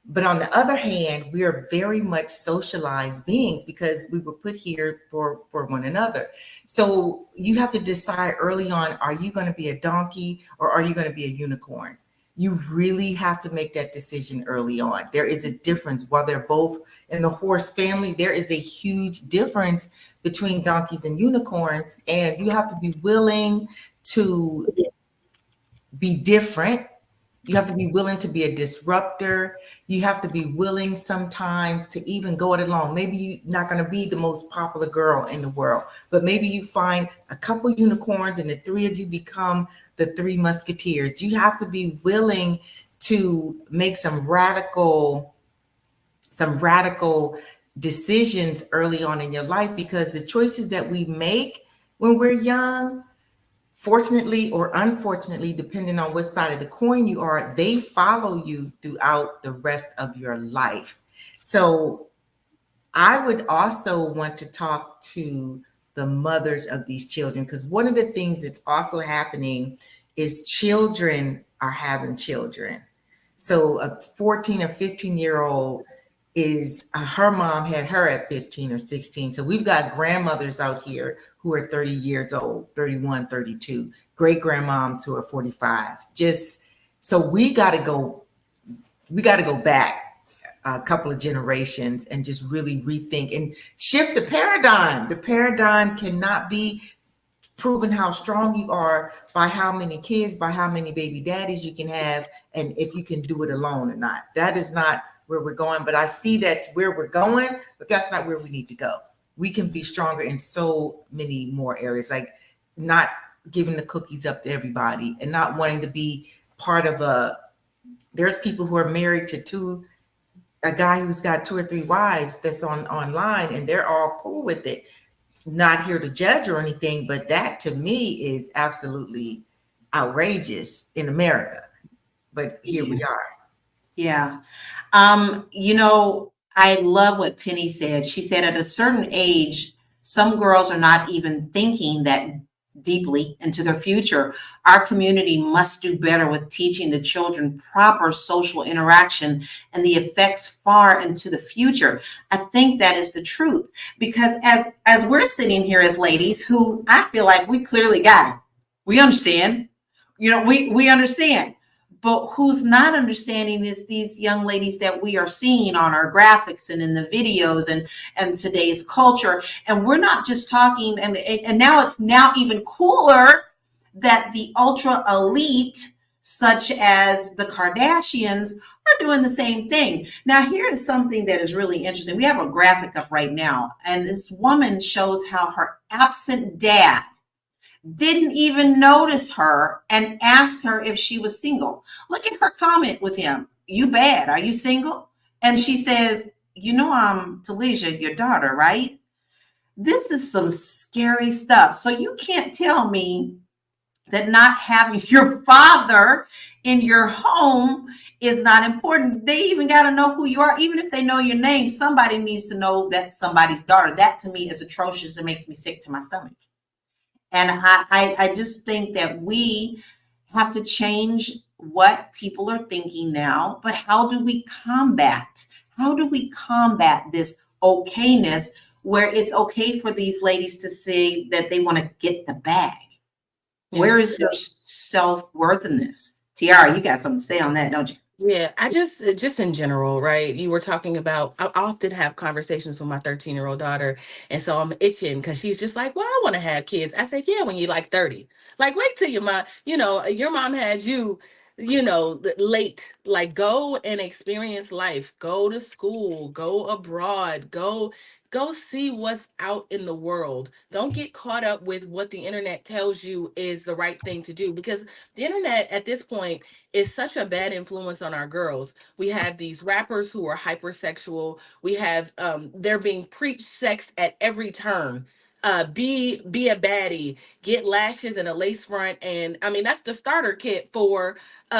But on the other hand, we are very much socialized beings because we were put here for one another. So you have to decide early on, are you going to be a donkey or are you going to be a unicorn? You really have to make that decision early on. There is a difference. While they're both in the horse family, there is a huge difference between donkeys and unicorns. And you have to be willing to be different. You have to be willing to be a disruptor. You have to be willing sometimes to even go it alone. Maybe you're not going to be the most popular girl in the world, but maybe you find a couple unicorns and the three of you become the three musketeers. You have to be willing to make some radical decisions early on in your life, because the choices that we make when we're young, fortunately or unfortunately, depending on what side of the coin you are, they follow you throughout the rest of your life. So I would also want to talk to the mothers of these children, because one of the things that's also happening is children are having children. So a 14 or 15-year-old is her mom had her at 15 or 16. So we've got grandmothers out here who are 30 years old, 31, 32, great grandmoms who are 45. Just so we got to go back a couple of generations and just really rethink and shift the paradigm. The paradigm cannot be proven how strong you are by how many kids, by how many baby daddies you can have, and if you can do it alone or not. That is not where we're going, but I see that's where we're going, but that's not where we need to go. We can be stronger in so many more areas, like not giving the cookies up to everybody and not wanting to be part of there's people who are married to a guy who's got 2 or 3 wives that's online and they're all cool with it. Not here to judge or anything, but that to me is absolutely outrageous in America. But here we are. Yeah. I love what Penny said. She said at a certain age, some girls are not even thinking that deeply into their future. Our community must do better with teaching the children proper social interaction and the effects far into the future. I think that is the truth, because as we're sitting here as ladies who I feel like we clearly got it. We understand, we understand. But who's not understanding is these young ladies that we are seeing on our graphics and in the videos and today's culture. And we're not just talking, and now it's now even cooler that the ultra elite, such as the Kardashians, are doing the same thing. Now, here is something that is really interesting. We have a graphic up right now, and this woman shows how her absent dad didn't even notice her and asked her if she was single. Look at her comment with him. You bad. Are you single? And she says, you know, I'm Talesia, your daughter, right? This is some scary stuff. So you can't tell me that not having your father in your home is not important. They even got to know who you are. Even if they know your name, somebody needs to know that's somebody's daughter. That to me is atrocious. It makes me sick to my stomach. And I just think that we have to change what people are thinking now. But how do we combat? How do we combat this okayness where it's okay for these ladies to say that they want to get the bag? Where is their self-worth in this? Tiara, you got something to say on that, don't you? Yeah, I just in general, right? You were talking about, I often have conversations with my 13-year-old daughter. And so I'm itching because she's just like, well, I want to have kids. I said, yeah, when you're like 30. Like, wait till your mom, your mom had you, late. Like, go and experience life. Go to school, go abroad, go see what's out in the world. Don't get caught up with what the internet tells you is the right thing to do, because the internet at this point is such a bad influence on our girls. We have these rappers who are hypersexual. We have they're being preached sex at every turn. Be a baddie, get lashes and a lace front, and I mean that's the starter kit for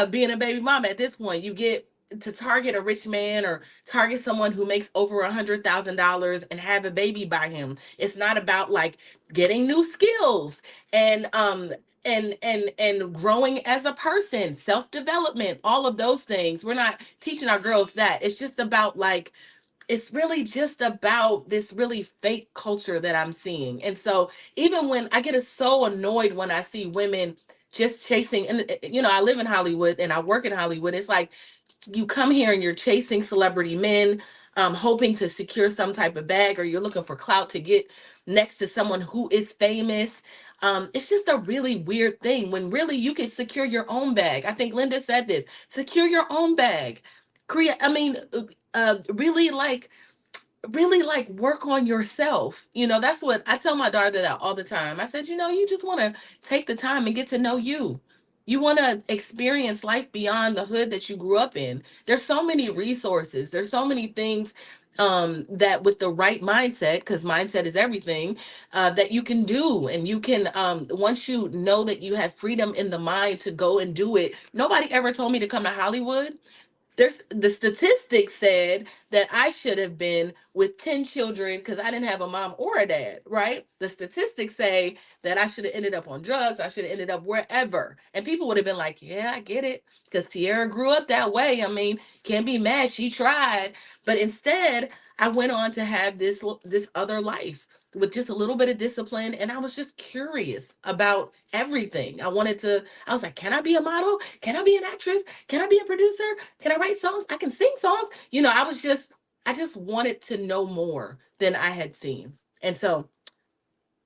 being a baby mama. At this point, you get to target a rich man or target someone who makes over $100,000 and have a baby by him. It's not about like getting new skills and and growing as a person, self-development, all of those things. We're not teaching our girls that. It's just about like, it's really just about this really fake culture that I'm seeing. And so even when I get so annoyed when I see women just chasing, and I live in Hollywood and I work in Hollywood, it's like you come here and you're chasing celebrity men, hoping to secure some type of bag, or you're looking for clout to get next to someone who is famous. It's just a really weird thing when really you can secure your own bag. I think Linda said this: secure your own bag. Create. I mean, really like work on yourself. That's what I tell my daughter that all the time. I said, you just want to take the time and get to know you. You want to experience life beyond the hood that you grew up in. There's so many resources. There's so many things that with the right mindset, because mindset is everything, that you can do. And you can, once you know that you have freedom in the mind to go and do it. Nobody ever told me to come to Hollywood. The statistics said that I should have been with 10 children because I didn't have a mom or a dad, right? The statistics say that I should have ended up on drugs. I should have ended up wherever. And people would have been like, yeah, I get it. Because Tierra grew up that way. I mean, can't be mad. She tried. But instead, I went on to have this other life with just a little bit of discipline. And I was just curious about everything. I was like, can I be a model? Can I be an actress? Can I be a producer? Can I write songs? I can sing songs. I just wanted to know more than I had seen. And so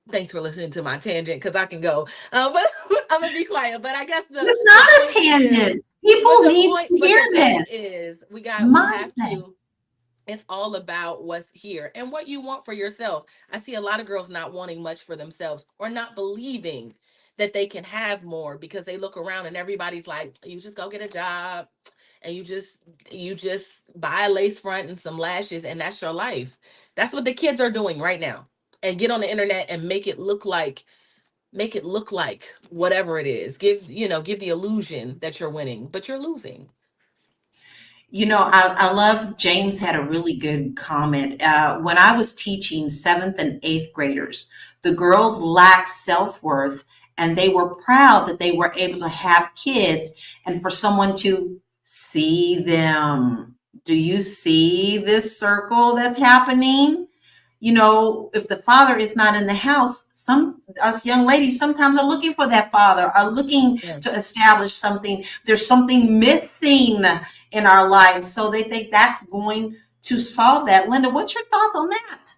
thanks for listening to my tangent because I can go. But I'm gonna be quiet. But I guess it's not a tangent. People need to hear this. Is we have to. It's all about what's here and what you want for yourself. I see a lot of girls not wanting much for themselves or not believing that they can have more because they look around and everybody's like, you just go get a job and you just buy a lace front and some lashes and that's your life. That's what the kids are doing right now. And get on the internet and make it look like whatever it is. Give the illusion that you're winning, but you're losing. I love James had a really good comment. When I was teaching 7th and 8th graders, the girls lacked self-worth and they were proud that they were able to have kids and for someone to see them. Do you see this circle that's happening? If the father is not in the house, us young ladies sometimes are looking for that father, are looking to establish something. There's something missing in our lives. So they think that's going to solve that. Linda, what's your thoughts on that?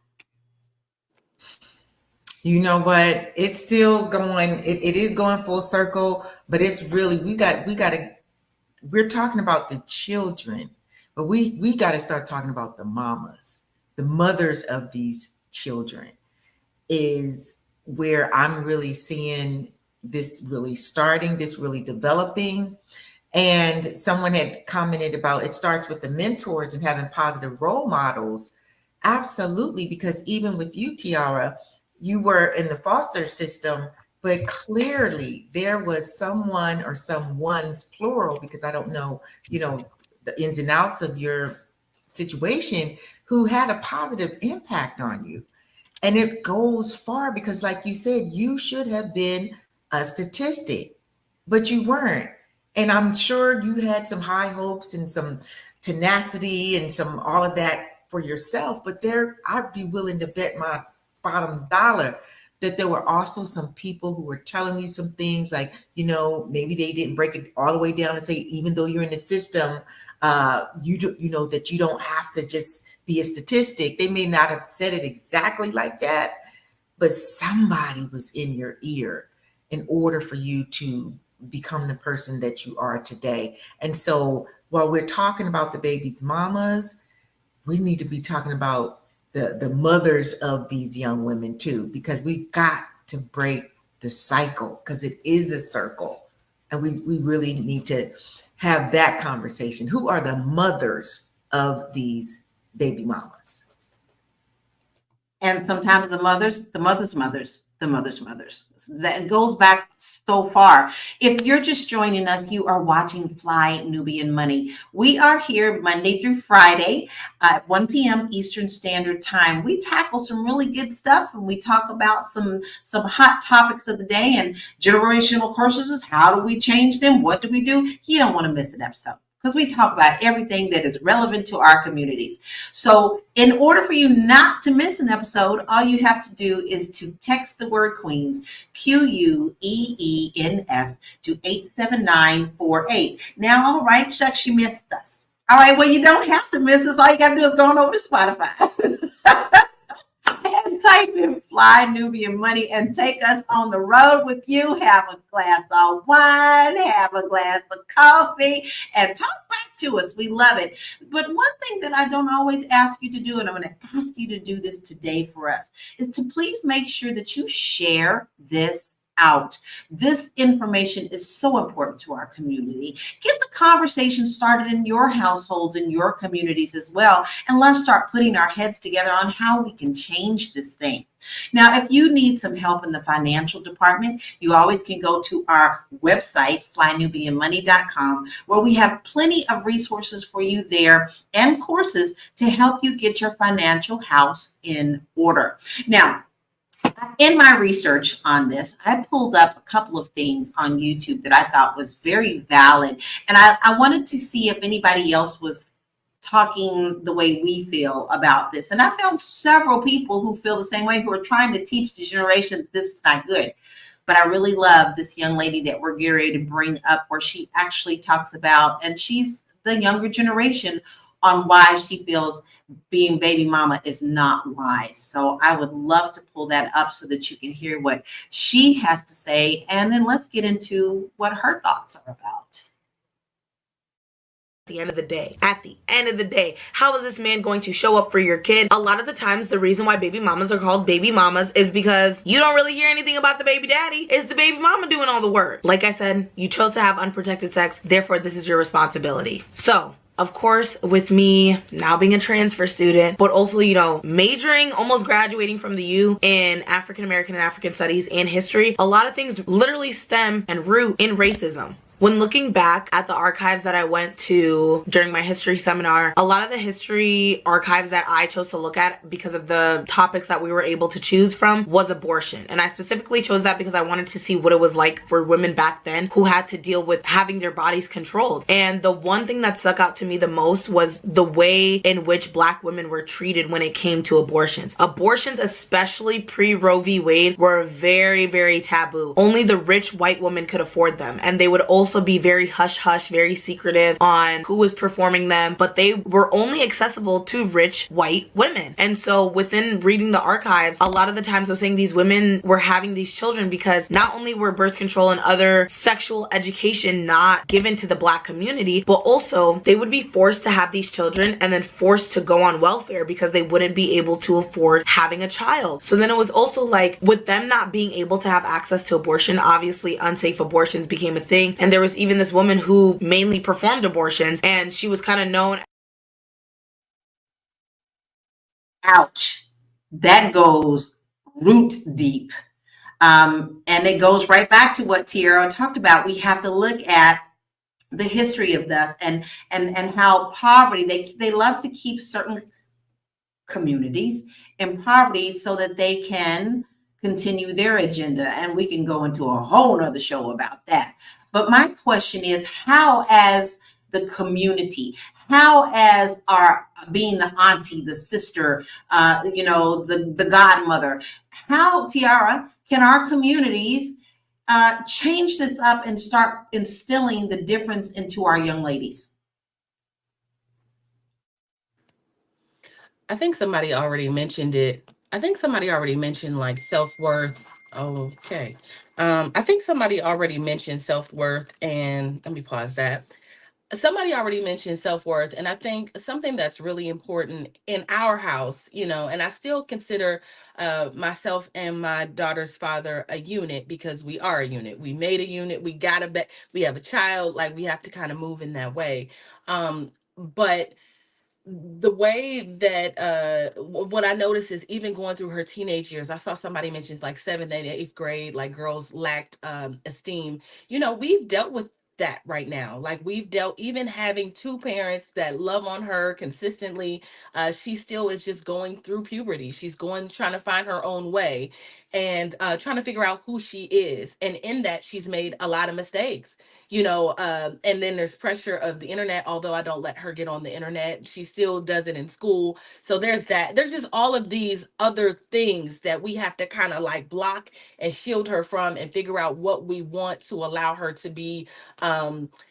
You know what? It's still going, it is going full circle, but it's really, we're talking about the children, but we got to start talking about the mamas, the mothers of these children. Is where I'm really seeing this really starting, this really developing. And someone had commented about it starts with the mentors and having positive role models. Absolutely, because even with you, Tiara, you were in the foster system, but clearly there was someone or someone's plural, because I don't know, the ins and outs of your situation, who had a positive impact on you. And it goes far because, like you said, you should have been a statistic, but you weren't. And I'm sure you had some high hopes and some tenacity and some all of that for yourself. But I'd be willing to bet my bottom dollar that there were also some people who were telling you some things like, maybe they didn't break it all the way down and say, even though you're in the system, that you don't have to just be a statistic. They may not have said it exactly like that, but somebody was in your ear in order for you to become the person that you are today. And so while we're talking about the baby's mamas, we need to be talking about the mothers of these young women too, because we got to break the cycle, because it is a circle. And we really need to have that conversation. Who are the mothers of these baby mamas? And sometimes the mothers' mothers. That goes back so far. If you're just joining us, you are watching Fly Nubian Money. We are here Monday through Friday at 1 p.m. Eastern Standard Time. We tackle some really good stuff, and we talk about some hot topics of the day and generational curses. How do we change them? What do we do? You don't want to miss an episode, because we talk about everything that is relevant to our communities. So in order for you not to miss an episode, all you have to do is to text the word Queens, QUEENS, to 87948. Now, all right, shucks, you missed us. All right, well, you don't have to miss us. All you got to do is go on over to Spotify. And type in Fly Nubian Money and take us on the road with you. Have a glass of wine, have a glass of coffee, and talk back to us. We love it. But one thing that I don't always ask you to do, and I'm going to ask you to do this today for us, is to please make sure that you share this out. This information is so important to our community. Get the conversation started in your households, in your communities as well. And let's start putting our heads together on how we can change this thing. Now, if you need some help in the financial department, you always can go to our website, flynubianmoney.com, where we have plenty of resources for you there and courses to help you get your financial house in order. Now, in my research on this, I pulled up a couple of things on YouTube that I thought was very valid. And I wanted to see if anybody else was talking the way we feel about this. And I found several people who feel the same way, who are trying to teach the generation this is not good. But I really love this young lady that we're getting ready to bring up, where she actually talks about, and she's the younger generation, on why she feels being baby mama is not wise. So I would love to pull that up so that you can hear what she has to say. And then let's get into what her thoughts are about. At the end of the day, how is this man going to show up for your kid? A lot of the times, the reason why baby mamas are called baby mamas is because you don't really hear anything about the baby daddy. It's the baby mama doing all the work. Like I said, you chose to have unprotected sex, therefore this is your responsibility. So of course, with me now being a transfer student, but also, majoring, almost graduating from the U in African American and African studies and history, a lot of things literally stem and root in racism. When looking back at the archives that I went to during my history seminar, a lot of the history archives that I chose to look at because of the topics that we were able to choose from was abortion. And I specifically chose that because I wanted to see what it was like for women back then who had to deal with having their bodies controlled. And the one thing that stuck out to me the most was the way in which Black women were treated when it came to abortions. Abortions, especially pre-Roe v. Wade, were very, very taboo. Only the rich white woman could afford them. And they would also also be very hush hush, very secretive on who was performing them, but they were only accessible to rich white women. And so within reading the archives, a lot of the times I was saying these women were having these children because not only were birth control and other sexual education not given to the Black community, but also they would be forced to have these children and then forced to go on welfare because they wouldn't be able to afford having a child. So then it was also like, with them not being able to have access to abortion, obviously unsafe abortions became a thing. And there was even this woman who mainly performed abortions, and she was kind of known. Ouch. That goes root deep. And it goes right back to what Tiara talked about. We have to look at the history of this and how poverty, they love to keep certain communities in poverty so that they can continue their agenda. And we can go into a whole nother show about that. But my question is, how as the community, how as our being the auntie, the sister, the godmother, how, Tiara, can our communities change this up and start instilling the difference into our young ladies? I think somebody already mentioned it. I think somebody already mentioned like self-worth. Okay. I think somebody already mentioned self-worth, and let me pause that. Somebody already mentioned self-worth, and I think something that's really important in our house, and I still consider myself and my daughter's father a unit, because we are a unit. We made a unit. We have a child. Like, we have to kind of move in that way. But the way that what I noticed is, even going through her teenage years, I saw somebody mentions like 7th and 8th grade, like girls lacked esteem. We've dealt with that right now. Like, we've dealt, even having 2 parents that love on her consistently, she still is just going through puberty. She's trying to find her own way, and trying to figure out who she is. And in that, she's made a lot of mistakes. And then there's pressure of the internet. Although I don't let her get on the internet, she still does it in school. So there's that. There's just all of these other things that we have to kind of like block and shield her from, and figure out what we want to allow her to be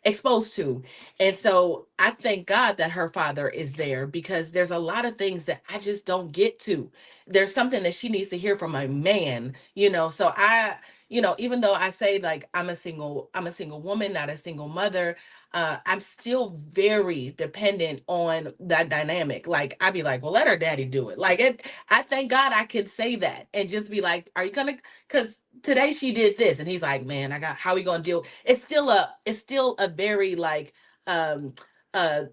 exposed to. And so I thank God that her father is there, because there's a lot of things that I just don't get to. There's something that she needs to hear from a man. So even though I say like I'm a single woman, not a single mother, I'm still very dependent on that dynamic. Like, I'd be like, well, let her daddy do it. I thank God I can say that and just be like, are you gonna, because today she did this, and he's like, man, how are we gonna deal? It's still a very like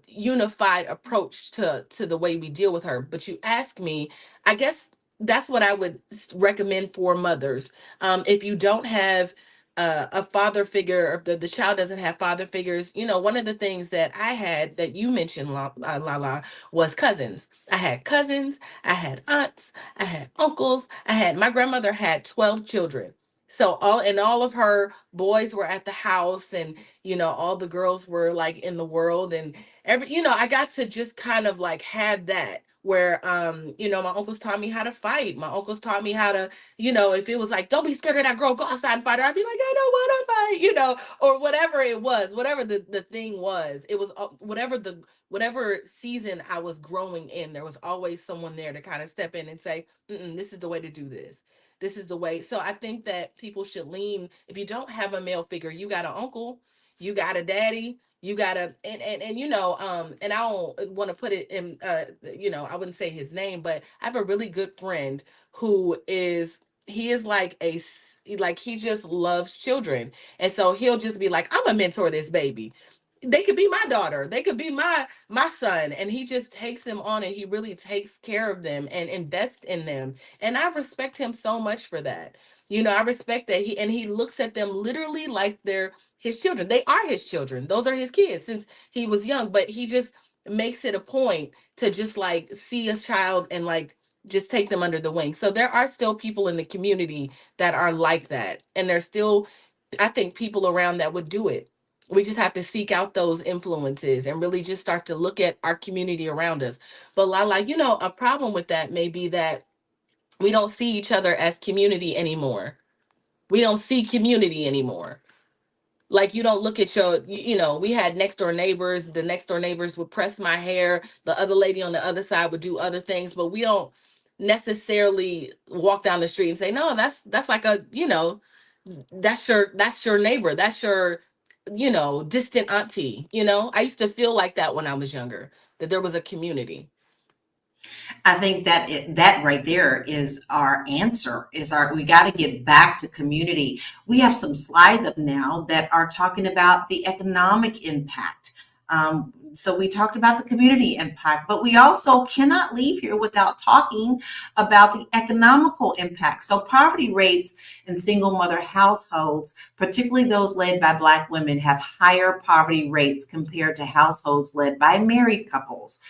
unified approach to the way we deal with her. But you ask me, I guess that's what I would recommend for mothers. If you don't have a father figure, or the child doesn't have father figures, one of the things that I had that you mentioned, Lala, was cousins. I had cousins, I had aunts, I had uncles, my grandmother had 12 children. So all of her boys were at the house, and all the girls were like in the world, and I got to just kind of like have that, where my uncles taught me how to fight. My uncles taught me how to, if it was like, don't be scared of that girl, go outside and fight her, I'd be like, I don't want to fight, or whatever it was, whatever the thing was. It was whatever season I was growing in, there was always someone there to kind of step in and say, this is the way to do this. This is the way. So I think that people should lean. If you don't have a male figure, you got an uncle, you got a daddy, you gotta, and and I don't want to put it in, I wouldn't say his name, but I have a really good friend who he is like he just loves children. And so he'll just be like, I'm gonna mentor this baby. They could be my daughter, they could be my son, and he just takes them on, and he really takes care of them and invests in them. And I respect him so much for that. I respect that he looks at them literally like they're his children. They are his children. Those are his kids since he was young, but he just makes it a point to just like see a child and like just take them under the wing. So there are still people in the community that are like that. And there's still, I think, people around that would do it. We just have to seek out those influences and really just start to look at our community around us. But Lala, a problem with that may be that we don't see each other as community anymore. We don't see community anymore. Like you don't look at you know, we had next door neighbors. The next door neighbors would press my hair. The other lady on the other side would do other things, but we don't necessarily walk down the street and say, no, that's like a, you know, that's your neighbor. That's your, you know, distant auntie. You know, I used to feel like that when I was younger, that there was a community. I think that that right there is our answer. We got to get back to community. We have some slides up now that are talking about the economic impact. So we talked about the community impact, but we also cannot leave here without talking about the economical impact. So poverty rates in single mother households, particularly those led by Black women, have higher poverty rates compared to households led by married couples.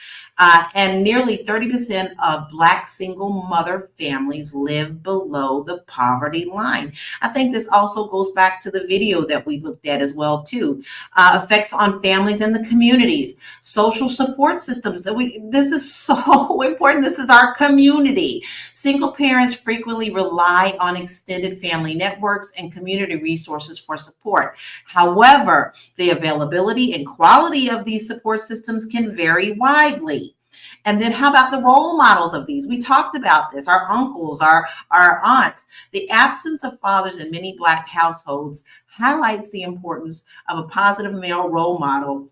And nearly 30% of Black single mother families live below the poverty line. I think this also goes back to the video that we looked at as well too. Effects on families and the communities, social support systems. This is so important. This is our community. Single parents frequently rely on extended family networks and community resources for support. However, the availability and quality of these support systems can vary widely. And then how about the role models of these? We talked about this, our uncles, our aunts. The absence of fathers in many Black households highlights the importance of a positive male role model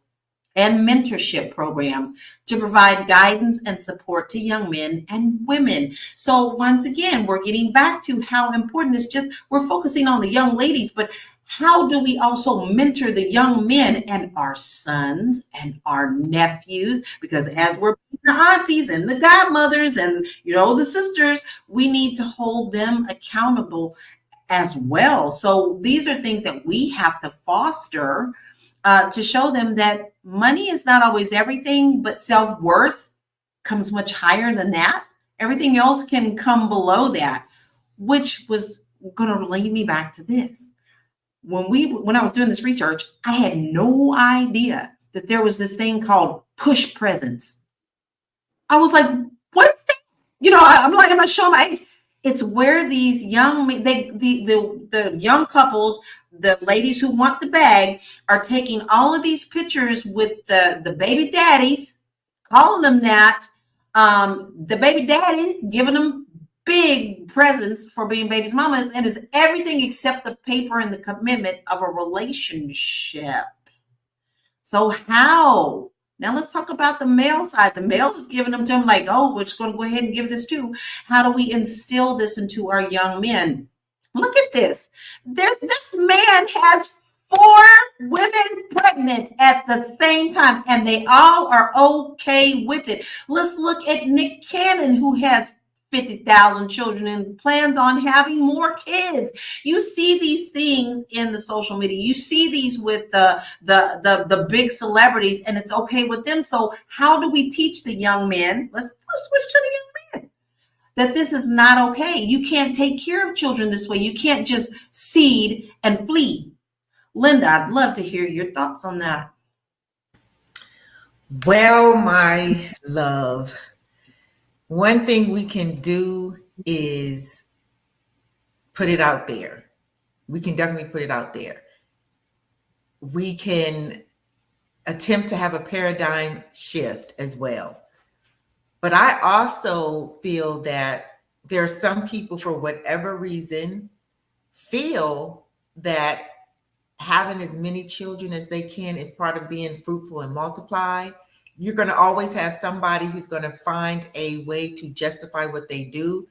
and mentorship programs to provide guidance and support to young men and women. So once again, we're getting back to how important it's just, we're focusing on the young ladies, but how do we also mentor the young men and our sons and our nephews? Because as we're the aunties and the godmothers and, you know, the sisters, we need to hold them accountable as well. So these are things that we have to foster to show them that money is not always everything, but self-worth comes much higher than that. Everything else can come below that, which was going to lead me back to this. When I was doing this research, I had no idea that there was this thing called push presents. I was like, what is that? You know, I'm like, am I showing my age? It's where these young, the young couples, the ladies who want the bag, are taking all of these pictures with the baby daddies, calling them that. The baby daddies giving them big presents for being baby's mamas, and it's everything except the paper and the commitment of a relationship. So how? Now let's talk about the male side. The male is giving them to him like, oh, we're just going to go ahead and give this too. How do we instill this into our young men? Look at this. This man has 4 women pregnant at the same time, and they all are okay with it. Let's look at Nick Cannon, who has 50,000 children and plans on having more kids. You see these things in the social media. You see these with the big celebrities, and it's okay with them. So how do we teach the young men? Let's switch to the young men, that this is not okay. You can't take care of children this way. You can't just seed and flee. Linda, I'd love to hear your thoughts on that. Well, my love, one thing we can do is put it out there. We can definitely put it out there. We can attempt to have a paradigm shift as well. But I also feel that there are some people, for whatever reason, feel that having as many children as they can is part of being fruitful and multiply. You're going to always have somebody who's going to find a way to justify what they do.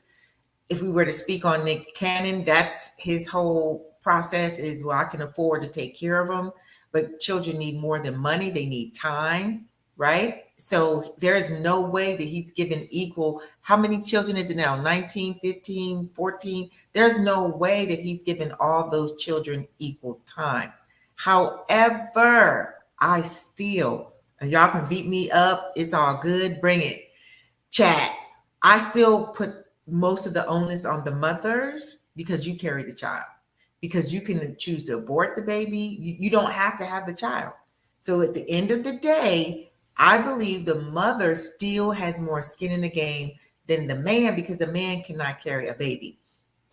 If we were to speak on Nick Cannon, that's his whole process is, well, I can afford to take care of them. But children need more than money. They need time, right? So there is no way that he's given equal. How many children is it now? 19, 15, 14? There's no way that he's given all those children equal time. However, I still, and y'all can beat me up, it's all good, bring it. Chat, I still put most of the onus on the mothers because you carry the child. Because you can choose to abort the baby. You don't have to have the child. So at the end of the day, I believe the mother still has more skin in the game than the man, because the man cannot carry a baby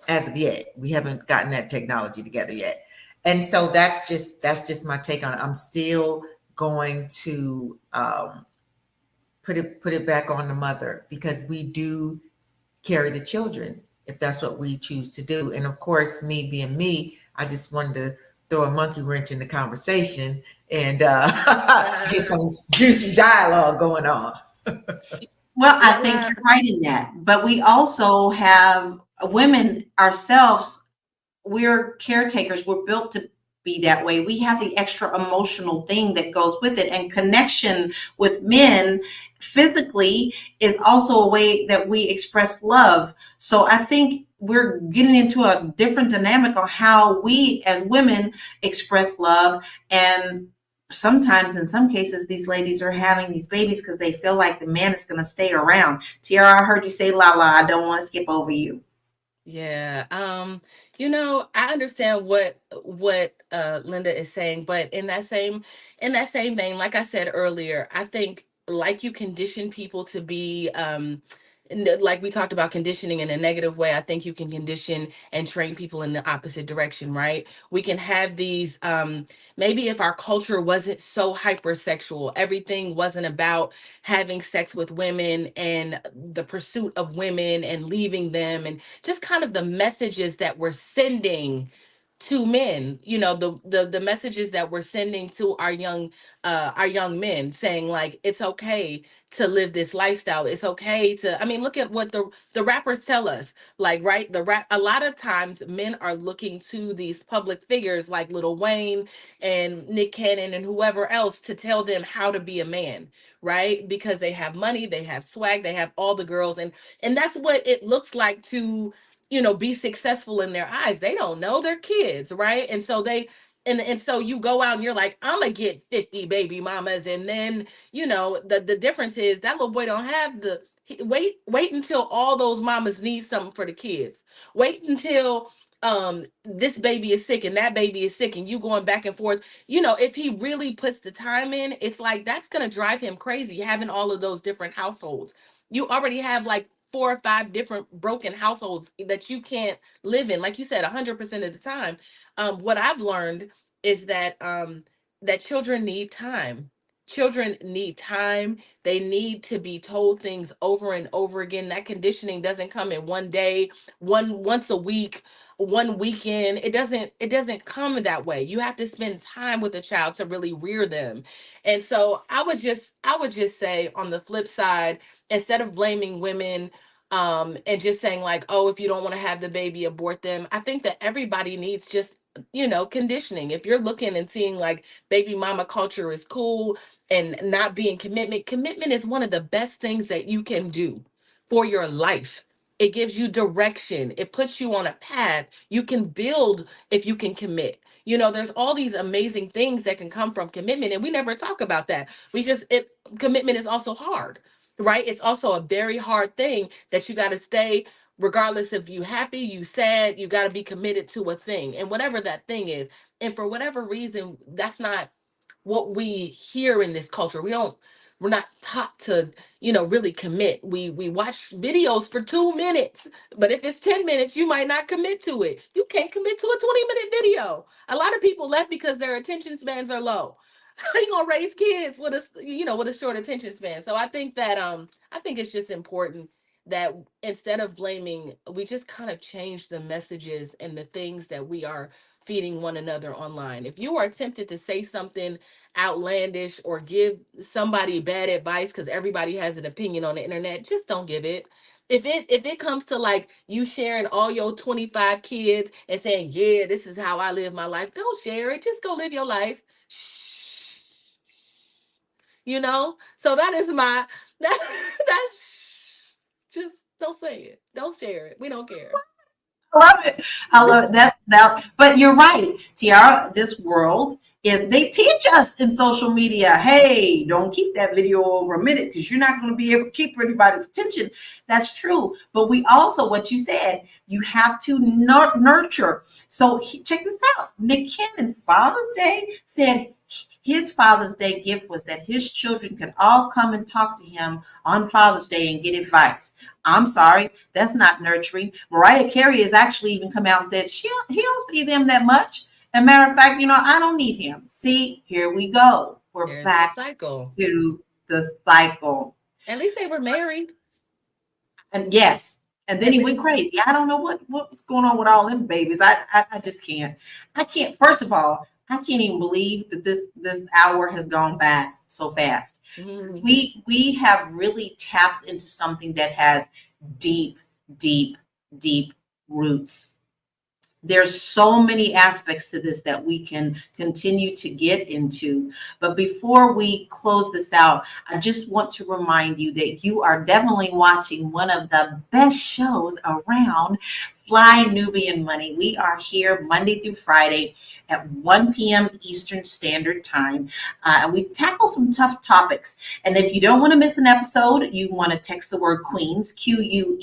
as of yet. We haven't gotten that technology together yet. And so that's just my take on it. I'm still going to put it back on the mother, because we do carry the children if that's what we choose to do. And of course, me being me, I just wanted to throw a monkey wrench in the conversation and get some juicy dialogue going on. Well, I think you're right in that. But we also have women ourselves. We're caretakers. We're built to be that way. We have the extra emotional thing that goes with it. And connection with men physically is also a way that we express love. So I think we're getting into a different dynamic on how we as women express love. And sometimes, in some cases, these ladies are having these babies because they feel like the man is going to stay around. Tiara, I heard you say, Lala, I don't want to skip over you. Yeah. I understand what Linda is saying, but in that same vein, like I said earlier, I think like you condition people to be like we talked about conditioning in a negative way, I think you can condition and train people in the opposite direction, right? We can have these maybe if our culture wasn't so hypersexual, everything wasn't about having sex with women and the pursuit of women and leaving them, and just kind of the messages that we're sending to men, the messages that we're sending to our young men, saying like it's okay to live this lifestyle, it's okay to, I mean, look at what the rappers tell us, like, right, a lot of times men are looking to these public figures like Lil Wayne and Nick Cannon and whoever else to tell them how to be a man, right? Because they have money, they have swag, they have all the girls, and that's what it looks like to be successful in their eyes. They don't know, they're kids, right? And so and so you go out and you're like, I'm gonna get 50 baby mamas, and then the difference is that little boy don't have wait until all those mamas need something for the kids. Wait until this baby is sick and that baby is sick, and you going back and forth. If he really puts the time in, it's like that's gonna drive him crazy, having all of those different households. You already have like 4 or 5 different broken households that you can't live in, like you said, 100% of the time. What I've learned is that children need time. Children need time. They need to be told things over and over again. That conditioning doesn't come in one day, once a week, one weekend. It doesn't come that way. You have to spend time with a child to really rear them. And so I would just say, on the flip side, instead of blaming women and just saying like, oh, if you don't want to have the baby, abort them, I think that everybody needs just conditioning. If you're looking and seeing like baby mama culture is cool and not being commitment is one of the best things that you can do for your life. It gives you direction, it puts you on a path. You can build if you can commit. There's all these amazing things that can come from commitment, and we never talk about that. Commitment is also hard, right? It's also a very hard thing that you got to stay, regardless if you happy, you sad, you got to be committed to a thing, and whatever that thing is. And for whatever reason, that's not what we hear in this culture. We're not taught to really commit. We watch videos for 2 minutes, but if it's 10 minutes, you might not commit to it. You can't commit to a 20-minute video. A lot of people left because their attention spans are low. How you gonna raise kids with a short attention span? So I think that I think it's just important that instead of blaming, we just kind of change the messages and the things that we are feeding one another online. If you are tempted to say something outlandish or give somebody bad advice, because everybody has an opinion on the internet, just don't give it. If it comes to like you sharing all your 25 kids and saying, yeah, this is how I live my life, don't share it. Just go live your life. Shh. So that is that's just don't say it. Don't share it. We don't care. I love it. I love it. But you're right, Tiara. This world they teach us in social media, hey, don't keep that video over a minute because you're not going to be able to keep everybody's attention. That's true. But we also, what you said, you have to nurture. So check this out. Nick Cannon, Father's Day, said his Father's Day gift was that his children could all come and talk to him on Father's Day and get advice. I'm sorry, that's not nurturing. Mariah Carey has actually even come out and said he don't see them that much. And matter of fact, I don't need him. See, here we go. We're There's the back cycle. to the cycle. At least they were married. And yes, and then he went crazy. I don't know what was going on with all them babies. I just can't. I can't. First of all, I can't even believe that this hour has gone by so fast. Mhm. We have really tapped into something that has deep, deep, deep roots. There's so many aspects to this that we can continue to get into. But before we close this out, I just want to remind you that you are definitely watching one of the best shows around, Fly Nubian Money. We are here Monday through Friday at 1 p.m. Eastern Standard Time. And we tackle some tough topics. And if you don't want to miss an episode, you want to text the word Queens, Queens,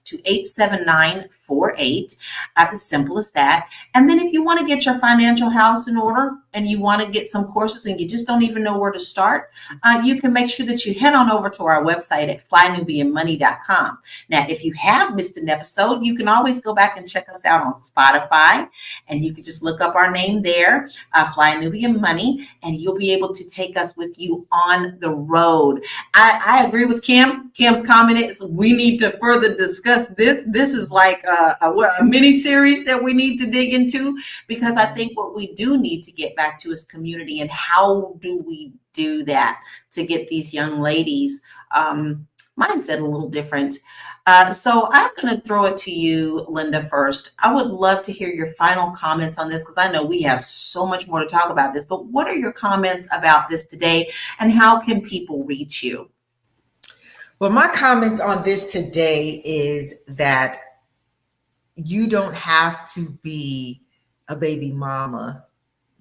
to 87948. As simple as that. And then if you want to get your financial house in order and you want to get some courses and you just don't even know where to start, you can make sure that you head on over to our website at flynubianmoney.com. Now, if you have missed an episode, you can always go back and check us out on Spotify, and you can just look up our name there, Fly Nubian Money, and you'll be able to take us with you on the road. I agree with Kim. Kim's comment is we need to further discuss this. This is like a mini series that we need to dig into, because I think what we do need to get back to is community, and how do we do that to get these young ladies mindset a little different. So I'm going to throw it to you, Linda, first. I would love to hear your final comments on this, because I know we have so much more to talk about this, but what are your comments about this today, and how can people reach you? Well, my comments on this today is that you don't have to be a baby mama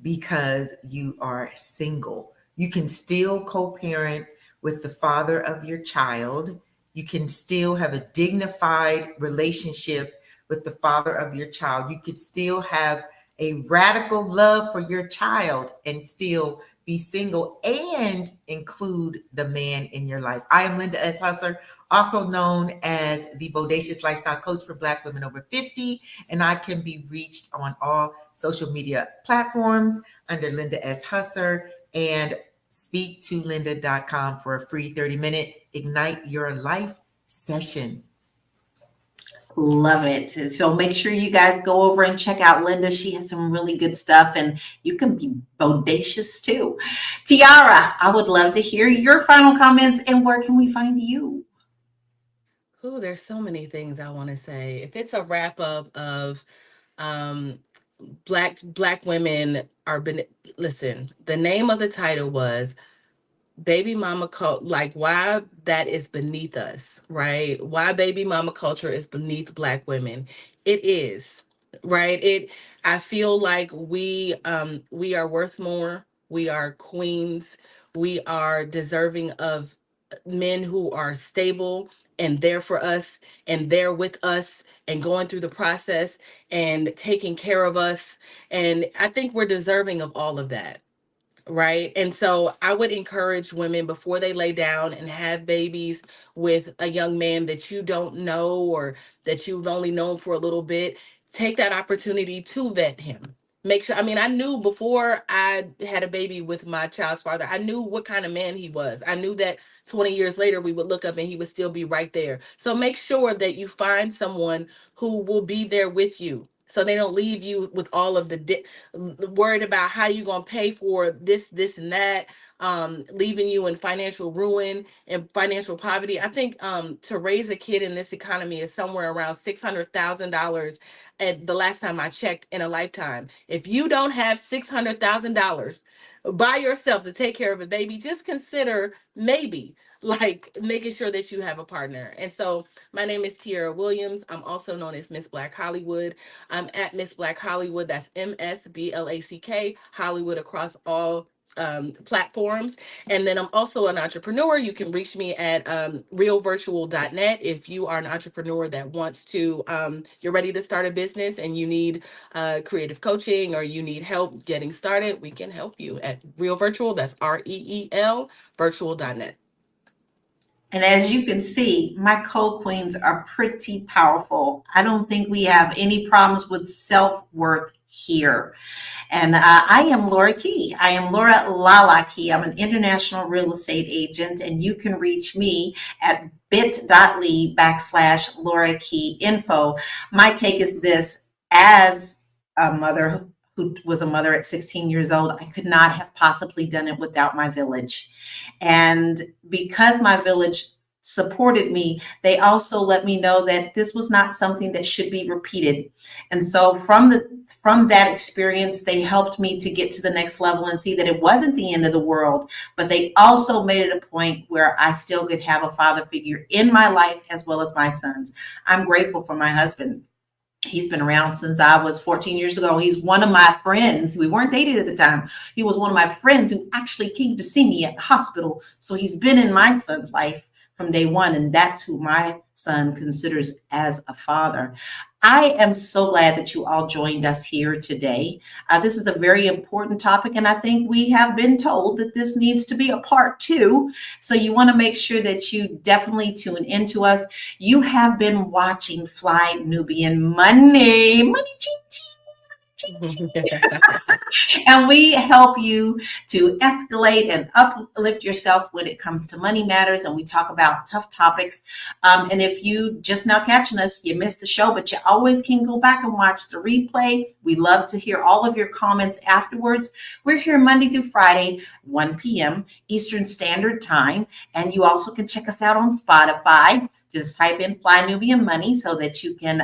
because you are single. You can still co-parent with the father of your child. You can still have a dignified relationship with the father of your child. You could still have a radical love for your child and still be single and include the man in your life. I am Linda S. Husser, also known as the Bodacious Lifestyle Coach for Black women over 50, and I can be reached on all social media platforms under Linda S. Husser, and speak2linda.com for a free 30-minute Ignite Your Life session. Love it. So make sure you guys go over and check out Linda. She has some really good stuff, and you can be bodacious too. Tiara, I would love to hear your final comments, and where can we find you? Ooh, there's so many things I want to say. If it's a wrap up of black women are listen, the name of the title was baby mama cult, like why that is beneath us, right? Why baby mama culture is beneath Black women. It is, right? I feel like we are worth more. We are queens. We are deserving of men who are stable and there for us and there with us and going through the process and taking care of us. And I think we're deserving of all of that. Right. And so I would encourage women before they lay down and have babies with a young man that you don't know or that you've only known for a little bit, take that opportunity to vet him. Make sure, I mean, I knew before I had a baby with my child's father, I knew what kind of man he was. I knew that 20 years later, we would look up and he would still be right there. So make sure that you find someone who will be there with you, so they don't leave you with all of the worried about how you're going to pay for this, and that, leaving you in financial ruin and financial poverty. I think to raise a kid in this economy is somewhere around $600,000 at the last time I checked in a lifetime. If you don't have $600,000 by yourself to take care of a baby, just consider maybe like making sure that you have a partner. And so my name is Tiara Williams. I'm also known as Miss Black Hollywood. I'm at Miss Black Hollywood. That's MSBLACK Hollywood across all platforms. And then I'm also an entrepreneur. You can reach me at realvirtual.net if you are an entrepreneur that wants to, you're ready to start a business and you need creative coaching or you need help getting started. We can help you at Real Virtual. That's REEL virtual.net. And as you can see, my co-queens are pretty powerful. I don't think we have any problems with self-worth here. And I am Laura Key. I am Laura Lala Key. I'm an international real estate agent, and you can reach me at bit.ly/Laura Key info. My take is this: as a mother who was a mother at 16 years old, I could not have possibly done it without my village. And because my village supported me, they also let me know that this was not something that should be repeated. And so from that experience, they helped me to get to the next level and see that it wasn't the end of the world, but they also made it a point where I still could have a father figure in my life as well as my sons. I'm grateful for my husband. He's been around since I was 14 years ago. He's one of my friends. We weren't dated at the time. He was one of my friends who actually came to see me at the hospital. So he's been in my son's life from day one, and that's who my son considers as a father. I am so glad that you all joined us here today. This is a very important topic, and I think we have been told that this needs to be a part 2. So you want to make sure that you definitely tune into us. You have been watching Fly Nubian Money. Money, ching, ching. And we help you to escalate and uplift yourself when it comes to money matters, and we talk about tough topics. And if you just now catching us, you missed the show, but you always can go back and watch the replay. We love to hear all of your comments afterwards. We're here Monday through Friday, 1 p.m. Eastern Standard Time, and you also can check us out on Spotify. Just type in Fly Nubian Money so that you can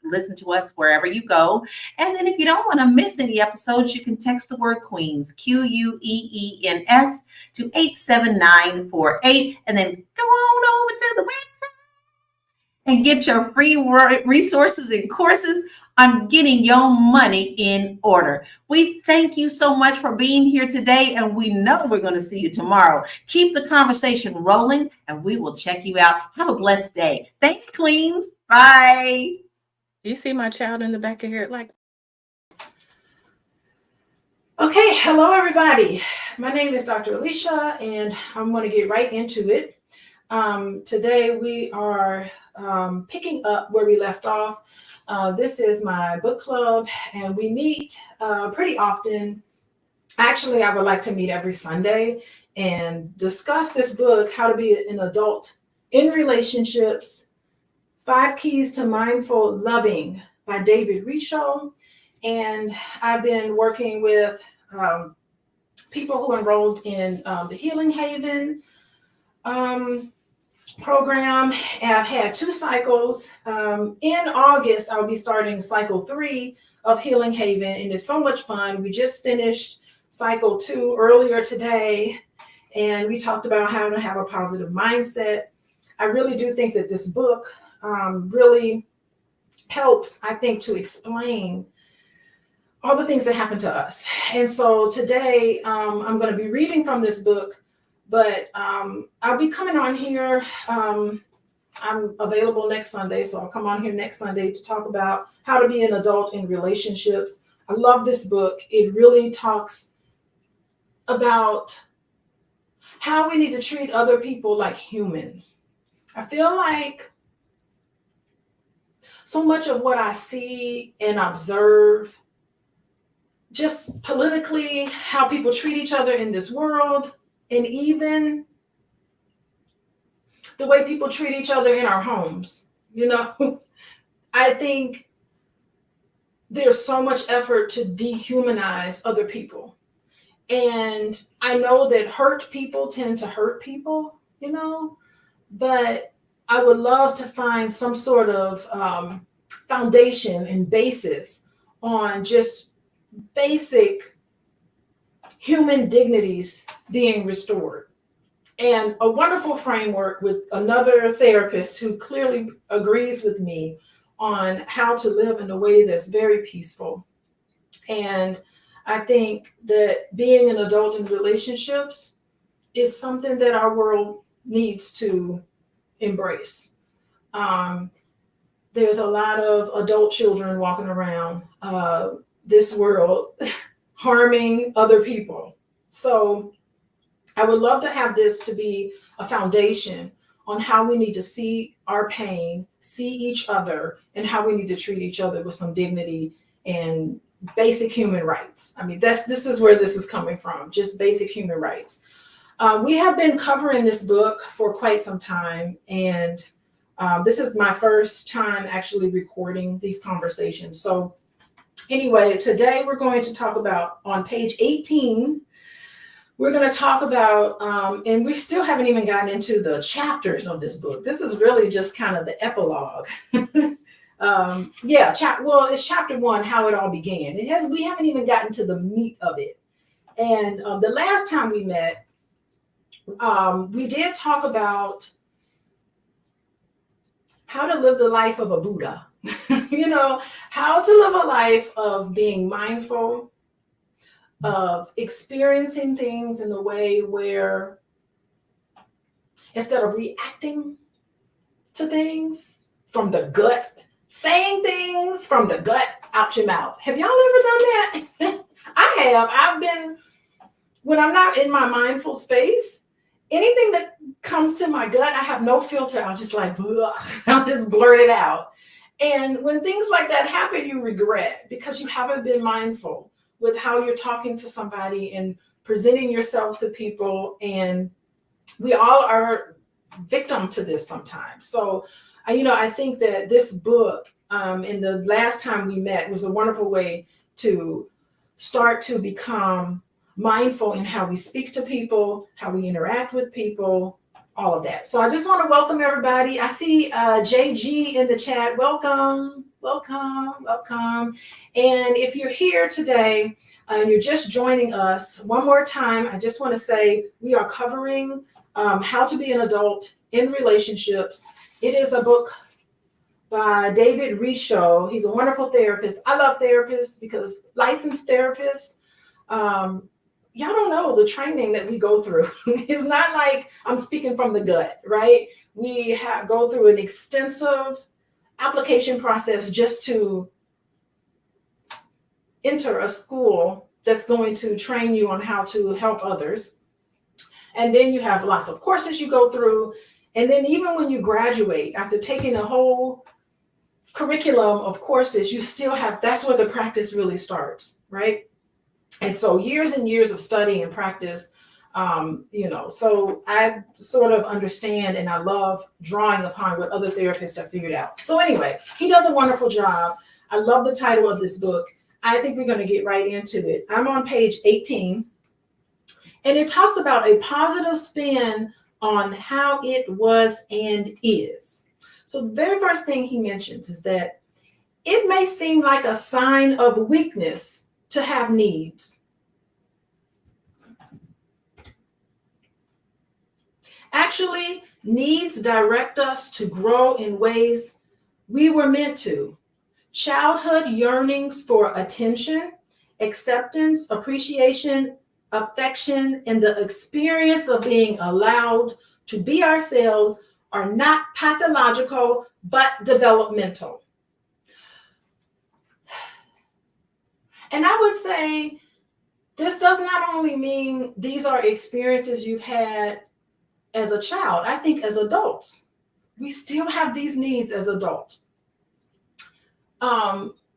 listen to us wherever you go. And then if you don't want to miss any episodes, you can text the word Queens, QUEENS, to 87948, and then go on over to the website and get your free resources and courses on getting your money in order. We thank you so much for being here today, and we know we're going to see you tomorrow. Keep the conversation rolling, and we will check you out. Have a blessed day. Thanks, Queens. Bye. You see my child in the back of here, like. Okay, hello everybody. My name is Dr. Alicia, and I'm going to get right into it. Today we are picking up where we left off. This is my book club, and we meet pretty often. Actually, I would like to meet every Sunday and discuss this book, How to Be an Adult in Relationships, 5 Keys to Mindful Loving by David Richo. And I've been working with people who enrolled in the Healing Haven program. I've had 2 cycles. In August, I'll be starting cycle 3 of Healing Haven, and it's so much fun. We just finished cycle 2 earlier today, and we talked about how to have a positive mindset. I really do think that this book really helps, I think, to explain all the things that happen to us. And so today I'm going to be reading from this book, but I'll be coming on here. I'm available next Sunday, so I'll come on here next Sunday to talk about how to be an adult in relationships. I love this book. It really talks about how we need to treat other people like humans. I feel like so much of what I see and observe, just politically, how people treat each other in this world, and even the way people treat each other in our homes, you know, I think there's so much effort to dehumanize other people. And I know that hurt people tend to hurt people, you know, but I would love to find some sort of foundation and basis on just basic human dignities being restored. And a wonderful framework with another therapist who clearly agrees with me on how to live in a way that's very peaceful. And I think that being an adult in relationships is something that our world needs to embrace. There's a lot of adult children walking around this world harming other people. So I would love to have this to be a foundation on how we need to see our pain, see each other, and how we need to treat each other with some dignity and basic human rights. I mean, this is where this is coming from, just basic human rights. We have been covering this book for quite some time, and this is my first time actually recording these conversations. So anyway, today we're going to talk about, on page 18, we're going to talk about, and we still haven't even gotten into the chapters of this book. This is really just kind of the epilogue. It's chapter 1, how it all began. We haven't even gotten to the meat of it. And the last time we met, we did talk about how to live the life of a Buddha. How to live a life of being mindful, of experiencing things in the way where instead of reacting to things from the gut, saying things from the gut out your mouth. Have y'all ever done that? I have. When I'm not in my mindful space, anything that comes to my gut, I have no filter. I'm just like, I'll just blurt it out. And when things like that happen, you regret because you haven't been mindful with how you're talking to somebody and presenting yourself to people. And we all are victim to this sometimes. So, I think that this book, and the last time we met, was a wonderful way to start to become mindful in how we speak to people, how we interact with people, all of that. So I just want to welcome everybody. I see JG in the chat. Welcome, welcome, welcome. And if you're here today and you're just joining us, one more time, I just want to say we are covering how to be an adult in relationships. It is a book by David Richo. He's a wonderful therapist. I love therapists because licensed therapists, y'all don't know the training that we go through. It's not like I'm speaking from the gut, right? We go through an extensive application process just to enter a school that's going to train you on how to help others. And then you have lots of courses you go through. And then even when you graduate, after taking a whole curriculum of courses, you still have, that's where the practice really starts, right? And so years and years of study and practice, so I sort of understand and I love drawing upon what other therapists have figured out. So anyway, he does a wonderful job. I love the title of this book. I think we're going to get right into it. I'm on page 18, and it talks about a positive spin on how it was and is. So the very first thing he mentions is that it may seem like a sign of weakness to have needs. Actually, needs direct us to grow in ways we were meant to. Childhood yearnings for attention, acceptance, appreciation, affection, and the experience of being allowed to be ourselves are not pathological, but developmental. And I would say this does not only mean these are experiences you've had as a child. I think as adults, we still have these needs as adults.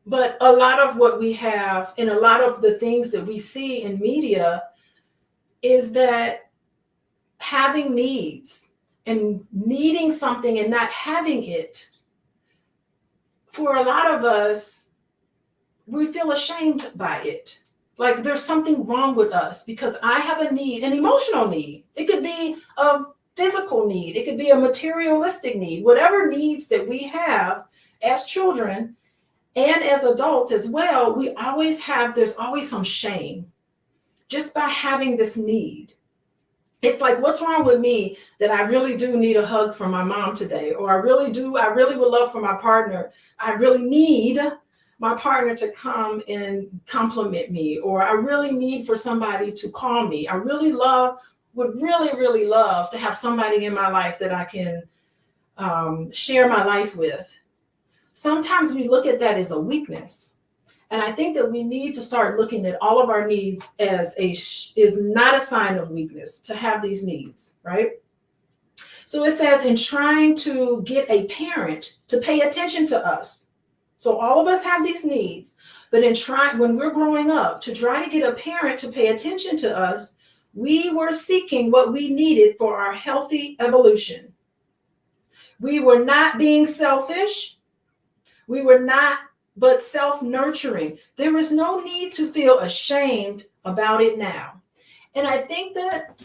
But a lot of what we have and a lot of the things that we see in media is that having needs and needing something and not having it, for a lot of us, we feel ashamed by it. Like there's something wrong with us because I have a need, an emotional need. It could be a physical need. It could be a materialistic need. Whatever needs that we have as children and as adults as well, there's always some shame just by having this need. It's like, what's wrong with me that I really do need a hug from my mom today? Or I really would love for my partner. I really need my partner to come and compliment me, or I really need for somebody to call me. I would really love to have somebody in my life that I can share my life with. Sometimes we look at that as a weakness. And I think that we need to start looking at all of our needs as is not a sign of weakness to have these needs, right? So it says, in trying to get a parent to pay attention to us. So all of us have these needs, but when we're growing up, to try to get a parent to pay attention to us, we were seeking what we needed for our healthy evolution. We were not being selfish. We were not, but self-nurturing. There is no need to feel ashamed about it now. And I think that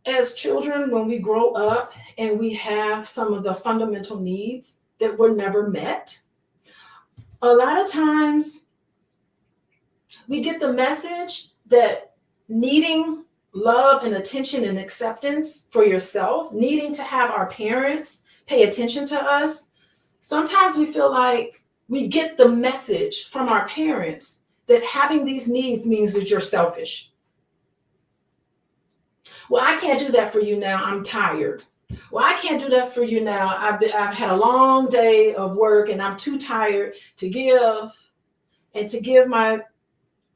as children, when we grow up and we have some of the fundamental needs that were never met, a lot of times we get the message that needing love and attention and acceptance for yourself, needing to have our parents pay attention to us, sometimes we feel like we get the message from our parents that having these needs means that you're selfish. Well, I can't do that for you now. I'm tired. Well, I can't do that for you now. I've had a long day of work and I'm too tired to give my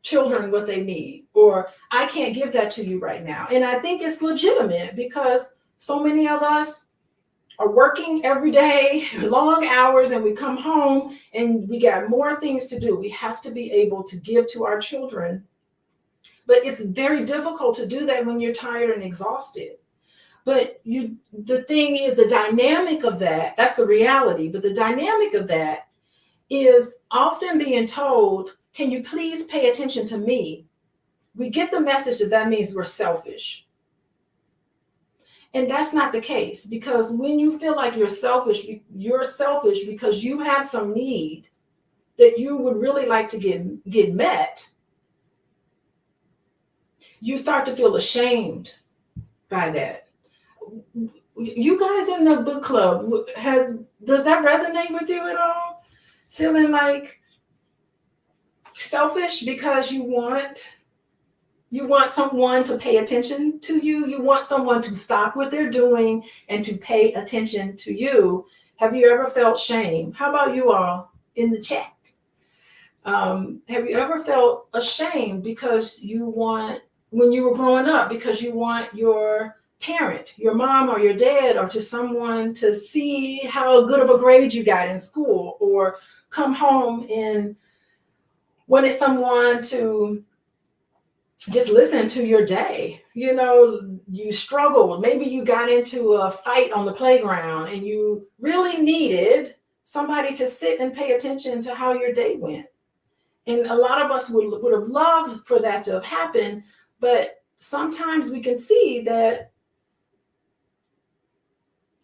children what they need. Or I can't give that to you right now. And I think it's legitimate because so many of us are working every day, long hours, and we come home and we got more things to do. We have to be able to give to our children. But it's very difficult to do that when you're tired and exhausted. But the thing is, the dynamic of that's the reality. But the dynamic of that is often being told, can you please pay attention to me? We get the message that means we're selfish. And that's not the case, because when you feel like you're selfish because you have some need that you would really like to get met, you start to feel ashamed by that. You guys in the book club, does that resonate with you at all? Feeling like selfish because you want someone to pay attention to you. You want someone to stop what they're doing and to pay attention to you. Have you ever felt shame? How about you all in the chat? Have you ever felt ashamed because when you were growing up, because you want your parent, your mom or your dad, or to someone to see how good of a grade you got in school, or come home and wanted someone to just listen to your day? You know, you struggled. Maybe you got into a fight on the playground and you really needed somebody to sit and pay attention to how your day went. And a lot of us would have loved for that to have happened, but sometimes we can see that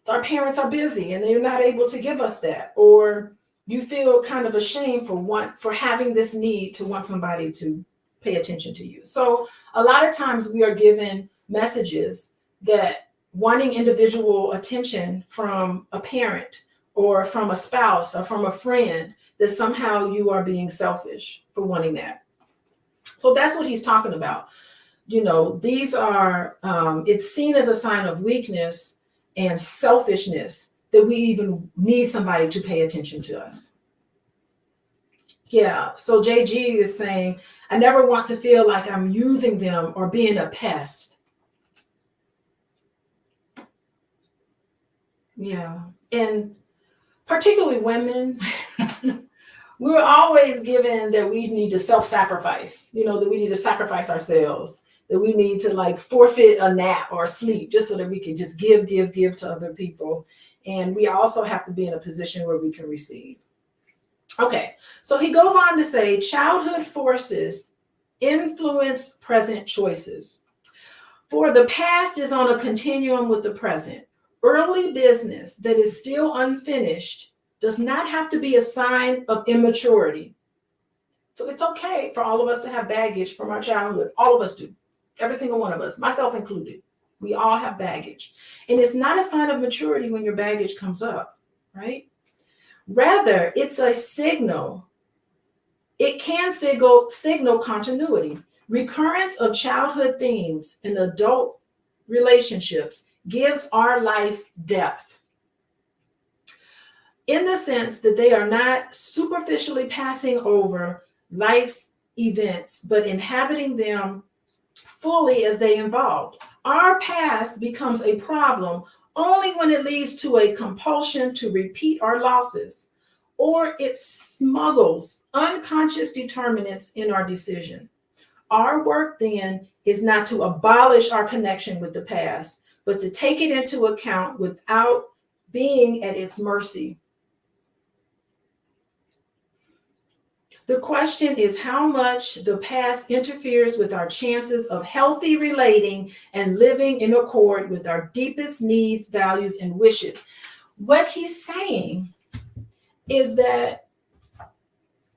our parents are busy and they're not able to give us that, or you feel kind of ashamed for having this need to want somebody to pay attention to you. So a lot of times we are given messages that wanting individual attention from a parent or from a spouse or from a friend, that somehow you are being selfish for wanting that. So that's what he's talking about. You know, these are, it's seen as a sign of weakness and selfishness that we even need somebody to pay attention to us. Yeah, so JG is saying, I never want to feel like I'm using them or being a pest. Yeah, and particularly women, we're always given that we need to self-sacrifice, you know, that we need to sacrifice ourselves, that we need to like forfeit a nap or sleep just so that we can just give to other people. And we also have to be in a position where we can receive. Okay, so he goes on to say, childhood forces influence present choices. For the past is on a continuum with the present. Early business that is still unfinished does not have to be a sign of immaturity. So it's okay for all of us to have baggage from our childhood. All of us do. Every single one of us, myself included. We all have baggage. And it's not a sign of maturity when your baggage comes up, right? Rather, it's a signal. It can signal continuity. Recurrence of childhood themes in adult relationships gives our life depth, in the sense that they are not superficially passing over life's events, but inhabiting them fully as they evolved. Our past becomes a problem only when it leads to a compulsion to repeat our losses or it smuggles unconscious determinants in our decision. Our work then is not to abolish our connection with the past, but to take it into account without being at its mercy. The question is how much the past interferes with our chances of healthy relating and living in accord with our deepest needs, values, and wishes. What he's saying is that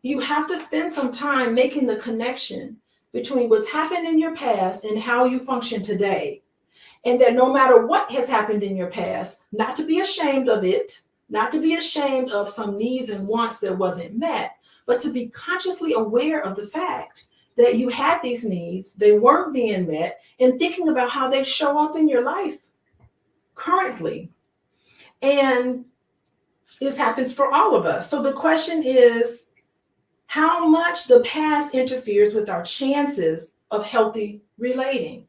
you have to spend some time making the connection between what's happened in your past and how you function today. And that no matter what has happened in your past, not to be ashamed of it, not to be ashamed of some needs and wants that wasn't met, but to be consciously aware of the fact that you had these needs, they weren't being met, and thinking about how they show up in your life currently. And this happens for all of us. So the question is how much the past interferes with our chances of healthy relating,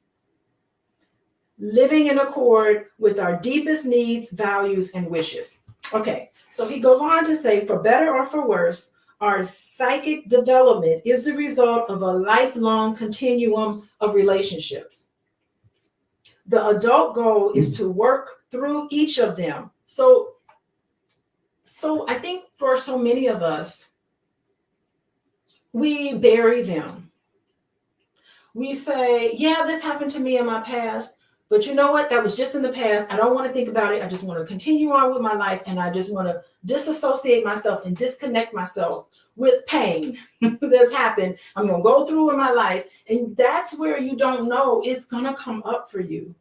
living in accord with our deepest needs, values, and wishes. Okay, so he goes on to say, for better or for worse, our psychic development is the result of a lifelong continuum of relationships. The adult goal is to work through each of them. So I think for so many of us, we bury them. We say, yeah, this happened to me in my past, but you know what? That was just in the past. I don't want to think about it. I just want to continue on with my life, and I just want to disassociate myself and disconnect myself with pain that's happened. I'm going to go through in my life, and that's where you don't know it's going to come up for you.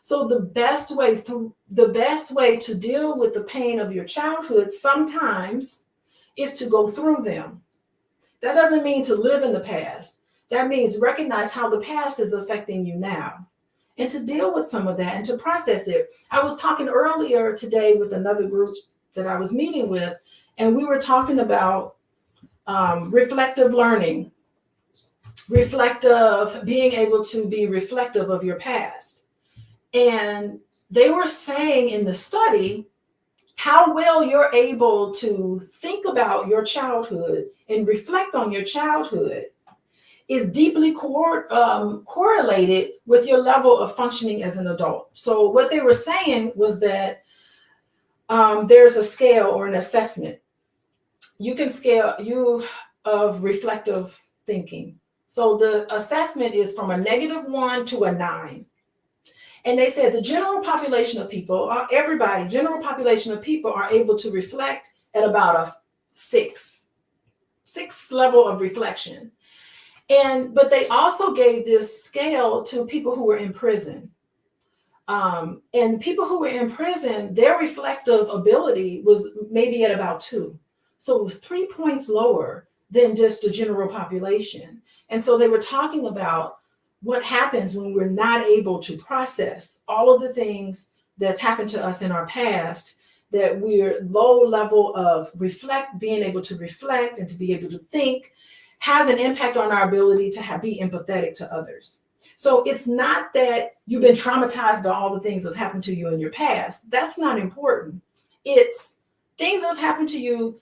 So the best way to deal with the pain of your childhood sometimes is to go through them. That doesn't mean to live in the past. That means recognize how the past is affecting you now, and to deal with some of that and to process it. I was talking earlier today with another group that I was meeting with, and we were talking about reflective learning, being able to be reflective of your past. And they were saying in the study how well you're able to think about your childhood and reflect on your childhood is deeply correlated with your level of functioning as an adult. So what they were saying was that there's a scale or an assessment. You can scale of reflective thinking. So the assessment is from a -1 to a 9. And they said the general population of people, general population of people are able to reflect at about a 6 level of reflection. But they also gave this scale to people who were in prison. And people who were in prison, their reflective ability was maybe at about 2. So it was 3 points lower than just the general population. And so they were talking about what happens when we're not able to process all of the things that's happened to us in our past, that we're low level of being able to reflect and to be able to think has an impact on our ability to be empathetic to others. So it's not that you've been traumatized by all the things that have happened to you in your past. That's not important. It's things that have happened to you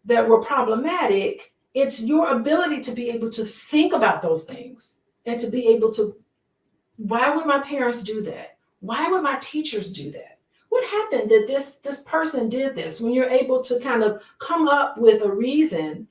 that were problematic. It's your ability to be able to think about those things and to be able to, why would my parents do that? Why would my teachers do that? What happened that this person did this? When you're able to kind of come up with a reason,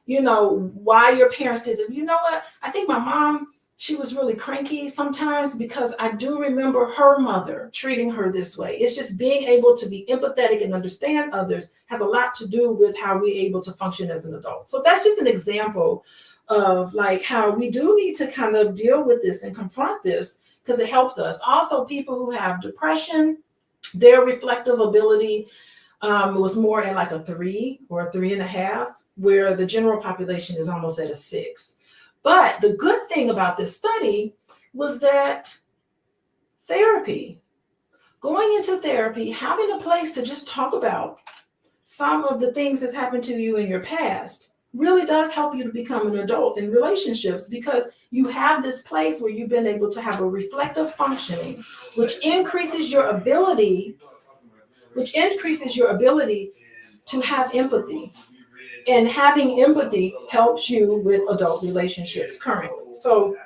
why your parents did it. You know what? I think my mom, she was really cranky sometimes because I do remember her mother treating her this way. It's just being able to be empathetic and understand others has a lot to do with how we're able to function as an adult. So that's just an example of like how we do need to kind of deal with this and confront this because it helps us. Also, people who have depression, their reflective ability was more at like a 3 or a 3.5, where the general population is almost at a 6. But the good thing about this study was that going into therapy, having a place to just talk about some of the things that's happened to you in your past really does help you to become an adult in relationships, because you have this place where you've been able to have a reflective functioning, which increases your ability to have empathy. And having empathy helps you with adult relationships currently. So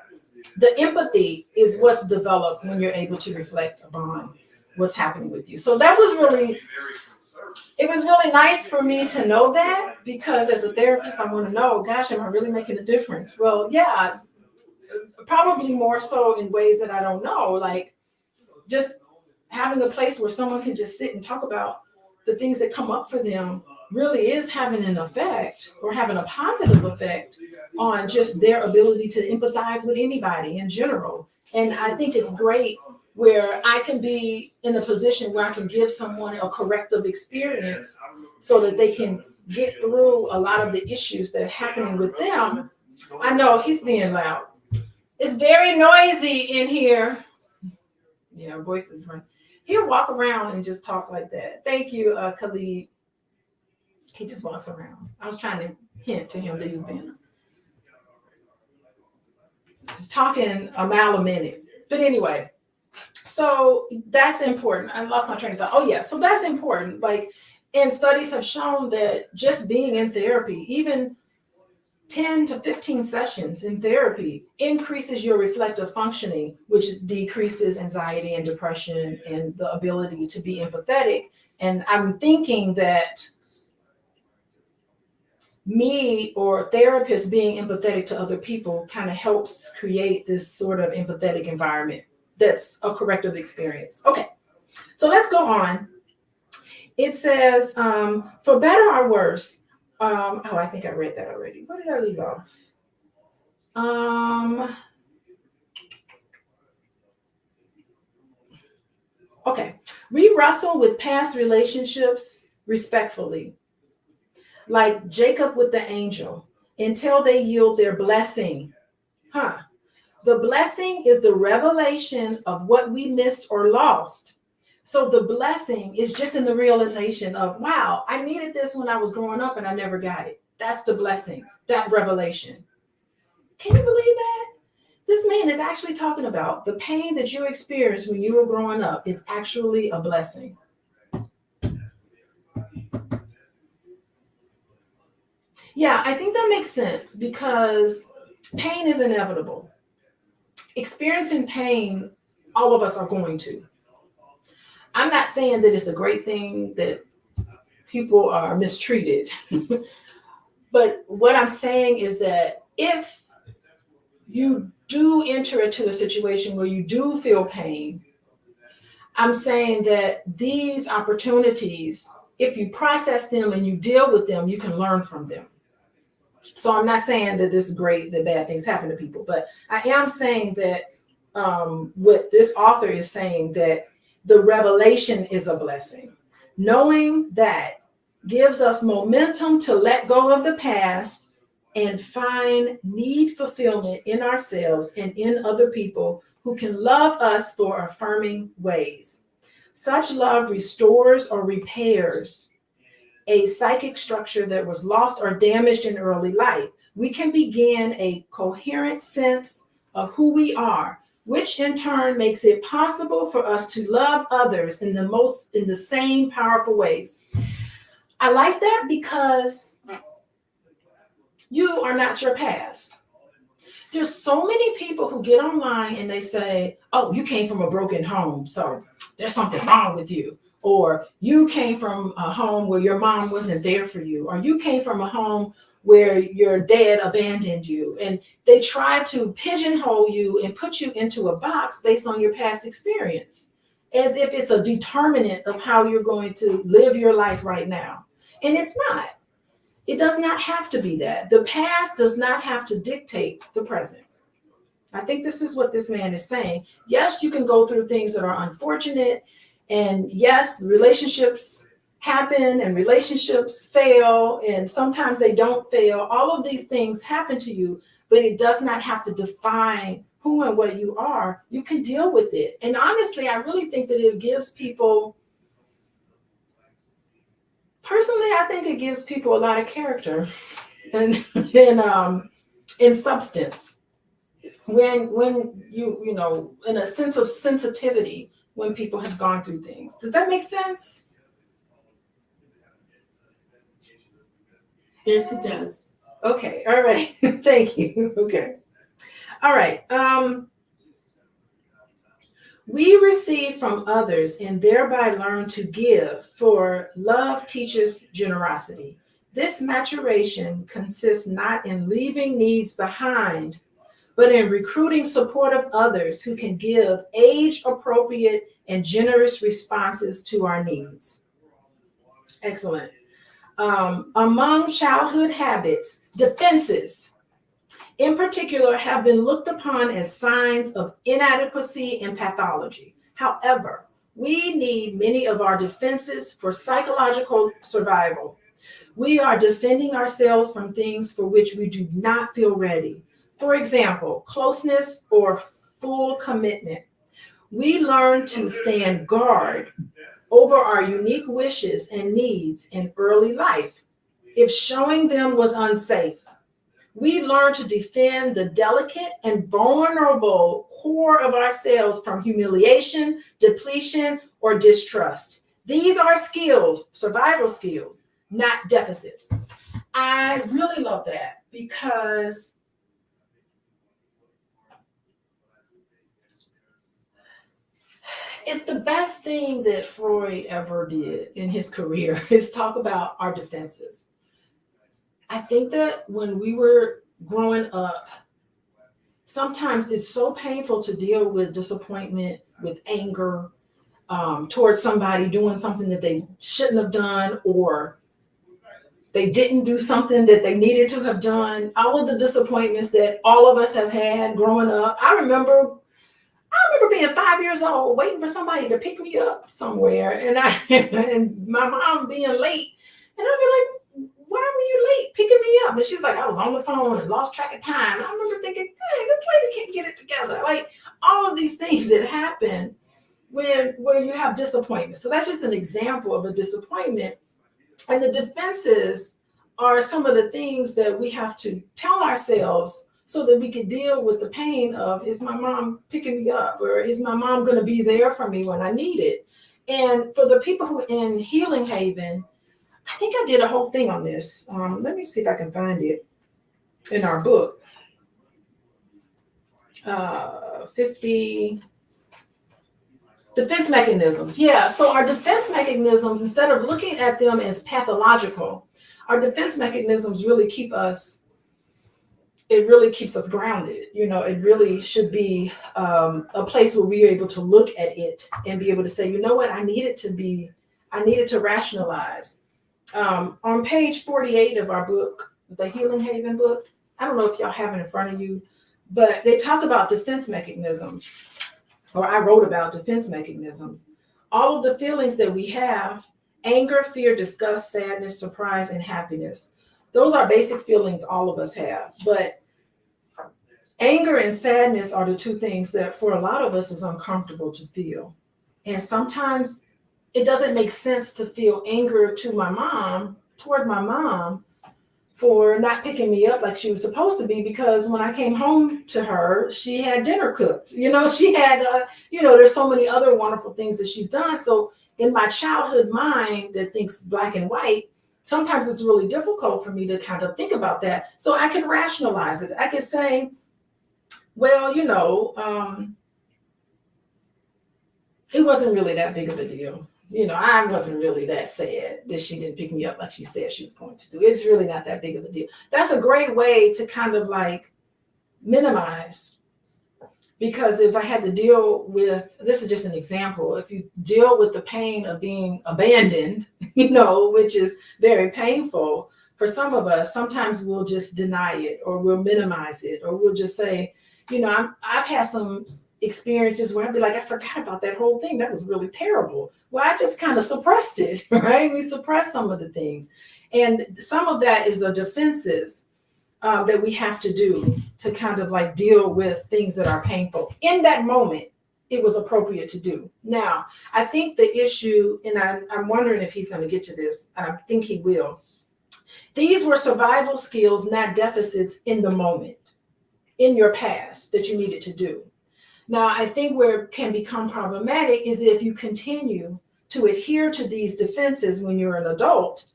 the empathy is what's developed when you're able to reflect upon what's happening with you. So that was it was really nice for me to know that, because as a therapist, I want to know, gosh, am I really making a difference? Well, yeah, probably more so in ways that I don't know, like just having a place where someone can just sit and talk about the things that come up for them really is having an effect, or having a positive effect on just their ability to empathize with anybody in general. And I think it's great where I can be in a position where I can give someone a corrective experience so that they can get through a lot of the issues that are happening with them. I know he's being loud. It's very noisy in here. Yeah, voices right. He'll walk around and just talk like that. Thank you, Khalid. He just walks around. I was trying to hint to him that he was being talking a mile a minute. But anyway, so that's important. I lost my train of thought. Oh yeah, so that's important. Like, and studies have shown that just being in therapy, even 10 to 15 sessions in therapy, increases your reflective functioning, which decreases anxiety and depression and the ability to be empathetic. And I'm thinking that me or therapists being empathetic to other people kind of helps create this sort of empathetic environment that's a corrective experience. Okay, so let's go on. It says, for better or worse, oh, I think I read that already. Where did I leave off? Okay, we wrestle with past relationships respectfully, like Jacob with the angel, until they yield their blessing. The blessing is the revelation of what we missed or lost. So the blessing is just in the realization of, wow, I needed this when I was growing up and I never got it. That's the blessing, that revelation. Can you believe that? This man is actually talking about the pain that you experienced when you were growing up is actually a blessing. Yeah, I think that makes sense, because pain is inevitable. Experiencing pain, all of us are going to. I'm not saying that it's a great thing that people are mistreated. But what I'm saying is that if you do enter into a situation where you do feel pain, I'm saying that these opportunities, if you process them and you deal with them, you can learn from them. So I'm not saying that this is great, that bad things happen to people, but I am saying that what this author is saying, that the revelation is a blessing. Knowing that gives us momentum to let go of the past and find need fulfillment in ourselves and in other people who can love us for affirming ways. Such love restores or repairs a psychic structure that was lost or damaged in early life. We can begin a coherent sense of who we are, which in turn makes it possible for us to love others in the same powerful ways. I like that, because you are not your past. There's so many people who get online and they say, oh, you came from a broken home, so there's something wrong with you. Or you came from a home where your mom wasn't there for you. Or you came from a home where your dad abandoned you. And they try to pigeonhole you and put you into a box based on your past experience, as if it's a determinant of how you're going to live your life right now. And it's not. It does not have to be that. The past does not have to dictate the present. I think this is what this man is saying. Yes, you can go through things that are unfortunate. And yes, relationships happen and relationships fail, and sometimes they don't fail. All of these things happen to you, but it does not have to define who and what you are. You can deal with it. And honestly, I really think that it gives people, personally, I think it gives people a lot of character and in substance. When you know, in a sense of sensitivity, when people have gone through things. Does that make sense? Yes, it does. Okay, all right. Thank you. Okay. All right. We receive from others and thereby learn to give, for love teaches generosity. This maturation consists not in leaving needs behind, but in recruiting support of others who can give age-appropriate and generous responses to our needs. Excellent. Among childhood habits, defenses, in particular, have been looked upon as signs of inadequacy and pathology. However, we need many of our defenses for psychological survival. We are defending ourselves from things for which we do not feel ready. For example, closeness or full commitment. We learn to stand guard over our unique wishes and needs in early life if showing them was unsafe. We learn to defend the delicate and vulnerable core of ourselves from humiliation, depletion, or distrust. These are skills, survival skills, not deficits. I really love that because it's the best thing that Freud ever did in his career is talk about our defenses. I think that when we were growing up, sometimes it's so painful to deal with disappointment, with anger towards somebody doing something that they shouldn't have done, or they didn't do something that they needed to have done. All of the disappointments that all of us have had growing up. I remember being 5 years old, waiting for somebody to pick me up somewhere, and my mom being late, and I'd be like, why were you late picking me up? And she was like, I was on the phone and lost track of time. And I remember thinking, dang, this lady can't get it together. Like all of these things that happen when you have disappointment. So that's just an example of a disappointment. And the defenses are some of the things that we have to tell ourselves so that we can deal with the pain of, is my mom picking me up? Or is my mom going to be there for me when I need it? And for the people who in Healing Haven, I think I did a whole thing on this. Let me see if I can find it in our book. 50 defense mechanisms. Yeah, so our defense mechanisms, instead of looking at them as pathological, our defense mechanisms really keep us, it really keeps us grounded. You know, it really should be a place where we're able to look at it and be able to say, you know what, I needed to rationalize. On page 48 of our book, the Healing Haven book, I don't know if y'all have it in front of you, but they talk about defense mechanisms, or I wrote about defense mechanisms. All of the feelings that we have, anger, fear, disgust, sadness, surprise, and happiness. Those are basic feelings all of us have, but anger and sadness are the two things that for a lot of us is uncomfortable to feel. And sometimes it doesn't make sense to feel anger toward my mom for not picking me up like she was supposed to be, because when I came home to her, she had dinner cooked. You know, she had, there's so many other wonderful things that she's done. So in my childhood mind that thinks black and white, sometimes it's really difficult for me to kind of think about that. So I can rationalize it. I can say, well, it wasn't really that big of a deal. I wasn't really that sad that she didn't pick me up like she said she was going to do. It's really not that big of a deal. That's a great way to kind of like minimize, because if I had to deal with, this is just an example, if you deal with the pain of being abandoned, which is very painful for some of us, sometimes we'll just deny it, or we'll minimize it, or we'll just say, I've had some experiences where I'd be like, I forgot about that whole thing. That was really terrible. Well, I just kind of suppressed it, right? We suppress some of the things. And some of that is the defenses that we have to do to kind of like deal with things that are painful. In that moment, it was appropriate to do. Now, I think the issue, and I'm wondering if he's going to get to this, and I think he will. These were survival skills, not deficits in the moment, in your past that you needed to do. Now, I think where it can become problematic is if you continue to adhere to these defenses when you're an adult,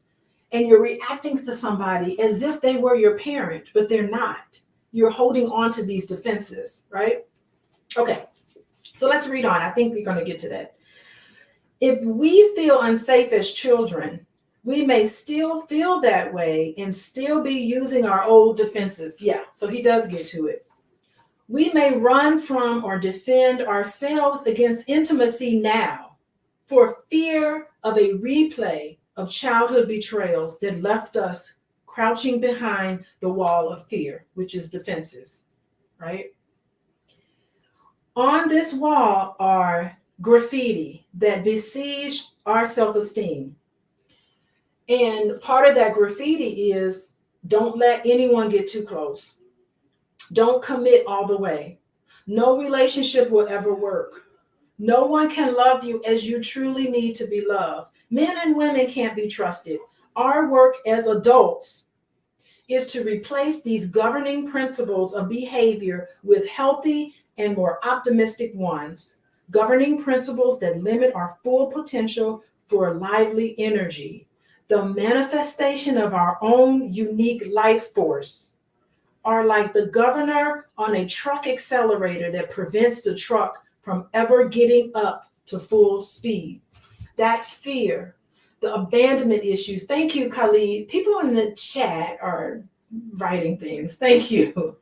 and you're reacting to somebody as if they were your parent, but they're not. You're holding on to these defenses, right? Okay, so let's read on. I think we're going to get to that. If we feel unsafe as children, we may still feel that way and still be using our old defenses. Yeah, so he does get to it. We may run from or defend ourselves against intimacy now for fear of a replay of childhood betrayals that left us crouching behind the wall of fear, which is defenses, right? On this wall are graffiti that besiege our self-esteem. And part of that graffiti is don't let anyone get too close. Don't commit all the way. No relationship will ever work. No one can love you as you truly need to be loved. Men and women can't be trusted. Our work as adults is to replace these governing principles of behavior with healthy and more optimistic ones. Governing principles that limit our full potential for lively energy. The manifestation of our own unique life force are like the governor on a truck accelerator that prevents the truck from ever getting up to full speed. That fear, the abandonment issues. Thank you, Khalid. People in the chat are writing things. Thank you.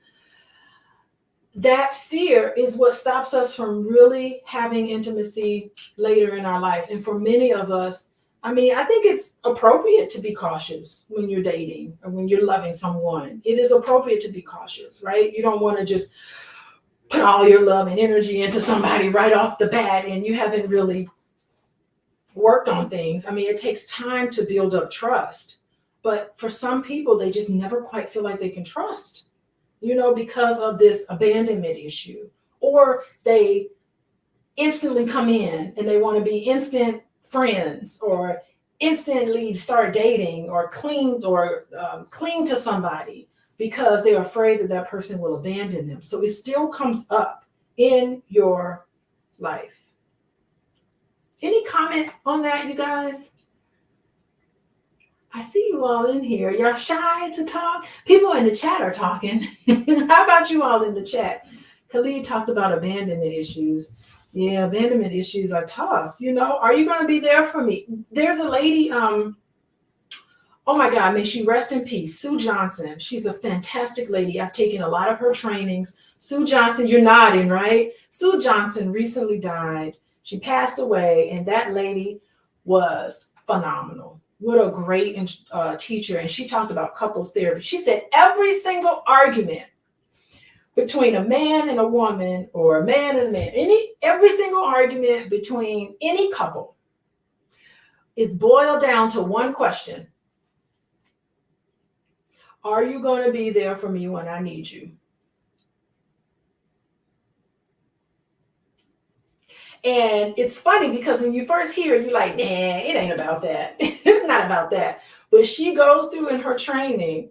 That fear is what stops us from really having intimacy later in our life. And for many of us, I mean, I think it's appropriate to be cautious when you're dating or when you're loving someone. It is appropriate to be cautious, right? You don't want to just put all your love and energy into somebody right off the bat and you haven't really worked on things. I mean, it takes time to build up trust. But for some people, they just never quite feel like they can trust, you know, because of this abandonment issue. Or they instantly come in and they want to be instant friends or instantly start dating or cling to somebody because they're afraid that that person will abandon them. So it still comes up in your life. Any comment on that, you guys? I see you all in here. You're shy to talk. People in the chat are talking. How about you all in the chat? Khalid talked about abandonment issues. Yeah, abandonment issues are tough. You know, are you going to be there for me? There's a lady, oh my God, may she rest in peace, Sue Johnson. She's a fantastic lady. I've taken a lot of her trainings. Sue Johnson, you're nodding, right? Sue Johnson recently died. She passed away, and that lady was phenomenal. What a great teacher. And she talked about couples therapy. She said every single argument between a man and a woman or a man and a man, every single argument between any couple is boiled down to one question. Are you going to be there for me when I need you? And it's funny because when you first hear it, you're like, nah, it ain't about that. It's not about that. But she goes through in her training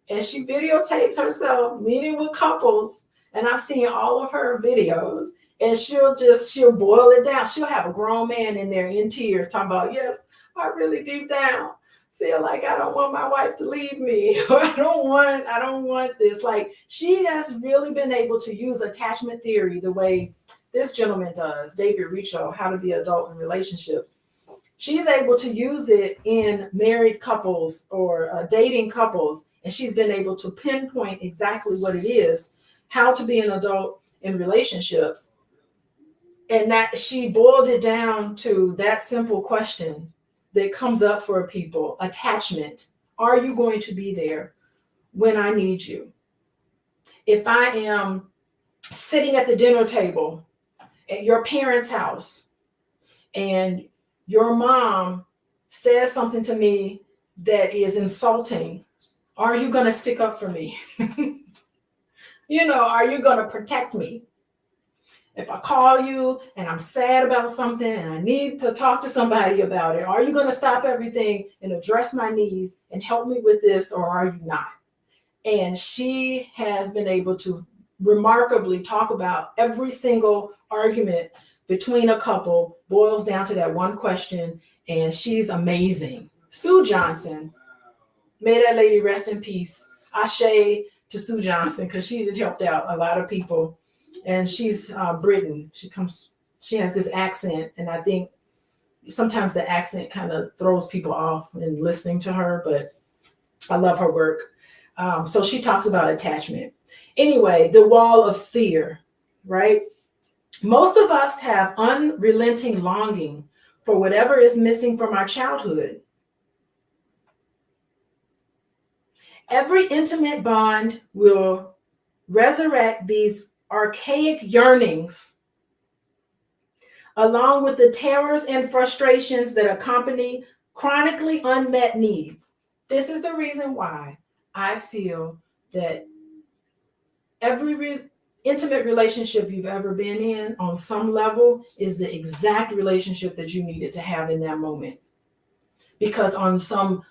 and she videotapes herself meeting with couples. And I've seen all of her videos and she'll boil it down. She'll have a grown man in there in tears talking about, yes, I really deep down feel like I don't want my wife to leave me. Or I don't want this. Like she has really been able to use attachment theory the way this gentleman does, David Richo, How to Be Adult in Relationships. She's able to use it in married couples or dating couples. And she's been able to pinpoint exactly what it is, how to be an adult in relationships. And that she boiled it down to that simple question that comes up for people, attachment. Are you going to be there when I need you? If I am sitting at the dinner table at your parents' house and your mom says something to me that is insulting, are you going to stick up for me? You know, are you going to protect me? If I call you and I'm sad about something and I need to talk to somebody about it, are you going to stop everything and address my needs and help me with this, or are you not? And she has been able to remarkably talk about every single argument between a couple boils down to that one question, and she's amazing. Sue Johnson, May that lady rest in peace. Ashe to Sue Johnson, because she had helped out a lot of people. And she's Britain. She has this accent, and I think sometimes the accent kind of throws people off in listening to her, but I love her work. So she talks about attachment. Anyway, the wall of fear, right? Most of us have unrelenting longing for whatever is missing from our childhood. Every intimate bond will resurrect these archaic yearnings, along with the terrors and frustrations that accompany chronically unmet needs. This is the reason why I feel that every intimate relationship you've ever been in on some level is the exact relationship that you needed to have in that moment. Because on some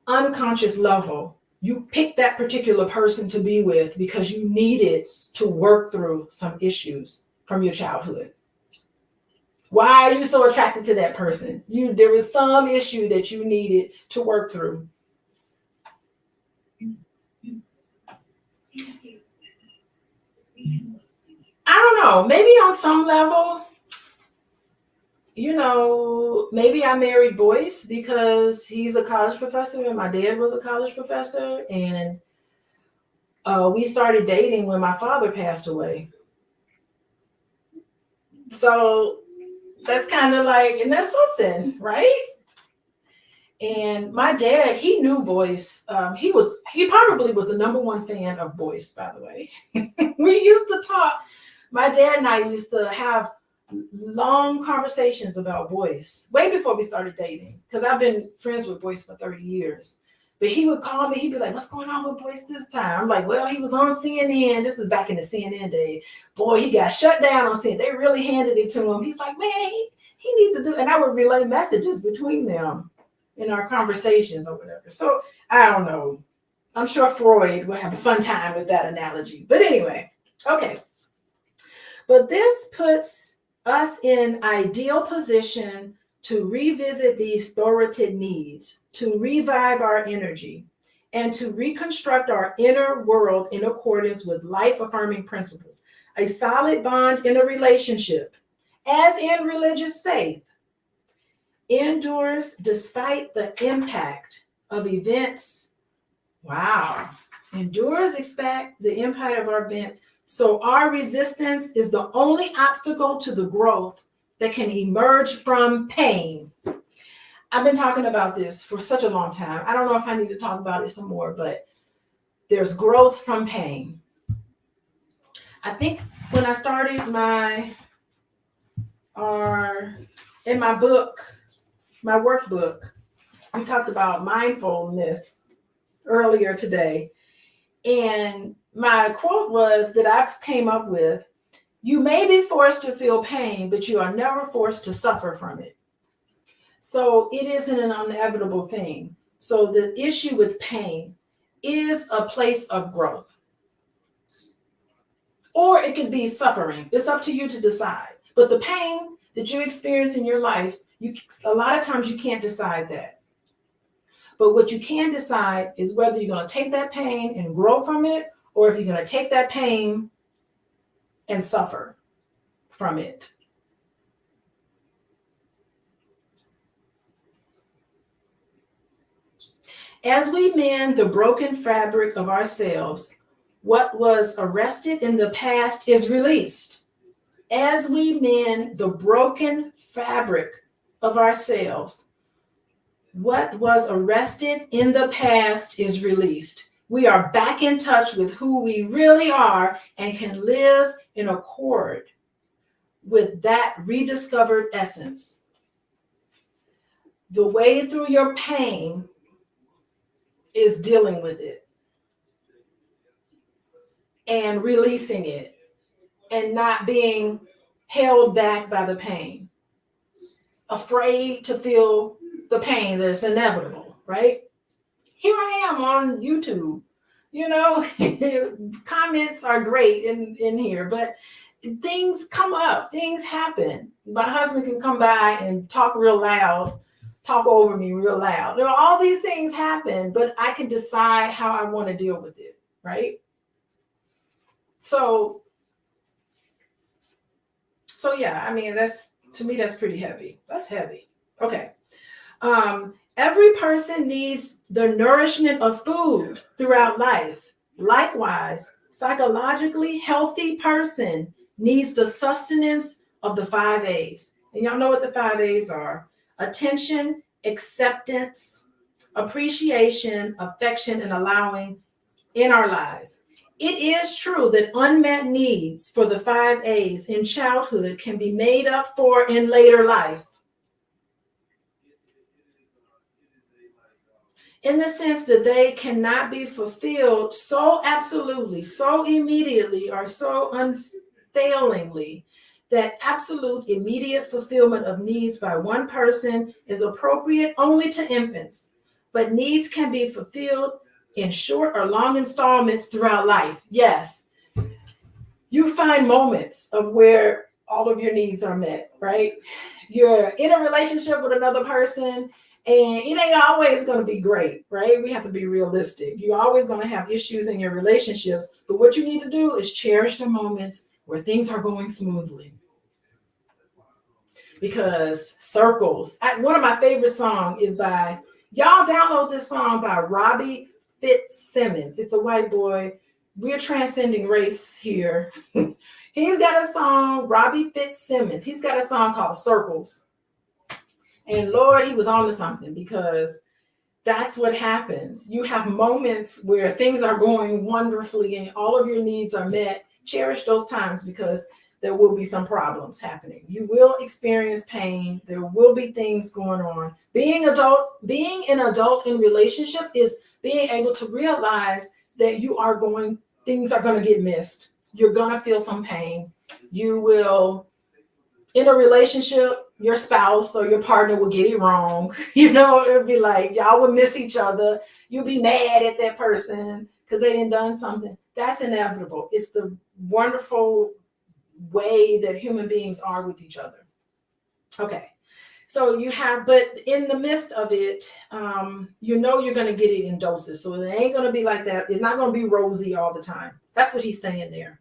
unconscious level, you picked that particular person to be with because you needed to work through some issues from your childhood. Why are you so attracted to that person? There was some issue that you needed to work through. I don't know, maybe on some level, maybe I married Boyce because he's a college professor and my dad was a college professor. And we started dating when my father passed away. So that's kind of like, and that's something, right? And my dad, he knew Boyce. He probably was the #1 fan of Boyce, by the way. We used to talk. My dad and I used to have long conversations about Boyce way before we started dating, because I've been friends with Boyce for 30 years. But he would call me, he'd be like, what's going on with Boyce this time? I'm like, well, he was on CNN. This is back in the CNN day. Boy, he got shut down on CNN. They really handed it to him. He's like, man, he needs to do, and I would relay messages between them in our conversations or whatever. So I don't know. I'm sure Freud would have a fun time with that analogy. But anyway, okay. But this puts us in ideal position to revisit these thwarted needs, to revive our energy, and to reconstruct our inner world in accordance with life-affirming principles. A solid bond in a relationship, as in religious faith, endures despite the impact of events. Wow. Endures despite the impact of our events. So our resistance is the only obstacle to the growth that can emerge from pain. I've been talking about this for such a long time. I don't know if I need to talk about it some more, but there's growth from pain. I think when I started in my book, my workbook, we talked about mindfulness earlier today. And my quote was that I came up with, you may be forced to feel pain, but you are never forced to suffer from it. So it isn't an inevitable thing. So the issue with pain is a place of growth. Or it could be suffering. It's up to you to decide. But the pain that you experience in your life, a lot of times you can't decide that. But what you can decide is whether you're going to take that pain and grow from it, or if you're going to take that pain and suffer from it. As we mend the broken fabric of ourselves, what was arrested in the past is released. As we mend the broken fabric of ourselves, what was arrested in the past is released. We are back in touch with who we really are and can live in accord with that rediscovered essence. The way through your pain is dealing with it and releasing it and not being held back by the pain, afraid to feel the pain that's inevitable, right? Here I am on YouTube, comments are great in here, but things come up, things happen. My husband can come by and talk real loud, talk over me real loud. You know, all these things happen, but I can decide how I want to deal with it, right? So yeah, I mean, to me, that's pretty heavy. That's heavy. Okay. Every person needs the nourishment of food throughout life. Likewise, psychologically healthy person needs the sustenance of the 5 A's. And y'all know what the 5 A's are: attention, acceptance, appreciation, affection, and allowing in our lives. It is true that unmet needs for the 5 A's in childhood can be made up for in later life, in the sense that they cannot be fulfilled so absolutely, so immediately, or so unfailingly that absolute immediate fulfillment of needs by one person is appropriate only to infants, but needs can be fulfilled in short or long installments throughout life. Yes, you find moments of where all of your needs are met, right? You're in a relationship with another person, and it ain't always going to be great, right? We have to be realistic. You're always going to have issues in your relationships, but what you need to do is cherish the moments where things are going smoothly. Because circles, one of my favorite songs is by, y'all download this song by Robbie Fitzsimmons. It's a white boy. We're transcending race here. He's got a song, Robbie Fitzsimmons. He's got a song called Circles. And Lord, he was on to something, because that's what happens. You have moments where things are going wonderfully and all of your needs are met. Cherish those times, because there will be some problems happening. You will experience pain. There will be things going on. Being an adult in relationship is being able to realize that things are going to get missed. You're going to feel some pain. You will, in a relationship, your spouse or your partner will get it wrong. It'll be like, y'all will miss each other. You'll be mad at that person because they done something. That's inevitable. It's the wonderful way that human beings are with each other. Okay. So but in the midst of it, you're going to get it in doses. So it ain't going to be like that. It's not going to be rosy all the time. That's what he's saying there.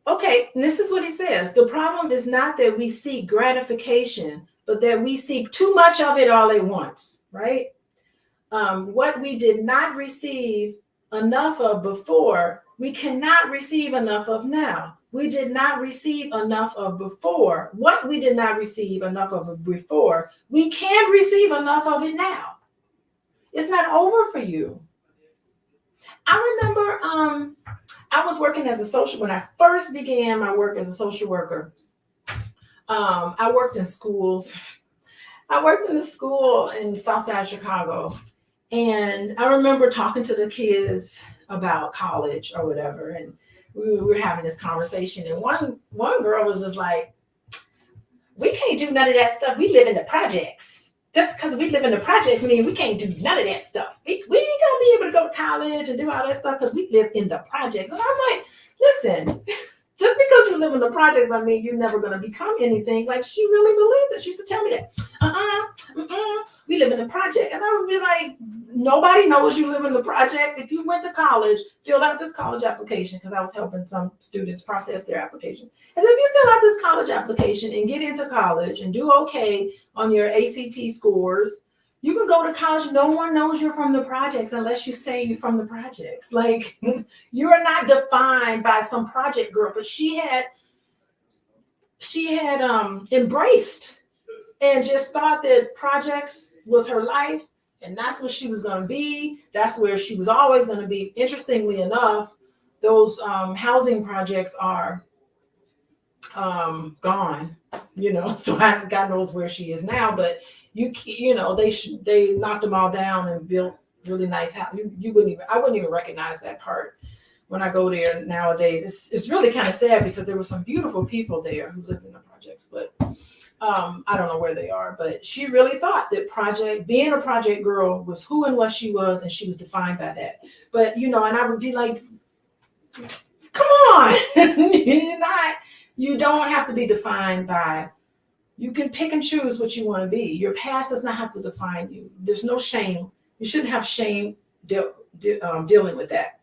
Okay, and this is what he says. The problem is not that we seek gratification, but that we seek too much of it all at once, right? What we did not receive enough of before, we cannot receive enough of now. We did not receive enough of before. What we did not receive enough of before, we can receive enough of it now. It's not over for you. I remember I was working as a when I first began my work as a social worker. I worked in schools. I worked in a school in Southside Chicago. And I remember talking to the kids about college or whatever. And we were having this conversation. And one girl was just like, we can't do none of that stuff. We live in the projects. Just because we live in the projects, mean we can't do none of that stuff. We ain't gonna be able to go to college and do all that stuff because we live in the projects. And I'm like, listen, just because you live in the projects, I mean, you're never gonna become anything. Like, she really believed that. She used to tell me that. We live in the project. And I would be like, nobody knows you live in the project. If you went to college, filled out this college application, because I was helping some students process their application. And if you fill out this college application and get into college and do okay on your ACT scores, you can go to college. No one knows you're from the projects unless you say you're from the projects. Like, you are not defined by some project girl, but she had embraced and just thought that projects was her life. And that's what she was going to be. That's where she was always going to be. Interestingly enough, those housing projects are gone, so God knows where she is now. But they knocked them all down and built really nice house. I wouldn't even recognize that part when I go there nowadays. It's really kind of sad because there were some beautiful people there who lived in the projects, but I don't know where they are. But she really thought that being a project girl was who and what she was, and she was defined by that. But and I would be like, come on, you don't have to be defined by You can pick and choose what you want to be. Your past does not have to define you. There's no shame. You shouldn't have shame dealing with that.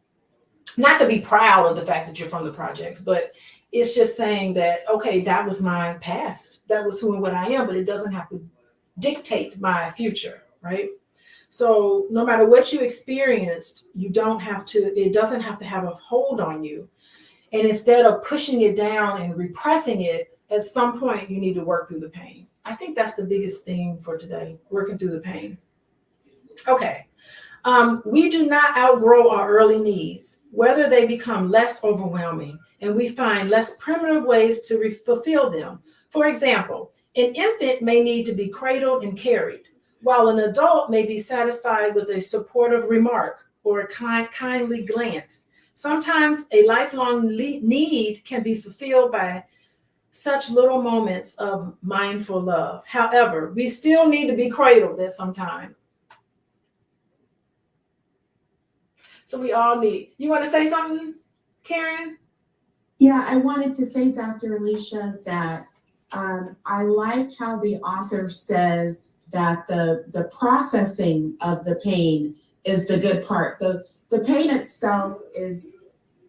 Not to be proud of the fact that you're from the projects, but it's just saying that, okay, that was my past. That was who and what I am, but it doesn't have to dictate my future, right? So no matter what you experienced, it doesn't have to have a hold on you. And instead of pushing it down and repressing it, at some point you need to work through the pain. I think that's the biggest thing for today, working through the pain. Okay. We do not outgrow our early needs, whether they become less overwhelming, and we find less primitive ways to fulfill them. For example, an infant may need to be cradled and carried, while an adult may be satisfied with a supportive remark or a kindly glance. Sometimes a lifelong need can be fulfilled by such little moments of mindful love. However, we still need to be cradled at some time. So we all need. You want to say something, Karen? Yeah, I wanted to say, Dr. Alicia, that I like how the author says that the processing of the pain is the good part. The pain itself is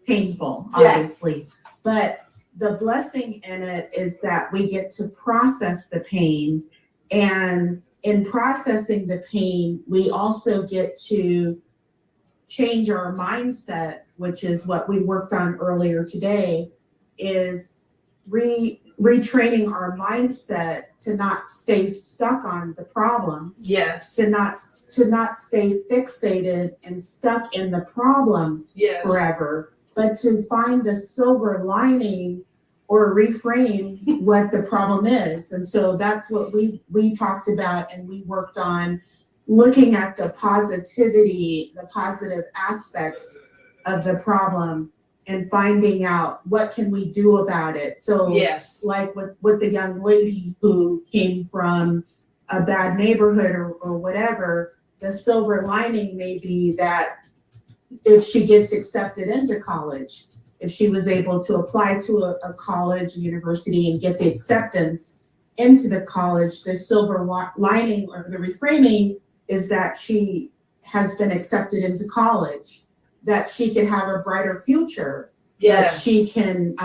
painful, obviously, but the blessing in it is that we get to process the pain, and in processing the pain, we also get to change our mindset, which is what we worked on earlier today, is retraining our mindset to not stay stuck on the problem. Yes. To not stay fixated and stuck in the problem forever, but to find the silver lining or reframe what the problem is. And so that's what we talked about, and we worked on looking at the positivity, the positive aspects of the problem, and finding out what can we do about it. So like with the young lady who came from a bad neighborhood or whatever, the silver lining may be that if she gets accepted into college, if she was able to apply to a college, a university, and get the acceptance into the college, the silver lining or the reframing is that she has been accepted into college, that she can have a brighter future, that she can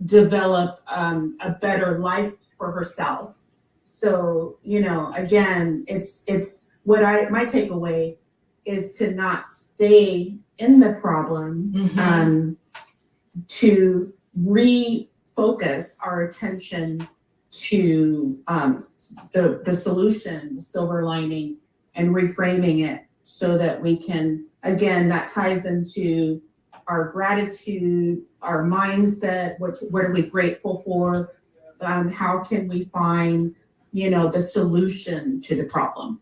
develop a better life for herself. So, you know, again, it's what my takeaway is to not stay in the problem, to refocus our attention to the solution, the silver lining, and reframing it so that we can, again, that ties into our gratitude, our mindset, what are we grateful for, how can we find, you know, the solution to the problem.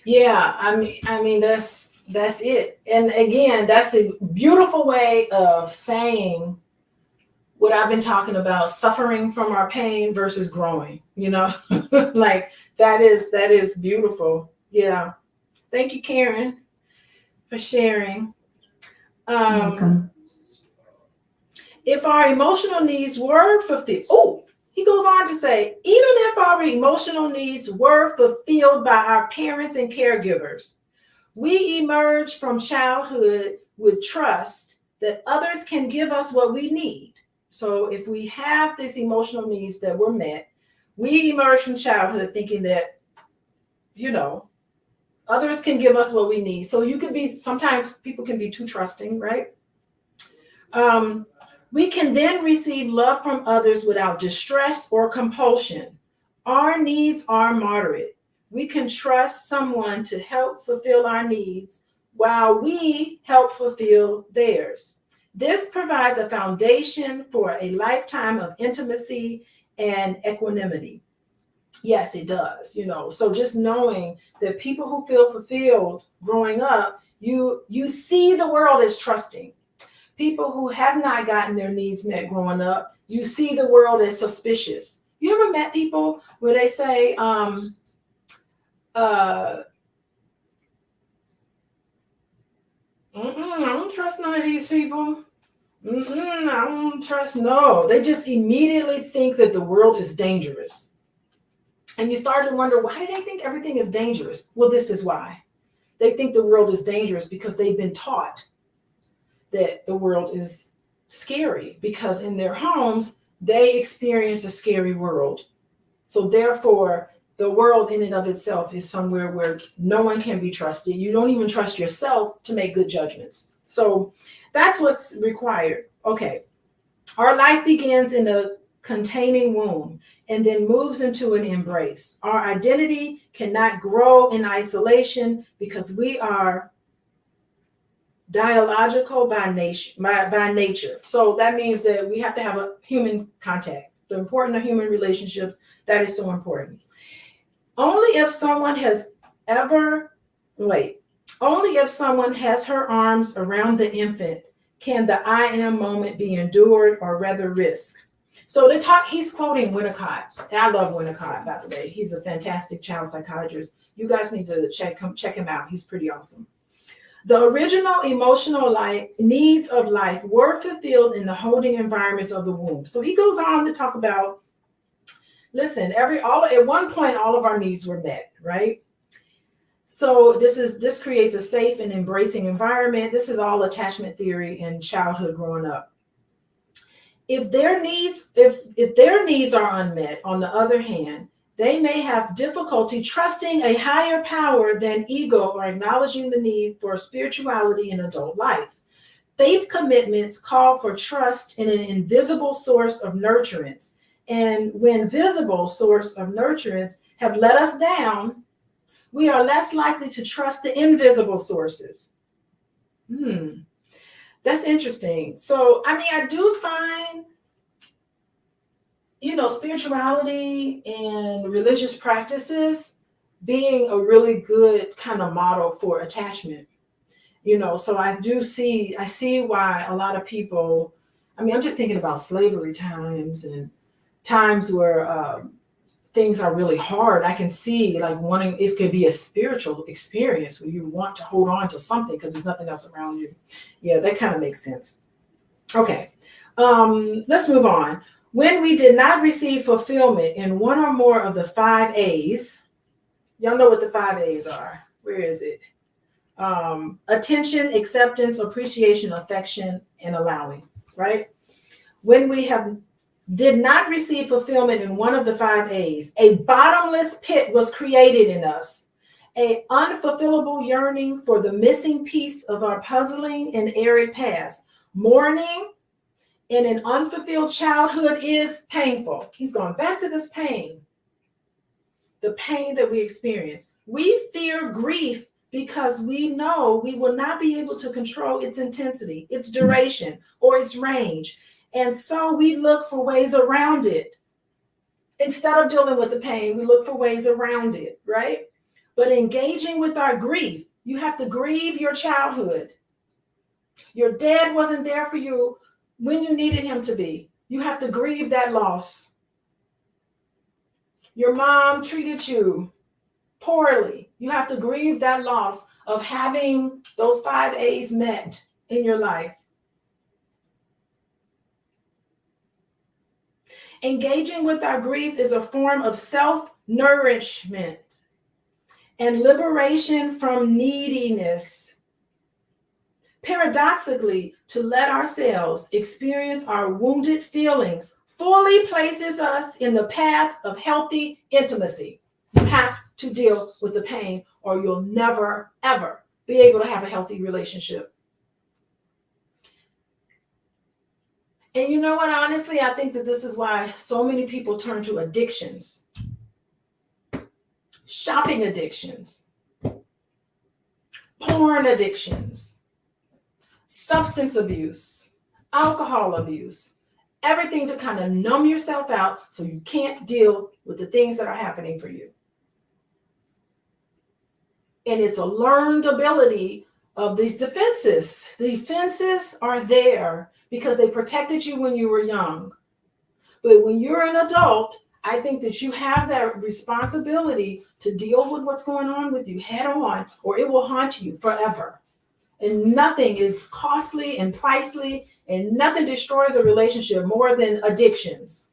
Yeah, I mean that's it. And again, that's a beautiful way of saying what I've been talking about, suffering from our pain versus growing, you know, like that is beautiful. Yeah. Thank you, Karen, for sharing. Welcome. If our emotional needs were fulfilled, he goes on to say, even if our emotional needs were fulfilled by our parents and caregivers, we emerge from childhood with trust that others can give us what we need. So if we have these emotional needs that were met, we emerge from childhood thinking that, you know, others can give us what we need. So you could be, sometimes people can be too trusting, right? We can then receive love from others without distress or compulsion. Our needs are moderate. We can trust someone to help fulfill our needs while we help fulfill theirs. This provides a foundation for a lifetime of intimacy and equanimity. Yes, it does, you know. So just knowing that people who feel fulfilled growing up, you see the world as trusting. People who have not gotten their needs met growing up, you see the world as suspicious. You ever met people where they say, I don't trust none of these people. I don't trust. No, they just immediately think that the world is dangerous. And you start to wonder, why do they think everything is dangerous? Well, this is why. They think the world is dangerous because they've been taught that the world is scary, because in their homes, they experience a scary world. So therefore, the world in and of itself is somewhere where no one can be trusted. You don't even trust yourself to make good judgments. So that's what's required. Okay. Our life begins in a containing womb and then moves into an embrace. Our identity cannot grow in isolation because we are dialogical by nature. So that means that we have to have a human contact. The importance of human relationships, that is so important. Only if someone has her arms around the infant can the I am moment be endured or rather risked. So he's quoting Winnicott. I love Winnicott, by the way. He's a fantastic child psychiatrist. You guys need to check him out. He's pretty awesome. The original emotional needs of life were fulfilled in the holding environments of the womb. So he goes on to talk about, listen, at one point, all of our needs were met, right? So this creates a safe and embracing environment. This is all attachment theory and childhood growing up. If their needs are unmet, on the other hand, they may have difficulty trusting a higher power than ego or acknowledging the need for spirituality in adult life. Faith commitments call for trust in an invisible source of nurturance. And when visible source of nurturance have let us down, we are less likely to trust the invisible sources. That's interesting. So, I do find, spirituality and religious practices being a really good kind of model for attachment. So I see why a lot of people, I'm just thinking about slavery times and times where things are really hard. I can see it could be a spiritual experience where you want to hold on to something because there's nothing else around you. Yeah, that kind of makes sense. Okay, let's move on. When we did not receive fulfillment in one or more of the 5 A's, y'all know what the 5 A's are. Where is it? Attention, acceptance, appreciation, affection, and allowing, right? When we did not receive fulfillment in one of the 5 A's, a bottomless pit was created in us, an unfulfillable yearning for the missing piece of our puzzling and arid past. Mourning in an unfulfilled childhood is painful. He's going back to this pain, the pain that we experience. We fear grief because we know we will not be able to control its intensity, its duration, or its range. And so we look for ways around it. Instead of dealing with the pain, we look for ways around it, right? But engaging with our grief, you have to grieve your childhood. Your dad wasn't there for you when you needed him to be. You have to grieve that loss. Your mom treated you poorly. You have to grieve that loss of having those 5 A's met in your life. Engaging with our grief is a form of self-nourishment and liberation from neediness. Paradoxically, to let ourselves experience our wounded feelings fully places us in the path of healthy intimacy. You have to deal with the pain, or you'll never, ever be able to have a healthy relationship. And you know what? Honestly, I think that this is why so many people turn to addictions, shopping addictions, porn addictions, substance abuse, alcohol abuse, everything to kind of numb yourself out so you can't deal with the things that are happening for you. And it's a learned ability of these defenses. The defenses are there because they protected you when you were young. But when you're an adult, I think that you have that responsibility to deal with what's going on with you head on, or it will haunt you forever. And nothing is costly and pricey, and nothing destroys a relationship more than addictions.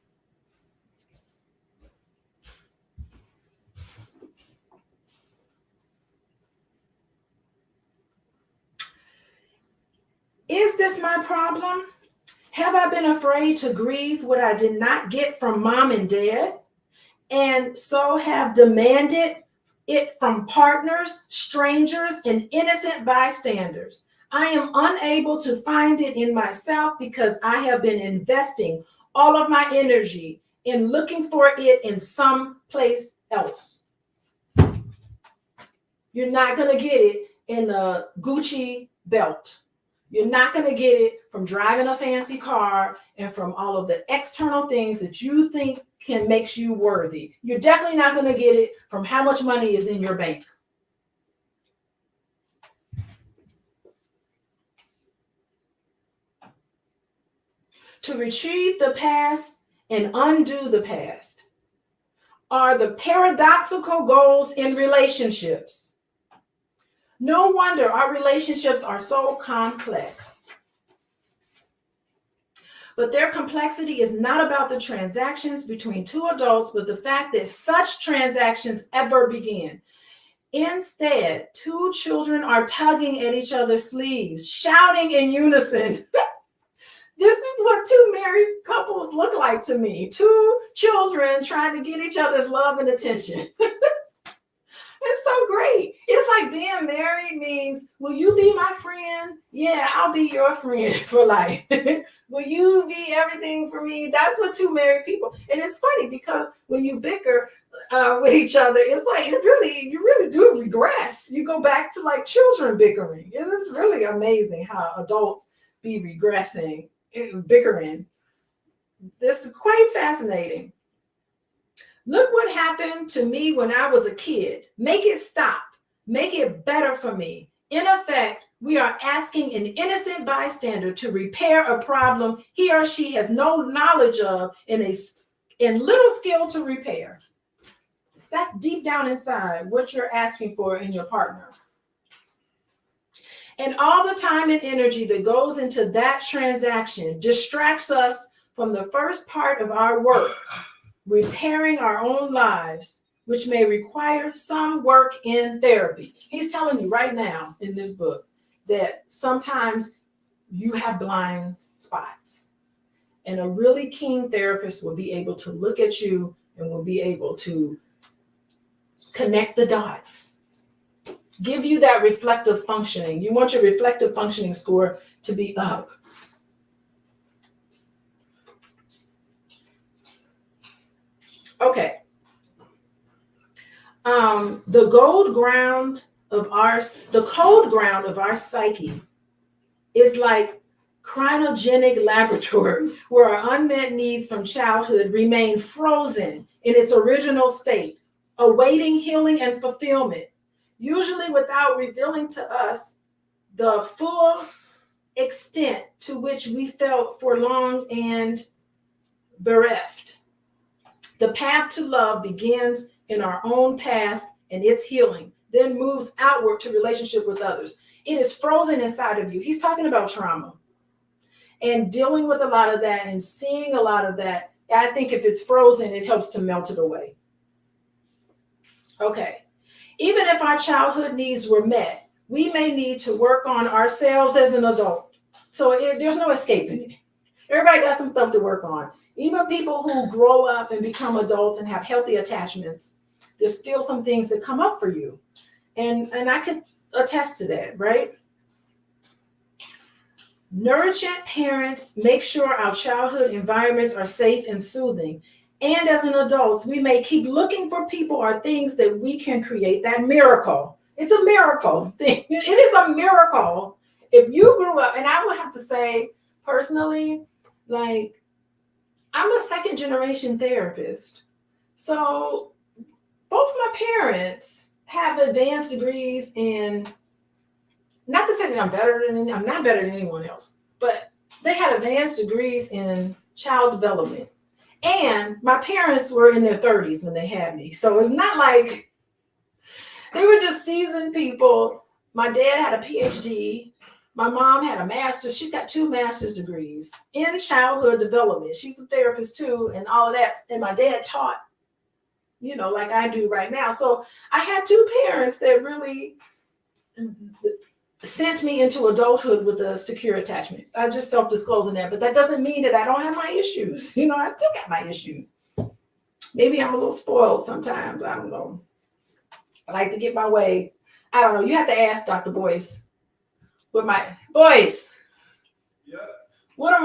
Is this my problem? Have I been afraid to grieve what I did not get from mom and dad, and so have demanded it from partners, strangers, and innocent bystanders? I am unable to find it in myself because I have been investing all of my energy in looking for it in some place else. You're not going to get it in a Gucci belt. You're not going to get it from driving a fancy car and from all of the external things that you think can make you worthy. You're definitely not going to get it from how much money is in your bank. To retrieve the past and undo the past are the paradoxical goals in relationships. No wonder our relationships are so complex. But their complexity is not about the transactions between two adults, but the fact that such transactions ever begin. Instead, two children are tugging at each other's sleeves, shouting in unison. This is what two married couples look like to me. Two children trying to get each other's love and attention. It's so great. It's like being married means, will you be my friend? Yeah, I'll be your friend for life. Will you be everything for me? That's what two married people. And it's funny because when you bicker with each other, it's like you really do regress. You go back to like children bickering. It is really amazing how adults be regressing, bickering. This is quite fascinating. Look what happened to me when I was a kid. Make it stop. Make it better for me. In effect, we are asking an innocent bystander to repair a problem he or she has no knowledge of and little skill to repair. That's deep down inside what you're asking for in your partner. And all the time and energy that goes into that transaction distracts us from the first part of our work, repairing our own lives, which may require some work in therapy. He's telling you right now in this book that sometimes you have blind spots. And a really keen therapist will be able to look at you and will be able to connect the dots. Give you that reflective functioning. You want your reflective functioning score to be up. Okay. The code ground of our psyche is like cryogenic laboratory where our unmet needs from childhood remain frozen in its original state, awaiting healing and fulfillment, usually without revealing to us the full extent to which we felt forlorn and bereft. The path to love begins in our own past and its healing, then moves outward to relationship with others. It is frozen inside of you. He's talking about trauma and dealing with a lot of that and seeing a lot of that. I think if it's frozen, it helps to melt it away. Okay. Even if our childhood needs were met, we may need to work on ourselves as an adult. So there's no escaping it. Everybody got some stuff to work on. Even people who grow up and become adults and have healthy attachments, there's still some things that come up for you. And I can attest to that, right? Nurturant parents make sure our childhood environments are safe and soothing. And as an adult, we may keep looking for people or things that we can create that miracle. It's a miracle thing. It is a miracle. If you grew up, and I will have to say personally, like, I'm a second generation therapist. So both my parents have advanced degrees in, not to say that I'm not better than anyone else, but they had advanced degrees in child development. And my parents were in their 30s when they had me. So it's not like they were just seasoned people My dad had a PhD. My mom had a master's. She's got 2 master's degrees in childhood development. She's a therapist too, and all of that. And my dad taught, you know, like I do right now. So I had 2 parents that really sent me into adulthood with a secure attachment. I'm just self-disclosing that, but that doesn't mean that I don't have my issues. You know, I still got my issues. Maybe I'm a little spoiled sometimes. I don't know. I like to get my way. I don't know. You have to ask Dr. Boyce. What are my issues? What are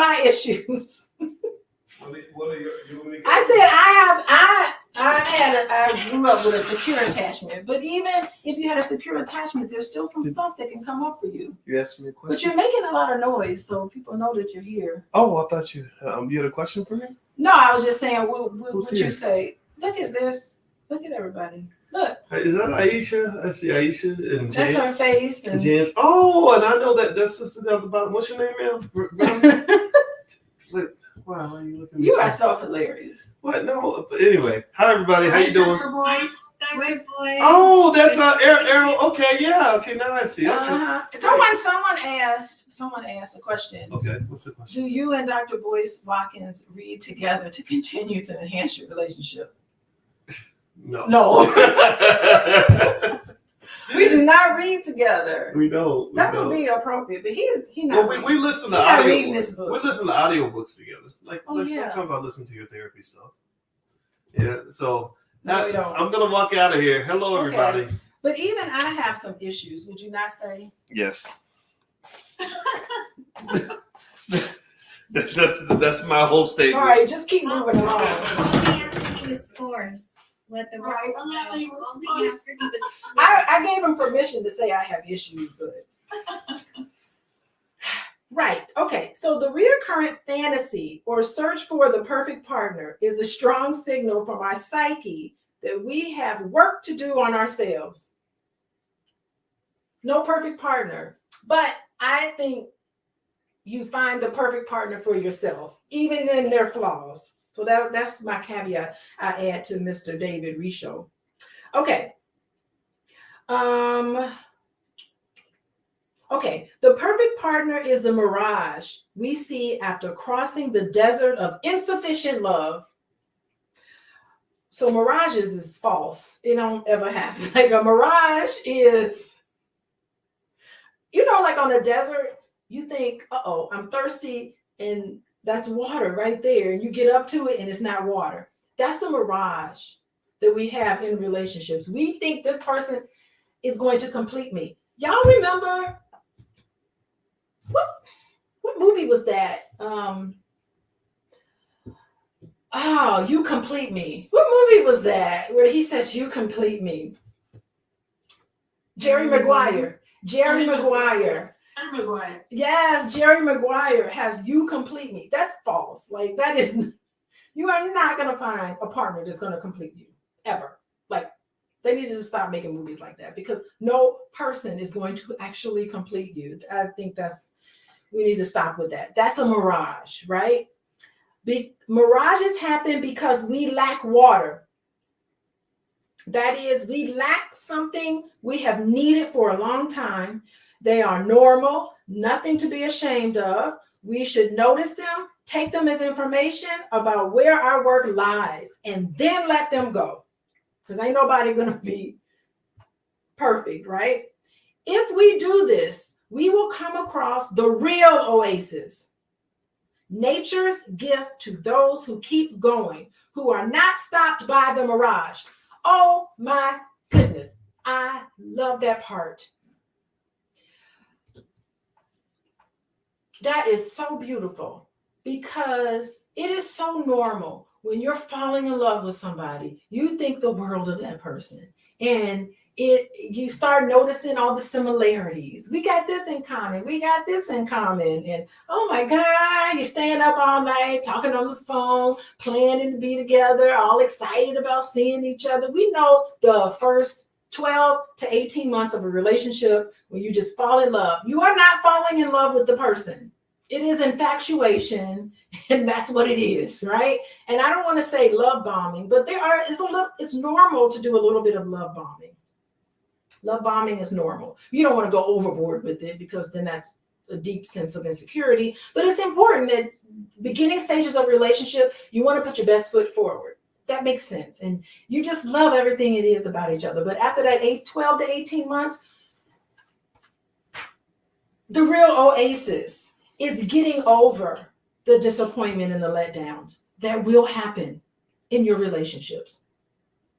your? I said I grew up with a secure attachment, but even if you had a secure attachment, there's still some stuff that can come up for you. You asked me a question. But you're making a lot of noise, so people know that you're here. Oh, I thought you had a question for me. No, I was just saying, what you say? Look at this. Look at everybody. Look. Is that Aisha? I see Aisha and James. That's her face. And James. Oh, and I know that's down the bottom. What's your name, ma'am? Wow, are you looking? You are so hilarious. What? No. But anyway, hi everybody. How you doing? Boys. Oh, that's Errol. Okay, yeah. Okay, now I see. Okay. Someone asked a question. Okay, what's the question? Do you and Dr. Boyce Watkins read together to continue to enhance your relationship? No. We do not read together. We don't. That would be appropriate, but he's not. Well, we listen to reading this book. We listen to audiobooks together. Like Yeah. sometimes I listen to your therapy stuff. Yeah. So No, we don't. I'm gonna walk out of here. Hello, Okay. everybody. But even I have some issues. Would you not say? Yes. That's my whole statement. All right, just keep moving along. Only after he was forced. Let the I gave him permission to say I have issues, but right. Okay. So the recurrent fantasy or search for the perfect partner is a strong signal from our psyche that we have work to do on ourselves. No perfect partner, but I think you find the perfect partner for yourself, even in their flaws. So that's my caveat I add to Mr. David Richo. Okay. Okay, the perfect partner is the mirage we see after crossing the desert of insufficient love. So mirages is false. It don't ever happen. Like a mirage is, you know, like on a desert, you think, uh-oh, I'm thirsty, and that's water right there. And you get up to it and it's not water. That's the mirage that we have in relationships. We think this person is going to complete me. Y'all remember what movie was that? You Complete Me. What movie was that where he says you complete me? Jerry Maguire. Yes, Jerry Maguire has You Complete Me. That's false. Like that is, you are not going to find a partner that's going to complete you ever. Like they need to stop making movies like that because no person is going to actually complete you. I think we need to stop with that. That's a mirage, right? Mirages happen because we lack water. That is, we lack something we have needed for a long time. They are normal, nothing to be ashamed of. We should notice them, take them as information about where our work lies, and then let them go. Because ain't nobody going to be perfect, right? If we do this, we will come across the real oasis. Nature's gift to those who keep going, who are not stopped by the mirage. Oh my goodness. I love that part. That is so beautiful because it is so normal when you're falling in love with somebody, you think the world of that person and you start noticing all the similarities. We got this in common. We got this in common. And oh my God, you're staying up all night, talking on the phone, planning to be together, all excited about seeing each other. We know the first 12 to 18 months of a relationship when you just fall in love. You are not falling in love with the person. It is infatuation, and that's what it is, right? And I don't want to say love bombing, but it's normal to do a little bit of love bombing. Love bombing is normal. You don't want to go overboard with it because then that's a deep sense of insecurity. But it's important that beginning stages of relationship, you want to put your best foot forward. That makes sense. And you just love everything it is about each other. But after that 12 to 18 months, the real oasis is getting over the disappointment and the letdowns that will happen in your relationships.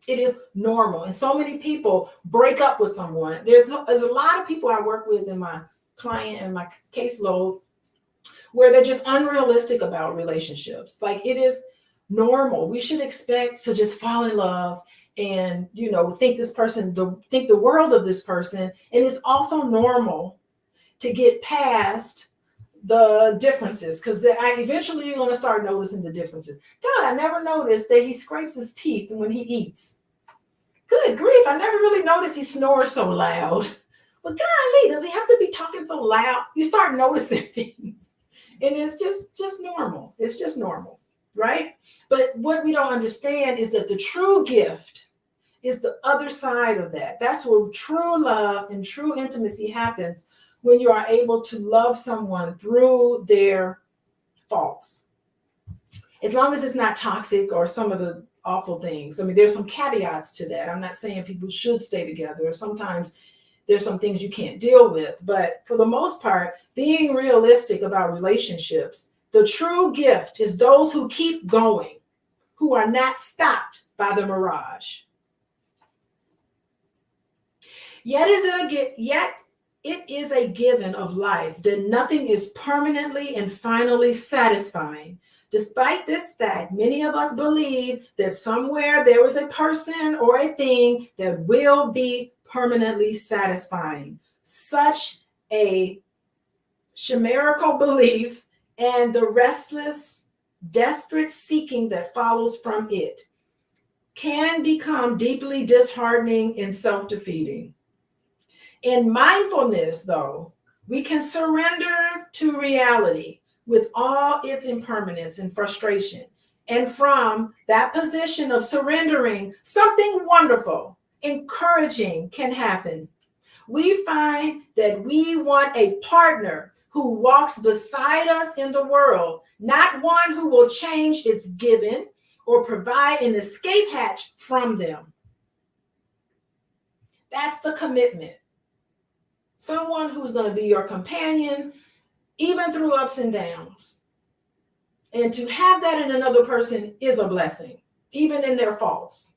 It is normal. And so many people break up with someone. There's a lot of people I work with in my client and my caseload where they're just unrealistic about relationships. Like, it is normal. We should expect to just fall in love and, you know, think the world of this person. And it's also normal to get past the differences, because eventually you're going to start noticing the differences. God, I never noticed that he scrapes his teeth when he eats. Good grief, I never really noticed he snores so loud. But golly, does he have to be talking so loud? You start noticing things. And it's just normal. It's just normal, right? But what we don't understand is that the true gift is the other side of that. That's where true love and true intimacy happens, when you are able to love someone through their faults. As long as it's not toxic or some of the awful things. I mean, there's some caveats to that. I'm not saying people should stay together. Sometimes there's some things you can't deal with. But for the most part, being realistic about relationships, the true gift is those who keep going, who are not stopped by the mirage. Yet it is a given of life that nothing is permanently and finally satisfying. Despite this fact, many of us believe that somewhere there is a person or a thing that will be permanently satisfying. Such a chimerical belief and the restless, desperate seeking that follows from it can become deeply disheartening and self-defeating. In mindfulness, though, we can surrender to reality with all its impermanence and frustration. And from that position of surrendering, something wonderful, encouraging can happen. We find that we want a partner who walks beside us in the world, not one who will change its given or provide an escape hatch from them. That's the commitment. Someone who's going to be your companion, even through ups and downs. And to have that in another person is a blessing, even in their faults.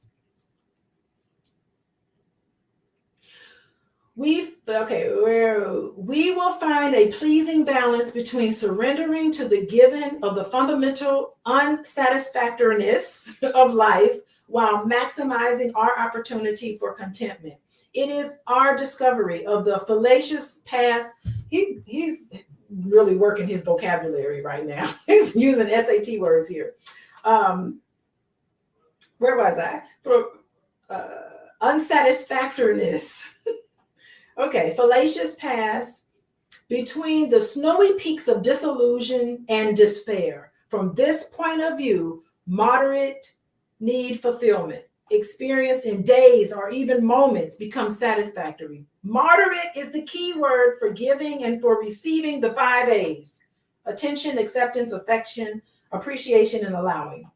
We will find a pleasing balance between surrendering to the given of the fundamental unsatisfactoriness of life while maximizing our opportunity for contentment. It is our discovery of the fallacious past. He's really working his vocabulary right now. He's using SAT words here. Where was I? For unsatisfactoriness. Okay, fallacious past between the snowy peaks of disillusion and despair. From this point of view, moderate need fulfillment experienced in days or even moments becomes satisfactory. Moderate is the key word for giving and for receiving the 5 A's: attention, acceptance, affection, appreciation, and allowing.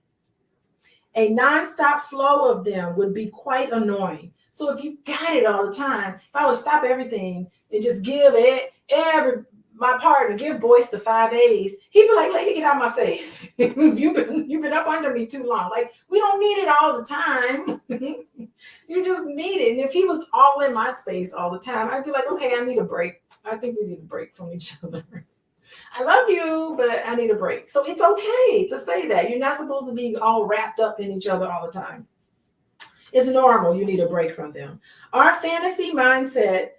A nonstop flow of them would be quite annoying. So if you got it all the time, if I would stop everything and just give my partner, give Boyce the 5 A's, he'd be like, lady, get out of my face. You've been up under me too long. Like, we don't need it all the time. You just need it. And if he was all in my space all the time, I'd be like, okay, I need a break. I think we need a break from each other. I love you, but I need a break. So it's okay to say that. You're not supposed to be all wrapped up in each other all the time. It's normal. You need a break from them. Our fantasy mindset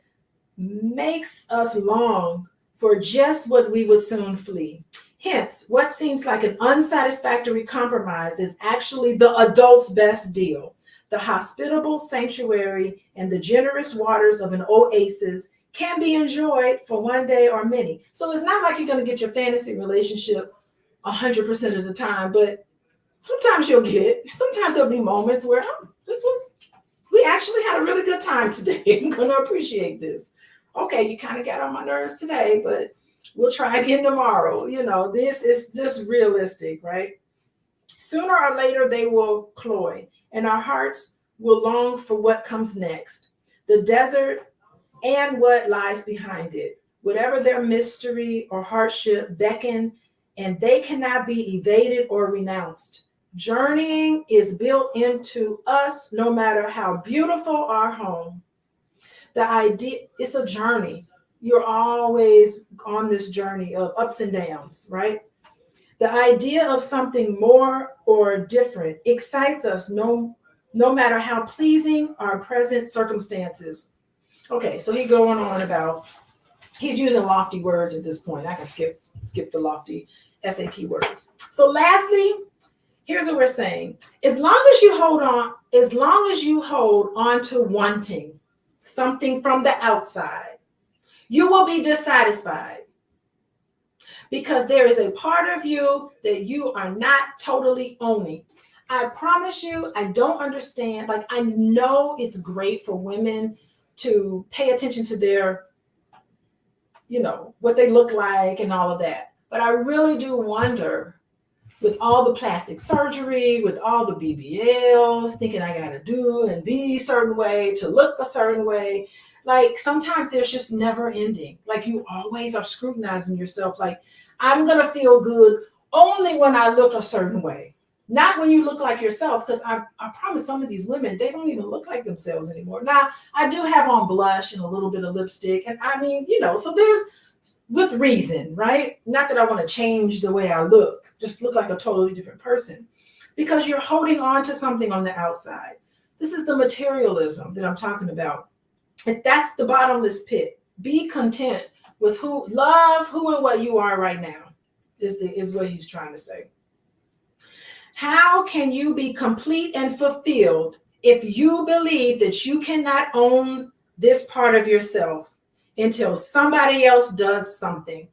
makes us long for just what we would soon flee. Hence, what seems like an unsatisfactory compromise is actually the adult's best deal. The hospitable sanctuary and the generous waters of an oasis can be enjoyed for one day or many. So it's not like you're going to get your fantasy relationship 100% of the time, but sometimes you'll get it. Sometimes there'll be moments where we we actually had a really good time today. I'm going to appreciate this. Okay, you kind of got on my nerves today, but we'll try again tomorrow. You know, this is just realistic, right? Sooner or later, they will cloy, and our hearts will long for what comes next, the desert and what lies behind it. Whatever their mystery or hardship beckon, and they cannot be evaded or renounced. Journeying is built into us, no matter how beautiful our home. The idea, it's a journey. You're always on this journey of ups and downs, right? The idea of something more or different excites us no matter how pleasing our present circumstances. Okay, so he's going on about, he's using lofty words at this point. I can skip the lofty SAT words. So lastly, here's what we're saying. As long as you hold on to wanting something from the outside, you will be dissatisfied, because there is a part of you that you are not totally owning. I promise you, I don't understand. Like, I know it's great for women to pay attention to their, you know, what they look like and all of that. But I really do wonder, with all the plastic surgery, with all the BBLs, thinking I got to do and be a certain way to look a certain way. Like, sometimes there's just never ending. Like, you always are scrutinizing yourself. Like, I'm going to feel good only when I look a certain way, not when you look like yourself. Because I promise some of these women, they don't even look like themselves anymore. Now, I do have on blush and a little bit of lipstick. And I mean, you know, so there's with reason, right? Not that I want to change the way I look, just look like a totally different person, because you're holding on to something on the outside. This is the materialism that I'm talking about. And that's the bottomless pit. Be content with love who and what you are right now, is what he's trying to say. How can you be complete and fulfilled if you believe that you cannot own this part of yourself until somebody else does something?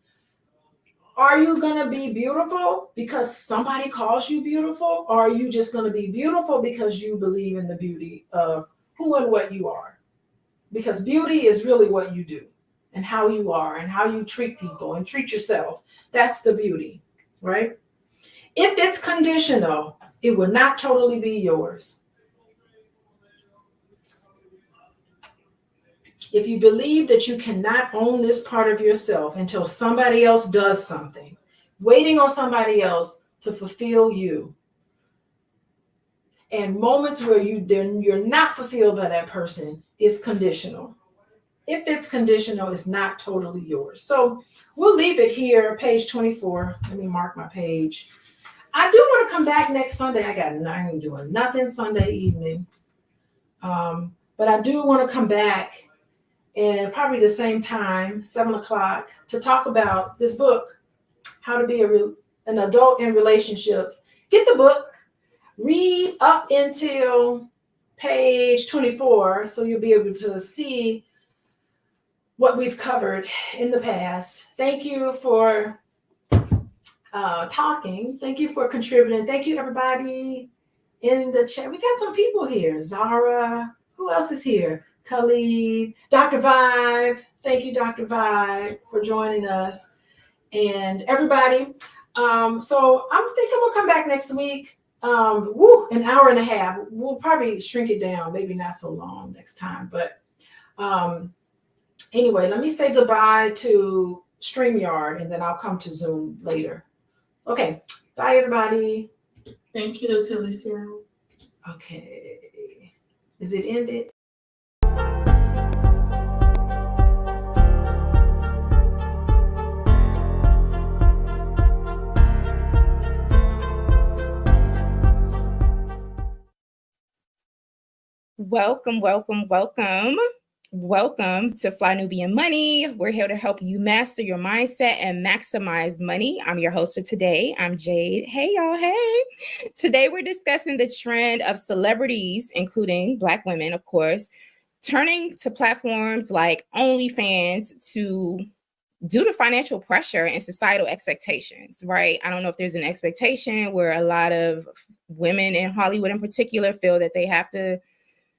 Are you going to be beautiful because somebody calls you beautiful? Or are you just going to be beautiful because you believe in the beauty of who and what you are? Because beauty is really what you do and how you are and how you treat people and treat yourself. That's the beauty, right? If it's conditional, it will not totally be yours. If you believe that you cannot own this part of yourself until somebody else does something, waiting on somebody else to fulfill you, and moments where you're not fulfilled by that person is conditional. If it's conditional, it's not totally yours. So we'll leave it here, page 24. Let me mark my page. I do want to come back next Sunday. I ain't doing nothing Sunday evening. But I do want to come back and probably the same time, 7:00, to talk about this book, How to Be an Adult in Relationships. Get the book, read up until page 24, so you'll be able to see what we've covered in the past. Thank you for talking. Thank you for contributing. Thank you, everybody in the chat. We got some people here. Zara. Who else is here? Khalid. Dr. Vive. Thank you, Dr. Vive, for joining us. And everybody. So I'm thinking we'll come back next week. An hour and a half. We'll probably shrink it down. Maybe not so long next time. But anyway, let me say goodbye to StreamYard, and then I'll come to Zoom later. Okay. Bye, everybody. Thank you, Dr. Alicia. Okay. Is it ended? Welcome, welcome, welcome. Welcome to Fly Nubian Money. We're here to help you master your mindset and maximize money. I'm your host for today. I'm Jade. Hey, y'all. Hey. Today, we're discussing the trend of celebrities, including Black women, of course, turning to platforms like OnlyFans due to financial pressure and societal expectations, right? I don't know if there's an expectation where a lot of women in Hollywood in particular feel that they have to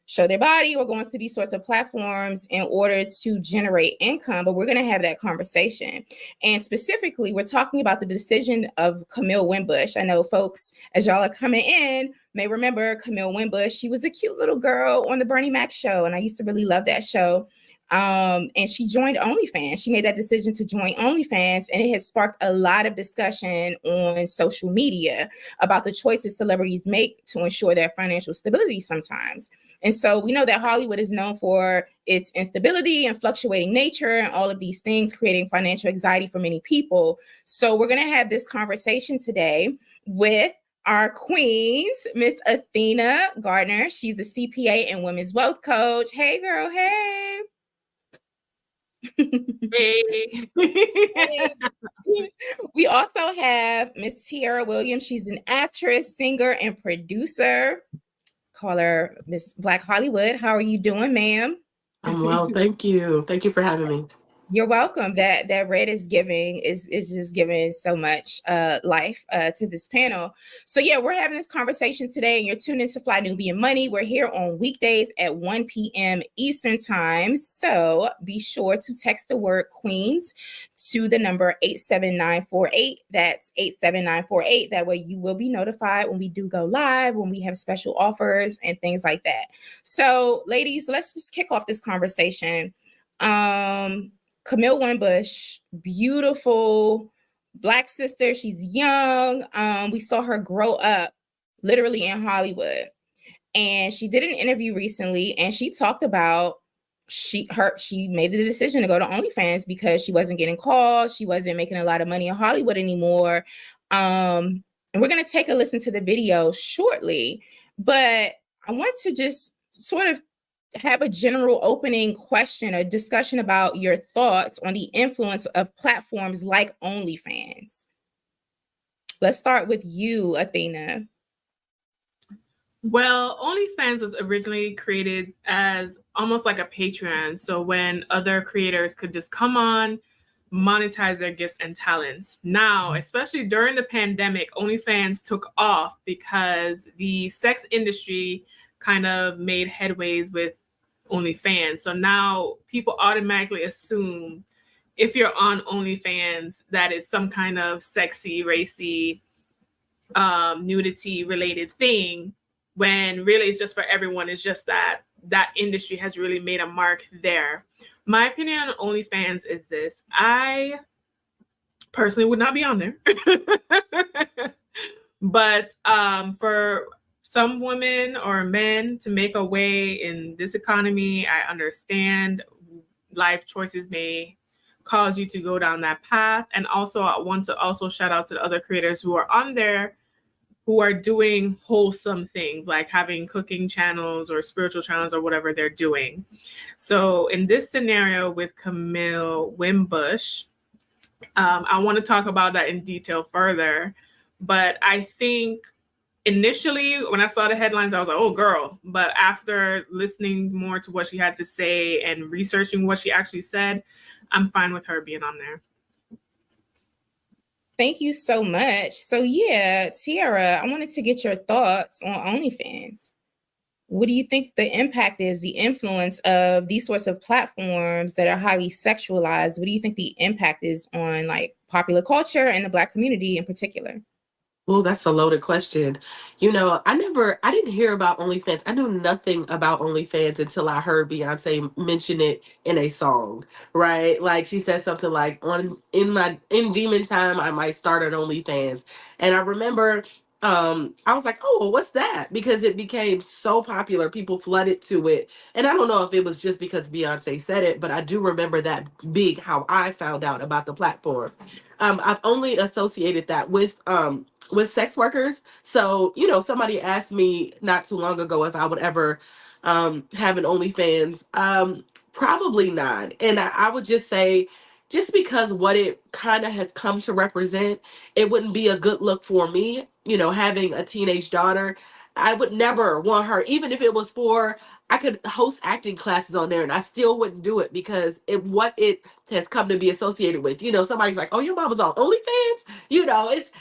show their body or going to these sorts of platforms in order to generate income. But we're going to have that conversation. And specifically, we're talking about the decision of Camille Winbush. I know folks, as y'all are coming in, may remember Camille Winbush. She was a cute little girl on the Bernie Mac show, and I used to really love that show. And she joined OnlyFans. She made that decision to join OnlyFans, and it has sparked a lot of discussion on social media about the choices celebrities make to ensure their financial stability sometimes. And so we know that Hollywood is known for its instability and fluctuating nature and all of these things creating financial anxiety for many people. So we're going to have this conversation today with our queens, Miss Athena Gardner. She's a CPA and women's wealth coach. Hey, girl. Hey. Hey. We also have Miss Tiara Williams. She's an actress, singer, and producer. Call her Miss Black Hollywood. How are you doing, ma'am? I'm well, thank you. Thank you for having me. You're welcome. That red is just giving so much life to this panel. So yeah, we're having this conversation today, and you're tuned into Fly Nubian Money. We're here on weekdays at 1 p.m. Eastern time. So be sure to text the word Queens to the number 87948. That's 87948. That way you will be notified when we do go live, when we have special offers and things like that. So ladies, let's just kick off this conversation. Camille Winbush, beautiful Black sister. She's young. We saw her grow up literally in Hollywood. And she did an interview recently, and she talked about she made the decision to go to OnlyFans because she wasn't getting calls. She wasn't making a lot of money in Hollywood anymore. And we're going to take a listen to the video shortly. But I want to just sort of have a general opening question, a discussion about your thoughts on the influence of platforms like OnlyFans. Let's start with you, Athena. Well, OnlyFans was originally created as almost like a Patreon. So when other creators could just come on, monetize their gifts and talents. Now, especially during the pandemic, OnlyFans took off because the sex industry kind of made headways with OnlyFans. So now people automatically assume if you're on OnlyFans that it's some kind of sexy, racy, nudity related thing, when really it's just for everyone. It's just that industry has really made a mark there. My opinion on OnlyFans is this. I personally would not be on there. But for some women or men to make a way in this economy, I understand life choices may cause you to go down that path. And also I want to also shout out to the other creators who are on there who are doing wholesome things like having cooking channels or spiritual channels or whatever they're doing. So in this scenario with Camille Winbush, I want to talk about that in detail further. But I think initially, when I saw the headlines, I was like, oh, girl. But after listening more to what she had to say and researching what she actually said, I'm fine with her being on there. Thank you so much. So yeah, Tiara, I wanted to get your thoughts on OnlyFans. What do you think the impact is, the influence of these sorts of platforms that are highly sexualized? What do you think the impact is on like popular culture and the Black community in particular? Well, that's a loaded question. You know, I didn't hear about OnlyFans. I knew nothing about OnlyFans until I heard Beyonce mention it in a song, right? Like she said something like, in demon time, I might start an OnlyFans. And I remember I was like, oh, well, what's that? Because it became so popular. People flooded to it. And I don't know if it was just because Beyonce said it, but I do remember that being how I found out about the platform. I've only associated that with sex workers. So, you know, somebody asked me not too long ago if I would ever have an OnlyFans. Probably not. And I would just say, just because what it kind of has come to represent, it wouldn't be a good look for me. You know, having a teenage daughter, I would never want her, even if it was for, I could host acting classes on there and I still wouldn't do it because what it has come to be associated with. You know, somebody's like, oh, your mom was on OnlyFans? You know, it's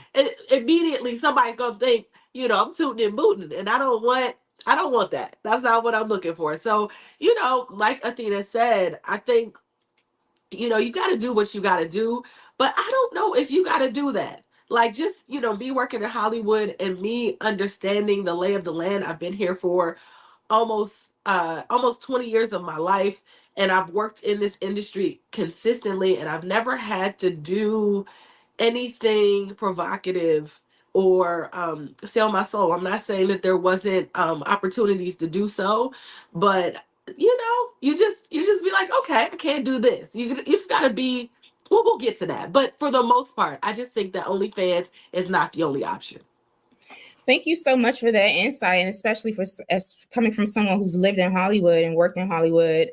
immediately somebody's going to think, you know, I'm tooting and booting. And I don't want I don't want that. That's not what I'm looking for. So, you know, like Athena said, I think, you know, you got to do what you got to do, but I don't know if you got to do that. Like, just, you know, me working in Hollywood and me understanding the lay of the land. I've been here for almost 20 years of my life, and I've worked in this industry consistently, and I've never had to do anything provocative or sell my soul. I'm not saying that there wasn't opportunities to do so, but you know, you just be like, okay, I can't do this. You just gotta be. Well, we'll get to that, but for the most part, I just think that OnlyFans is not the only option. Thank you so much for that insight, and especially for as coming from someone who's lived in Hollywood and worked in Hollywood,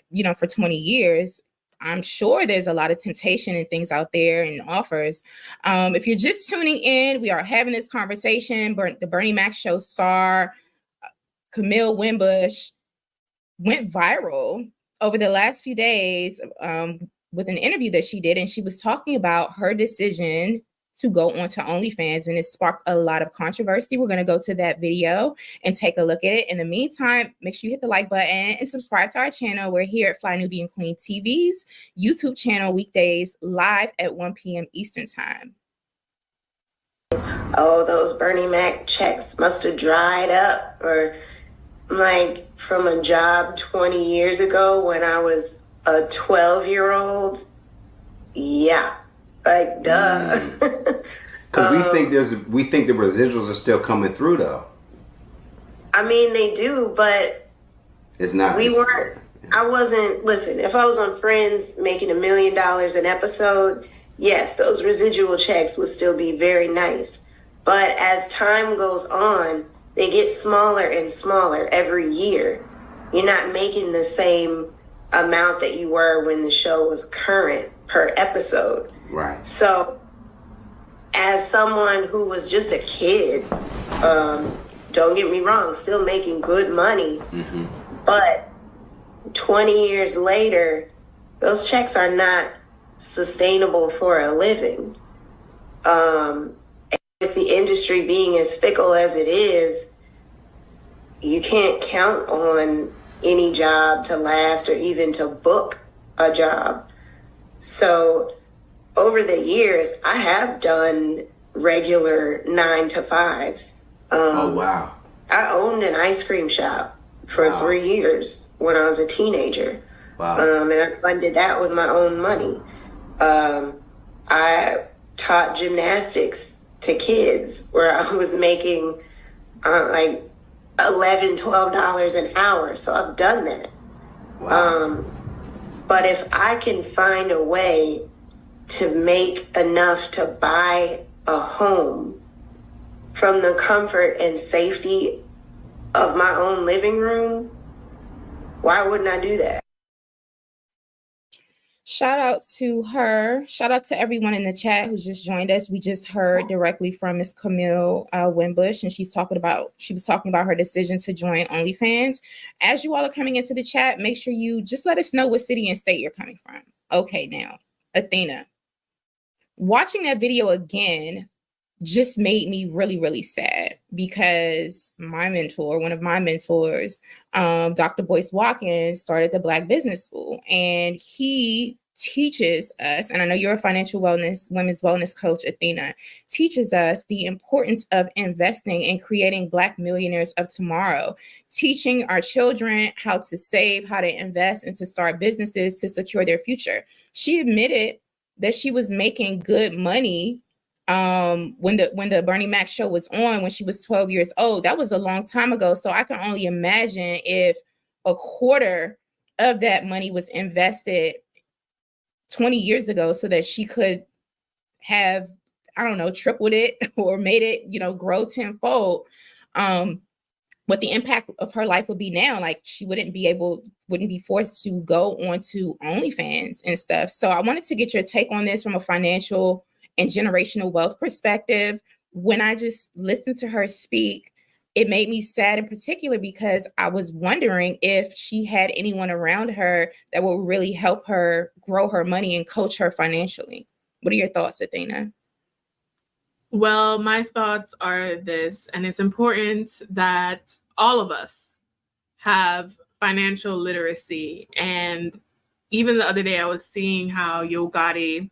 you know, for 20 years. I'm sure there's a lot of temptation and things out there and offers. If you're just tuning in, we are having this conversation. The Bernie Mac show star Camille Winbush went viral over the last few days with an interview that she did, and she was talking about her decision to go onto OnlyFans, and it sparked a lot of controversy. We're going to go to that video and take a look at it. In the meantime, make sure you hit the like button and subscribe to our channel. We're here at Fly Nubian Queen TV's YouTube channel, weekdays live at 1 p.m. Eastern Time. Oh, those Bernie Mac checks must have dried up, or like from a job 20 years ago when I was a 12-year-old. Yeah. Like, duh. Because we think the residuals are still coming through, though. I mean, they do, but it's not. I wasn't. Listen, if I was on Friends making $1 million an episode, yes, those residual checks would still be very nice. But as time goes on, they get smaller and smaller every year. You're not making the same amount that you were when the show was current per episode. Right. So, as someone who was just a kid, don't get me wrong, still making good money, but 20 years later, those checks are not sustainable for a living. With the industry being as fickle as it is, you can't count on any job to last or even to book a job. So over the years, I have done regular 9-to-5s. Oh, wow. I owned an ice cream shop for 3 years when I was a teenager. Wow. And I funded that with my own money. I taught gymnastics to kids where I was making like $11, $12 an hour. So I've done that. Wow. But if I can find a way to make enough to buy a home from the comfort and safety of my own living room, why wouldn't I do that? Shout out to her. Shout out to everyone in the chat who's just joined us. We just heard directly from Miss Camille Winbush, and she was talking about her decision to join OnlyFans. As you all are coming into the chat, make sure you just let us know what city and state you're coming from. Okay, now, Athena. Watching that video again just made me really, really sad because my mentor, one of my mentors, Dr. Boyce Watkins, started the Black Business School, and he teaches us, and I know you're a financial wellness, women's wellness coach, Athena, teaches us the importance of investing and creating Black millionaires of tomorrow, teaching our children how to save, how to invest, and to start businesses to secure their future. She admitted that she was making good money when the Bernie Mac show was on when she was 12 years old. That was a long time ago. So I can only imagine if a quarter of that money was invested 20 years ago so that she could have, I don't know, tripled it or made it, grow tenfold. What the impact of her life would be now, like she wouldn't be forced to go onto OnlyFans and stuff. So I wanted to get your take on this from a financial and generational wealth perspective. When I just listened to her speak, it made me sad in particular because I was wondering if she had anyone around her that would really help her grow her money and coach her financially. What are your thoughts, Athena? Well, my thoughts are this, and it's important that all of us have financial literacy. And even the other day, I was seeing how Yo Gotti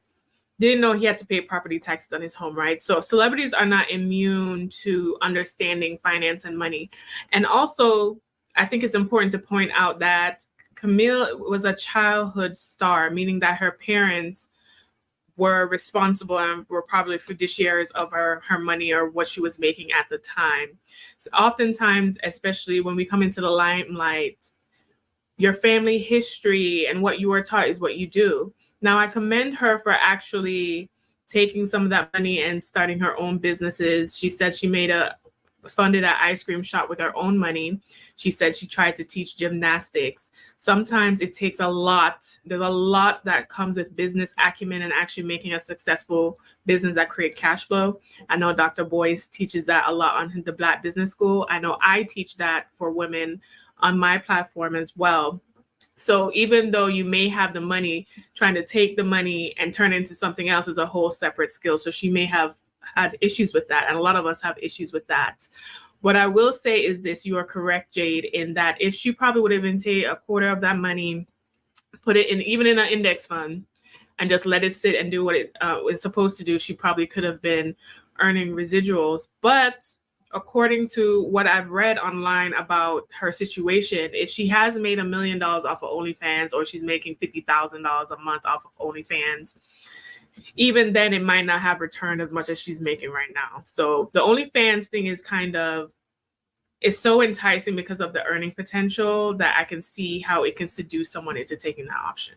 didn't know he had to pay property taxes on his home, right? So celebrities are not immune to understanding finance and money. And also, I think it's important to point out that Camille was a childhood star, meaning that her parents were responsible and were probably fiduciaries of her money or what she was making at the time. So oftentimes, especially when we come into the limelight, your family history and what you were taught is what you do. Now, I commend her for actually taking some of that money and starting her own businesses. She said she funded an ice cream shop with her own money. She said she tried to teach gymnastics. Sometimes it takes a lot. There's a lot that comes with business acumen and actually making a successful business that create cash flow. I know Dr. Boyce teaches that a lot on the Black Business School. I know I teach that for women on my platform as well. So even though you may have the money, trying to take the money and turn it into something else is a whole separate skill. So she may have had issues with that. And a lot of us have issues with that. What I will say is this: you are correct, Jade, in that if she probably would have been take a quarter of that money, put it in, even in an index fund, and just let it sit and do what it was supposed to do, she probably could have been earning residuals. But according to what I've read online about her situation, if she has made $1 million off of OnlyFans, or she's making $50,000 a month off of OnlyFans, even then it might not have returned as much as she's making right now. So the OnlyFans thing is it's so enticing because of the earning potential that I can see how it can seduce someone into taking that option.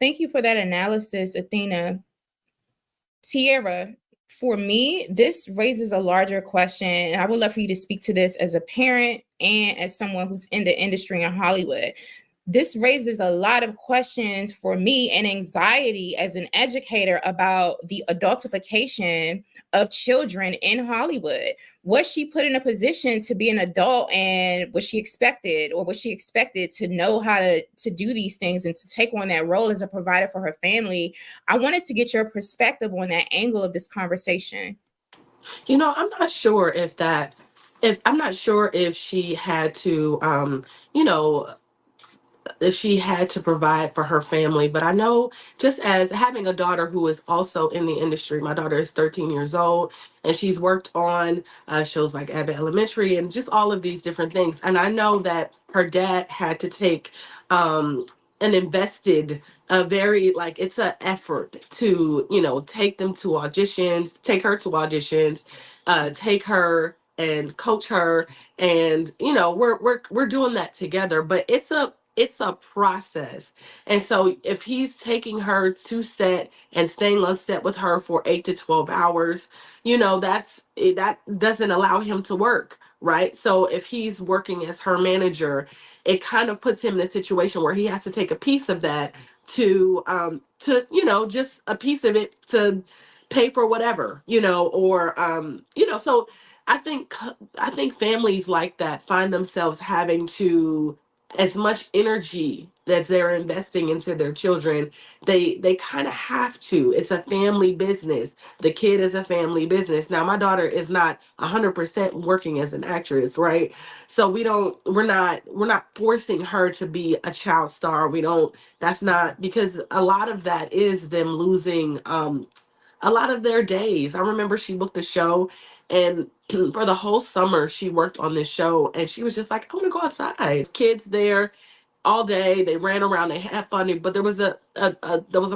Thank you for that analysis, Athena. Tierra, for me, this raises a larger question, and I would love for you to speak to this as a parent and as someone who's in the industry in Hollywood. This raises a lot of questions for me and anxiety as an educator about the adultification of children in Hollywood. Was she put in a position to be an adult, and was she expected to know how to do these things and to take on that role as a provider for her family? I wanted to get your perspective on that angle of this conversation. You know, I'm not sure if she had to, if she had to provide for her family. But I know, just as having a daughter who is also in the industry, my daughter is 13 years old, and she's worked on shows like Abbott Elementary and just all of these different things. And I know that her dad had to take and invested it's an effort to, take them to auditions, take her to auditions, take her and coach her. And, we're doing that together, but it's a process. And so if he's taking her to set and staying on set with her for 8 to 12 hours, that doesn't allow him to work, right? So if he's working as her manager, it kind of puts him in a situation where he has to take a piece of that to just a piece of it to pay for whatever, so I think families like that find themselves having to, as much energy that they're investing into their children, they kind of have to. It's a family business. The kid is a family business. Now, my daughter is not 100% working as an actress, right? So we're not forcing her to be a child star. That's not, because a lot of that is them losing a lot of their days. I remember she booked a show, and for the whole summer she worked on this show, and she was just like, I want to go outside. Kids there all day, they ran around, they had fun, but there was a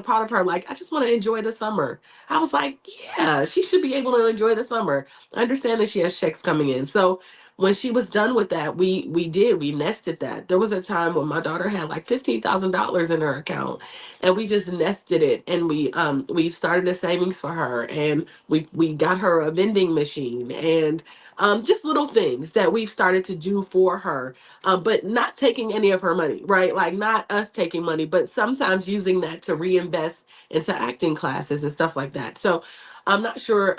part of her like, I just want to enjoy the summer. I was like, yeah, she should be able to enjoy the summer. I understand that she has checks coming in. So when she was done with that, we nested that. There was a time when my daughter had like $15,000 in her account, and we just nested it, and we started a savings for her, and we got her a vending machine, and just little things that we've started to do for her, but not taking any of her money, right? Like, not us taking money, but sometimes using that to reinvest into acting classes and stuff like that. So I'm not sure.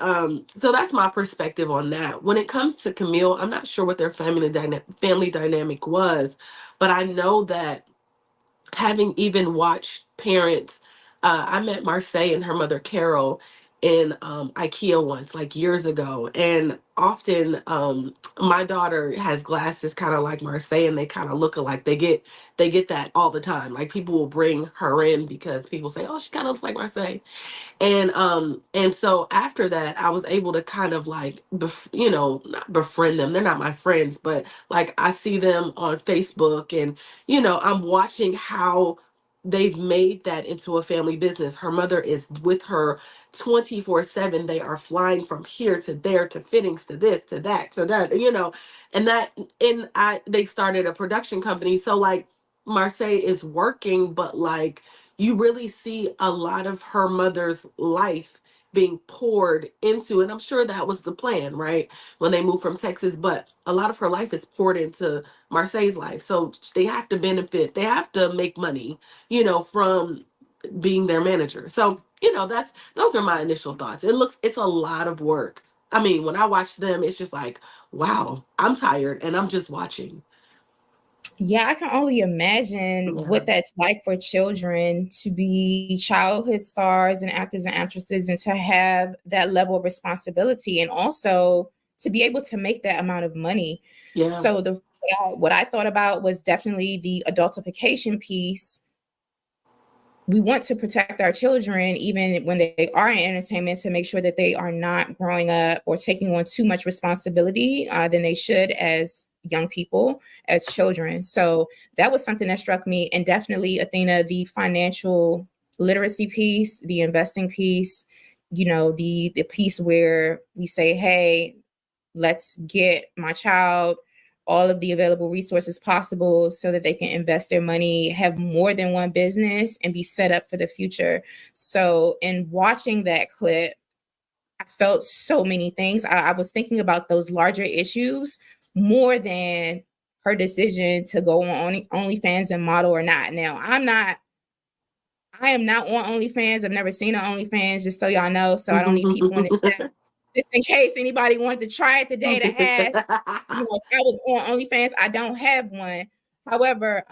So that's my perspective on that. When it comes to Camille, I'm not sure what their family dynamic was, but I know that, having even watched parents, I met Marseille and her mother Carol in IKEA once, like years ago. And often my daughter has glasses kind of like Marseille, and they kind of look alike. They get that all the time. Like people will bring her in because people say, "Oh, she kind of looks like Marseille." And so after that, I was able to kind of like not befriend them. They're not my friends, but like I see them on Facebook, and I'm watching how they've made that into a family business. Her mother is with her 24/7. They are flying from here to there to fittings to this to that to that, and they started a production company. So like Marseille is working, but like you really see a lot of her mother's life being poured into, and I'm sure that was the plan, right? When they moved from Texas, but a lot of her life is poured into Marseille's life. So they have to benefit, they have to make money, from being their manager. So, those are my initial thoughts. It's a lot of work. I mean, when I watch them, it's just like, wow, I'm tired and I'm just watching. Yeah, I can only imagine Yeah. what that's like for children to be childhood stars and actors and actresses, and to have that level of responsibility, and also to be able to make that amount of money. Yeah. So what I thought about was definitely the adultification piece. We want to protect our children, even when they are in entertainment, to make sure that they are not growing up or taking on too much responsibility than they should as young people, as children. So that was something that struck me. And definitely, Athena, the financial literacy piece, the investing piece, the piece where we say, hey, let's get my child all of the available resources possible so that they can invest their money, have more than one business, and be set up for the future. So in watching that clip, I felt so many things. I was thinking about those larger issues more than her decision to go on OnlyFans and model or not. Now, I am not on OnlyFans. I've never seen an OnlyFans, just so y'all know. So I don't need people in the chat. Just in case anybody wanted to try it today to ask, if I was on OnlyFans, I don't have one. However,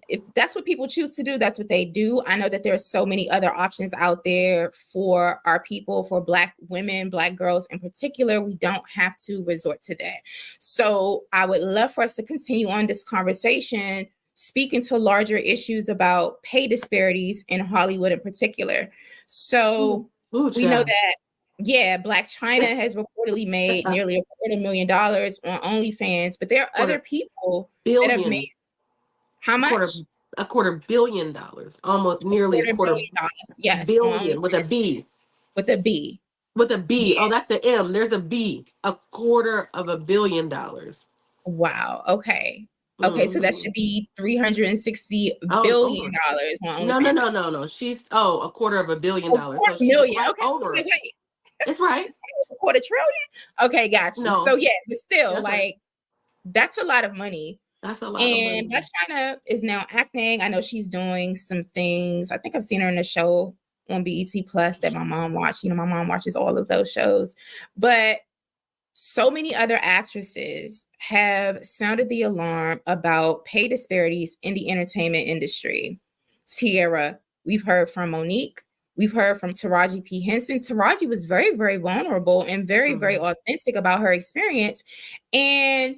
if that's what people choose to do, that's what they do. I know that there are so many other options out there for our people, for Black women, Black girls in particular. We don't have to resort to that. So I would love for us to continue on this conversation, speaking to larger issues about pay disparities in Hollywood in particular. So we know that, Blac Chyna has reportedly made nearly $250,000 on OnlyFans, but there are other people that have made how much? $250 million, almost nearly a quarter $250 million. Yes, billion with a B. With a B. With a B. Yeah. Oh, that's the M. There's a B. $250 million. Wow. Okay. Okay, so that should be $360 billion on OnlyFans. No. She's $250 million. $250 million. Right Okay. over. Wait. It's right. $250 billion? Okay, got you. No. So yeah, but still, That's right. that's a lot of money. That's a lot And of money. Blac Chyna is now acting. I know she's doing some things. I think I've seen her in a show on BET Plus that my mom watched. My mom watches all of those shows. But so many other actresses have sounded the alarm about pay disparities in the entertainment industry. Tierra, we've heard from Monique. We've heard from Taraji P. Henson. Taraji was very, very vulnerable and very, very authentic about her experience. And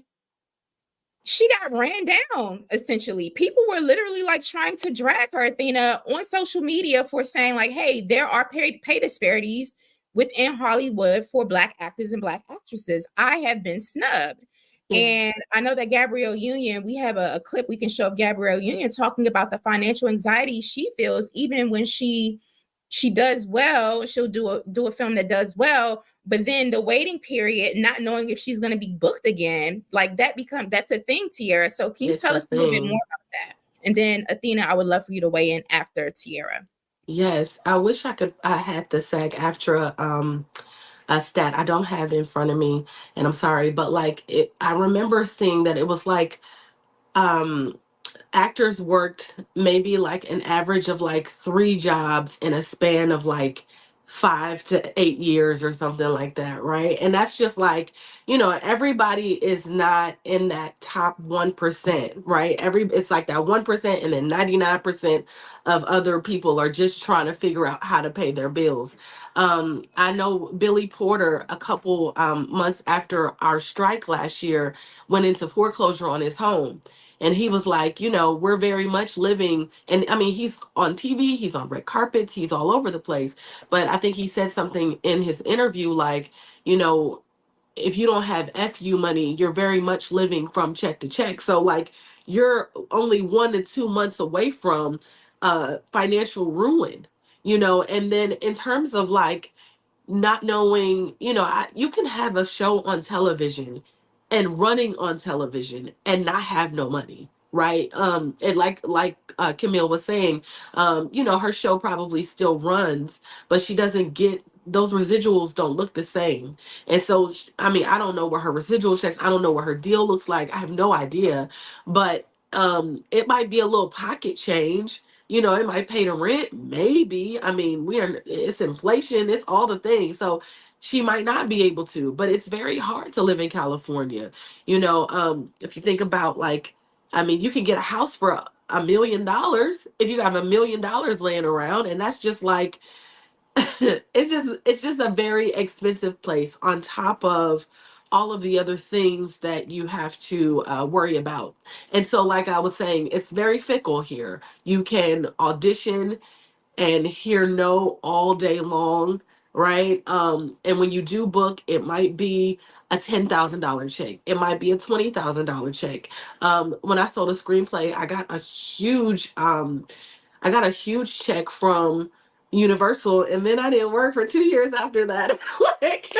she got ran down, essentially. People were literally trying to drag her, Athena, on social media for saying hey, there are pay disparities within Hollywood for Black actors and Black actresses. I have been snubbed. Yeah. And I know that Gabrielle Union, we have a clip we can show of Gabrielle Union talking about the financial anxiety she feels even when she does well. She'll do a film that does well, but then the waiting period, not knowing if she's going to be booked again, that's a thing, Tierra. So can you tell us a little bit more about that? And then Athena, I would love for you to weigh in after Tierra. Yes, I wish I had the SAG-AFTRA a stat. I don't have it in front of me, and I'm sorry, but I remember seeing that it was actors worked maybe an average of 3 jobs in a span of 5 to 8 years or something like that, right? And that's just like, everybody is not in that top 1%, right? It's like that 1% and then 99% of other people are just trying to figure out how to pay their bills. I know Billy Porter, a couple months after our strike last year, went into foreclosure on his home. And he was like, we're very much living, and I mean, he's on TV, he's on red carpets, he's all over the place. But I think he said something in his interview like, if you don't have FU money, you're very much living from check to check. So like you're only 1 to 2 months away from financial ruin, and then in terms of like not knowing, you can have a show on television and running on television and not have no money, right? And like Camille was saying, her show probably still runs, but she doesn't get those residuals don't look the same. And so, I mean, I don't know what her residual checks, I don't know what her deal looks like. I have no idea, but it might be a little pocket change. It might pay the rent, maybe. I mean, it's inflation, it's all the things. So she might not be able to, but it's very hard to live in California. If you think about like, I mean, you can get a house for $1 million if you got $1 million laying around, and that's just like it's just a very expensive place on top of all of the other things that you have to worry about. And so, like I was saying, it's very fickle here. You can audition and hear no all day long, right? And when you do book, it might be a $10,000 check. It might be a $20,000 check. When I sold a screenplay, I got a huge check from Universal, and then I didn't work for 2 years after that. Like,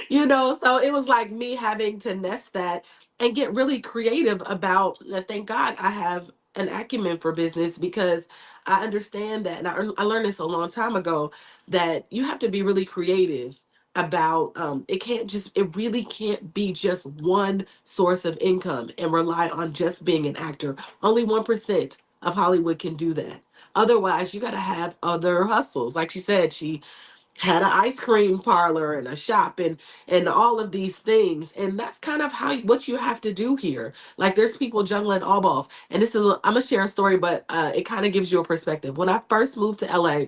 so it was like me having to nest that and get really creative about, thank God I have an acumen for business, because I understand that, and I learned this a long time ago, that you have to be really creative about it really can't be just one source of income and rely on just being an actor. Only 1% of Hollywood can do that. Otherwise, you got to have other hustles. Like she said, she had an ice cream parlor and a shop and all of these things. And that's kind of what you have to do here. Like there's people juggling all balls. And I'm gonna share a story, but it kind of gives you a perspective. When I first moved to LA,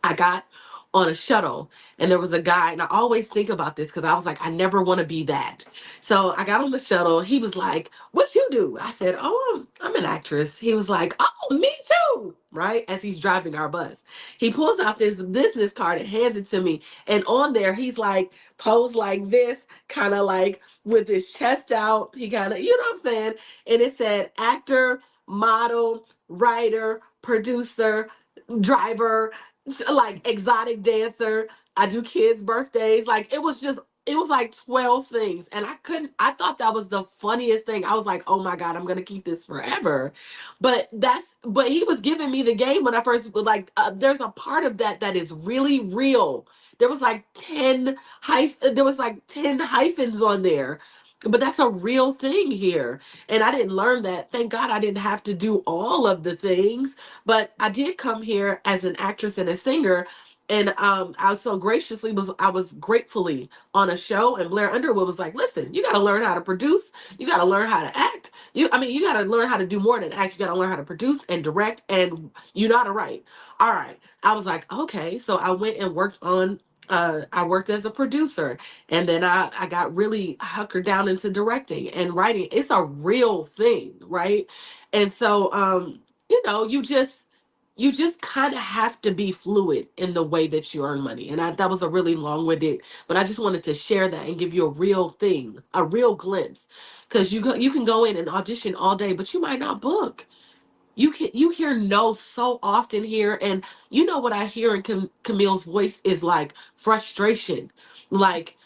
I got on a shuttle and there was a guy, and I always think about this because I was like, I never want to be that. So I got on the shuttle. He was like, what you do? I said, oh, I'm an actress. He was like, oh, me too. Right? As he's driving our bus, he pulls out this business card and hands it to me. And on there, he's like, posed like this, kind of like with his chest out. He kind of, what I'm saying? And it said actor, model, writer, producer, driver, like exotic dancer. I do kids' birthdays. Like it was like 12 things. And I thought that was the funniest thing. I was like, oh my God, I'm gonna keep this forever. But he was giving me the game when I first there's a part of that is really real. There was like 10 hyphens on there. But that's a real thing here. And I didn't learn that. Thank God I didn't have to do all of the things. But I did come here as an actress and a singer. And I was gratefully on a show, and Blair Underwood was like, listen, you got to learn how to produce. You got to learn how to act. You got to learn how to do more than act. You got to learn how to produce and direct, and you know how to write. All right. I was like, okay. So I went and worked as a producer, and then I got really hunkered down into directing and writing. It's a real thing, right? And so, you just kind of have to be fluid in the way that you earn money. And that was a really long-winded, but I just wanted to share that and give you a real thing, a real glimpse, because you can go in and audition all day, but you might not book. You hear no so often here, and what I hear in Camille's voice is like frustration. Like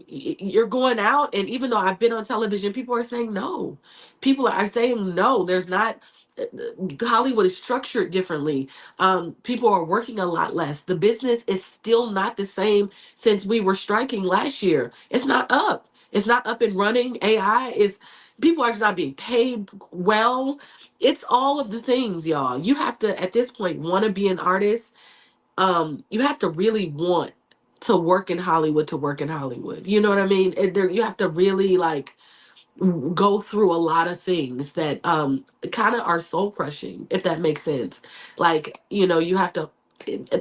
you're going out, and even though I've been on television, people are saying no. People are saying no. There's not. Hollywood is structured differently. People are working a lot less. The business is still not the same since we were striking last year. It's not up. It's not up and running. People are not being paid well. It's all of the things, y'all. You have to, at this point, want to be an artist you have to really want to work in Hollywood. You know what I mean? You have to really like go through a lot of things that kind of are soul crushing, if that makes sense. Like, you have to,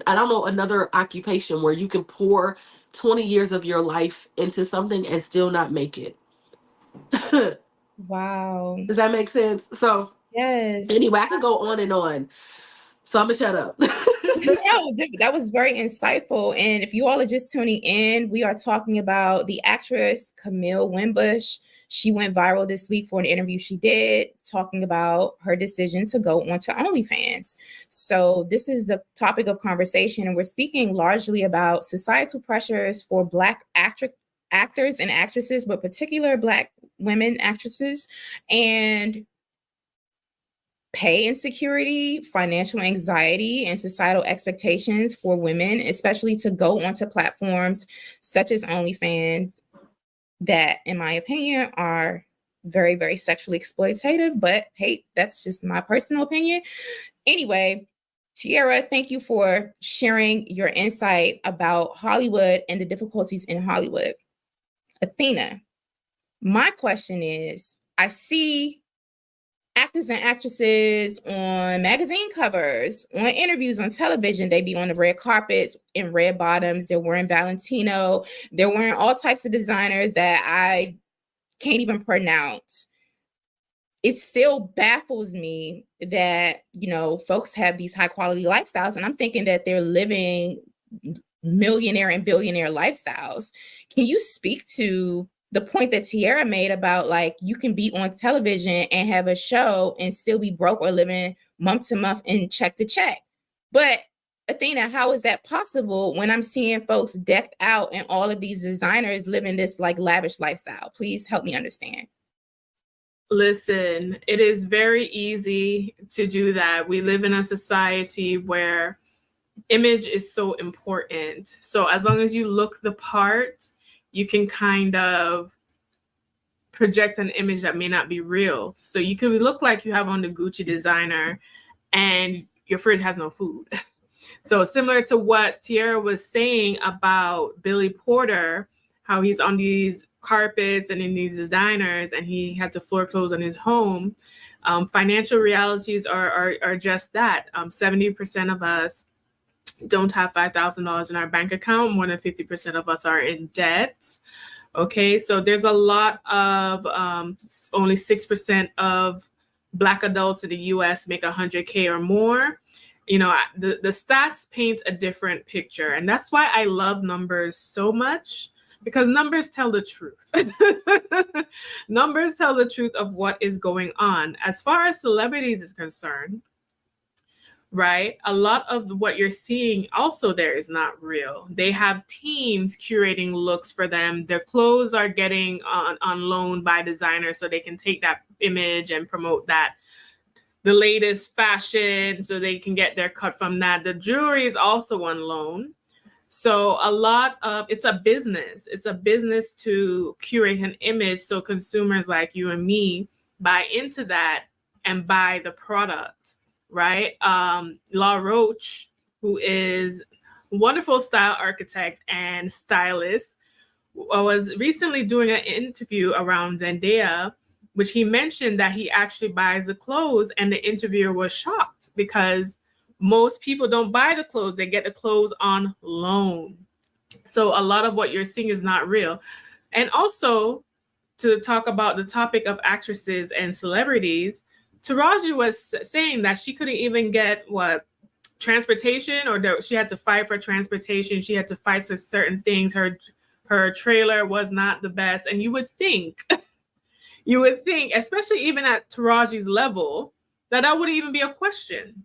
I don't know, another occupation where you can pour 20 years of your life into something and still not make it. Wow. Does that make sense? So yes. Anyway, I could go on and on. So I'm gonna shut up. No, that was very insightful. And if you all are just tuning in, we are talking about the actress Camille Winbush. She went viral this week for an interview she did talking about her decision to go onto OnlyFans. So this is the topic of conversation, and we're speaking largely about societal pressures for Black actors and actresses, but particular Black women actresses, and pay insecurity, financial anxiety, and societal expectations for women, especially to go onto platforms such as OnlyFans that, in my opinion, are very, very sexually exploitative. But hey, that's just my personal opinion. Anyway, Tiara, thank you for sharing your insight about Hollywood and the difficulties in Hollywood. Athena, my question is, I see actors and actresses on magazine covers, on interviews on television. They be on the red carpets in red bottoms. They're wearing Valentino. They're wearing all types of designers that I can't even pronounce. It still baffles me that, folks have these high quality lifestyles, and I'm thinking that they're living millionaire and billionaire lifestyles. Can you speak to the point that Tiara made about, like, you can be on television and have a show and still be broke or living month to month and check to check? But Athena, how is that possible when I'm seeing folks decked out and all of these designers living this like lavish lifestyle? Please help me understand. Listen, it is very easy to do that. We live in a society where image is so important. So as long as you look the part, you can kind of project an image that may not be real. So you could look like you have on the Gucci designer and your fridge has no food. So similar to what Tiara was saying about Billy Porter, how he's on these carpets and in these designers and he had to floor clothes on his home. Financial realities are just that. 70% of us don't have $5,000 in our bank account. More than 50% of us are in debt. Okay, so there's a lot of only 6% of Black adults in the US make 100K or more. The stats paint a different picture. And that's why I love numbers so much, because numbers tell the truth. Numbers tell the truth of what is going on. As far as celebrities is concerned, right? A lot of what you're seeing also there is not real. They have teams curating looks for them. Their clothes are getting on loan by designers so they can take that image and promote that, the latest fashion, so they can get their cut from that. The jewelry is also on loan. So it's a business. It's a business to curate an image so consumers like you and me buy into that and buy the product. Right? La Roche, who is a wonderful style architect and stylist, was recently doing an interview around Zendaya, which he mentioned that he actually buys the clothes, and the interviewer was shocked because most people don't buy the clothes. They get the clothes on loan. So a lot of what you're seeing is not real. And also, to talk about the topic of actresses and celebrities, Taraji was saying that she couldn't even get transportation, or she had to fight for transportation. She had to fight for certain things. Her trailer was not the best. And you would think, especially even at Taraji's level, that wouldn't even be a question.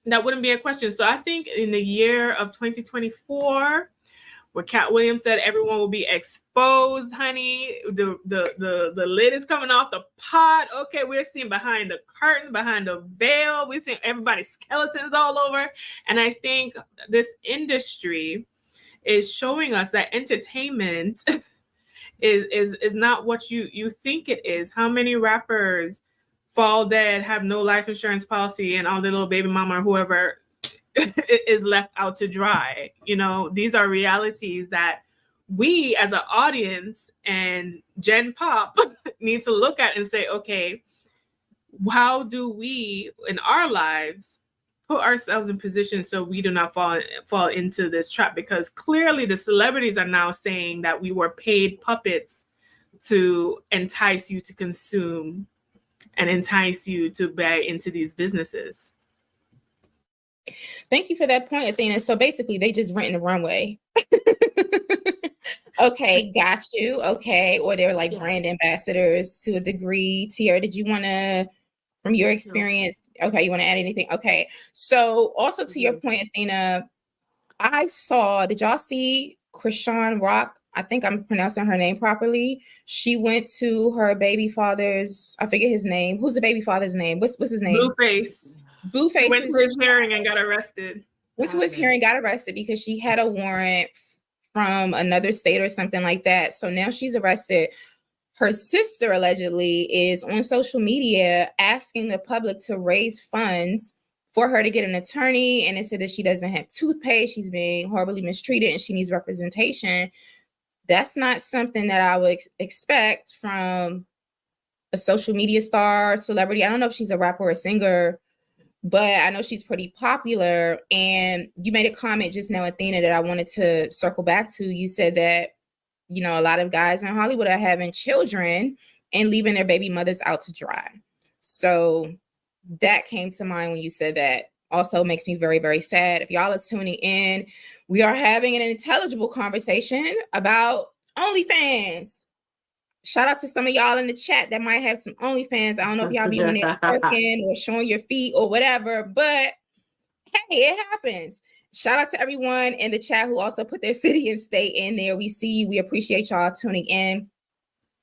That wouldn't be a question. So I think in the year of 2024, where Cat Williams said everyone will be exposed, honey. The lid is coming off the pot. Okay, we're seeing behind the curtain, behind the veil. We're seeing everybody's skeletons all over. And I think this industry is showing us that entertainment is not what you think it is. How many rappers fall dead, have no life insurance policy, and all their little baby mama or whoever is left out to dry. You know, these are realities that we as an audience and Gen Pop need to look at and say, okay, how do we in our lives put ourselves in position so we do not fall into this trap? Because clearly the celebrities are now saying that we were paid puppets to entice you to consume and entice you to buy into these businesses. Thank you for that point, Athena. So basically, they just rent the runway. Okay, got you. Okay, or they're like brand ambassadors to a degree. Tiara, did you want to, from your experience? Okay, you want to add anything? Okay, so also to your point, Athena, I saw. Did y'all see Krishan Rock? I think I'm pronouncing her name properly. She went to her baby father's. I forget his name. Who's the baby father's name? What's his name? Blueface. Blueface went to his hearing and got arrested. Went to his hearing, got arrested because she had a warrant from another state or something like that. So now she's arrested. Her sister allegedly is on social media asking the public to raise funds for her to get an attorney. And it said that she doesn't have toothpaste. She's being horribly mistreated and she needs representation. That's not something that I would expect from a social media star, celebrity. I don't know if she's a rapper or a singer, but I know she's pretty popular. And you made a comment just now, Athena, that I wanted to circle back to. You said that, you know, a lot of guys in Hollywood are having children and leaving their baby mothers out to dry. So that came to mind when you said that. Also makes me very, very sad. If y'all are tuning in, we are having an intelligible conversation about OnlyFans. Shout out to some of y'all in the chat that might have some OnlyFans. I don't know if y'all be on there twerking or showing your feet or whatever, but hey, it happens. Shout out to everyone in the chat who also put their city and state in there. We see you. We appreciate y'all tuning in.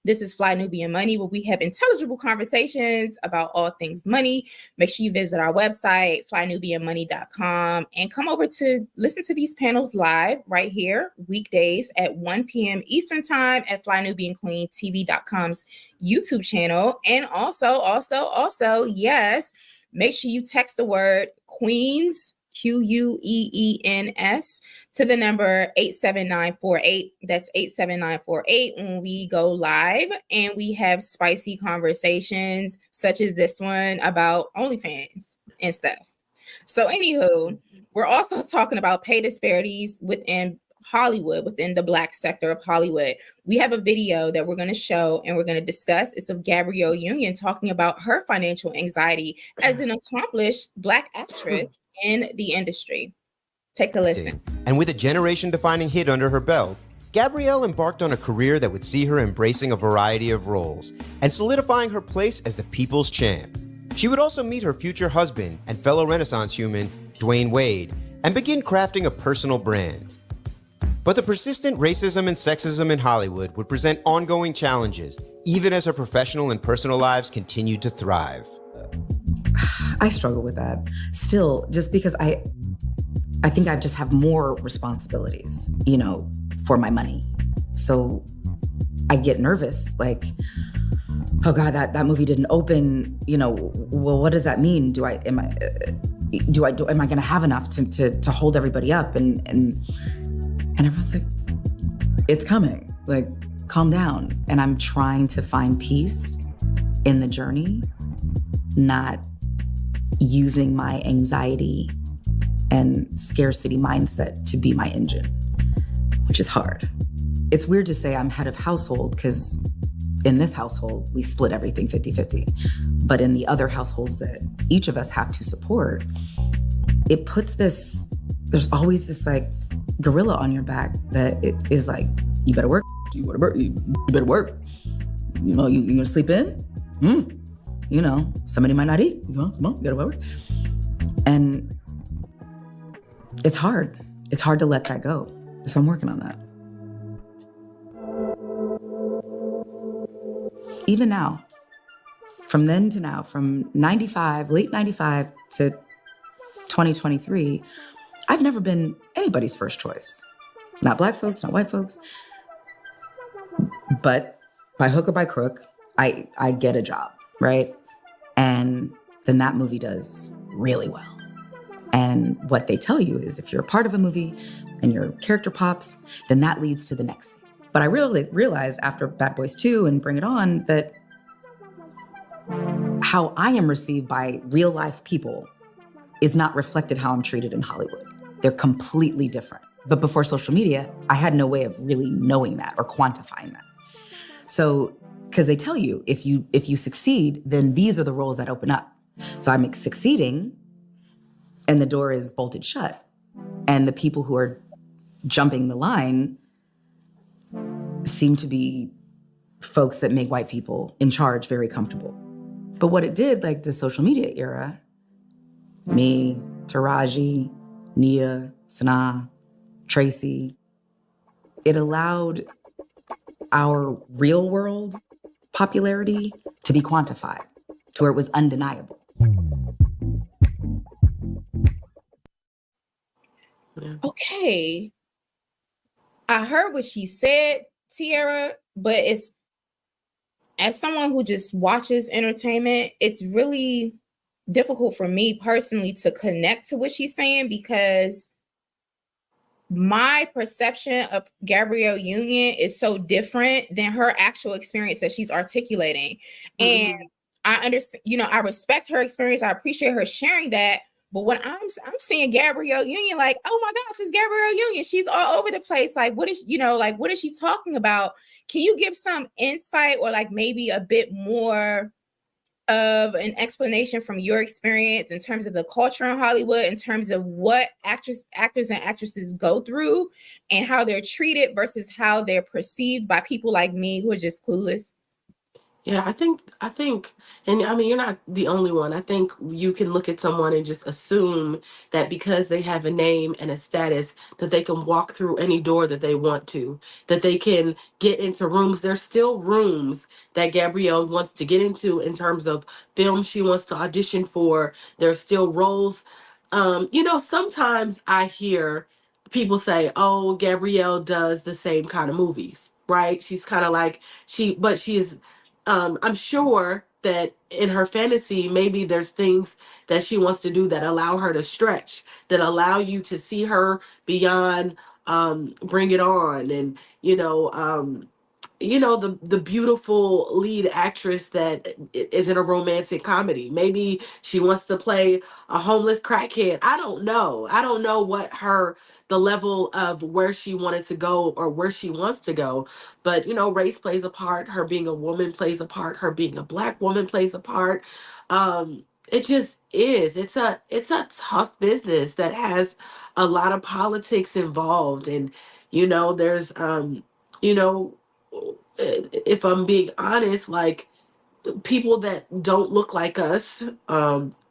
This is Fly Nubian Money, where we have intelligible conversations about all things money. Make sure you visit our website, flynubianmoney.com, and come over to listen to these panels live right here, weekdays at 1 p.m. Eastern Time at flynubianqueentv.com's YouTube channel. And also, yes, make sure you text the word Queens, QUEENS, to the number 87948. That's 87948 when we go live and we have spicy conversations such as this one about OnlyFans and stuff. So anywho, we're also talking about pay disparities within Hollywood, within the Black sector of Hollywood. We have a video that we're going to show and we're going to discuss. It's of Gabrielle Union talking about her financial anxiety as an accomplished Black actress in the industry. Take a listen. And with a generation-defining hit under her belt, Gabrielle embarked on a career that would see her embracing a variety of roles and solidifying her place as the people's champ. She would also meet her future husband and fellow Renaissance human, Dwayne Wade, and begin crafting a personal brand. But the persistent racism and sexism in Hollywood would present ongoing challenges, even as her professional and personal lives continued to thrive. I struggle with that still, just because I think I just have more responsibilities, you know, for my money. So I get nervous, like, oh God, that movie didn't open, you know, well, what does that mean? Am I gonna have enough to hold everybody up? And everyone's like, it's coming, like, calm down. And I'm trying to find peace in the journey, not using my anxiety and scarcity mindset to be my engine, which is hard. It's weird to say I'm head of household because in this household, we split everything 50-50. But in the other households that each of us have to support, it puts this, there's always this like gorilla on your back that it is like, you better work, you better work. You know, you gonna sleep in? You know, somebody might not eat. Come on, you gotta work. And it's hard. It's hard to let that go. So I'm working on that. Even now, from then to now, from 95, late 95 to 2023, I've never been anybody's first choice. Not Black folks, not white folks. But by hook or by crook, I get a job, right? And then that movie does really well. And what they tell you is if you're a part of a movie and your character pops, then that leads to the next thing. But I really realized after Bad Boys 2 and Bring It On that how I am received by real life people is not reflected how I'm treated in Hollywood. They're completely different. But before social media, I had no way of really knowing that or quantifying that. So, because they tell you, if you succeed, then these are the roles that open up. So I'm succeeding and the door is bolted shut. And the people who are jumping the line seem to be folks that make white people in charge very comfortable. But what it did, like the social media era, me, Taraji, Nia, Sanaa, Tracy, it allowed our real world popularity to be quantified to where it was undeniable. Okay. I heard what she said, Tiara, but it's, as someone who just watches entertainment, it's really difficult for me personally to connect to what she's saying, because my perception of Gabrielle Union is so different than her actual experience that she's articulating. Mm-hmm. And I understand, I respect her experience. I appreciate her sharing that. But when I'm seeing Gabrielle Union, like, oh my gosh, it's Gabrielle Union. She's all over the place. Like, what is she talking about? Can you give some insight or like maybe a bit more of an explanation from your experience in terms of the culture in Hollywood, in terms of what actors and actresses go through and how they're treated versus how they're perceived by people like me who are just clueless? Yeah, I think, and I mean, you're not the only one. I think you can look at someone and just assume that because they have a name and a status, that they can walk through any door that they want to, that they can get into rooms. There's still rooms that Gabrielle wants to get into in terms of films she wants to audition for. There's still roles. Sometimes I hear people say, oh, Gabrielle does the same kind of movies, right? She's kind of like, but she is, I'm sure that in her fantasy, maybe there's things that she wants to do that allow her to stretch, that allow you to see her beyond Bring It On, and the beautiful lead actress that is in a romantic comedy. Maybe she wants to play a homeless crackhead. I don't know what the level of where she wanted to go or where she wants to go. But, race plays a part. Her being a woman plays a part. Her being a Black woman plays a part. It just is. It's a tough business that has a lot of politics involved. And, there's, if I'm being honest, like, people that don't look like us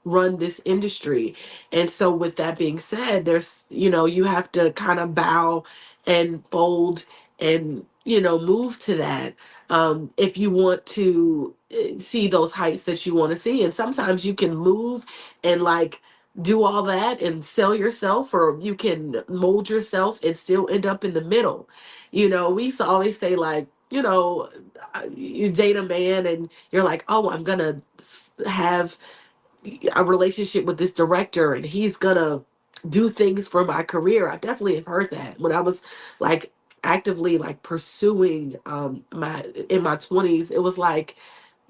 run this industry. And so with that being said, there's, you have to kind of bow and fold and, move to that if you want to see those heights that you want to see. And sometimes you can move and like do all that and sell yourself, or you can mold yourself and still end up in the middle. We used to always say, like, you date a man and you're like, oh, I'm gonna have a relationship with this director and he's gonna do things for my career. I definitely have heard that when I was like actively like pursuing in my 20s. It was like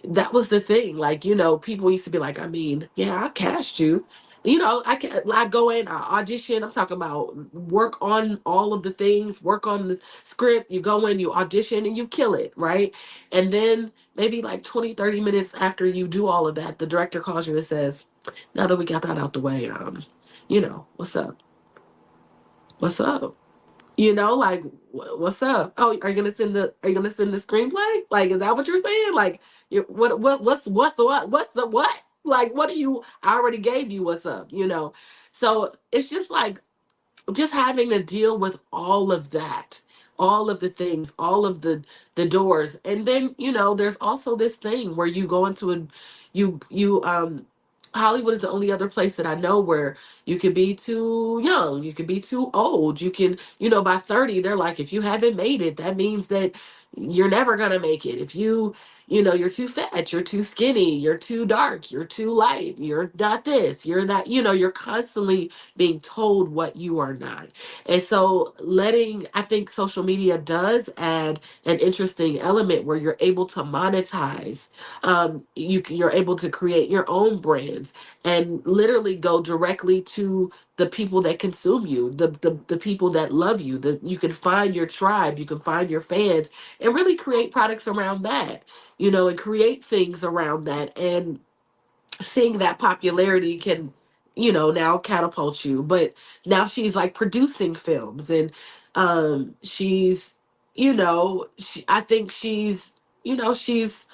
that was the thing. Like, people used to be like, I mean, yeah, I cast you. I go in, I audition. I'm talking about work on all of the things, work on the script. You go in, you audition, and you kill it, right? And then maybe like 20, 30 minutes after you do all of that, the director calls you and says, now that we got that out the way, what's up? What's up? Like, what's up? Oh, are you gonna send the screenplay? Like, is that what you're saying? Like, what's the what? Like, what do you, I already gave you what's up, So it's just like, just having to deal with all of that, all of the things, all of the doors. And then, there's also this thing where you go into Hollywood is the only other place that I know where you can be too young, you can be too old, you can, by 30, they're like, if you haven't made it, that means that you're never gonna make it. If you you know, you're too fat, you're too skinny, you're too dark, you're too light, you're not this, you're that, you know, you're constantly being told what you are not. And so I think social media does add an interesting element where you're able to monetize. You're able to create your own brands and literally go directly to the people that consume you, the people that love you. You can find your tribe, you can find your fans, and really create products around that, you know, and create things around that. And seeing that popularity can, you know, now catapult you. But now she's like producing films, and she's, you know, I think she's, you know, she's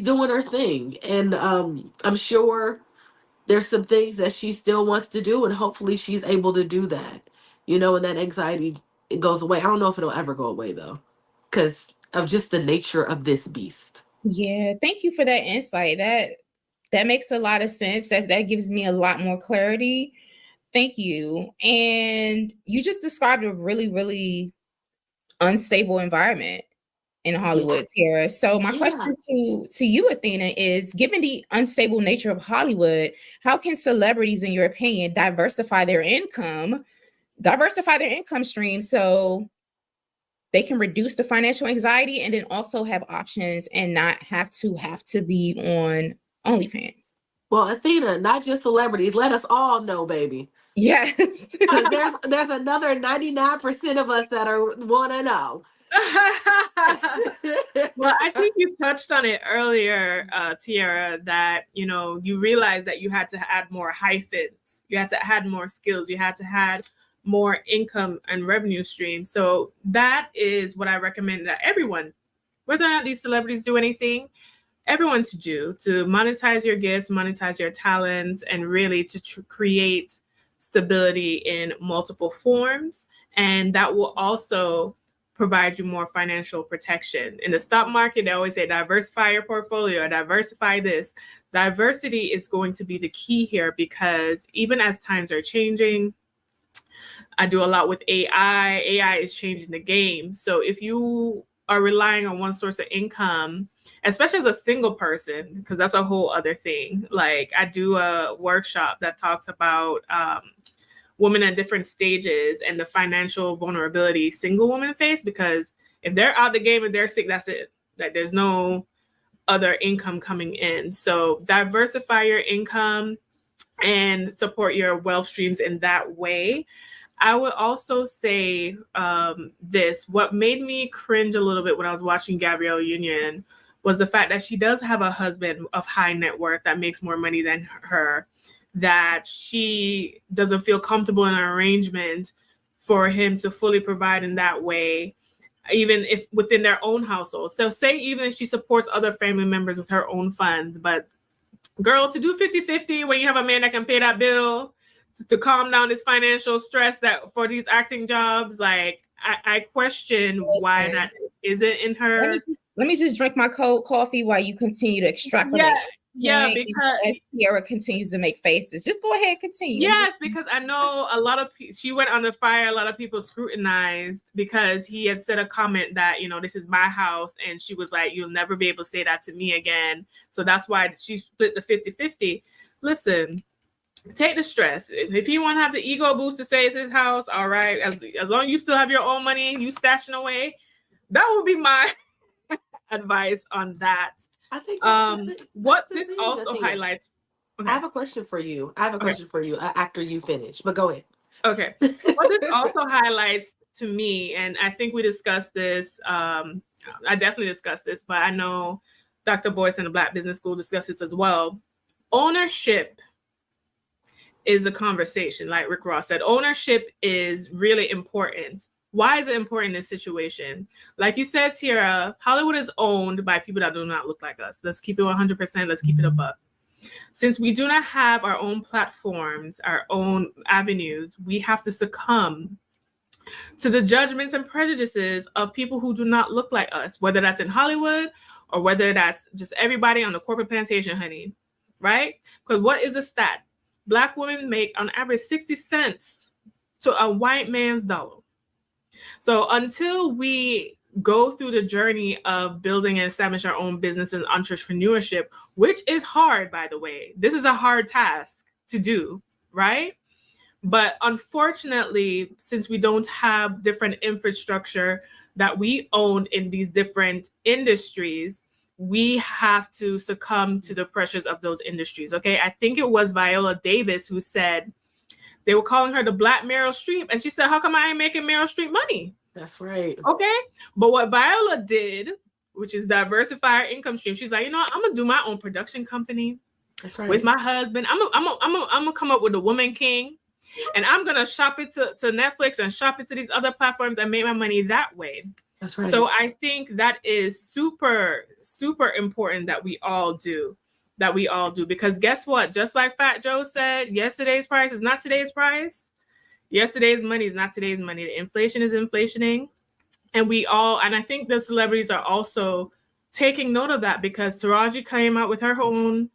doing her thing. And I'm sure there's some things that she still wants to do, and hopefully she's able to do that, you know, and that anxiety, it goes away. I don't know if it'll ever go away though, because of just the nature of this beast. Yeah, thank you for that insight. That makes a lot of sense. That gives me a lot more clarity. Thank you. And you just described a really, really unstable environment in Hollywood, Tiara. So my question to you, Athena, is given the unstable nature of Hollywood, how can celebrities, in your opinion, diversify their income stream so they can reduce the financial anxiety and then also have options and not have to be on OnlyFans? Well, Athena, not just celebrities, let us all know, baby. Yes. Because there's another 99% of us that want to know. Well, I think you touched on it earlier, Tiara, that, you know, you realized that you had to add more hyphens, you had to add more skills, you had to add more income and revenue streams. So that is what I recommend that everyone, whether or not these celebrities do anything, everyone to do, to monetize your gifts, monetize your talents, and really to create stability in multiple forms. And that will also provide you more financial protection. In the stock market, they always say diversify your portfolio, diversify this. Diversity is going to be the key here, because even as times are changing, I do a lot with AI. AI is changing the game. So if you are relying on one source of income, especially as a single person, because that's a whole other thing. Like, I do a workshop that talks about women at different stages and the financial vulnerability single women face, because if they're out the game and they're sick, that's it. Like, there's no other income coming in. So diversify your income and support your wealth streams in that way. I would also say this, what made me cringe a little bit when I was watching Gabrielle Union was the fact that she does have a husband of high net worth that makes more money than her, that she doesn't feel comfortable in an arrangement for him to fully provide in that way, even if within their own household. So say even if she supports other family members with her own funds, but girl, to do 50-50 when you have a man that can pay that bill, to calm down this financial stress that for these acting jobs, like I question why that isn't in her. Let me just drink my cold coffee while you continue to extrapolate. Yeah, because as Tiara continues to make faces, just go ahead and continue. Yes, because I know a lot of she went under fire. A lot of people scrutinized because he had said a comment that, you know, this is my house, and she was like, you'll never be able to say that to me again. So that's why she split the 50-50. Listen, take the stress. If he want to have the ego boost to say it's his house, all right. As long as you still have your own money, you stashing away, that would be my advice on that. I think what this also highlights. Okay. I have a question for you. After you finish, but go ahead. Okay. What this also highlights to me, and I think we discussed this, I definitely discussed this, but I know Dr. Boyce and the Black Business School discussed this as well. Ownership is a conversation, like Rick Ross said. Ownership is really important. Why is it important in this situation? Like you said, Tiara, Hollywood is owned by people that do not look like us. Let's keep it 100%. Let's keep it a buck. Since we do not have our own platforms, our own avenues, we have to succumb to the judgments and prejudices of people who do not look like us, whether that's in Hollywood or whether that's just everybody on the corporate plantation, honey, right? Because what is a stat? Black women make on average 60 cents to a white man's dollar. So until we go through the journey of building and establishing our own business and entrepreneurship, which is hard, by the way. This is a hard task to do, right? But unfortunately, since we don't have different infrastructure that we own in these different industries, we have to succumb to the pressures of those industries. Okay, I think it was Viola Davis who said they were calling her the Black Meryl Streep, and she said, "How come I ain't making Meryl Streep money?" That's right. Okay, but what Viola did, which is diversify her income stream, she's like, you know what? I'm gonna do my own production company. That's right. With my husband. I'm gonna come up with the Woman King, and I'm gonna shop it to Netflix and shop it to these other platforms and make my money that way. That's right. So I think that is super, super important that we all do. Because guess what? Just like Fat Joe said, yesterday's price is not today's price. Yesterday's money is not today's money. The inflation is inflationing. And I think the celebrities are also taking note of that, because Taraji came out with her own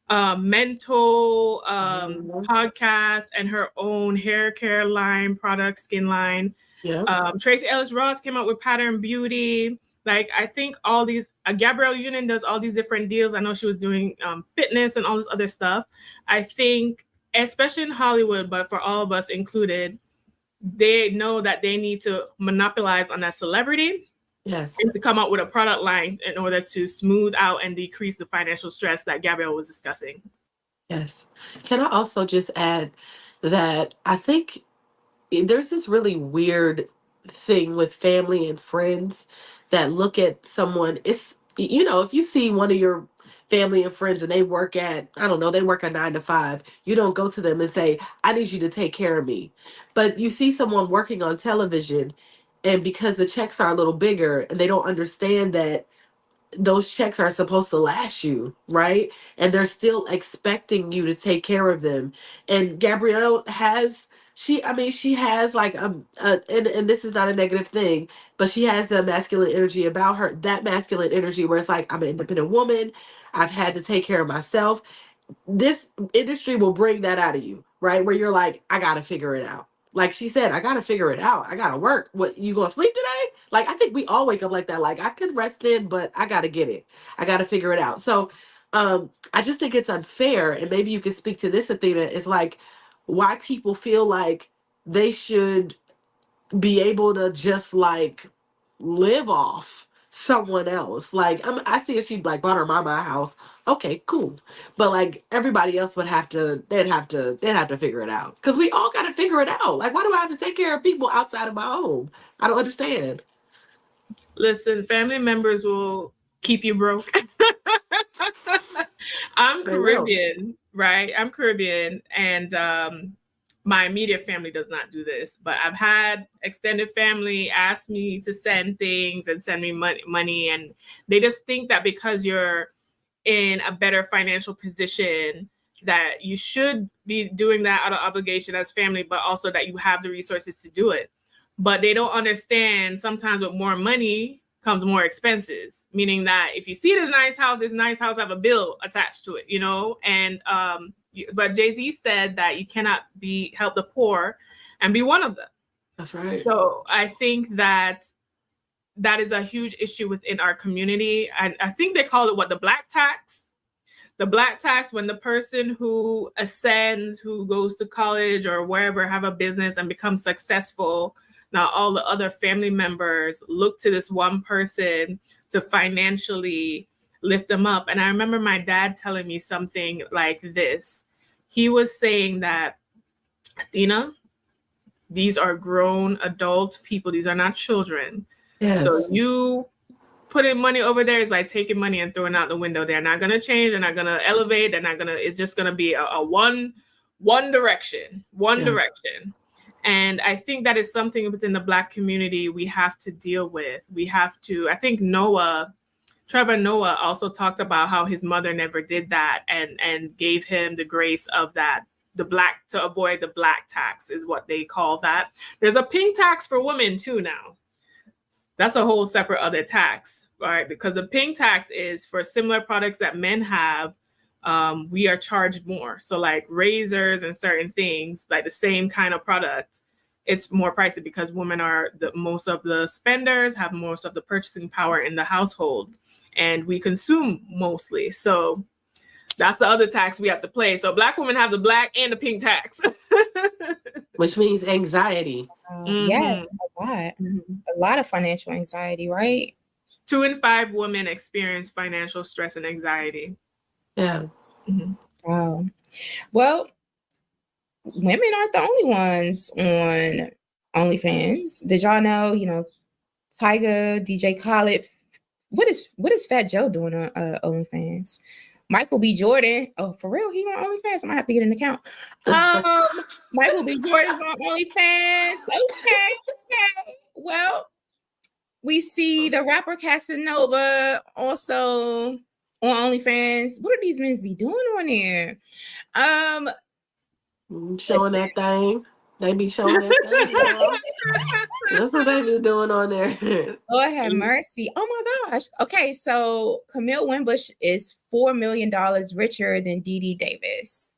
mental podcast and her own hair care line, product, skin line. Yeah. Tracy Ellis Ross came out with Pattern Beauty. Like, I think all these, Gabrielle Union does all these different deals. I know she was doing fitness and all this other stuff. I think, especially in Hollywood, but for all of us included, they know that they need to monopolize on that celebrity. Yes. And to come up with a product line in order to smooth out and decrease the financial stress that Gabrielle was discussing. Yes. Can I also just add that I think there's this really weird thing with family and friends that look at someone. It's, if you see one of your family and friends and they work at, I don't know, they work a 9 to 5, you don't go to them and say, I need you to take care of me. But you see someone working on television, and because the checks are a little bigger and they don't understand that those checks are supposed to last you, right? And they're still expecting you to take care of them. And Gabrielle has, she has like, and this is not a negative thing, but she has a masculine energy about her, that masculine energy where it's like, I'm an independent woman. I've had to take care of myself. This industry will bring that out of you, right? Where you're like, I got to figure it out. Like she said, I got to figure it out. I got to work. What, you going to sleep today? Like, I think we all wake up like that. Like, I could rest in, but I got to get it. I got to figure it out. So I just think it's unfair. And maybe you could speak to this, Athena. It's like why people feel like they should be able to just like live off someone else. Like, I see if she like bought her mama a house. Okay, cool. But like everybody else would have to, they'd have to figure it out. Because we all got to figure it out. Like, why do I have to take care of people outside of my home? I don't understand. Listen, family members will keep you broke. I'm Caribbean, right? I'm Caribbean, and my immediate family does not do this, but I've had extended family ask me to send things and send me money, and they just think that because you're in a better financial position that you should be doing that out of obligation as family, but also that you have the resources to do it. But they don't understand sometimes with more money comes more expenses, meaning that if you see this nice house have a bill attached to it, and but Jay-Z said that you cannot help the poor and be one of them. That's right. So I think that is a huge issue within our community. I think they call it the black tax. The black tax, when the person who ascends, who goes to college or wherever, have a business and becomes successful, now all the other family members look to this one person to financially lift them up. And I remember my dad telling me something like this. He was saying that, Athena, these are grown adult people. These are not children. Yes. So you putting money over there is like taking money and throwing out the window. They're not going to change. They're not going to elevate. It's just going to be a one direction. And I think that is something within the Black community we have to deal with. I think Trevor Noah also talked about how his mother never did that and gave him the grace of that. To avoid the black tax is what they call that. There's a pink tax for women too now. That's a whole separate other tax, right? Because the pink tax is for similar products that men have. We are charged more. So like razors and certain things, like the same kind of product, it's more pricey because women are most of the spenders, have most of the purchasing power in the household, and we consume mostly. So that's the other tax we have to pay. So Black women have the black and the pink tax. Which means anxiety. Yes, a lot of financial anxiety, right? 2 in 5 women experience financial stress and anxiety. Yeah. Wow. Well, women aren't the only ones on OnlyFans. Did y'all know, Tyga, DJ Khaled, what is Fat Joe doing on OnlyFans? Michael B. Jordan. Oh, for real? He on OnlyFans? I might have to get an account. Michael B. Jordan's on OnlyFans. Okay. Well, we see the rapper Casanova also on OnlyFans. What are these men be doing on there? Showing that thing. They be showing that thing. That's what they be doing on there. Lord have mercy. Oh my gosh. Okay, so Camille Wimbush is $4 million richer than Dee Dee Davis.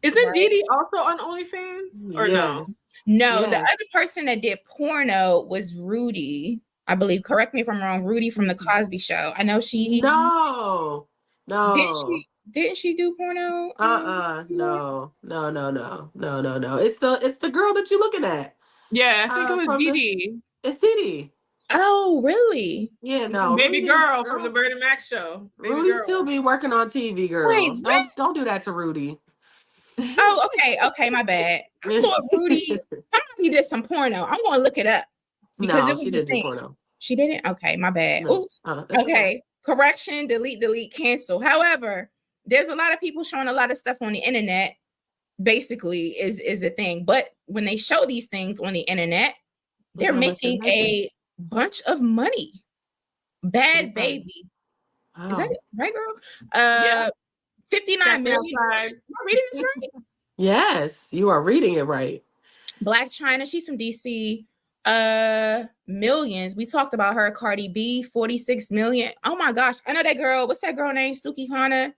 Isn't Dee Dee also on OnlyFans? Or no? No, the other person that did porno was Rudy, I believe. Correct me if I'm wrong. Rudy from the Cosby Show. I know she. No. Didn't she do porno? No. It's the girl that you're looking at. Yeah, I think it was Dee Dee. It's Dee Dee. Oh, really? Yeah, no. Baby girl from the Bernie Mac show. Rudy still be working on TV, girl. Wait, don't do that to Rudy. Oh, okay, my bad. I thought Rudy, somebody did some porno. I'm gonna look it up. Because it was she didn't do porno. She didn't? Okay, my bad. No. Oops. Okay. Correction, delete, cancel. However, there's a lot of people showing a lot of stuff on the internet, basically, is a thing. But when they show these things on the internet, they're making a bunch of money. Bad Baby. Wow. Is that it? Right, girl? 59 million. Am I reading this right? Yes, you are reading it right. Black China, she's from DC. Millions. We talked about her. Cardi B, 46 million. Oh my gosh, I know that girl. What's that girl name? Suki Hana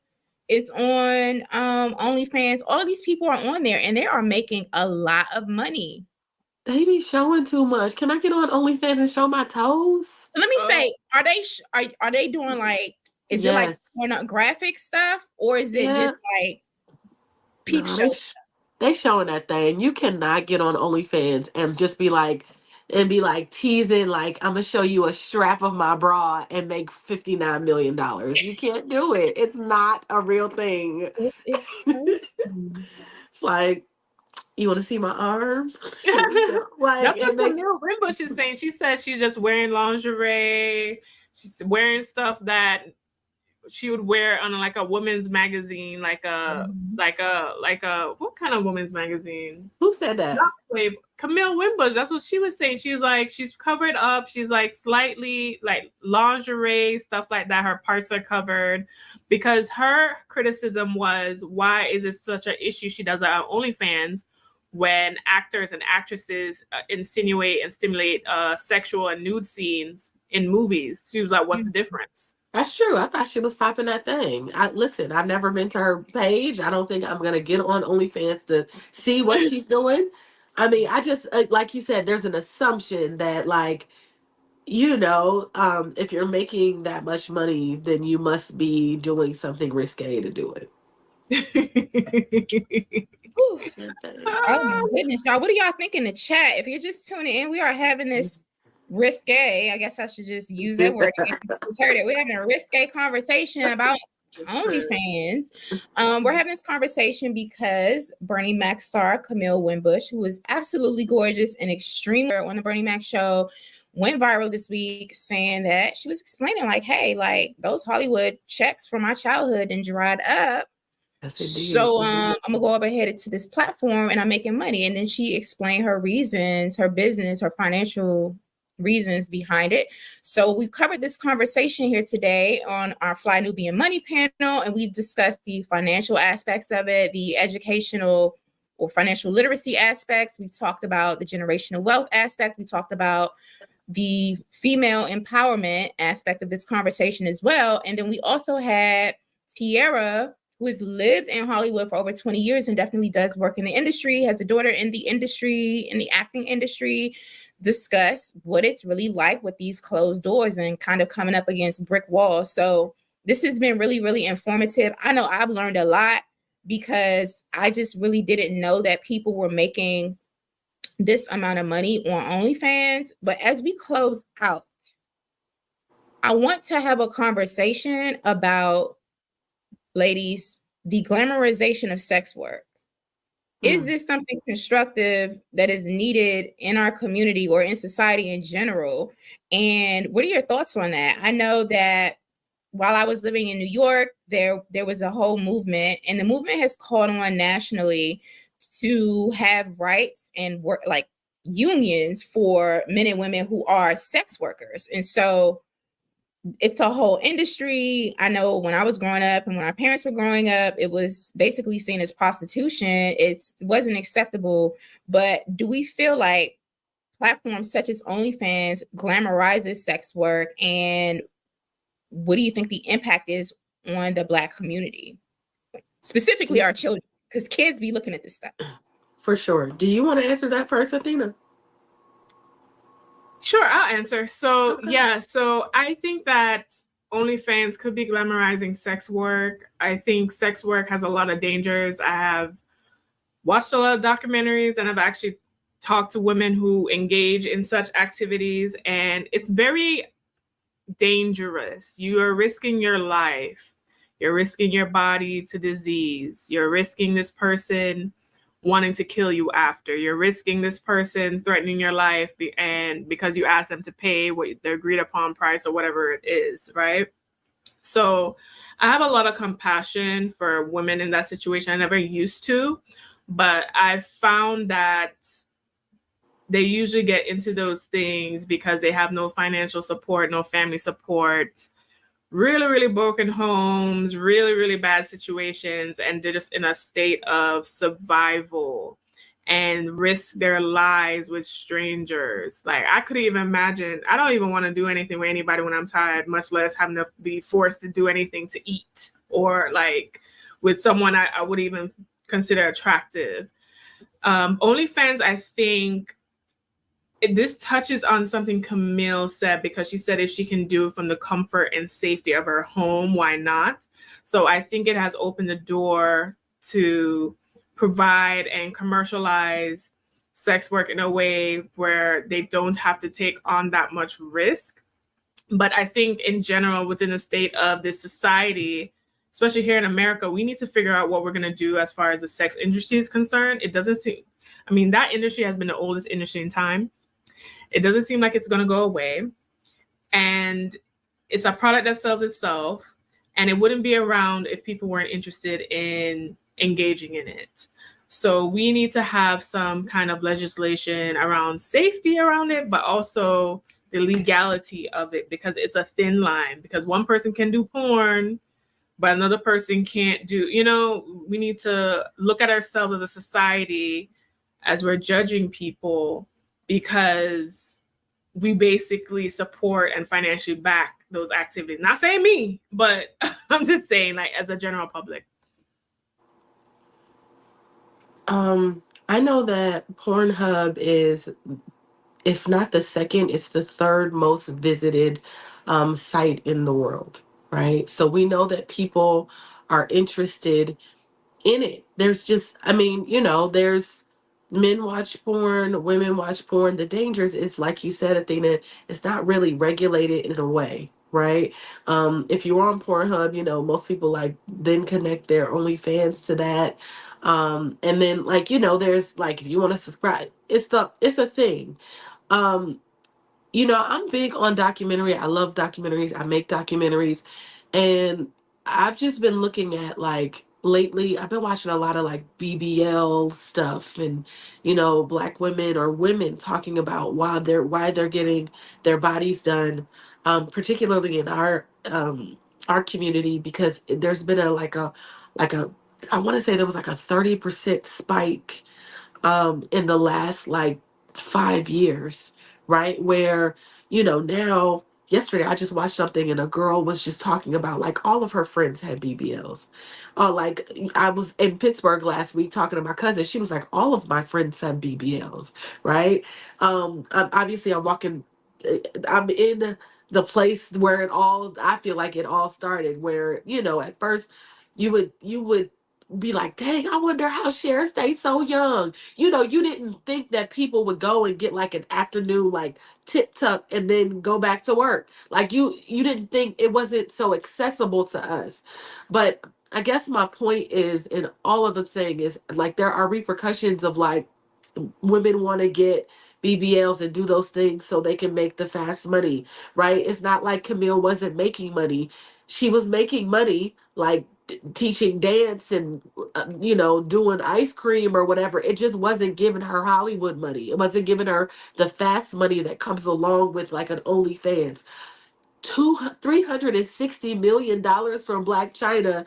is on OnlyFans. All of these people are on there and they are making a lot of money. They be showing too much. Can I get on OnlyFans and show my toes? So let me say, are they doing like, is it like pornographic stuff, or is it just like peep show stuff? They showing that thing. You cannot get on OnlyFans and just be like teasing, like, I'm gonna show you a strap of my bra and make $59 million. You can't do it. It's not a real thing. It's crazy. It's like, you want to see my arm? Like, that's what Camille Wimbush is saying. She says she's just wearing lingerie. She's wearing stuff that she would wear on like a women's magazine, like a what kind of women's magazine? Who said that? Camille Wimbush. That's what she was saying. She's like, she's covered up. She's like slightly like lingerie, stuff like that. Her parts are covered, because her criticism was, why is it such an issue? She does it on OnlyFans when actors and actresses insinuate and stimulate sexual and nude scenes in movies. She was like, what's the difference? That's true. I thought she was popping that thing. Listen, I've never been to her page. I don't think I'm going to get on OnlyFans to see what she's doing. I mean, I just, like you said, there's an assumption that, like, if you're making that much money, then you must be doing something risque to do it. Oh my goodness, y'all. What do y'all think in the chat? If you're just tuning in, we are having this risque. I guess I should just use that word again. You just heard it. We're having a risque conversation about OnlyFans. We're having this conversation because Bernie Mac star Camille Wimbush, who was absolutely gorgeous and extremely on the Bernie Mac show, went viral this week saying that she was explaining, like, hey, like, those Hollywood checks from my childhood and dried up. So I'm gonna go over ahead to this platform and I'm making money. And then she explained her reasons, her business, her financial reasons behind it. So we've covered this conversation here today on our Fly Nubian Money panel, and we've discussed the financial aspects of it, the educational or financial literacy aspects. We've talked about the generational wealth aspect. We talked about the female empowerment aspect of this conversation as well. And then we also had Tierra who has lived in Hollywood for over 20 years and definitely does work in the industry, has a daughter in the industry, in the acting industry, discuss what it's really like with these closed doors and kind of coming up against brick walls. So this has been really, really informative. I know I've learned a lot because I just really didn't know that people were making this amount of money on OnlyFans. But as we close out, I want to have a conversation about, ladies, the glamorization of sex work. Is this something constructive that is needed in our community or in society in general? And what are your thoughts on that? I know that while I was living in New York, there was a whole movement, and the movement has caught on nationally to have rights and work, like unions for men and women who are sex workers. And so it's a whole industry. I know when I was growing up and when our parents were growing up, it was basically seen as prostitution. It wasn't acceptable. But do we feel like platforms such as OnlyFans glamorizes sex work? And what do you think the impact is on the Black community, specifically our children? Because kids be looking at this stuff. For sure. Do you want to answer that first, Athena? Sure, I'll answer. So, yeah, so I think that OnlyFans could be glamorizing sex work. I think sex work has a lot of dangers. I have watched a lot of documentaries and I've actually talked to women who engage in such activities, and it's very dangerous. You are risking your life. You're risking your body to disease. You're risking this person wanting to kill you after. You're risking this person threatening your life and because you ask them to pay what their agreed upon price or whatever it is, right? So I have a lot of compassion for women in that situation. I never used to, but I found that they usually get into those things because they have no financial support, no family support, really, really broken homes, really, really bad situations, and they're just in a state of survival and risk their lives with strangers. Like, I couldn't even imagine. I don't even want to do anything with anybody when I'm tired, much less having to be forced to do anything to eat or like with someone I would even consider attractive. OnlyFans, I think, this touches on something Camille said, because she said if she can do it from the comfort and safety of her home, why not? So I think it has opened the door to provide and commercialize sex work in a way where they don't have to take on that much risk. But I think in general, within the state of this society, especially here in America, we need to figure out what we're going to do as far as the sex industry is concerned. It doesn't seem, I mean, that industry has been the oldest industry in time. It doesn't seem like it's going to go away. And it's a product that sells itself. And it wouldn't be around if people weren't interested in engaging in it. So we need to have some kind of legislation around safety around it, but also the legality of it, because it's a thin line. Because one person can do porn, but another person can't do, you know, we need to look at ourselves as a society as we're judging people, because we basically support and financially back those activities. Not saying me, but I'm just saying, like, as a general public. I know that Pornhub is, if not the second, it's the third most visited site in the world, right? So we know that people are interested in it. There's just, I mean, you know, there's men watch porn, women watch porn. The dangers is, like you said, Athena, it's not really regulated in a way, right? If you're on Pornhub, you know, most people like then connect their OnlyFans to that. And then, like, you know, there's like, if you want to subscribe, it's a thing. You know, I'm big on documentary. I love documentaries. I make documentaries. And I've just been looking at, like, lately, I've been watching a lot of like BBL stuff and, you know, Black women or women talking about why they're getting their bodies done, particularly in our community, because there's been I want to say there was like a 30% spike in the last like 5 years, right? Where, you know, now yesterday I just watched something and a girl was just talking about like all of her friends had BBLs. Like I was in Pittsburgh last week talking to my cousin. She was like, all of my friends had BBLs, right? Obviously I'm walking, I'm in the place where it all, I feel like it all started, where, you know, at first you would be like, dang, I wonder how Cher stays so young. You know, you didn't think that people would go and get like an afternoon like tip tuck and then go back to work. Like you didn't think, it wasn't so accessible to us. But I guess my point is, in all of them saying is like there are repercussions of like women want to get BBLs and do those things so they can make the fast money, right? It's not like Camille wasn't making money. She was making money like teaching dance and you know, doing ice cream or whatever. It just wasn't giving her Hollywood money. It wasn't giving her the fast money that comes along with like an OnlyFans. $360 million from Black China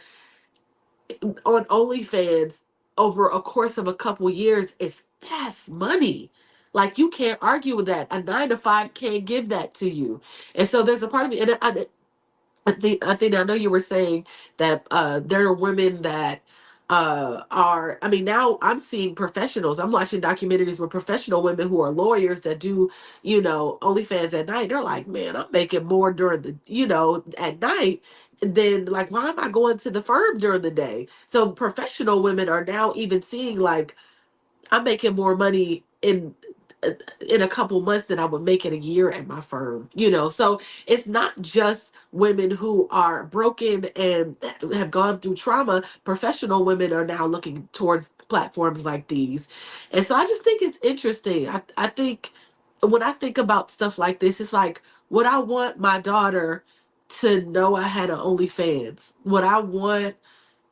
on OnlyFans over a course of a couple years is fast money. Like you can't argue with that. A 9 to 5 can't give that to you. And so there's a part of me, and I know you were saying that there are women that are, I mean, now I'm seeing professionals. I'm watching documentaries with professional women who are lawyers that do, you know, OnlyFans at night. They're like, man, I'm making more during the, you know, at night than like, why am I going to the firm during the day? So professional women are now even seeing like, I'm making more money in a couple months than I would make in a year at my firm, you know. So it's not just women who are broken and have gone through trauma. Professional women are now looking towards platforms like these. And so I just think it's interesting. I think when I think about stuff like this, it's like, would I want my daughter to know I had an OnlyFans? Would I want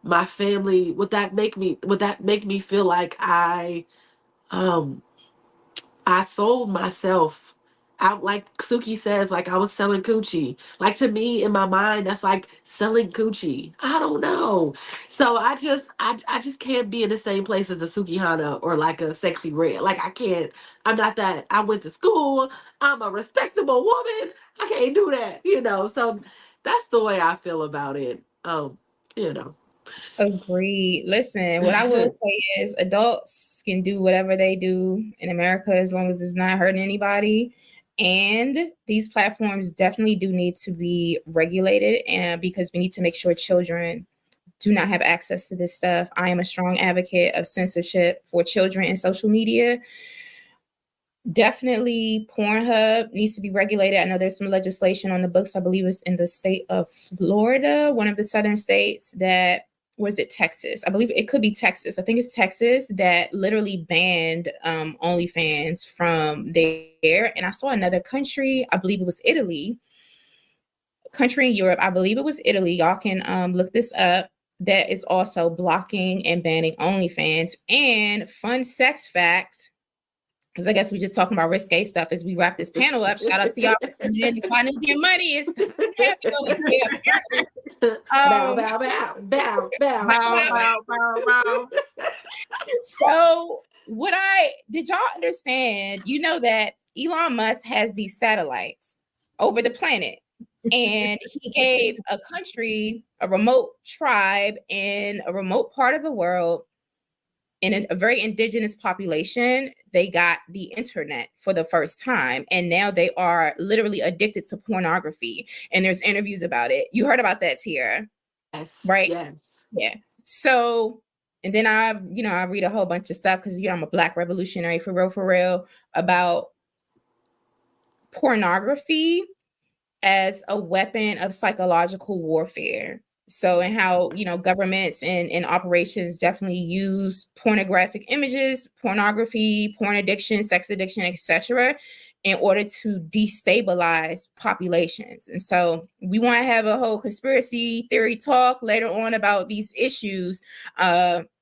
my family, would that make me feel like um I sold myself out, like Suki says, like I was selling coochie. Like to me, in my mind, that's like selling coochie. I don't know. So I just can't be in the same place as a Suki Hana or like a Sexy Red. Like I can't. I'm not that. I went to school. I'm a respectable woman. I can't do that. You know. So that's the way I feel about it. You know. Agreed. Listen, what I will say is adults can do whatever they do in America as long as it's not hurting anybody. And these platforms definitely do need to be regulated, and because we need to make sure children do not have access to this stuff. I am a strong advocate of censorship for children in social media. Definitely Pornhub needs to be regulated. I know there's some legislation on the books. I believe it's in the state of Florida, one of the southern states that, was it Texas? I believe it could be Texas. I think it's Texas that literally banned OnlyFans from there. And I saw another country, I believe it was Italy, country in Europe, I believe it was Italy. Y'all can look this up. That is also blocking and banning OnlyFans. And fun sex fact, because I guess we're just talking about risque stuff as we wrap this panel up. Shout out to y'all. If I need your money, it's happy over here. Bow, bow, bow, bow, bow, bow, bow, bow. So did y'all understand, you know, that Elon Musk has these satellites over the planet, and he gave a country, a remote tribe in a remote part of the world, in a very indigenous population, they got the internet for the first time. And now they are literally addicted to pornography. And there's interviews about it. You heard about that, Tiara? Yes. Right? Yes. Yeah. So, and then I read a whole bunch of stuff because, I'm a Black revolutionary for real, about pornography as a weapon of psychological warfare. So, and how, governments and operations definitely use pornographic images, pornography, porn addiction, sex addiction, etc., in order to destabilize populations. And so we want to have a whole conspiracy theory talk later on about these issues.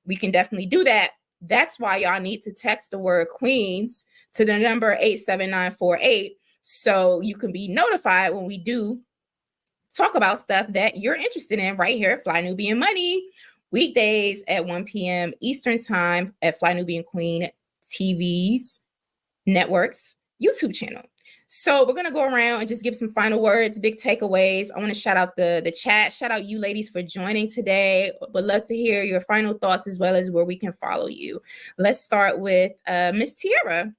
We can definitely do that. That's why y'all need to text the word Queens to the number 87948 so you can be notified when we do talk about stuff that you're interested in right here at Fly Nubian Money, weekdays at 1 p.m. Eastern Time at Fly Nubian Queen TV's network's YouTube channel. So we're going to go around and just give some final words, big takeaways. I want to shout out the chat. Shout out you ladies for joining today. Would love to hear your final thoughts as well as where we can follow you. Let's start with Miss Tiara.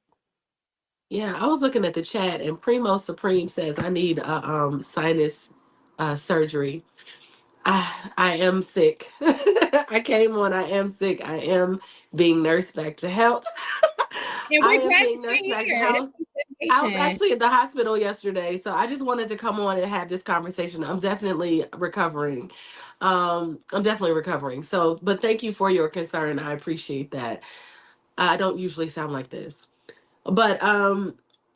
Yeah, I was looking at the chat and Primo Supreme says I need a sinus surgery. I am sick. I came on. I am sick. I am being nursed back to health. And I we're am glad being that nursed you're back to here. health. That's I was patient. actually at the hospital yesterday, so I just wanted to come on and have this conversation. I'm definitely recovering. So, but thank you for your concern. I appreciate that. I don't usually sound like this, but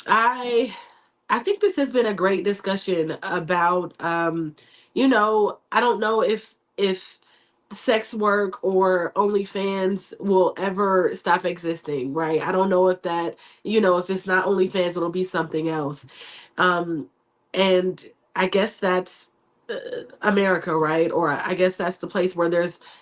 I think this has been a great discussion about I don't know if sex work or OnlyFans will ever stop existing, right? I don't know if that, if it's not OnlyFans, it'll be something else. And I guess that's America, right? Or I guess that's the place where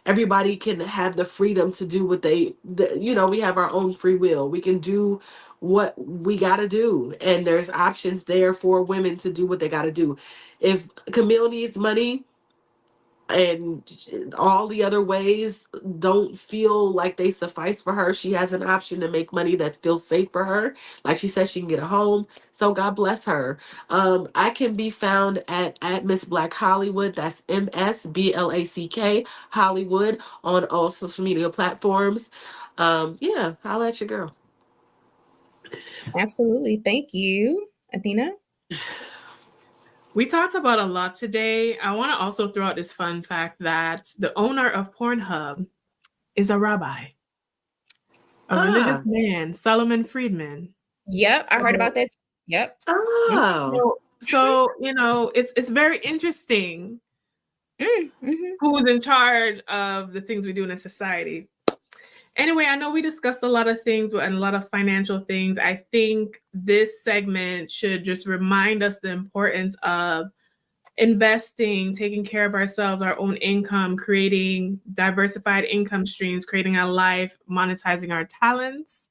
everybody can have the freedom to do what we have our own free will. We can do what we got to do, and there's options there for women to do what they got to do. If Camille needs money and all the other ways don't feel like they suffice for her, she has an option to make money that feels safe for her. Like she said, she can get a home. So God bless her. I can be found at Miss Black Hollywood. That's MSBLACK Hollywood on all social media platforms. Yeah, I'll let your girl. Absolutely. Thank you, Athena. We talked about a lot today. I want to also throw out this fun fact that the owner of Pornhub is a rabbi, a religious man, Solomon Friedman. Yep, I heard about that. Yep. Oh. So it's very interesting who's in charge of the things we do in a society. Anyway, I know we discussed a lot of things and a lot of financial things. I think this segment should just remind us the importance of investing, taking care of ourselves, our own income, creating diversified income streams, creating a life, monetizing our talents.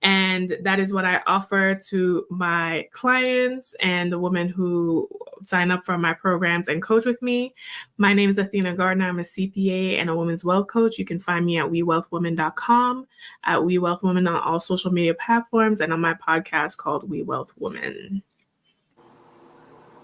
And that is what I offer to my clients and the women who sign up for my programs and coach with me. My name is Athena Gardner. I'm a CPA and a women's wealth coach. You can find me at WeWealthWomen.com, at WeWealthWomen on all social media platforms, and on my podcast called We Wealth Women.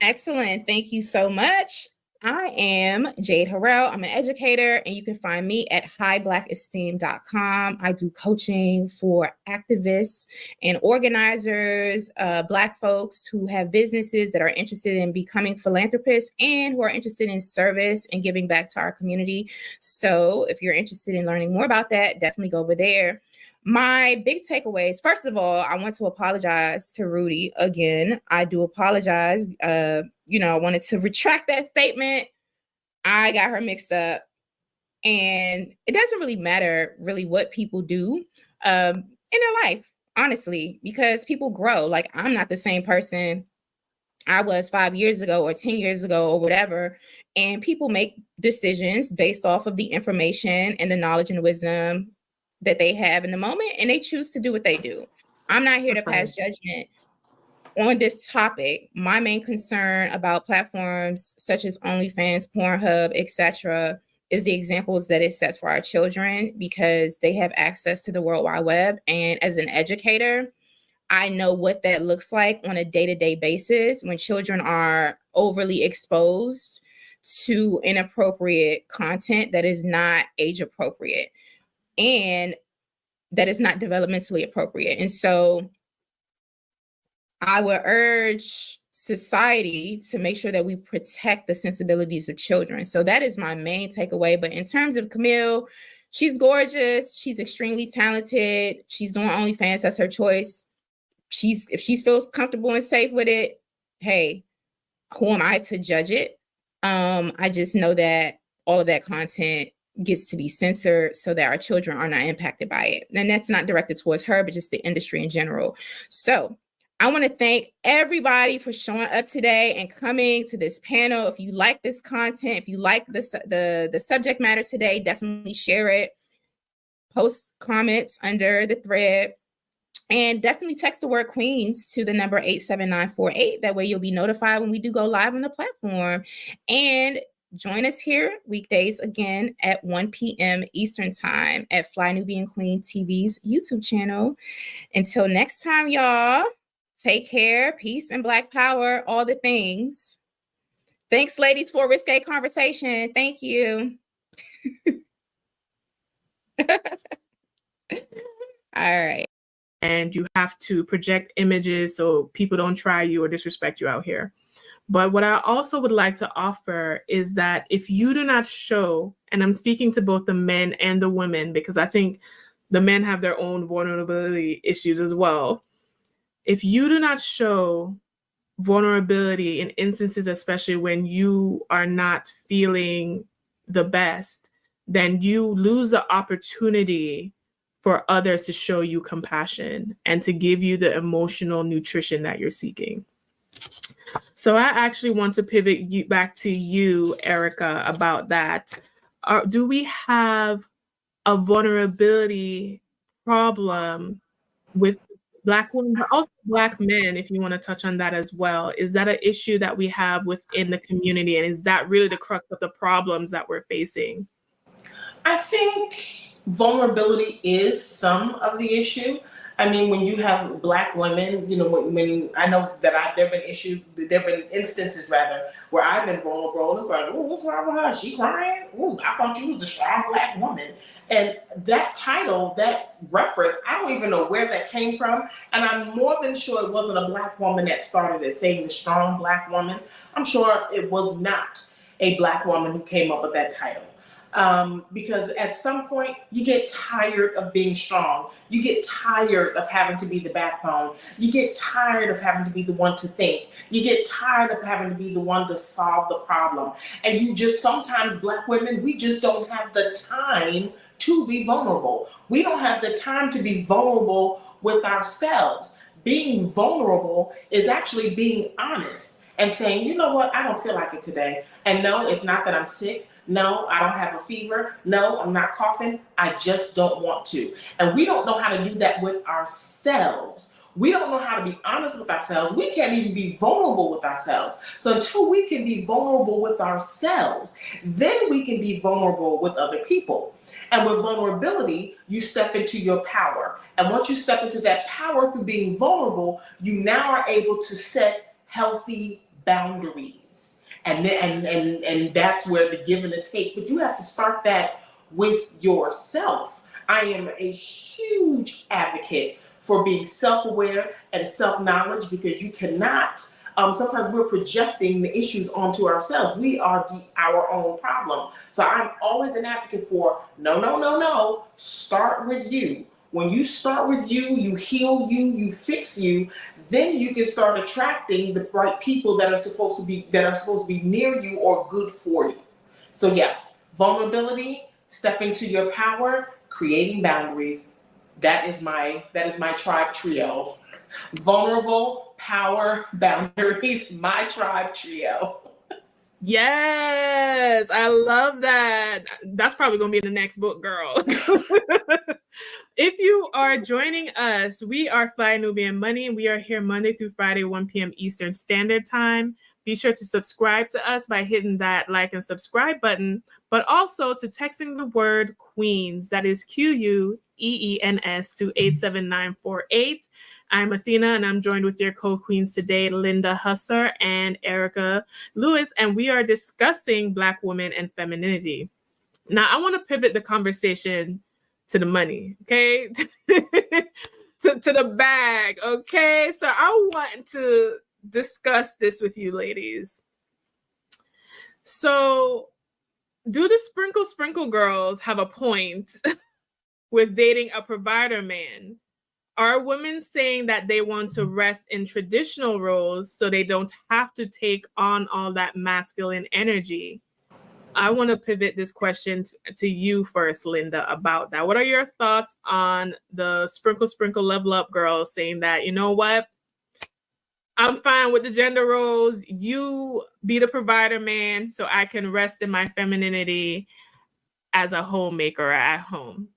Excellent. Thank you so much. I am Jade Harrell. I'm an educator, and you can find me at highblackesteem.com. I do coaching for activists and organizers, Black folks who have businesses that are interested in becoming philanthropists and who are interested in service and giving back to our community. So if you're interested in learning more about that, definitely go over there. My big takeaways, first of all, I want to apologize to Rudy again. I do apologize. I wanted to retract that statement. I got her mixed up. And it doesn't really matter really what people do in their life, honestly, because people grow. Like, I'm not the same person I was 5 years ago or 10 years ago or whatever. And people make decisions based off of the information and the knowledge and wisdom that they have in the moment, and they choose to do what they do. I'm not here to pass judgment on this topic. My main concern about platforms such as OnlyFans, Pornhub, etc., is the examples that it sets for our children, because they have access to the World Wide Web. And as an educator, I know what that looks like on a day-to-day basis when children are overly exposed to inappropriate content that is not age appropriate and that is not developmentally appropriate. And so I would urge society to make sure that we protect the sensibilities of children. So that is my main takeaway. But in terms of Camille, she's gorgeous. She's extremely talented. She's doing OnlyFans. That's her choice. If she feels comfortable and safe with it, hey, who am I to judge it? I just know that all of that content gets to be censored so that our children are not impacted by it. And that's not directed towards her, but just the industry in general. So I want to thank everybody for showing up today and coming to this panel. If you like this content, if you like the subject matter today, definitely share it. Post comments under the thread. And definitely text the word Queens to the number 87948. That way you'll be notified when we do go live on the platform. And join us here weekdays again at 1 p.m. Eastern Time at Fly Nubian Queen TV's YouTube channel. Until next time, y'all, take care, peace and Black power, all the things. Thanks, ladies, for a risque conversation. Thank you. All right. And you have to project images so people don't try you or disrespect you out here. But what I also would like to offer is that if you do not show, and I'm speaking to both the men and the women, because I think the men have their own vulnerability issues as well. If you do not show vulnerability in instances, especially when you are not feeling the best, then you lose the opportunity for others to show you compassion and to give you the emotional nutrition that you're seeking. So I actually want to pivot you back to you, Erica, about that. Do we have a vulnerability problem with Black women, but also Black men, if you want to touch on that as well? Is that an issue that we have within the community? And is that really the crux of the problems that we're facing? I think vulnerability is some of the issue. I mean, when you have Black women, you know, when I know that there've been instances rather where I've been vulnerable. It's like, oh, what's wrong with her? She crying? Oh, I thought you was the strong Black woman. And that title, that reference, I don't even know where that came from. And I'm more than sure it wasn't a Black woman that started it, saying the strong Black woman. I'm sure it was not a Black woman who came up with that title. Because at some point you get tired of being strong. You get tired of having to be the backbone. You get tired of having to be the one to think. You get tired of having to be the one to solve the problem. And you just, sometimes Black women, we just don't have the time to be vulnerable. We don't have the time to be vulnerable with ourselves. Being vulnerable is actually being honest and saying, you know what, I don't feel like it today. And no, it's not that I'm sick. No, I don't have a fever. No, I'm not coughing. I just don't want to. And we don't know how to do that with ourselves. We don't know how to be honest with ourselves. We can't even be vulnerable with ourselves. So until we can be vulnerable with ourselves, then we can be vulnerable with other people. And with vulnerability, you step into your power. And once you step into that power through being vulnerable, you now are able to set healthy boundaries. And that's where the give and the take, but you have to start that with yourself. I am a huge advocate for being self-aware and self-knowledge, because you cannot, sometimes we're projecting the issues onto ourselves. We are our own problem. So I'm always an advocate for no, start with you. When you start with you, you heal you, you fix you, then you can start attracting the right people that are supposed to be near you or good for you. So yeah, vulnerability, stepping to your power, creating boundaries. That is my tribe trio. Vulnerable, power, boundaries, my tribe trio. Yes, I love that. That's probably going to be in the next book, girl. If you are joining us, we are Fly Nubian Money, and we are here Monday through Friday, 1 p.m. Eastern Standard Time. Be sure to subscribe to us by hitting that like and subscribe button, but also to texting the word Queens, that is QUEENS, to 87948. I'm Athena, and I'm joined with your co-queens today, Linda Husser and Erica Lewis, and we are discussing Black women and femininity. Now, I want to pivot the conversation to the money, okay? to the bag, okay? So I want to discuss this with you ladies. So do the sprinkle girls have a point with dating a provider man? Are women saying that they want to rest in traditional roles so they don't have to take on all that masculine energy? I want to pivot this question to you first, Linda, about that. What are your thoughts on the sprinkle level up girls saying that, you know what, I'm fine with the gender roles. You be the provider man so I can rest in my femininity as a homemaker at home?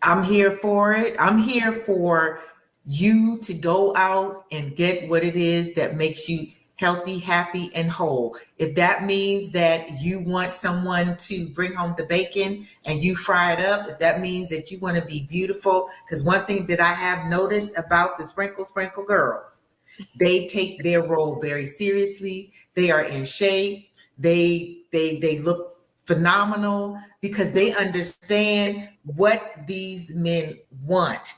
I'm here for it. I'm here for you to go out and get what it is that makes you healthy, happy, and whole. If that means that you want someone to bring home the bacon and you fry it up, if that means that you want to be beautiful, because one thing that I have noticed about the Sprinkle girls, they take their role very seriously. They are in shape. They look phenomenal because they understand what these men want.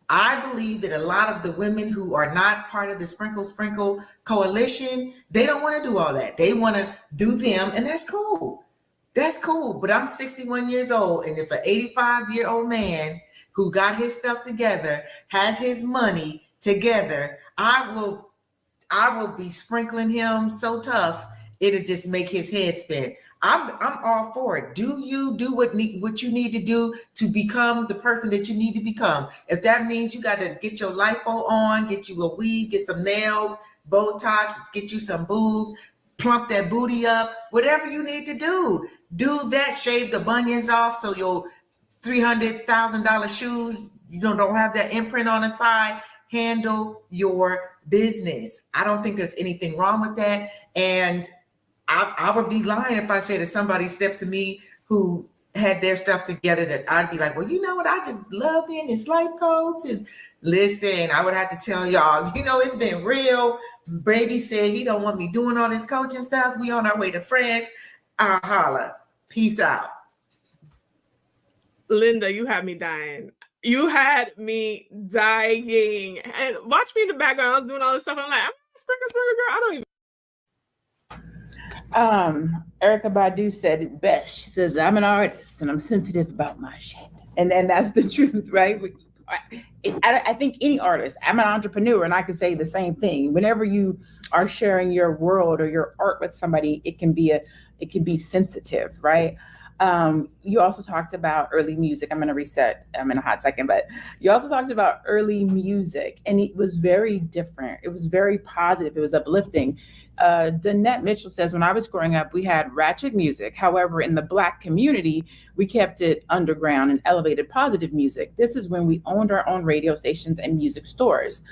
I believe that a lot of the women who are not part of the Sprinkle coalition, they don't want to do all that. They want to do them, and that's cool. That's cool. But I'm 61 years old, and if an 85-year-old man who got his stuff together, has his money together, I will be sprinkling him so tough, it'll just make his head spin. I'm all for it. Do you do what you need to do to become the person that you need to become? If that means you got to get your lipo on, get you a weave, get some nails, Botox, get you some boobs, plump that booty up, whatever you need to do that. Shave the bunions off so your $300,000 shoes, you don't have that imprint on the side. Handle your business. I don't think there's anything wrong with that. And I would be lying if I said that somebody stepped to me who had their stuff together that I'd be like, well, you know what? I just love being this life coach. And listen, I would have to tell y'all, it's been real. Baby said he don't want me doing all this coaching stuff. We on our way to France. I'll holla. Peace out. Linda, you had me dying. You had me dying. And watch me in the background. I was doing all this stuff. I'm like, I'm a Sprinkle girl. I don't even. Erykah Badu said it best. She says, I'm an artist and I'm sensitive about my shit. And that's the truth, right? I think any artist, I'm an entrepreneur and I can say the same thing. Whenever you are sharing your world or your art with somebody, it can be sensitive, right? You also talked about early music. I'm going to reset. I'm in a hot second, but you also talked about early music and it was very different. It was very positive. It was uplifting. Danette Mitchell says, when I was growing up, we had ratchet music. However, in the Black community, we kept it underground and elevated positive music. This is when we owned our own radio stations and music stores.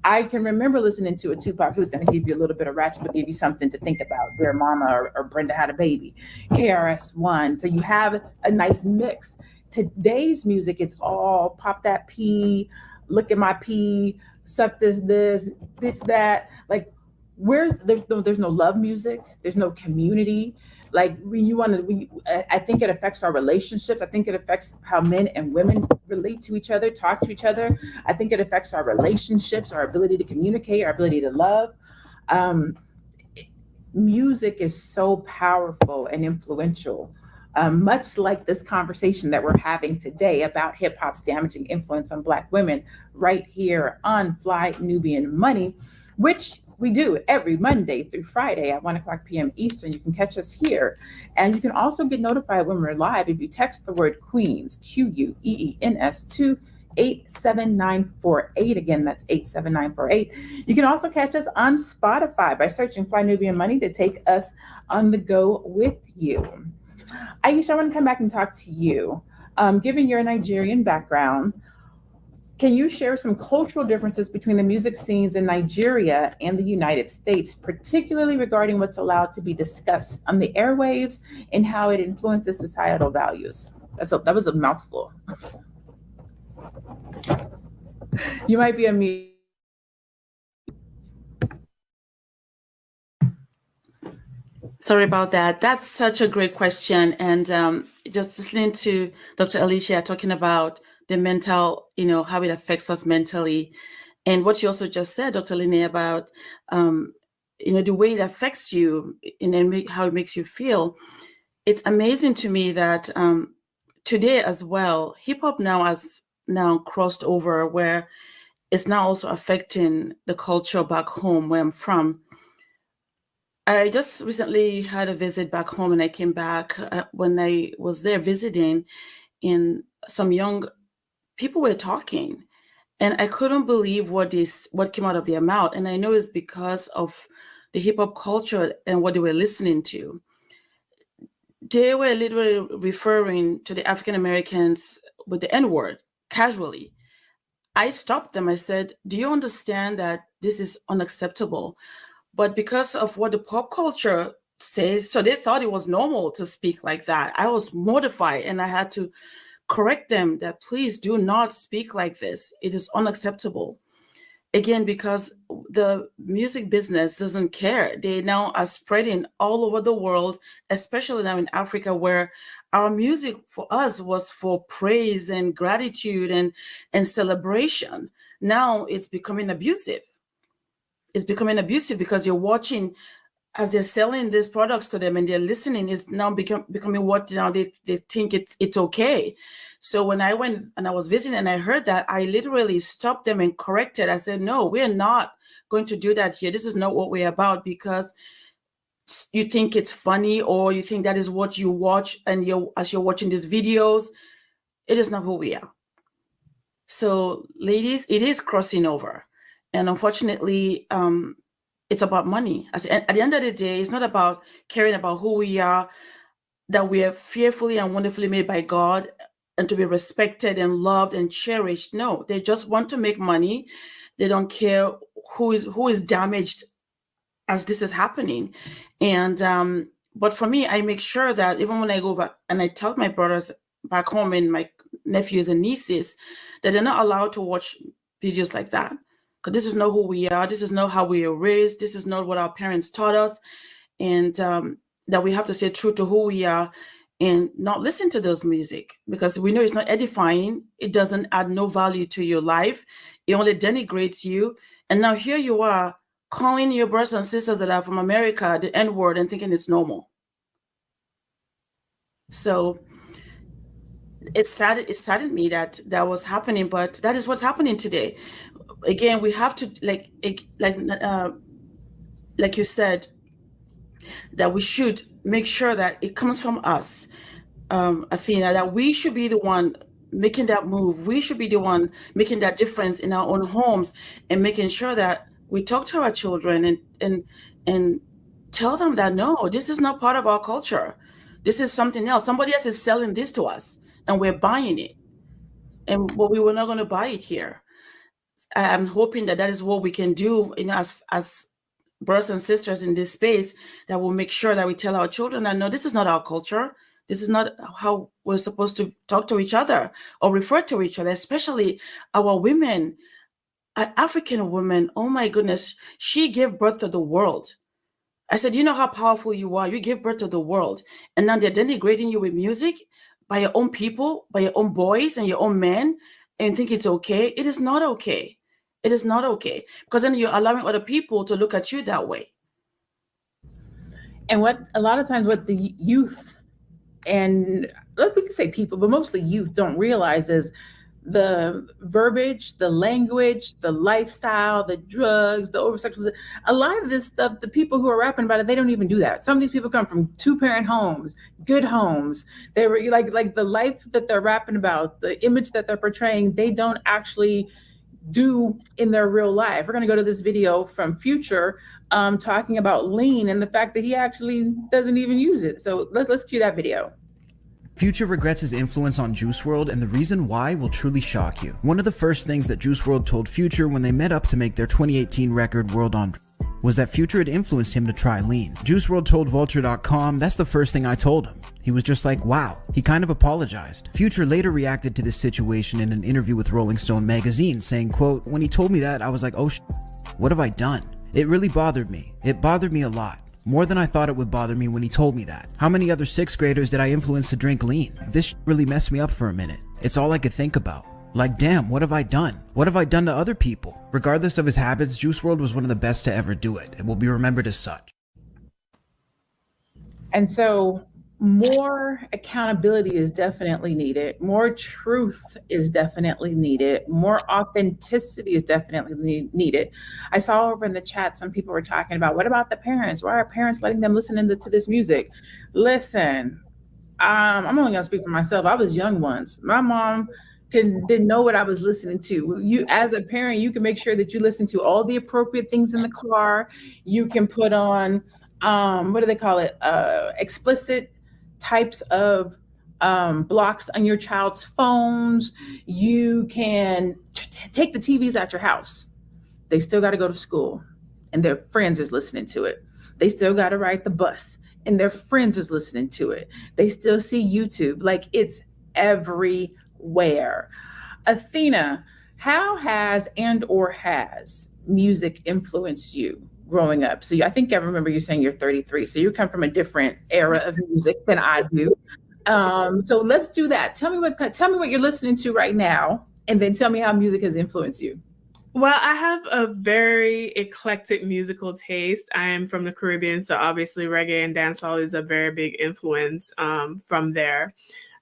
I can remember listening to a Tupac who's going to give you a little bit of ratchet, but give you something to think about. Dear Mama or Brenda Had a Baby, KRS-One. So you have a nice mix. Today's music, it's all pop that P, look at my P, suck this, bitch that. Like, there's no love music. There's no community. Like I think it affects our relationships. I think it affects how men and women relate to each other, talk to each other. I think it affects our relationships, our ability to communicate, our ability to love. Music is so powerful and influential, much like this conversation that we're having today about hip hop's damaging influence on Black women right here on Fly Nubian Money, which we do every Monday through Friday at 1:00 p.m. Eastern. You can catch us here. And you can also get notified when we're live if you text the word Queens, QUEENS, to 87948. Again, that's 87948. You can also catch us on Spotify by searching Fly Nubian Money to take us on the go with you. Aisha, I want to come back and talk to you. Given your Nigerian background, can you share some cultural differences between the music scenes in Nigeria and the United States, particularly regarding what's allowed to be discussed on the airwaves and how it influences societal values? That was a mouthful. You might be a mute. Sorry about that. That's such a great question. And just listening to Dr. Alicia talking about the mental, how it affects us mentally. And what you also just said, Dr. Linnea, about, the way it affects you and then how it makes you feel. It's amazing to me that today as well, hip hop now has crossed over where it's now also affecting the culture back home where I'm from. I just recently had a visit back home and I came back when I was there visiting, and some young people were talking and I couldn't believe what came out of their mouth. And I know it's because of the hip hop culture and what they were listening to. They were literally referring to the African Americans with the N-word, casually. I stopped them. I said, do you understand that this is unacceptable? But because of what the pop culture says, so they thought it was normal to speak like that. I was mortified, and I had to correct them that please do not speak like this. It is unacceptable. Again, because the music business doesn't care. They now are spreading all over the world, especially now in Africa, where our music for us was for praise and gratitude and celebration. Now it's becoming abusive. It's becoming abusive because you're watching as they're selling these products to them and they're listening, is now becoming what now they think it's okay. So when I went and I was visiting and I heard that, I literally stopped them and corrected. I said, no, we're not going to do that here. This is not what we're about, because you think it's funny or you think that is what you watch, and as you're watching these videos, it is not who we are. So ladies, it is crossing over. And unfortunately, it's about money. At the end of the day, it's not about caring about who we are, that we are fearfully and wonderfully made by God and to be respected and loved and cherished. No, they just want to make money. They don't care who is damaged as this is happening. And but for me, I make sure that even when I go back and I tell my brothers back home and my nephews and nieces that they're not allowed to watch videos like that. Because this is not who we are. This is not how we were raised. This is not what our parents taught us. And that we have to stay true to who we are and not listen to those music, because we know it's not edifying. It doesn't add no value to your life. It only denigrates you. And now here you are calling your brothers and sisters that are from America the N-word and thinking it's normal. So it saddened me that was happening, but that is what's happening today. Again, we have to like you said, that we should make sure that it comes from us, Athena, that we should be the one making that move. We should be the one making that difference in our own homes and making sure that we talk to our children and tell them that no, this is not part of our culture. This is something else. Somebody else is selling this to us and we're buying it. And we were not going to buy it here. I'm hoping that is what we can do, as brothers and sisters in this space, that will make sure that we tell our children that no, this is not our culture. This is not how we're supposed to talk to each other or refer to each other, especially our women. An African woman, oh my goodness, she gave birth to the world. I said, you know how powerful you are. You gave birth to the world. And now they're denigrating you with music by your own people, by your own boys and your own men, and think it's okay. It is not okay. It is not okay, because then you're allowing other people to look at you that way. And what a lot of times what the youth, and we can say people, but mostly youth, don't realize is the verbiage, the language, the lifestyle, the drugs, the oversexualization. A lot of this stuff, the people who are rapping about it, they don't even do that. Some of these people come from 2-parent homes, good homes. They were like the life that they're rapping about, the image that they're portraying, they don't actually do in their real life. We're going to go to this video from Future talking about lean and the fact that he actually doesn't even use it. So let's cue that video. Future regrets his influence on Juice WRLD, and the reason why will truly shock you. One of the first things that Juice WRLD told Future when they met up to make their 2018 record World on was that Future had influenced him to try lean. Juice WRLD told Vulture.com, "That's the first thing I told him." He was just like, wow. He kind of apologized. Future later reacted to this situation in an interview with Rolling Stone magazine, saying, quote, "When he told me that, I was like, oh what have I done? It really bothered me. It bothered me a lot. More than I thought it would bother me when he told me that. How many other 6th graders did I influence to drink lean? This really messed me up for a minute. It's all I could think about. Like, damn, what have I done? What have I done to other people?" Regardless of his habits, Juice WRLD was one of the best to ever do it and will be remembered as such. And so more accountability is definitely needed. More truth is definitely needed. More authenticity is definitely needed. I saw over in the chat, some people were talking about, what about the parents? Why are parents letting them listen to this music? Listen, I'm only gonna speak for myself. I was young once. My mom didn't know what I was listening to. You, as a parent, you can make sure that you listen to all the appropriate things in the car. You can put on, what do they call it? Explicit types of blocks on your child's phones. You can take the TVs out your house. They still got to go to school and their friends is listening to it. They still got to ride the bus and their friends is listening to it. They still see YouTube. Like, it's everywhere. Athena, how has music influenced you growing up? So I think I remember you saying you're 33. So you come from a different era of music than I do. So let's do that. Tell me what you're listening to right now, and then tell me how music has influenced you. Well, I have a very eclectic musical taste. I am from the Caribbean, so obviously reggae and dancehall is a very big influence from there.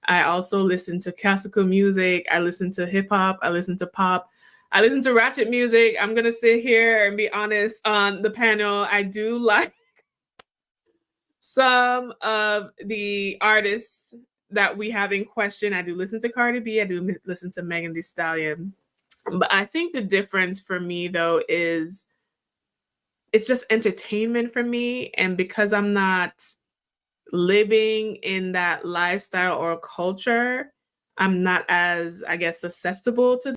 I also listen to classical music. I listen to hip hop. I listen to pop. I listen to ratchet music. I'm going to sit here and be honest on the panel. I do like some of the artists that we have in question. I do listen to Cardi B. I do listen to Megan Thee Stallion. But I think the difference for me, though, is it's just entertainment for me. And because I'm not living in that lifestyle or culture, I'm not as, I guess, accessible to.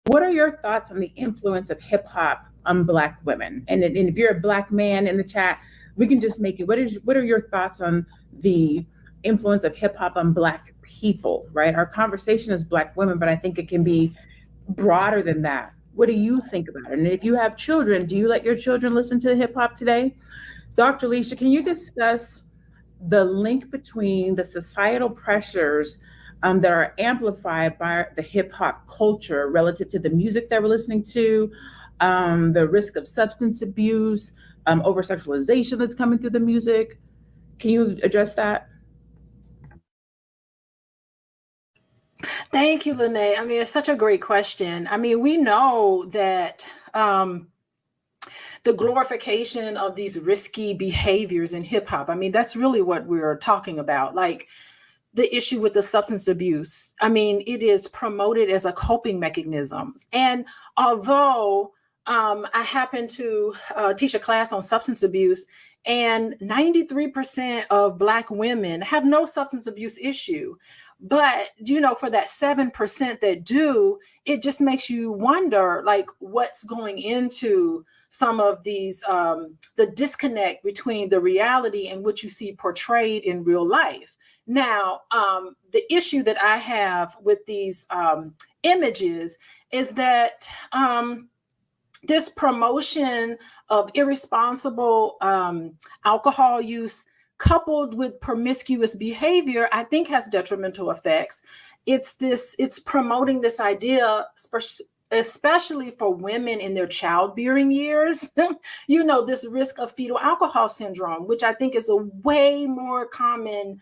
What are your thoughts on the influence of hip hop on Black women? And if you're a Black man in the chat, we can just make it. What are your thoughts on the influence of hip hop on Black people, right? Our conversation is Black women, but I think it can be broader than that. What do you think about it? And if you have children, do you let your children listen to hip hop today? Dr. Alicia, can you discuss the link between the societal pressures that are amplified by the hip hop culture relative to the music that we're listening to, the risk of substance abuse, over sexualization that's coming through the music? Can you address that? Thank you, Lene. I mean, it's such a great question. I mean, we know that the glorification of these risky behaviors in hip hop, I mean, that's really what we're talking about. Like the issue with the substance abuse. I mean, it is promoted as a coping mechanism. And although I happen to teach a class on substance abuse, and 93% of Black women have no substance abuse issue. But, you know, for that 7% that do, it just makes you wonder, like, what's going into some of these, the disconnect between the reality and what you see portrayed in real life. Now, the issue that I have with these images is that this promotion of irresponsible alcohol use coupled with promiscuous behavior, I think has detrimental effects. It's promoting this idea, especially for women in their childbearing years, you know, this risk of fetal alcohol syndrome, which I think is a way more common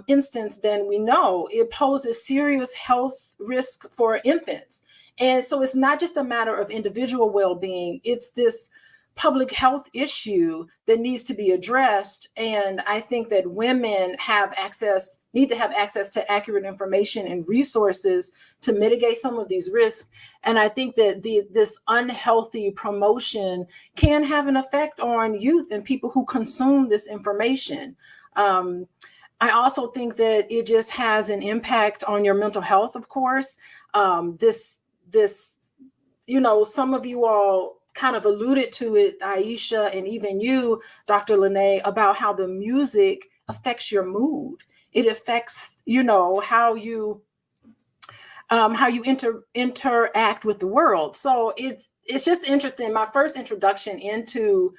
instance than we know. It poses serious health risk for infants. And so it's not just a matter of individual well-being, it's this public health issue that needs to be addressed. And I think that women need to have access to accurate information and resources to mitigate some of these risks. And I think that this unhealthy promotion can have an effect on youth and people who consume this information. I also think that it just has an impact on your mental health, of course. This, you know, some of you all kind of alluded to it, Aisha, and even you, Dr. Lene, about how the music affects your mood. It affects, you know, how you interact with the world. So it's just interesting. My first introduction into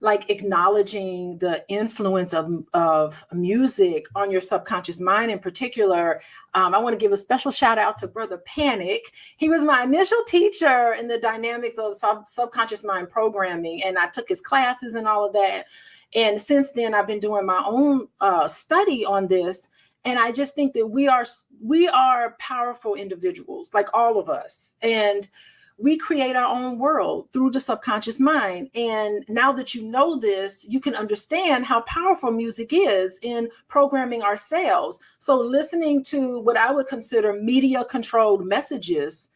like acknowledging the influence of music on your subconscious mind in particular. I want to give a special shout out to Brother Panic. He was my initial teacher in the dynamics of subconscious mind programming, and I took his classes and all of that. And since then, I've been doing my own study on this. And I just think that we are powerful individuals, like all of us. And we create our own world through the subconscious mind. And now that you know this, you can understand how powerful music is in programming ourselves. So listening to what I would consider media controlled messages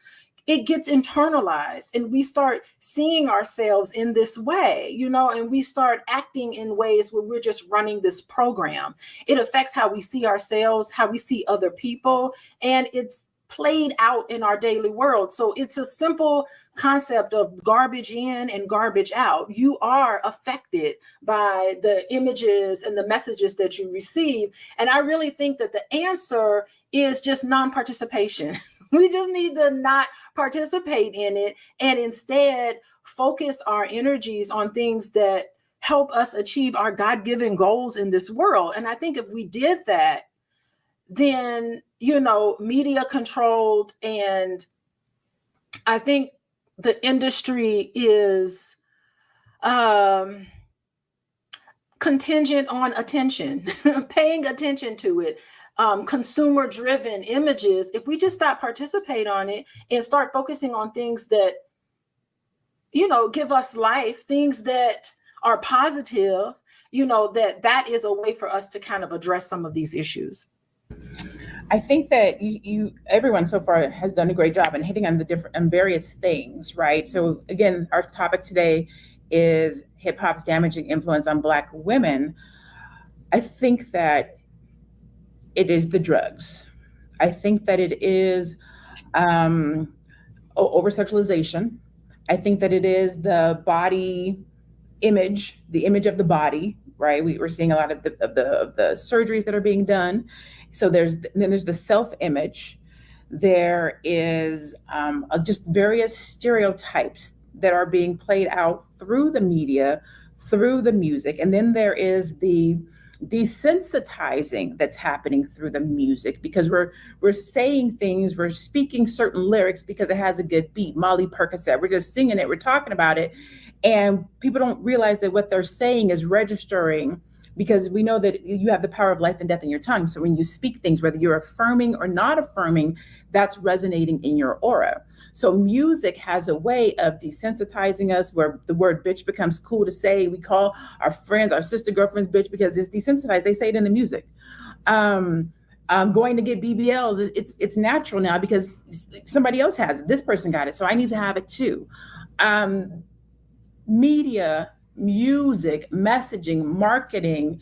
it gets internalized and we start seeing ourselves in this way, and we start acting in ways where we're just running this program. It affects how we see ourselves, how we see other people, and it's played out in our daily world. So it's a simple concept of garbage in and garbage out. You are affected by the images and the messages that you receive. And I really think that the answer is just non-participation. We just need to not participate in it and instead focus our energies on things that help us achieve our God-given goals in this world. And I think if we did that, then, media controlled, and I think the industry is contingent on attention, paying attention to it, consumer driven images. If we just stop participate on it and start focusing on things that, give us life, things that are positive, that is a way for us to kind of address some of these issues. I think that everyone so far has done a great job in hitting on the different and various things, right? So again, our topic today is hip hop's damaging influence on Black women. I think that it is the drugs. I think that it is over-sexualization. I think that it is the body image, the image of the body, right? We're seeing a lot of the surgeries that are being done. So there's the self-image. There is just various stereotypes that are being played out through the media, through the music. And then there is the desensitizing that's happening through the music, because we're saying things, we're speaking certain lyrics because it has a good beat. Molly Percocet, we're just singing it, we're talking about it. And people don't realize that what they're saying is registering, because we know that you have the power of life and death in your tongue. So when you speak things, whether you're affirming or not affirming, that's resonating in your aura. So music has a way of desensitizing us, where the word bitch becomes cool to say. We call our friends, our sister girlfriends bitch because it's desensitized. They say it in the music. Going to get BBLs, it's natural now because somebody else has it. This person got it, so I need to have it too. Media, music, messaging, marketing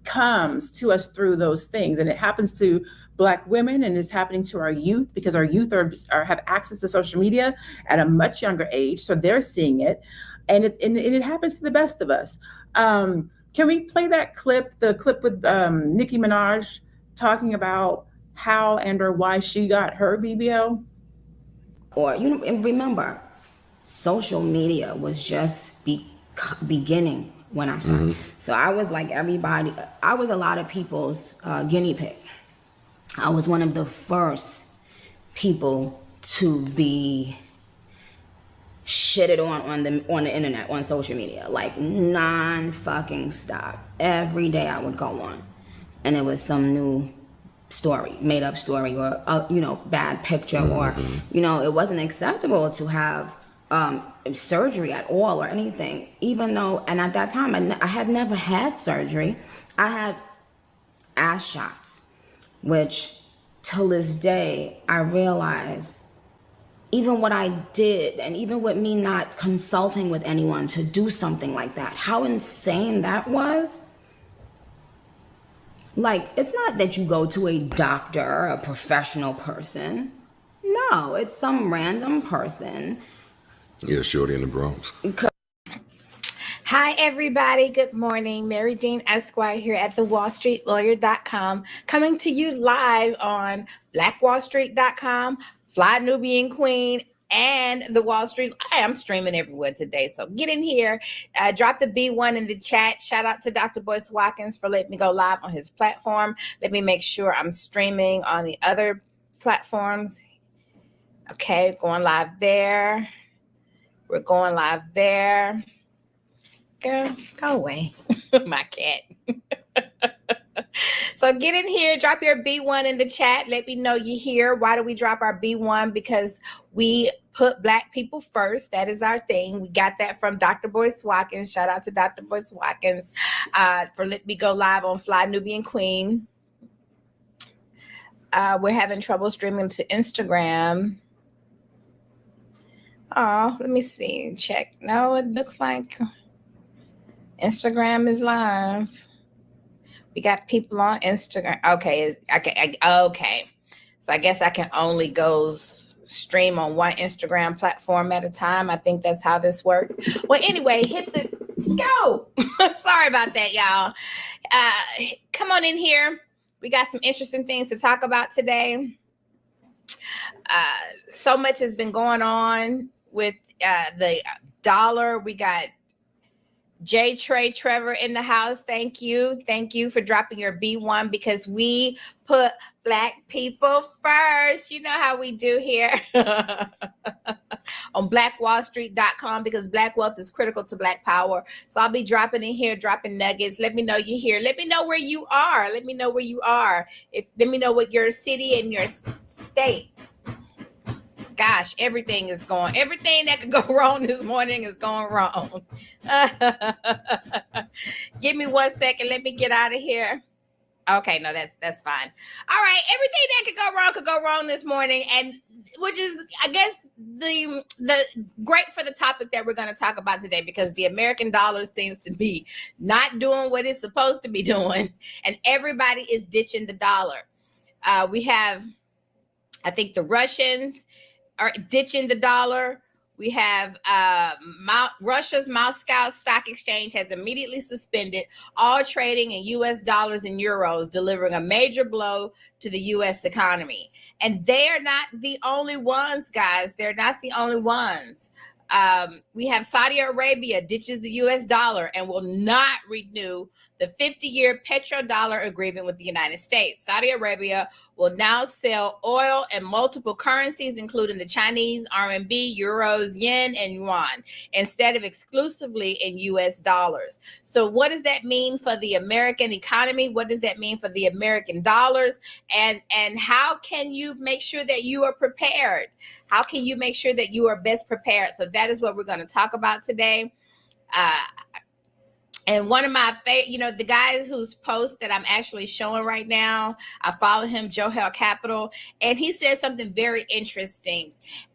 comes to us through those things, and it happens to Black women, and it's happening to our youth because our youth have access to social media at a much younger age, so they're seeing it, and it happens to the best of us. Can we play that clip, the clip with Nicki Minaj talking about how and or why she got her BBL? And remember, social media was just beginning when I started. So I was like everybody, I was a lot of people's guinea pig. I was one of the first people to be shitted on the internet, on social media, like non-fucking stop. Every day I would go on and it was some new story, made up story, or bad picture, or it wasn't acceptable to have surgery at all or anything, even though, and at that time I had never had surgery. I had ass shots, which till this day I realize, even what I did, and even with me not consulting with anyone to do something like that, how insane that was. Like, it's not that you go to a doctor, a professional person. No, it's some random person. Yeah, shorty in the Bronx. Hi, everybody. Good morning. Mary Dean Esquire here at thewallstreetlawyer.com, coming to you live on blackwallstreet.com, Fly Nubian Queen, and the Wall Street. I am streaming everywhere today. So get in here, drop the B1 in the chat. Shout out to Dr. Boyce Watkins for letting me go live on his platform. Let me make sure I'm streaming on the other platforms. Okay, going live there. We're going live there. Girl, go away. My cat. So get in here, drop your B1 in the chat. Let me know you're here. Why do we drop our B1? Because we put Black people first. That is our thing. We got that from Dr. Boyce Watkins. Shout out to Dr. Boyce Watkins for letting me go live on Fly Nubian Queen. We're having trouble streaming to Instagram. Oh, let me see. Check. No, it looks like Instagram is live. We got people on Instagram. Okay, okay. So I guess I can only go stream on one Instagram platform at a time. I think that's how this works. Well, anyway, hit the go. Sorry about that, y'all. Come on in here. We got some interesting things to talk about today. So much has been going on with the dollar. We got J. Trey Trevor in the house. Thank you. Thank you for dropping your B1 because we put Black people first. You know how we do here on blackwallstreet.com because Black wealth is critical to Black power. So I'll be dropping in here, dropping nuggets. Let me know you're here. Let me know where you are. Let me know where you are. Let me know what your city and your state. Gosh, everything that could go wrong this morning is going wrong. Give me 1 second. Let me get out of here. Okay, no, that's fine. All right, everything that could go wrong this morning, and which is, I guess, the great for the topic that we're going to talk about today, because the American dollar seems to be not doing what it's supposed to be doing, and everybody is ditching the dollar. We have, I think, the Russians are ditching the dollar. We have Russia's Moscow Stock Exchange has immediately suspended all trading in U.S. dollars and euros, delivering a major blow to the U.S. economy. And they are not the only ones, guys. They're not the only ones. We have Saudi Arabia ditches the U.S. dollar and will not renew the 50-year petrodollar agreement with the United States. Saudi Arabia will now sell oil in multiple currencies, including the Chinese, RMB, euros, yen, and yuan, instead of exclusively in U.S. dollars. So what does that mean for the American economy? What does that mean for the American dollars? And how can you make sure that you are prepared? How can you make sure that you are best prepared? So that is what we're going to talk about today. And one of my favorite, the guy whose post that I'm actually showing right now, I follow him, Johel Capital, and he said something very interesting.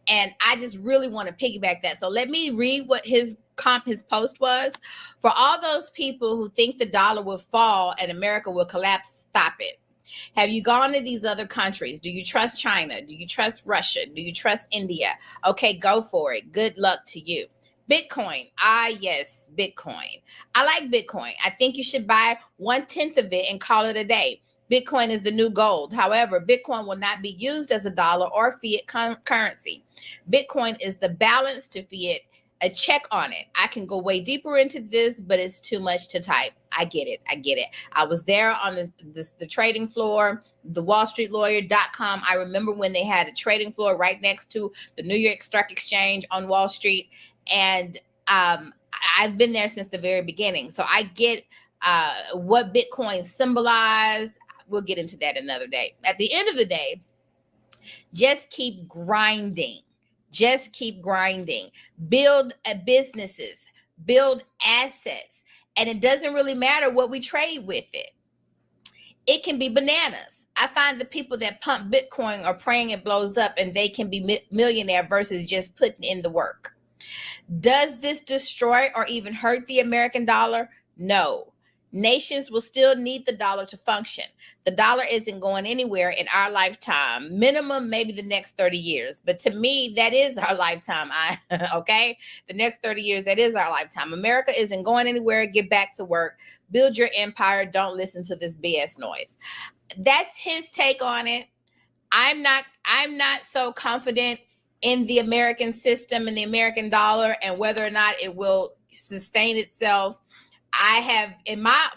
And I just really want to piggyback that. So let me read what his post was. For all those people who think the dollar will fall and America will collapse, stop it. Have you gone to these other countries? Do you trust China? Do you trust Russia? Do you trust India? Okay, go for it. Good luck to you. Bitcoin. Yes, Bitcoin. I like Bitcoin. I think you should buy 1/10 of it and call it a day. Bitcoin is the new gold. However, Bitcoin will not be used as a dollar or fiat currency. Bitcoin is the balance to fiat, a check on it. I can go way deeper into this, but it's too much to type. I get it. I was there on the trading floor, the wallstreetlawyer.com. I remember when they had a trading floor right next to the New York Stock Exchange on Wall Street. And I've been there since the very beginning. So I get what Bitcoin symbolized. We'll get into that another day. At the end of the day, just keep grinding. Just keep grinding. Build businesses. Build assets. And it doesn't really matter what we trade with it. It can be bananas. I find the people that pump Bitcoin are praying it blows up and they can be millionaire versus just putting in the work. Does this destroy or even hurt the American dollar? No. Nations will still need the dollar to function. The dollar isn't going anywhere in our lifetime, minimum maybe the next 30 years. But to me, that is our lifetime. Okay? The next 30 years, that is our lifetime. America isn't going anywhere. Get back to work. Build your empire. Don't listen to this BS noise. That's his take on it. I'm not so confident in the American system and the American dollar and whether or not it will sustain itself. I have, in my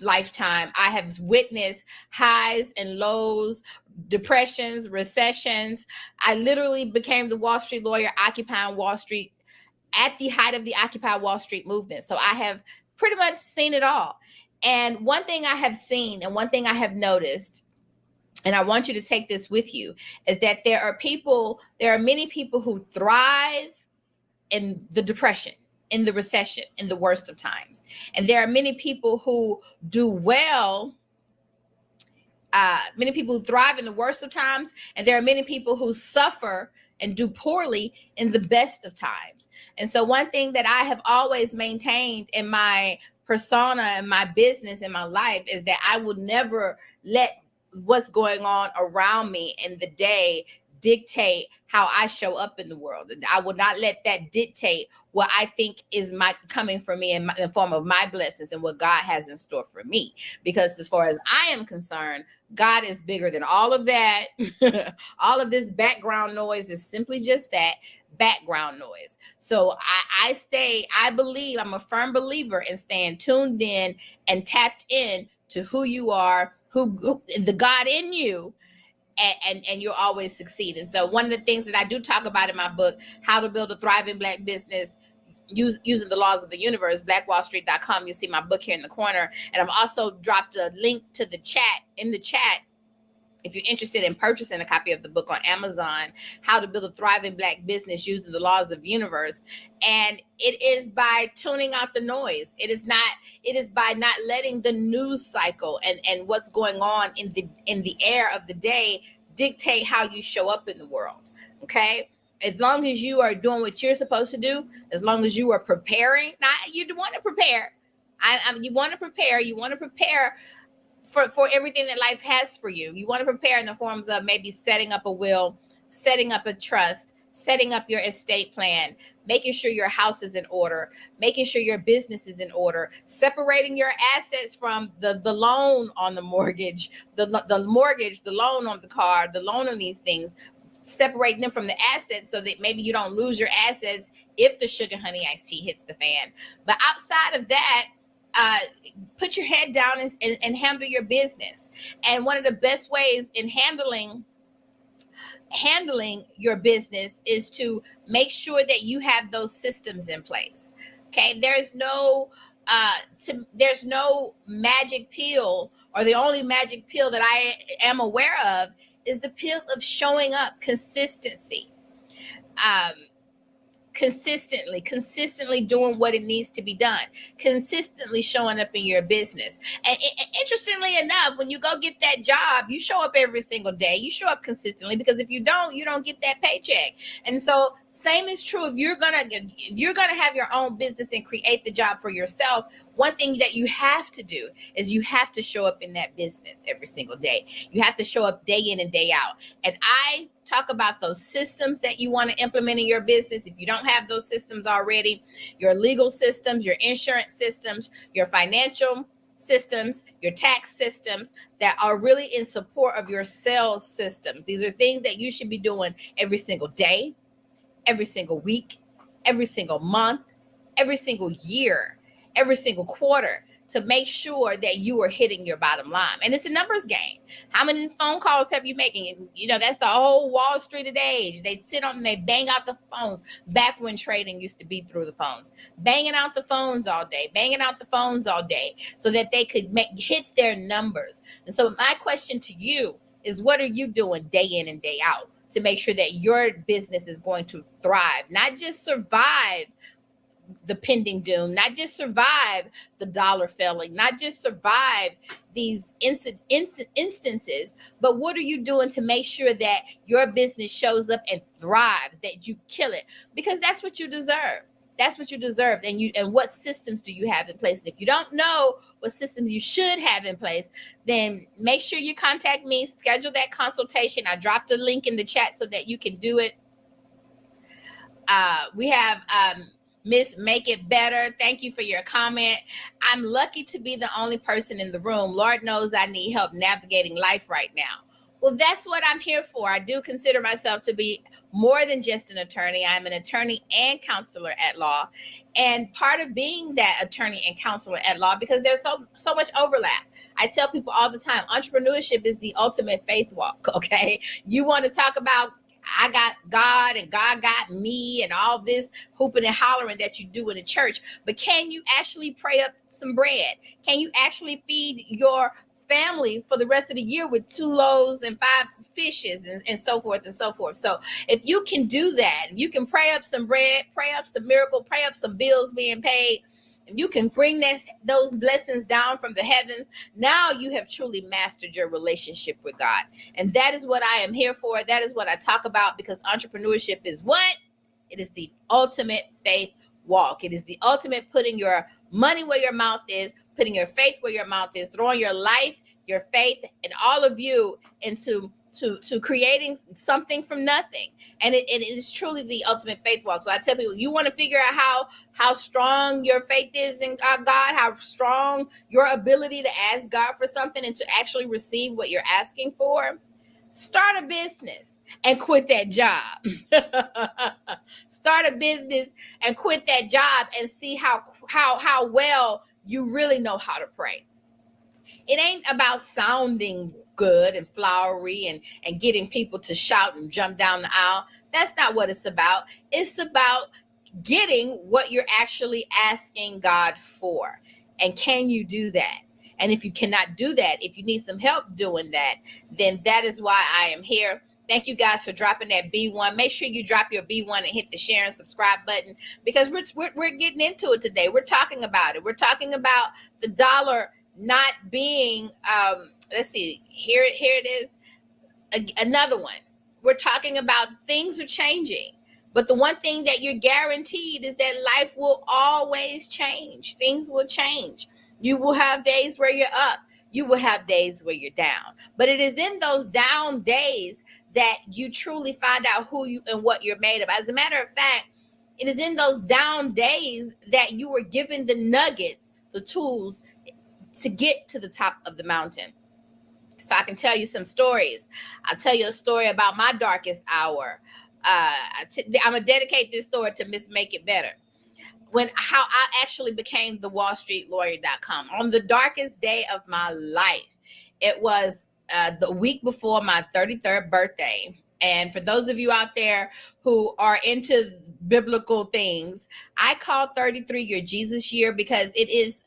lifetime, I have witnessed highs and lows, depressions, recessions. I literally became the Wall Street lawyer, occupying Wall Street at the height of the Occupy Wall Street movement. So I have pretty much seen it all. And one thing I have seen and one thing I have noticed, and I want you to take this with you, is that there are many people who thrive in the depression, in the recession, in the worst of times. And there are many people who do well, many people who thrive in the worst of times, and there are many people who suffer and do poorly in the best of times. And so one thing that I have always maintained in my persona and my business and my life is that I will never let what's going on around me in the day dictate how I show up in the world. I will not let that dictate what I think is coming for me in the form of my blessings and what God has in store for me. Because as far as I am concerned, God is bigger than all of that. All of this background noise is simply just that, background noise. So I believe, I'm a firm believer in staying tuned in and tapped in to who you are, who the God in you, and you'll always succeed. And so one of the things that I do talk about in my book, How to Build a Thriving Black Business Using the Laws of the Universe, blackwallstreet.com. You see my book here in the corner. And I've also dropped a link to the chat in the chat. If you're interested in purchasing a copy of the book on Amazon, How to Build a Thriving Black Business Using the Laws of the Universe. And it is by tuning out the noise. It is by not letting the news cycle and what's going on in the air of the day dictate how you show up in the world. Okay? As long as you are doing what you're supposed to do, as long as you are preparing, you want to prepare. You want to prepare. You want to prepare for everything that life has for you. You want to prepare in the forms of maybe setting up a will, setting up a trust, setting up your estate plan, making sure your house is in order, making sure your business is in order, separating your assets from the loan on the mortgage, the mortgage, the loan on the car, the loan on these things, separating them from the assets so that maybe you don't lose your assets if the sugar honey iced tea hits the fan. But outside of that, put your head down and handle your business. And one of the best ways in handling your business is to make sure that you have those systems in place. Okay, there's no magic pill, or the only magic pill that I am aware of is the pill of showing up, consistency. Consistently doing what it needs to be done, consistently showing up in your business. And interestingly enough, when you go get that job, you show up every single day. You show up consistently, because if you don't get that paycheck. And so same is true if you're gonna have your own business and create the job for yourself. One thing that you have to do is you have to show up in that business every single day. You have to show up day in and day out. And I talk about those systems that you want to implement in your business. If you don't have those systems already, your legal systems, your insurance systems, your financial systems, your tax systems that are really in support of your sales systems. These are things that you should be doing every single day, every single week, every single month, every single year, every single quarter, to make sure that you are hitting your bottom line. And it's a numbers game. How many phone calls have you making? And that's the whole Wall Street of the age. They sit on and they bang out the phones back when trading used to be through the phones, banging out the phones all day, so that they could hit their numbers. And so my question to you is, what are you doing day in and day out to make sure that your business is going to thrive, not just survive the pending doom, not just survive the dollar failing, not just survive these instances, but what are you doing to make sure that your business shows up and thrives, that you kill it? Because that's what you deserve. That's what you deserve. And what systems do you have in place? And if you don't know what systems you should have in place, then make sure you contact me, schedule that consultation. I dropped a link in the chat so that you can do it. We have Miss Make It Better. Thank you for your comment. I'm lucky to be the only person in the room. Lord knows I need help navigating life right now. Well, that's what I'm here for. I do consider myself to be more than just an attorney. I'm an attorney and counselor at law. And part of being that attorney and counselor at law, because there's so much overlap. I tell people all the time, entrepreneurship is the ultimate faith walk, okay? You want to talk about I got God and God got me and all this hooping and hollering that you do in the church, but can you actually pray up some bread? Can you actually feed your family for the rest of the year with 2 loaves and 5 fishes and so forth and so forth? So if you can do that, you can pray up some bread, pray up some miracle, pray up some bills being paid, if you can bring those blessings down from the heavens, now you have truly mastered your relationship with God. And that is what I am here for. That is what I talk about, because entrepreneurship is what? It is the ultimate faith walk. It is the ultimate putting your money where your mouth is, putting your faith where your mouth is, throwing your life, your faith, and all of you into creating something from nothing. And it is truly the ultimate faith walk. So I tell people, you want to figure out how strong your faith is in God, how strong your ability to ask God for something and to actually receive what you're asking for. Start a business and quit that job. Start a business and quit that job and see how well you really know how to pray. It ain't about sounding good and flowery and getting people to shout and jump down the aisle. That's not what it's about. It's about getting what you're actually asking God for. And can you do that? And if you cannot do that, if you need some help doing that, then that is why I am here. Thank you guys for dropping that B1. Make sure you drop your B1 and hit the share and subscribe button, because we're getting into it today. We're talking about it. We're talking about the dollar not being, let's see, here it is, another one. We're talking about things are changing, but the one thing that you're guaranteed is that life will always change. Things will change. You will have days where you're up. You will have days where you're down. But it is in those down days that you truly find out who you and what you're made of. As a matter of fact, it is in those down days that you were given the nuggets, the tools to get to the top of the mountain. So I can tell you some stories. I'll tell you a story about my darkest hour. I'm going to dedicate this story to Miss Make It Better. How I actually became the WallStreetLawyer.com. On the darkest day of my life, it was the week before my 33rd birthday. And for those of you out there who are into biblical things, I call 33 your Jesus year, because it is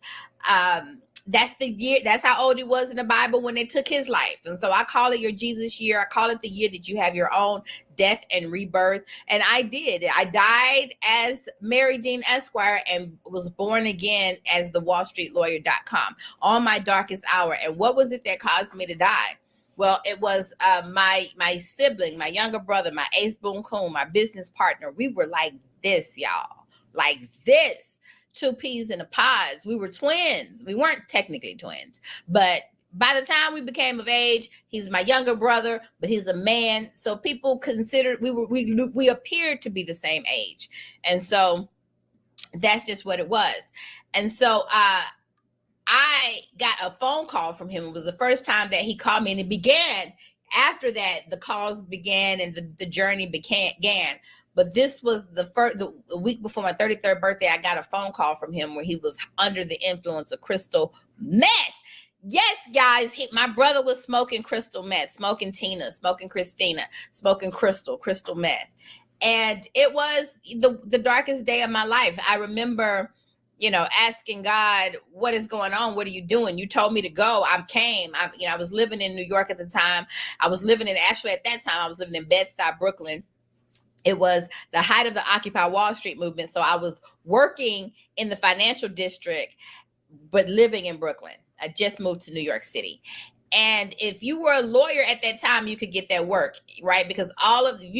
that's the year, that's how old he was in the Bible when they took his life. And so I call it your Jesus year. I call it the year that you have your own death and rebirth. And I did. I died as Mary Dean Esquire and was born again as the WallStreetLawyer.com on my darkest hour. And what was it that caused me to die? Well, it was my sibling, my younger brother, my ace boon coon, my business partner. We were like this, y'all, like this. Two peas in a pod. We were twins. We weren't technically twins, but by the time we became of age, he's my younger brother, but he's a man. So people considered we appeared to be the same age. And so that's just what it was. And so I got a phone call from him. It was the first time that he called me, and it began after that. The calls began and the journey began. But this was the week before my 33rd birthday. I got a phone call from him where he was under the influence of crystal meth. Yes, guys, my brother was smoking crystal meth, smoking Tina, smoking Christina, smoking crystal meth. And it was the darkest day of my life. I remember, asking God, what is going on? What are you doing? You told me to go. I came. I was living in New York at the time. At that time, I was living in Bed-Stuy, Brooklyn. It was the height of the Occupy Wall Street movement. So I was working in the financial district, but living in Brooklyn. I just moved to New York City. And if you were a lawyer at that time, you could get that work, right? Because if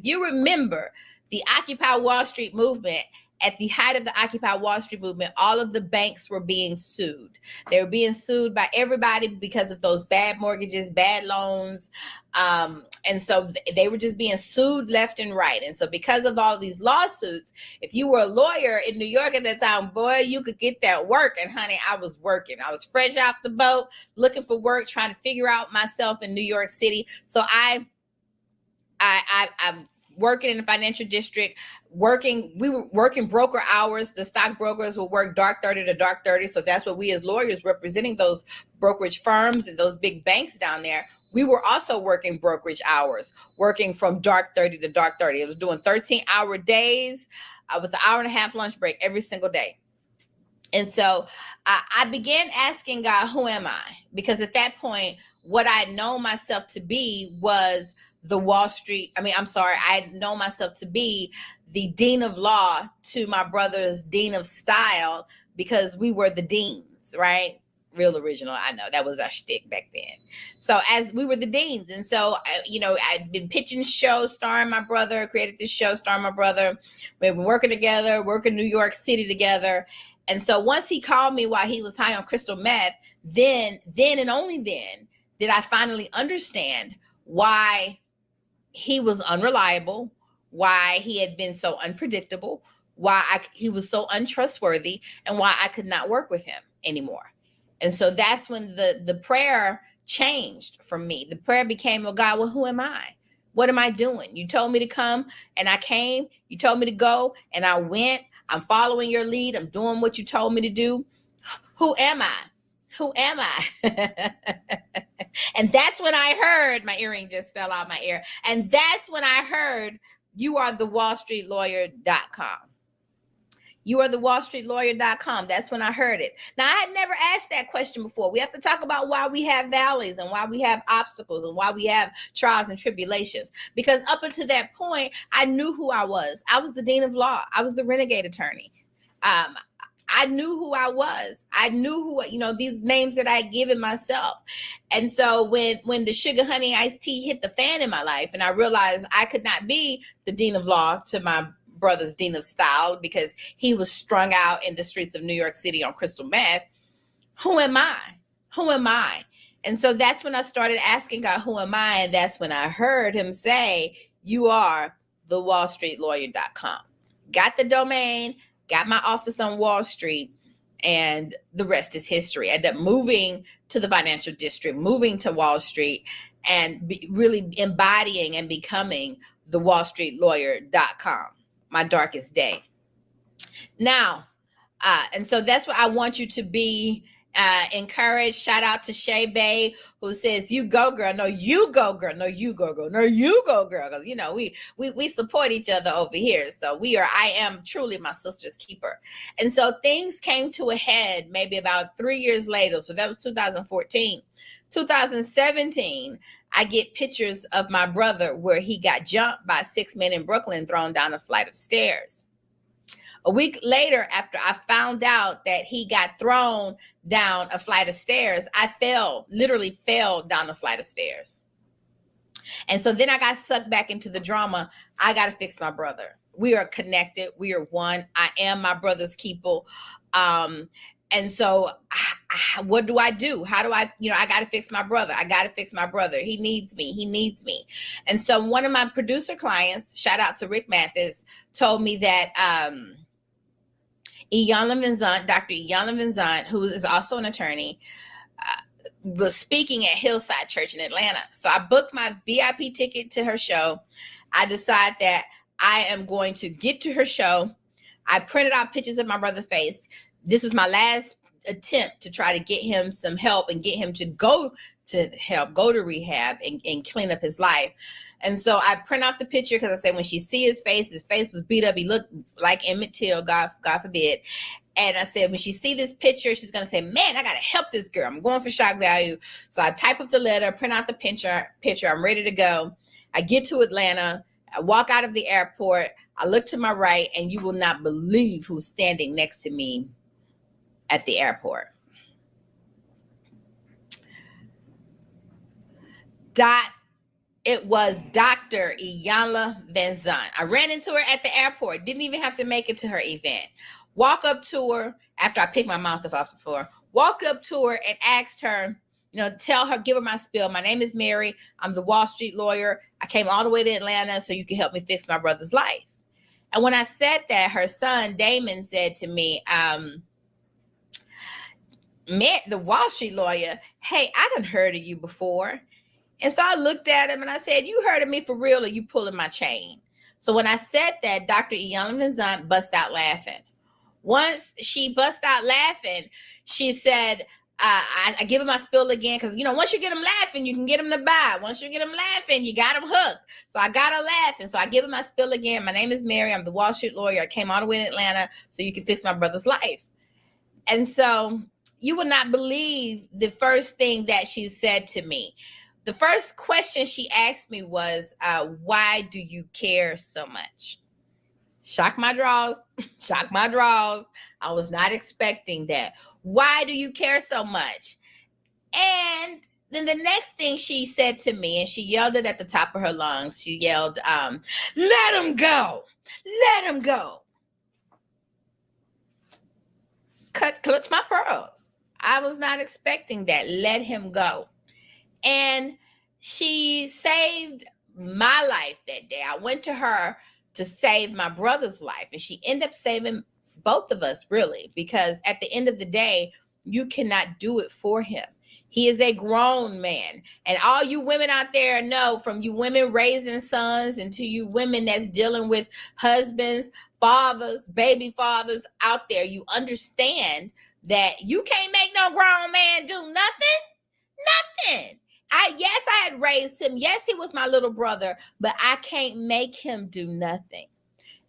you remember the Occupy Wall Street movement, at the height of the Occupy Wall Street movement, all of the banks were being sued. They were being sued by everybody because of those bad mortgages, bad loans. And so they were just being sued left and right. And so because of all of these lawsuits, if you were a lawyer in New York at that time, boy, you could get that work. And honey, I was working. I was fresh off the boat, looking for work, trying to figure out myself in New York City. So I'm working in the financial district, we were working broker hours. The stockbrokers will work dark 30 to dark 30. So that's what we as lawyers representing those brokerage firms and those big banks down there. We were also working brokerage hours, working from dark 30 to dark 30. It was doing 13-hour days with an hour and a half lunch break every single day. And so I began asking God, who am I? Because at that point, what I know myself to be was I know myself to be the dean of law to my brother's dean of style because we were the deans, right? Real original. I know that was our shtick back then. So as we were the deans. And so, I'd been pitching shows starring my brother, created this show starring my brother. We've been working together, working New York City together. And so once he called me while he was high on crystal meth, then and only then did I finally understand why he was unreliable, why he had been so unpredictable, why he was so untrustworthy, and why I could not work with him anymore. And so that's when the prayer changed for me. The prayer became, well, God, well, who am I? What am I doing? You told me to come and I came. You told me to go and I went. I'm following your lead. I'm doing what you told me to do. Who am I? Who am I? And that's when I heard, my earring just fell out my ear. And that's when I heard, you are the wallstreetlawyer.com. You are the wallstreetlawyer.com. That's when I heard it. Now, I had never asked that question before. We have to talk about why we have valleys and why we have obstacles and why we have trials and tribulations. Because up until that point, I knew who I was. I was the dean of law. I was the renegade attorney. I knew who I was. I knew who, these names that I had given myself. And so when the sugar honey iced tea hit the fan in my life and I realized I could not be the dean of law to my brother's dean of style because he was strung out in the streets of New York City on crystal meth. Who am I? Who am I? And so that's when I started asking God, who am I? And that's when I heard him say, you are the wallstreetlawyer.com. Got the domain, got my office on Wall Street, and the rest is history. I ended up moving to the financial district, moving to Wall Street, and really embodying and becoming the wallstreetlawyer.com. My darkest day. Now, and so that's what I want you to be encouraged. Shout out to Shay Bay, who says, you go, girl. No, you go, girl. No, you go, girl. No, you go, girl. Because, we support each other over here. So I am truly my sister's keeper. And so things came to a head maybe about 3 years later. So that was 2014. 2017, I get pictures of my brother where he got jumped by 6 men in Brooklyn, thrown down a flight of stairs. A week later, after I found out that he got thrown down a flight of stairs, I literally fell down a flight of stairs. And so then I got sucked back into the drama. I got to fix my brother. We are connected. We are one. I am my brother's keeper. And so what do I do? How do I got to fix my brother. I got to fix my brother. He needs me. He needs me. And so one of my producer clients, shout out to Rick Mathis, told me that Iyanla Vanzant, Dr. Iyanla Vanzant, who is also an attorney, was speaking at Hillside Church in Atlanta. So I booked my VIP ticket to her show. I decided that I am going to get to her show. I printed out pictures of my brother's face. This was my last attempt to try to get him some help and get him to go to rehab and clean up his life. And so I print out the picture because I said, when she see his face was beat up. He looked like Emmett Till, God forbid. And I said, when she see this picture, she's going to say, man, I got to help this girl. I'm going for shock value. So I type up the letter, print out the picture. I'm ready to go. I get to Atlanta. I walk out of the airport. I look to my right, and you will not believe who's standing next to me at the airport. It was Dr. Iyanla Vanzant. I ran into her at the airport. Didn't even have to make it to her event. Walk up to her after I picked my mouth off the floor. Walked up to her and asked her, give her my spiel. My name is Mary. I'm the Wall Street lawyer. I came all the way to Atlanta so you can help me fix my brother's life. And when I said that, her son, Damon, said to me, the Wall Street lawyer, hey, I done heard of you before. And so I looked at him and I said, you heard of me for real, or you pulling my chain? So when I said that, Dr. Iyanla Vanzant bust out laughing. Once she bust out laughing, she said, I give him my spiel again, because, once you get them laughing, you can get them to buy. Once you get them laughing, you got them hooked. So I got her laughing. So I give him my spiel again. My name is Mary. I'm the Wall Street lawyer. I came all the way to Atlanta so you can fix my brother's life. And so you would not believe the first thing that she said to me. The first question she asked me was, why do you care so much? Shock my draws. Shock my draws. I was not expecting that. Why do you care so much? And then the next thing she said to me, and she yelled it at the top of her lungs, she yelled, let him go. Let him go. Clutch my pearls. I was not expecting that. Let him go. And she saved my life that day. I went to her to save my brother's life, and she ended up saving both of us, really, because at the end of the day, you cannot do it for him. He is a grown man. And all you women out there know, from you women raising sons and to you women that's dealing with husbands, fathers, baby fathers out there, you understand that you can't make no grown man do nothing. Nothing. Yes, I had raised him. Yes, he was my little brother, but I can't make him do nothing.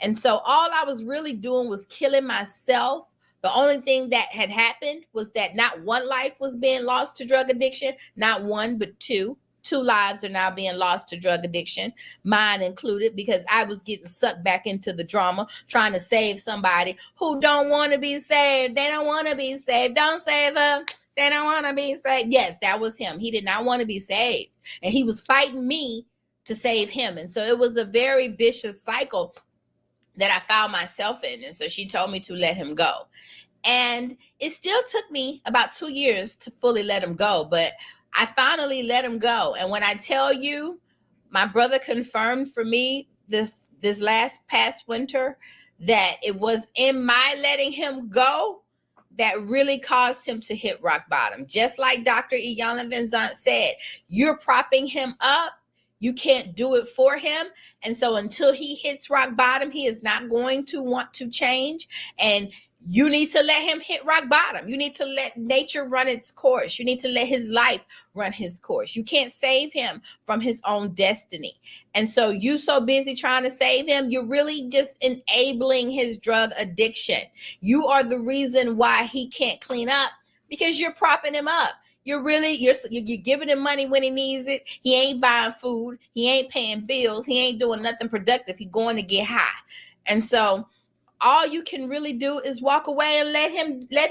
And so all I was really doing was killing myself. The only thing that had happened was that not one life was being lost to drug addiction, not one, but two. 2 lives are now being lost to drug addiction, mine included, because I was getting sucked back into the drama, trying to save somebody who don't want to be saved. They don't want to be saved. Don't save them. They don't want to be saved. Yes, that was him. He did not want to be saved. And he was fighting me to save him. And so it was a very vicious cycle that I found myself in. And so she told me to let him go. And it still took me about 2 years to fully let him go. But I finally let him go. And when I tell you, my brother confirmed for me this past winter that it was in my letting him go that really caused him to hit rock bottom. Just like Dr. Iyanla Vanzant said, you're propping him up. You can't do it for him. And so until he hits rock bottom, he is not going to want to change. And you need to let him hit rock bottom. You need to let nature run its course. You need to let his life run his course. You can't save him from his own destiny. And so you so busy trying to save him, you're really just enabling his drug addiction. You are the reason why he can't clean up, because you're propping him up. You're giving him money when he needs it. He ain't buying food. He ain't paying bills. He ain't doing nothing productive. He's going to get high. And so all you can really do is walk away and let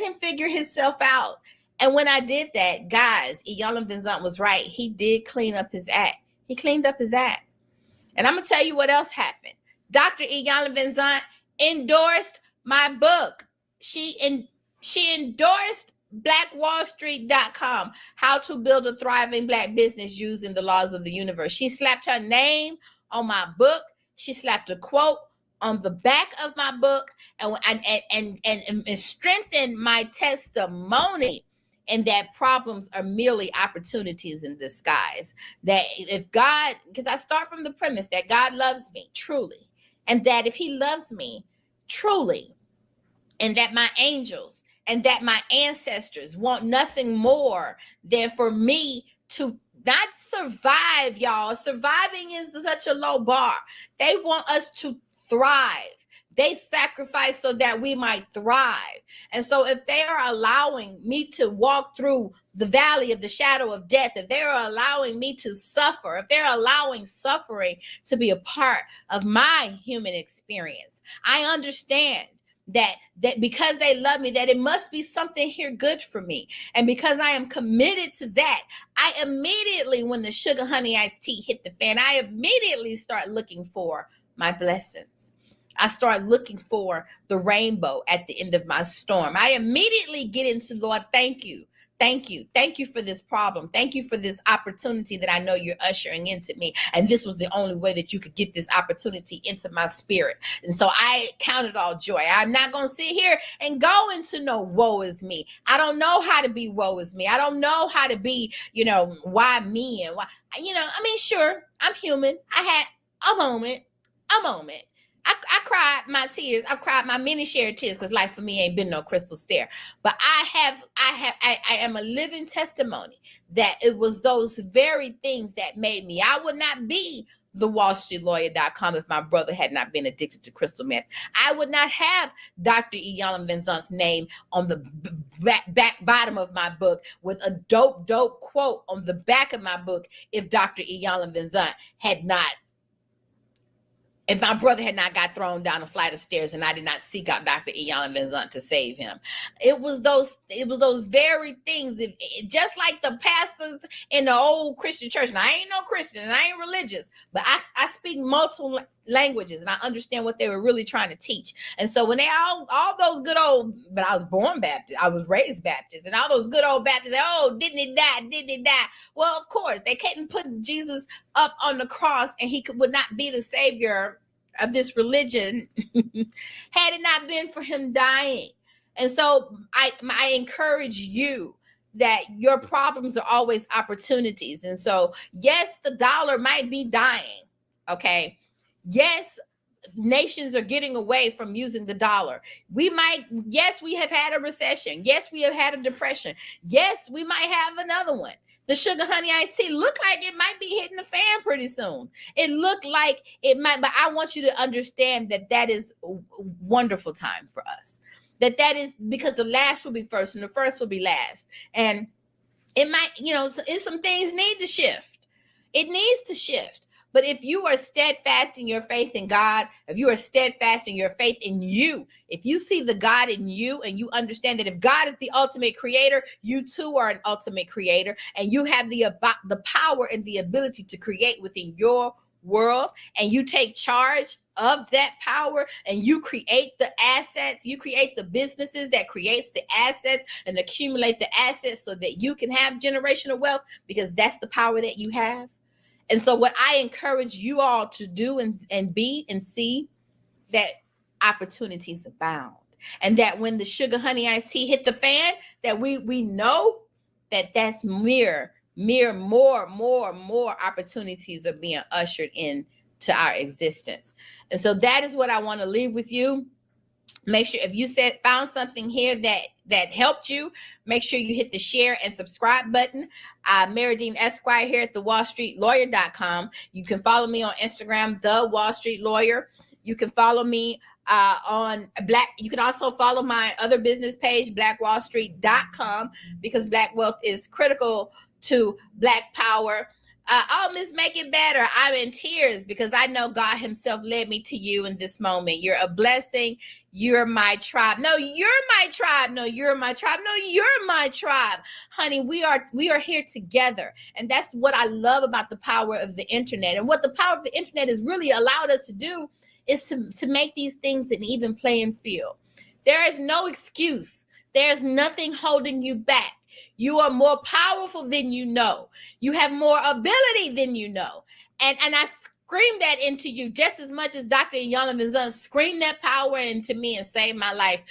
him figure himself out. And when I did that, guys, Iyanla Vanzant was right. He did clean up his act. He cleaned up his act. And I'm going to tell you what else happened. Dr. Iyanla Vanzant endorsed my book. She endorsed BlackWallStreet.com, How to Build a Thriving Black Business Using the Laws of the Universe. She slapped her name on my book. She slapped a quote on the back of my book and strengthen my testimony, and that problems are merely opportunities in disguise. That if God, because I start from the premise that God loves me truly, and that if he loves me truly, and that my angels and that my ancestors want nothing more than for me to not survive, y'all. Surviving is such a low bar. They want us to thrive. They sacrifice so that we might thrive. And so if they are allowing me to walk through the valley of the shadow of death, if they're allowing me to suffer, if they're allowing suffering to be a part of my human experience, I understand that because they love me, that it must be something here good for me. And because I am committed to that, I immediately, when the sugar honey iced tea hit the fan, I immediately start looking for my blessings. I start looking for the rainbow at the end of my storm. I immediately get into, Lord, thank you. Thank you. Thank you for this problem. Thank you for this opportunity that I know you're ushering into me. And this was the only way that you could get this opportunity into my spirit. And so I count it all joy. I'm not going to sit here and go into no woe is me. I don't know how to be woe is me. I don't know how to be, why me and why, sure, I'm human. I had a moment. I cried my tears. I've cried my many shared tears, because life for me ain't been no crystal stair. But I am a living testimony that it was those very things that made me. I would not be the WallStreetLawyer.com if my brother had not been addicted to crystal meth. I would not have Dr. Iyanla Vanzant's name on the back bottom of my book with a dope quote on the back of my book if Dr. Iyanla Vanzant had not if my brother had not got thrown down a flight of stairs and I did not seek out Dr. Iyanla Vanzant to save him. It was those very things. Just like the pastors in the old Christian church. And I ain't no Christian and I ain't religious, but I speak multiple languages and I understand what they were really trying to teach. And so when they all those good old, but I was born Baptist, I was raised Baptist, and all those good old Baptists, didn't he die? Well, of course, they couldn't put Jesus up on the cross and would not be the savior of this religion had it not been for him dying. And so I encourage you that your problems are always opportunities. And so, yes, the dollar might be dying. Okay. Yes, nations are getting away from using the dollar. Yes, we have had a recession. Yes, we have had a depression. Yes, we might have another one. The sugar honey iced tea looked like it might be hitting the fan pretty soon. It looked like it might, but I want you to understand that is a wonderful time for us. That is because the last will be first and the first will be last. And it might, some things need to shift. It needs to shift. But if you are steadfast in your faith in God, if you are steadfast in your faith in you, if you see the God in you and you understand that if God is the ultimate creator, you too are an ultimate creator, and you have the power and the ability to create within your world, and you take charge of that power and you create the assets, you create the businesses that creates the assets and accumulate the assets so that you can have generational wealth, because that's the power that you have. And so what I encourage you all to do and be and see, that opportunities abound. And that when the sugar honey iced tea hit the fan, that we know that that's more opportunities are being ushered in to our existence. And so that is what I want to leave with you. Make sure if you found something here that helped you, make sure you hit the share and subscribe button. Mary Dean Esquire here at thewallstreetlawyer.com. You can follow me on Instagram, The Wall Street Lawyer. You can follow me on you can also follow my other business page, blackwallstreet.com, because Black wealth is critical to Black power. Miss Make It Better. I'm in tears because I know God himself led me to you in this moment. You're a blessing. You're my tribe. No, you're my tribe. No, you're my tribe. No, you're my tribe. Honey, we are here together. And that's what I love about the power of the internet. And what the power of the internet has really allowed us to do is to make these things an even playing field. There is no excuse. There's nothing holding you back. You are more powerful than you know. You have more ability than you know. And I scream that into you just as much as Dr. Iyanla Vanzant screamed that power into me and saved my life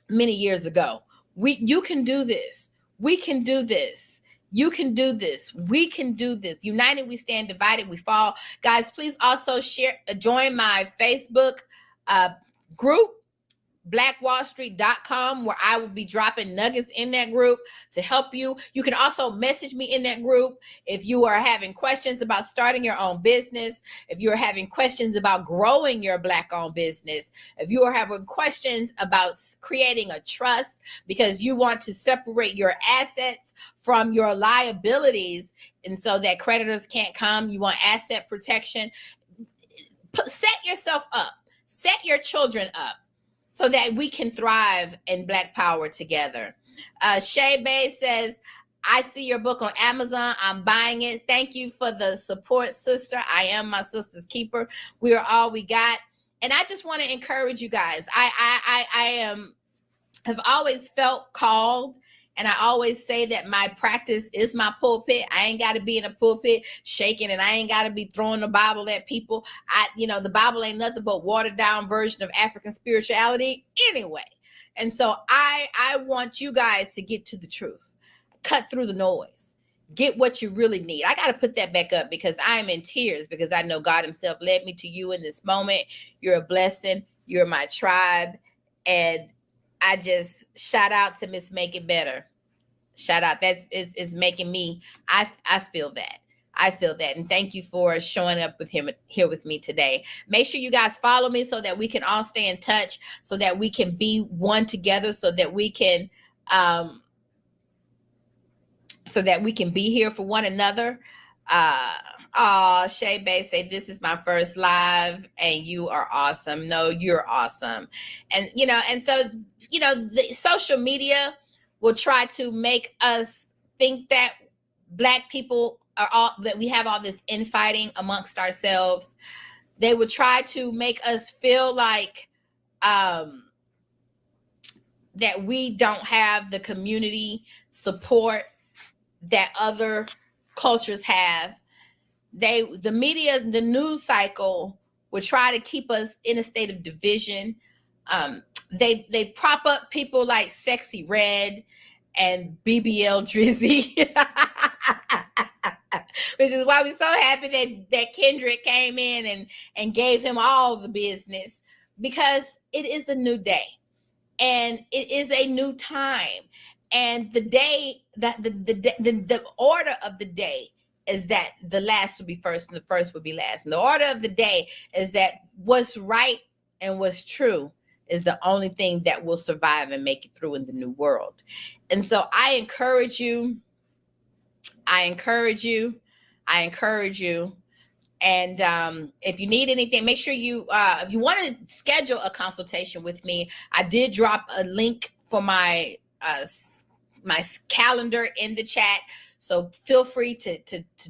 many years ago. You can do this. We can do this. You can do this. We can do this. United we stand, divided we fall. Guys, please also join my Facebook group, blackwallstreet.com, where I will be dropping nuggets in that group to help you. You can also message me in that group if you are having questions about starting your own business, if you're having questions about growing your Black-owned business, if you are having questions about creating a trust because you want to separate your assets from your liabilities and so that creditors can't come, you want asset protection. Set yourself up, set your children up, so that we can thrive in Black power together. Shay Bay says, I see your book on Amazon. I'm buying it. Thank you for the support, sister. I am my sister's keeper. We are all we got. And I just want to encourage you guys. I have always felt called, and I always say that my practice is my pulpit. I ain't got to be in a pulpit shaking, and I ain't got to be throwing the Bible at people. The Bible ain't nothing but watered down version of African spirituality anyway. And so I want you guys to get to the truth, cut through the noise, get what you really need. I got to put that back up because I'm in tears because I know God himself led me to you in this moment. You're a blessing. You're my tribe. And I just shout out to Miss Make It Better. Shout out. That is making me, I feel that. I feel that. And thank you for showing up with him here with me today. Make sure you guys follow me so that we can all stay in touch, so that we can be one together, so that we can be here for one another. Shay Bay say, this is my first live and you are awesome. No, you're awesome. And, and so, the social media will try to make us think that Black people that we have all this infighting amongst ourselves. They would try to make us feel like, that we don't have the community support that other cultures have. The media, the news cycle would try to keep us in a state of division. They prop up people like Sexy Red and BBL Drizzy, which is why we're so happy that Kendrick came in and gave him all the business, because it is a new day and it is a new time. And the day that the order of the day is that the last will be first and the first will be last. And the order of the day is that what's right and what's true is the only thing that will survive and make it through in the new world. And so I encourage you. And if you need anything, make sure if you want to schedule a consultation with me, I did drop a link for my calendar in the chat. So feel free to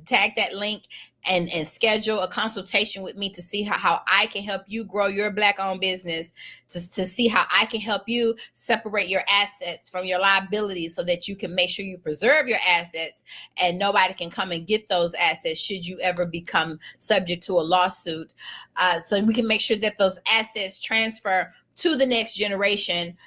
tag that link and schedule a consultation with me to see how I can help you grow your Black-owned business, to see how I can help you separate your assets from your liabilities so that you can make sure you preserve your assets and nobody can come and get those assets should you ever become subject to a lawsuit. So we can make sure that those assets transfer to the next generation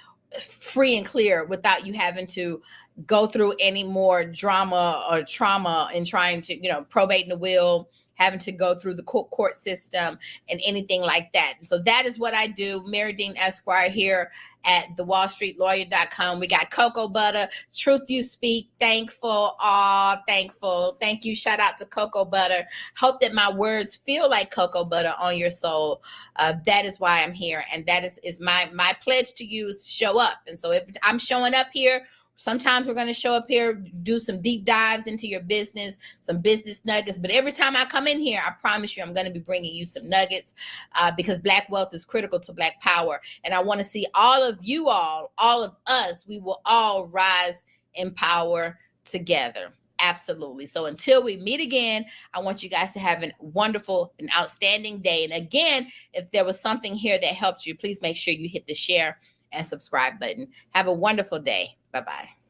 free and clear without you having to go through any more drama or trauma in trying to, probating the will, having to go through the court system and anything like that. So that is what I do. Mary Dean Esquire here at thewallstreetlawyer.com. We got Cocoa Butter, Truth You Speak, Thankful, Thankful. Thank you. Shout out to Cocoa Butter. Hope that my words feel like cocoa butter on your soul. That is why I'm here. And that is my pledge to you, is to show up. And so if I'm showing up here, sometimes we're going to show up here, do some deep dives into your business, some business nuggets. But every time I come in here, I promise you I'm going to be bringing you some nuggets because Black wealth is critical to Black power. And I want to see all of you all of us, we will all rise in power together. Absolutely. So until we meet again, I want you guys to have a wonderful and outstanding day. And again, if there was something here that helped you, please make sure you hit the share and subscribe button. Have a wonderful day. Bye-bye.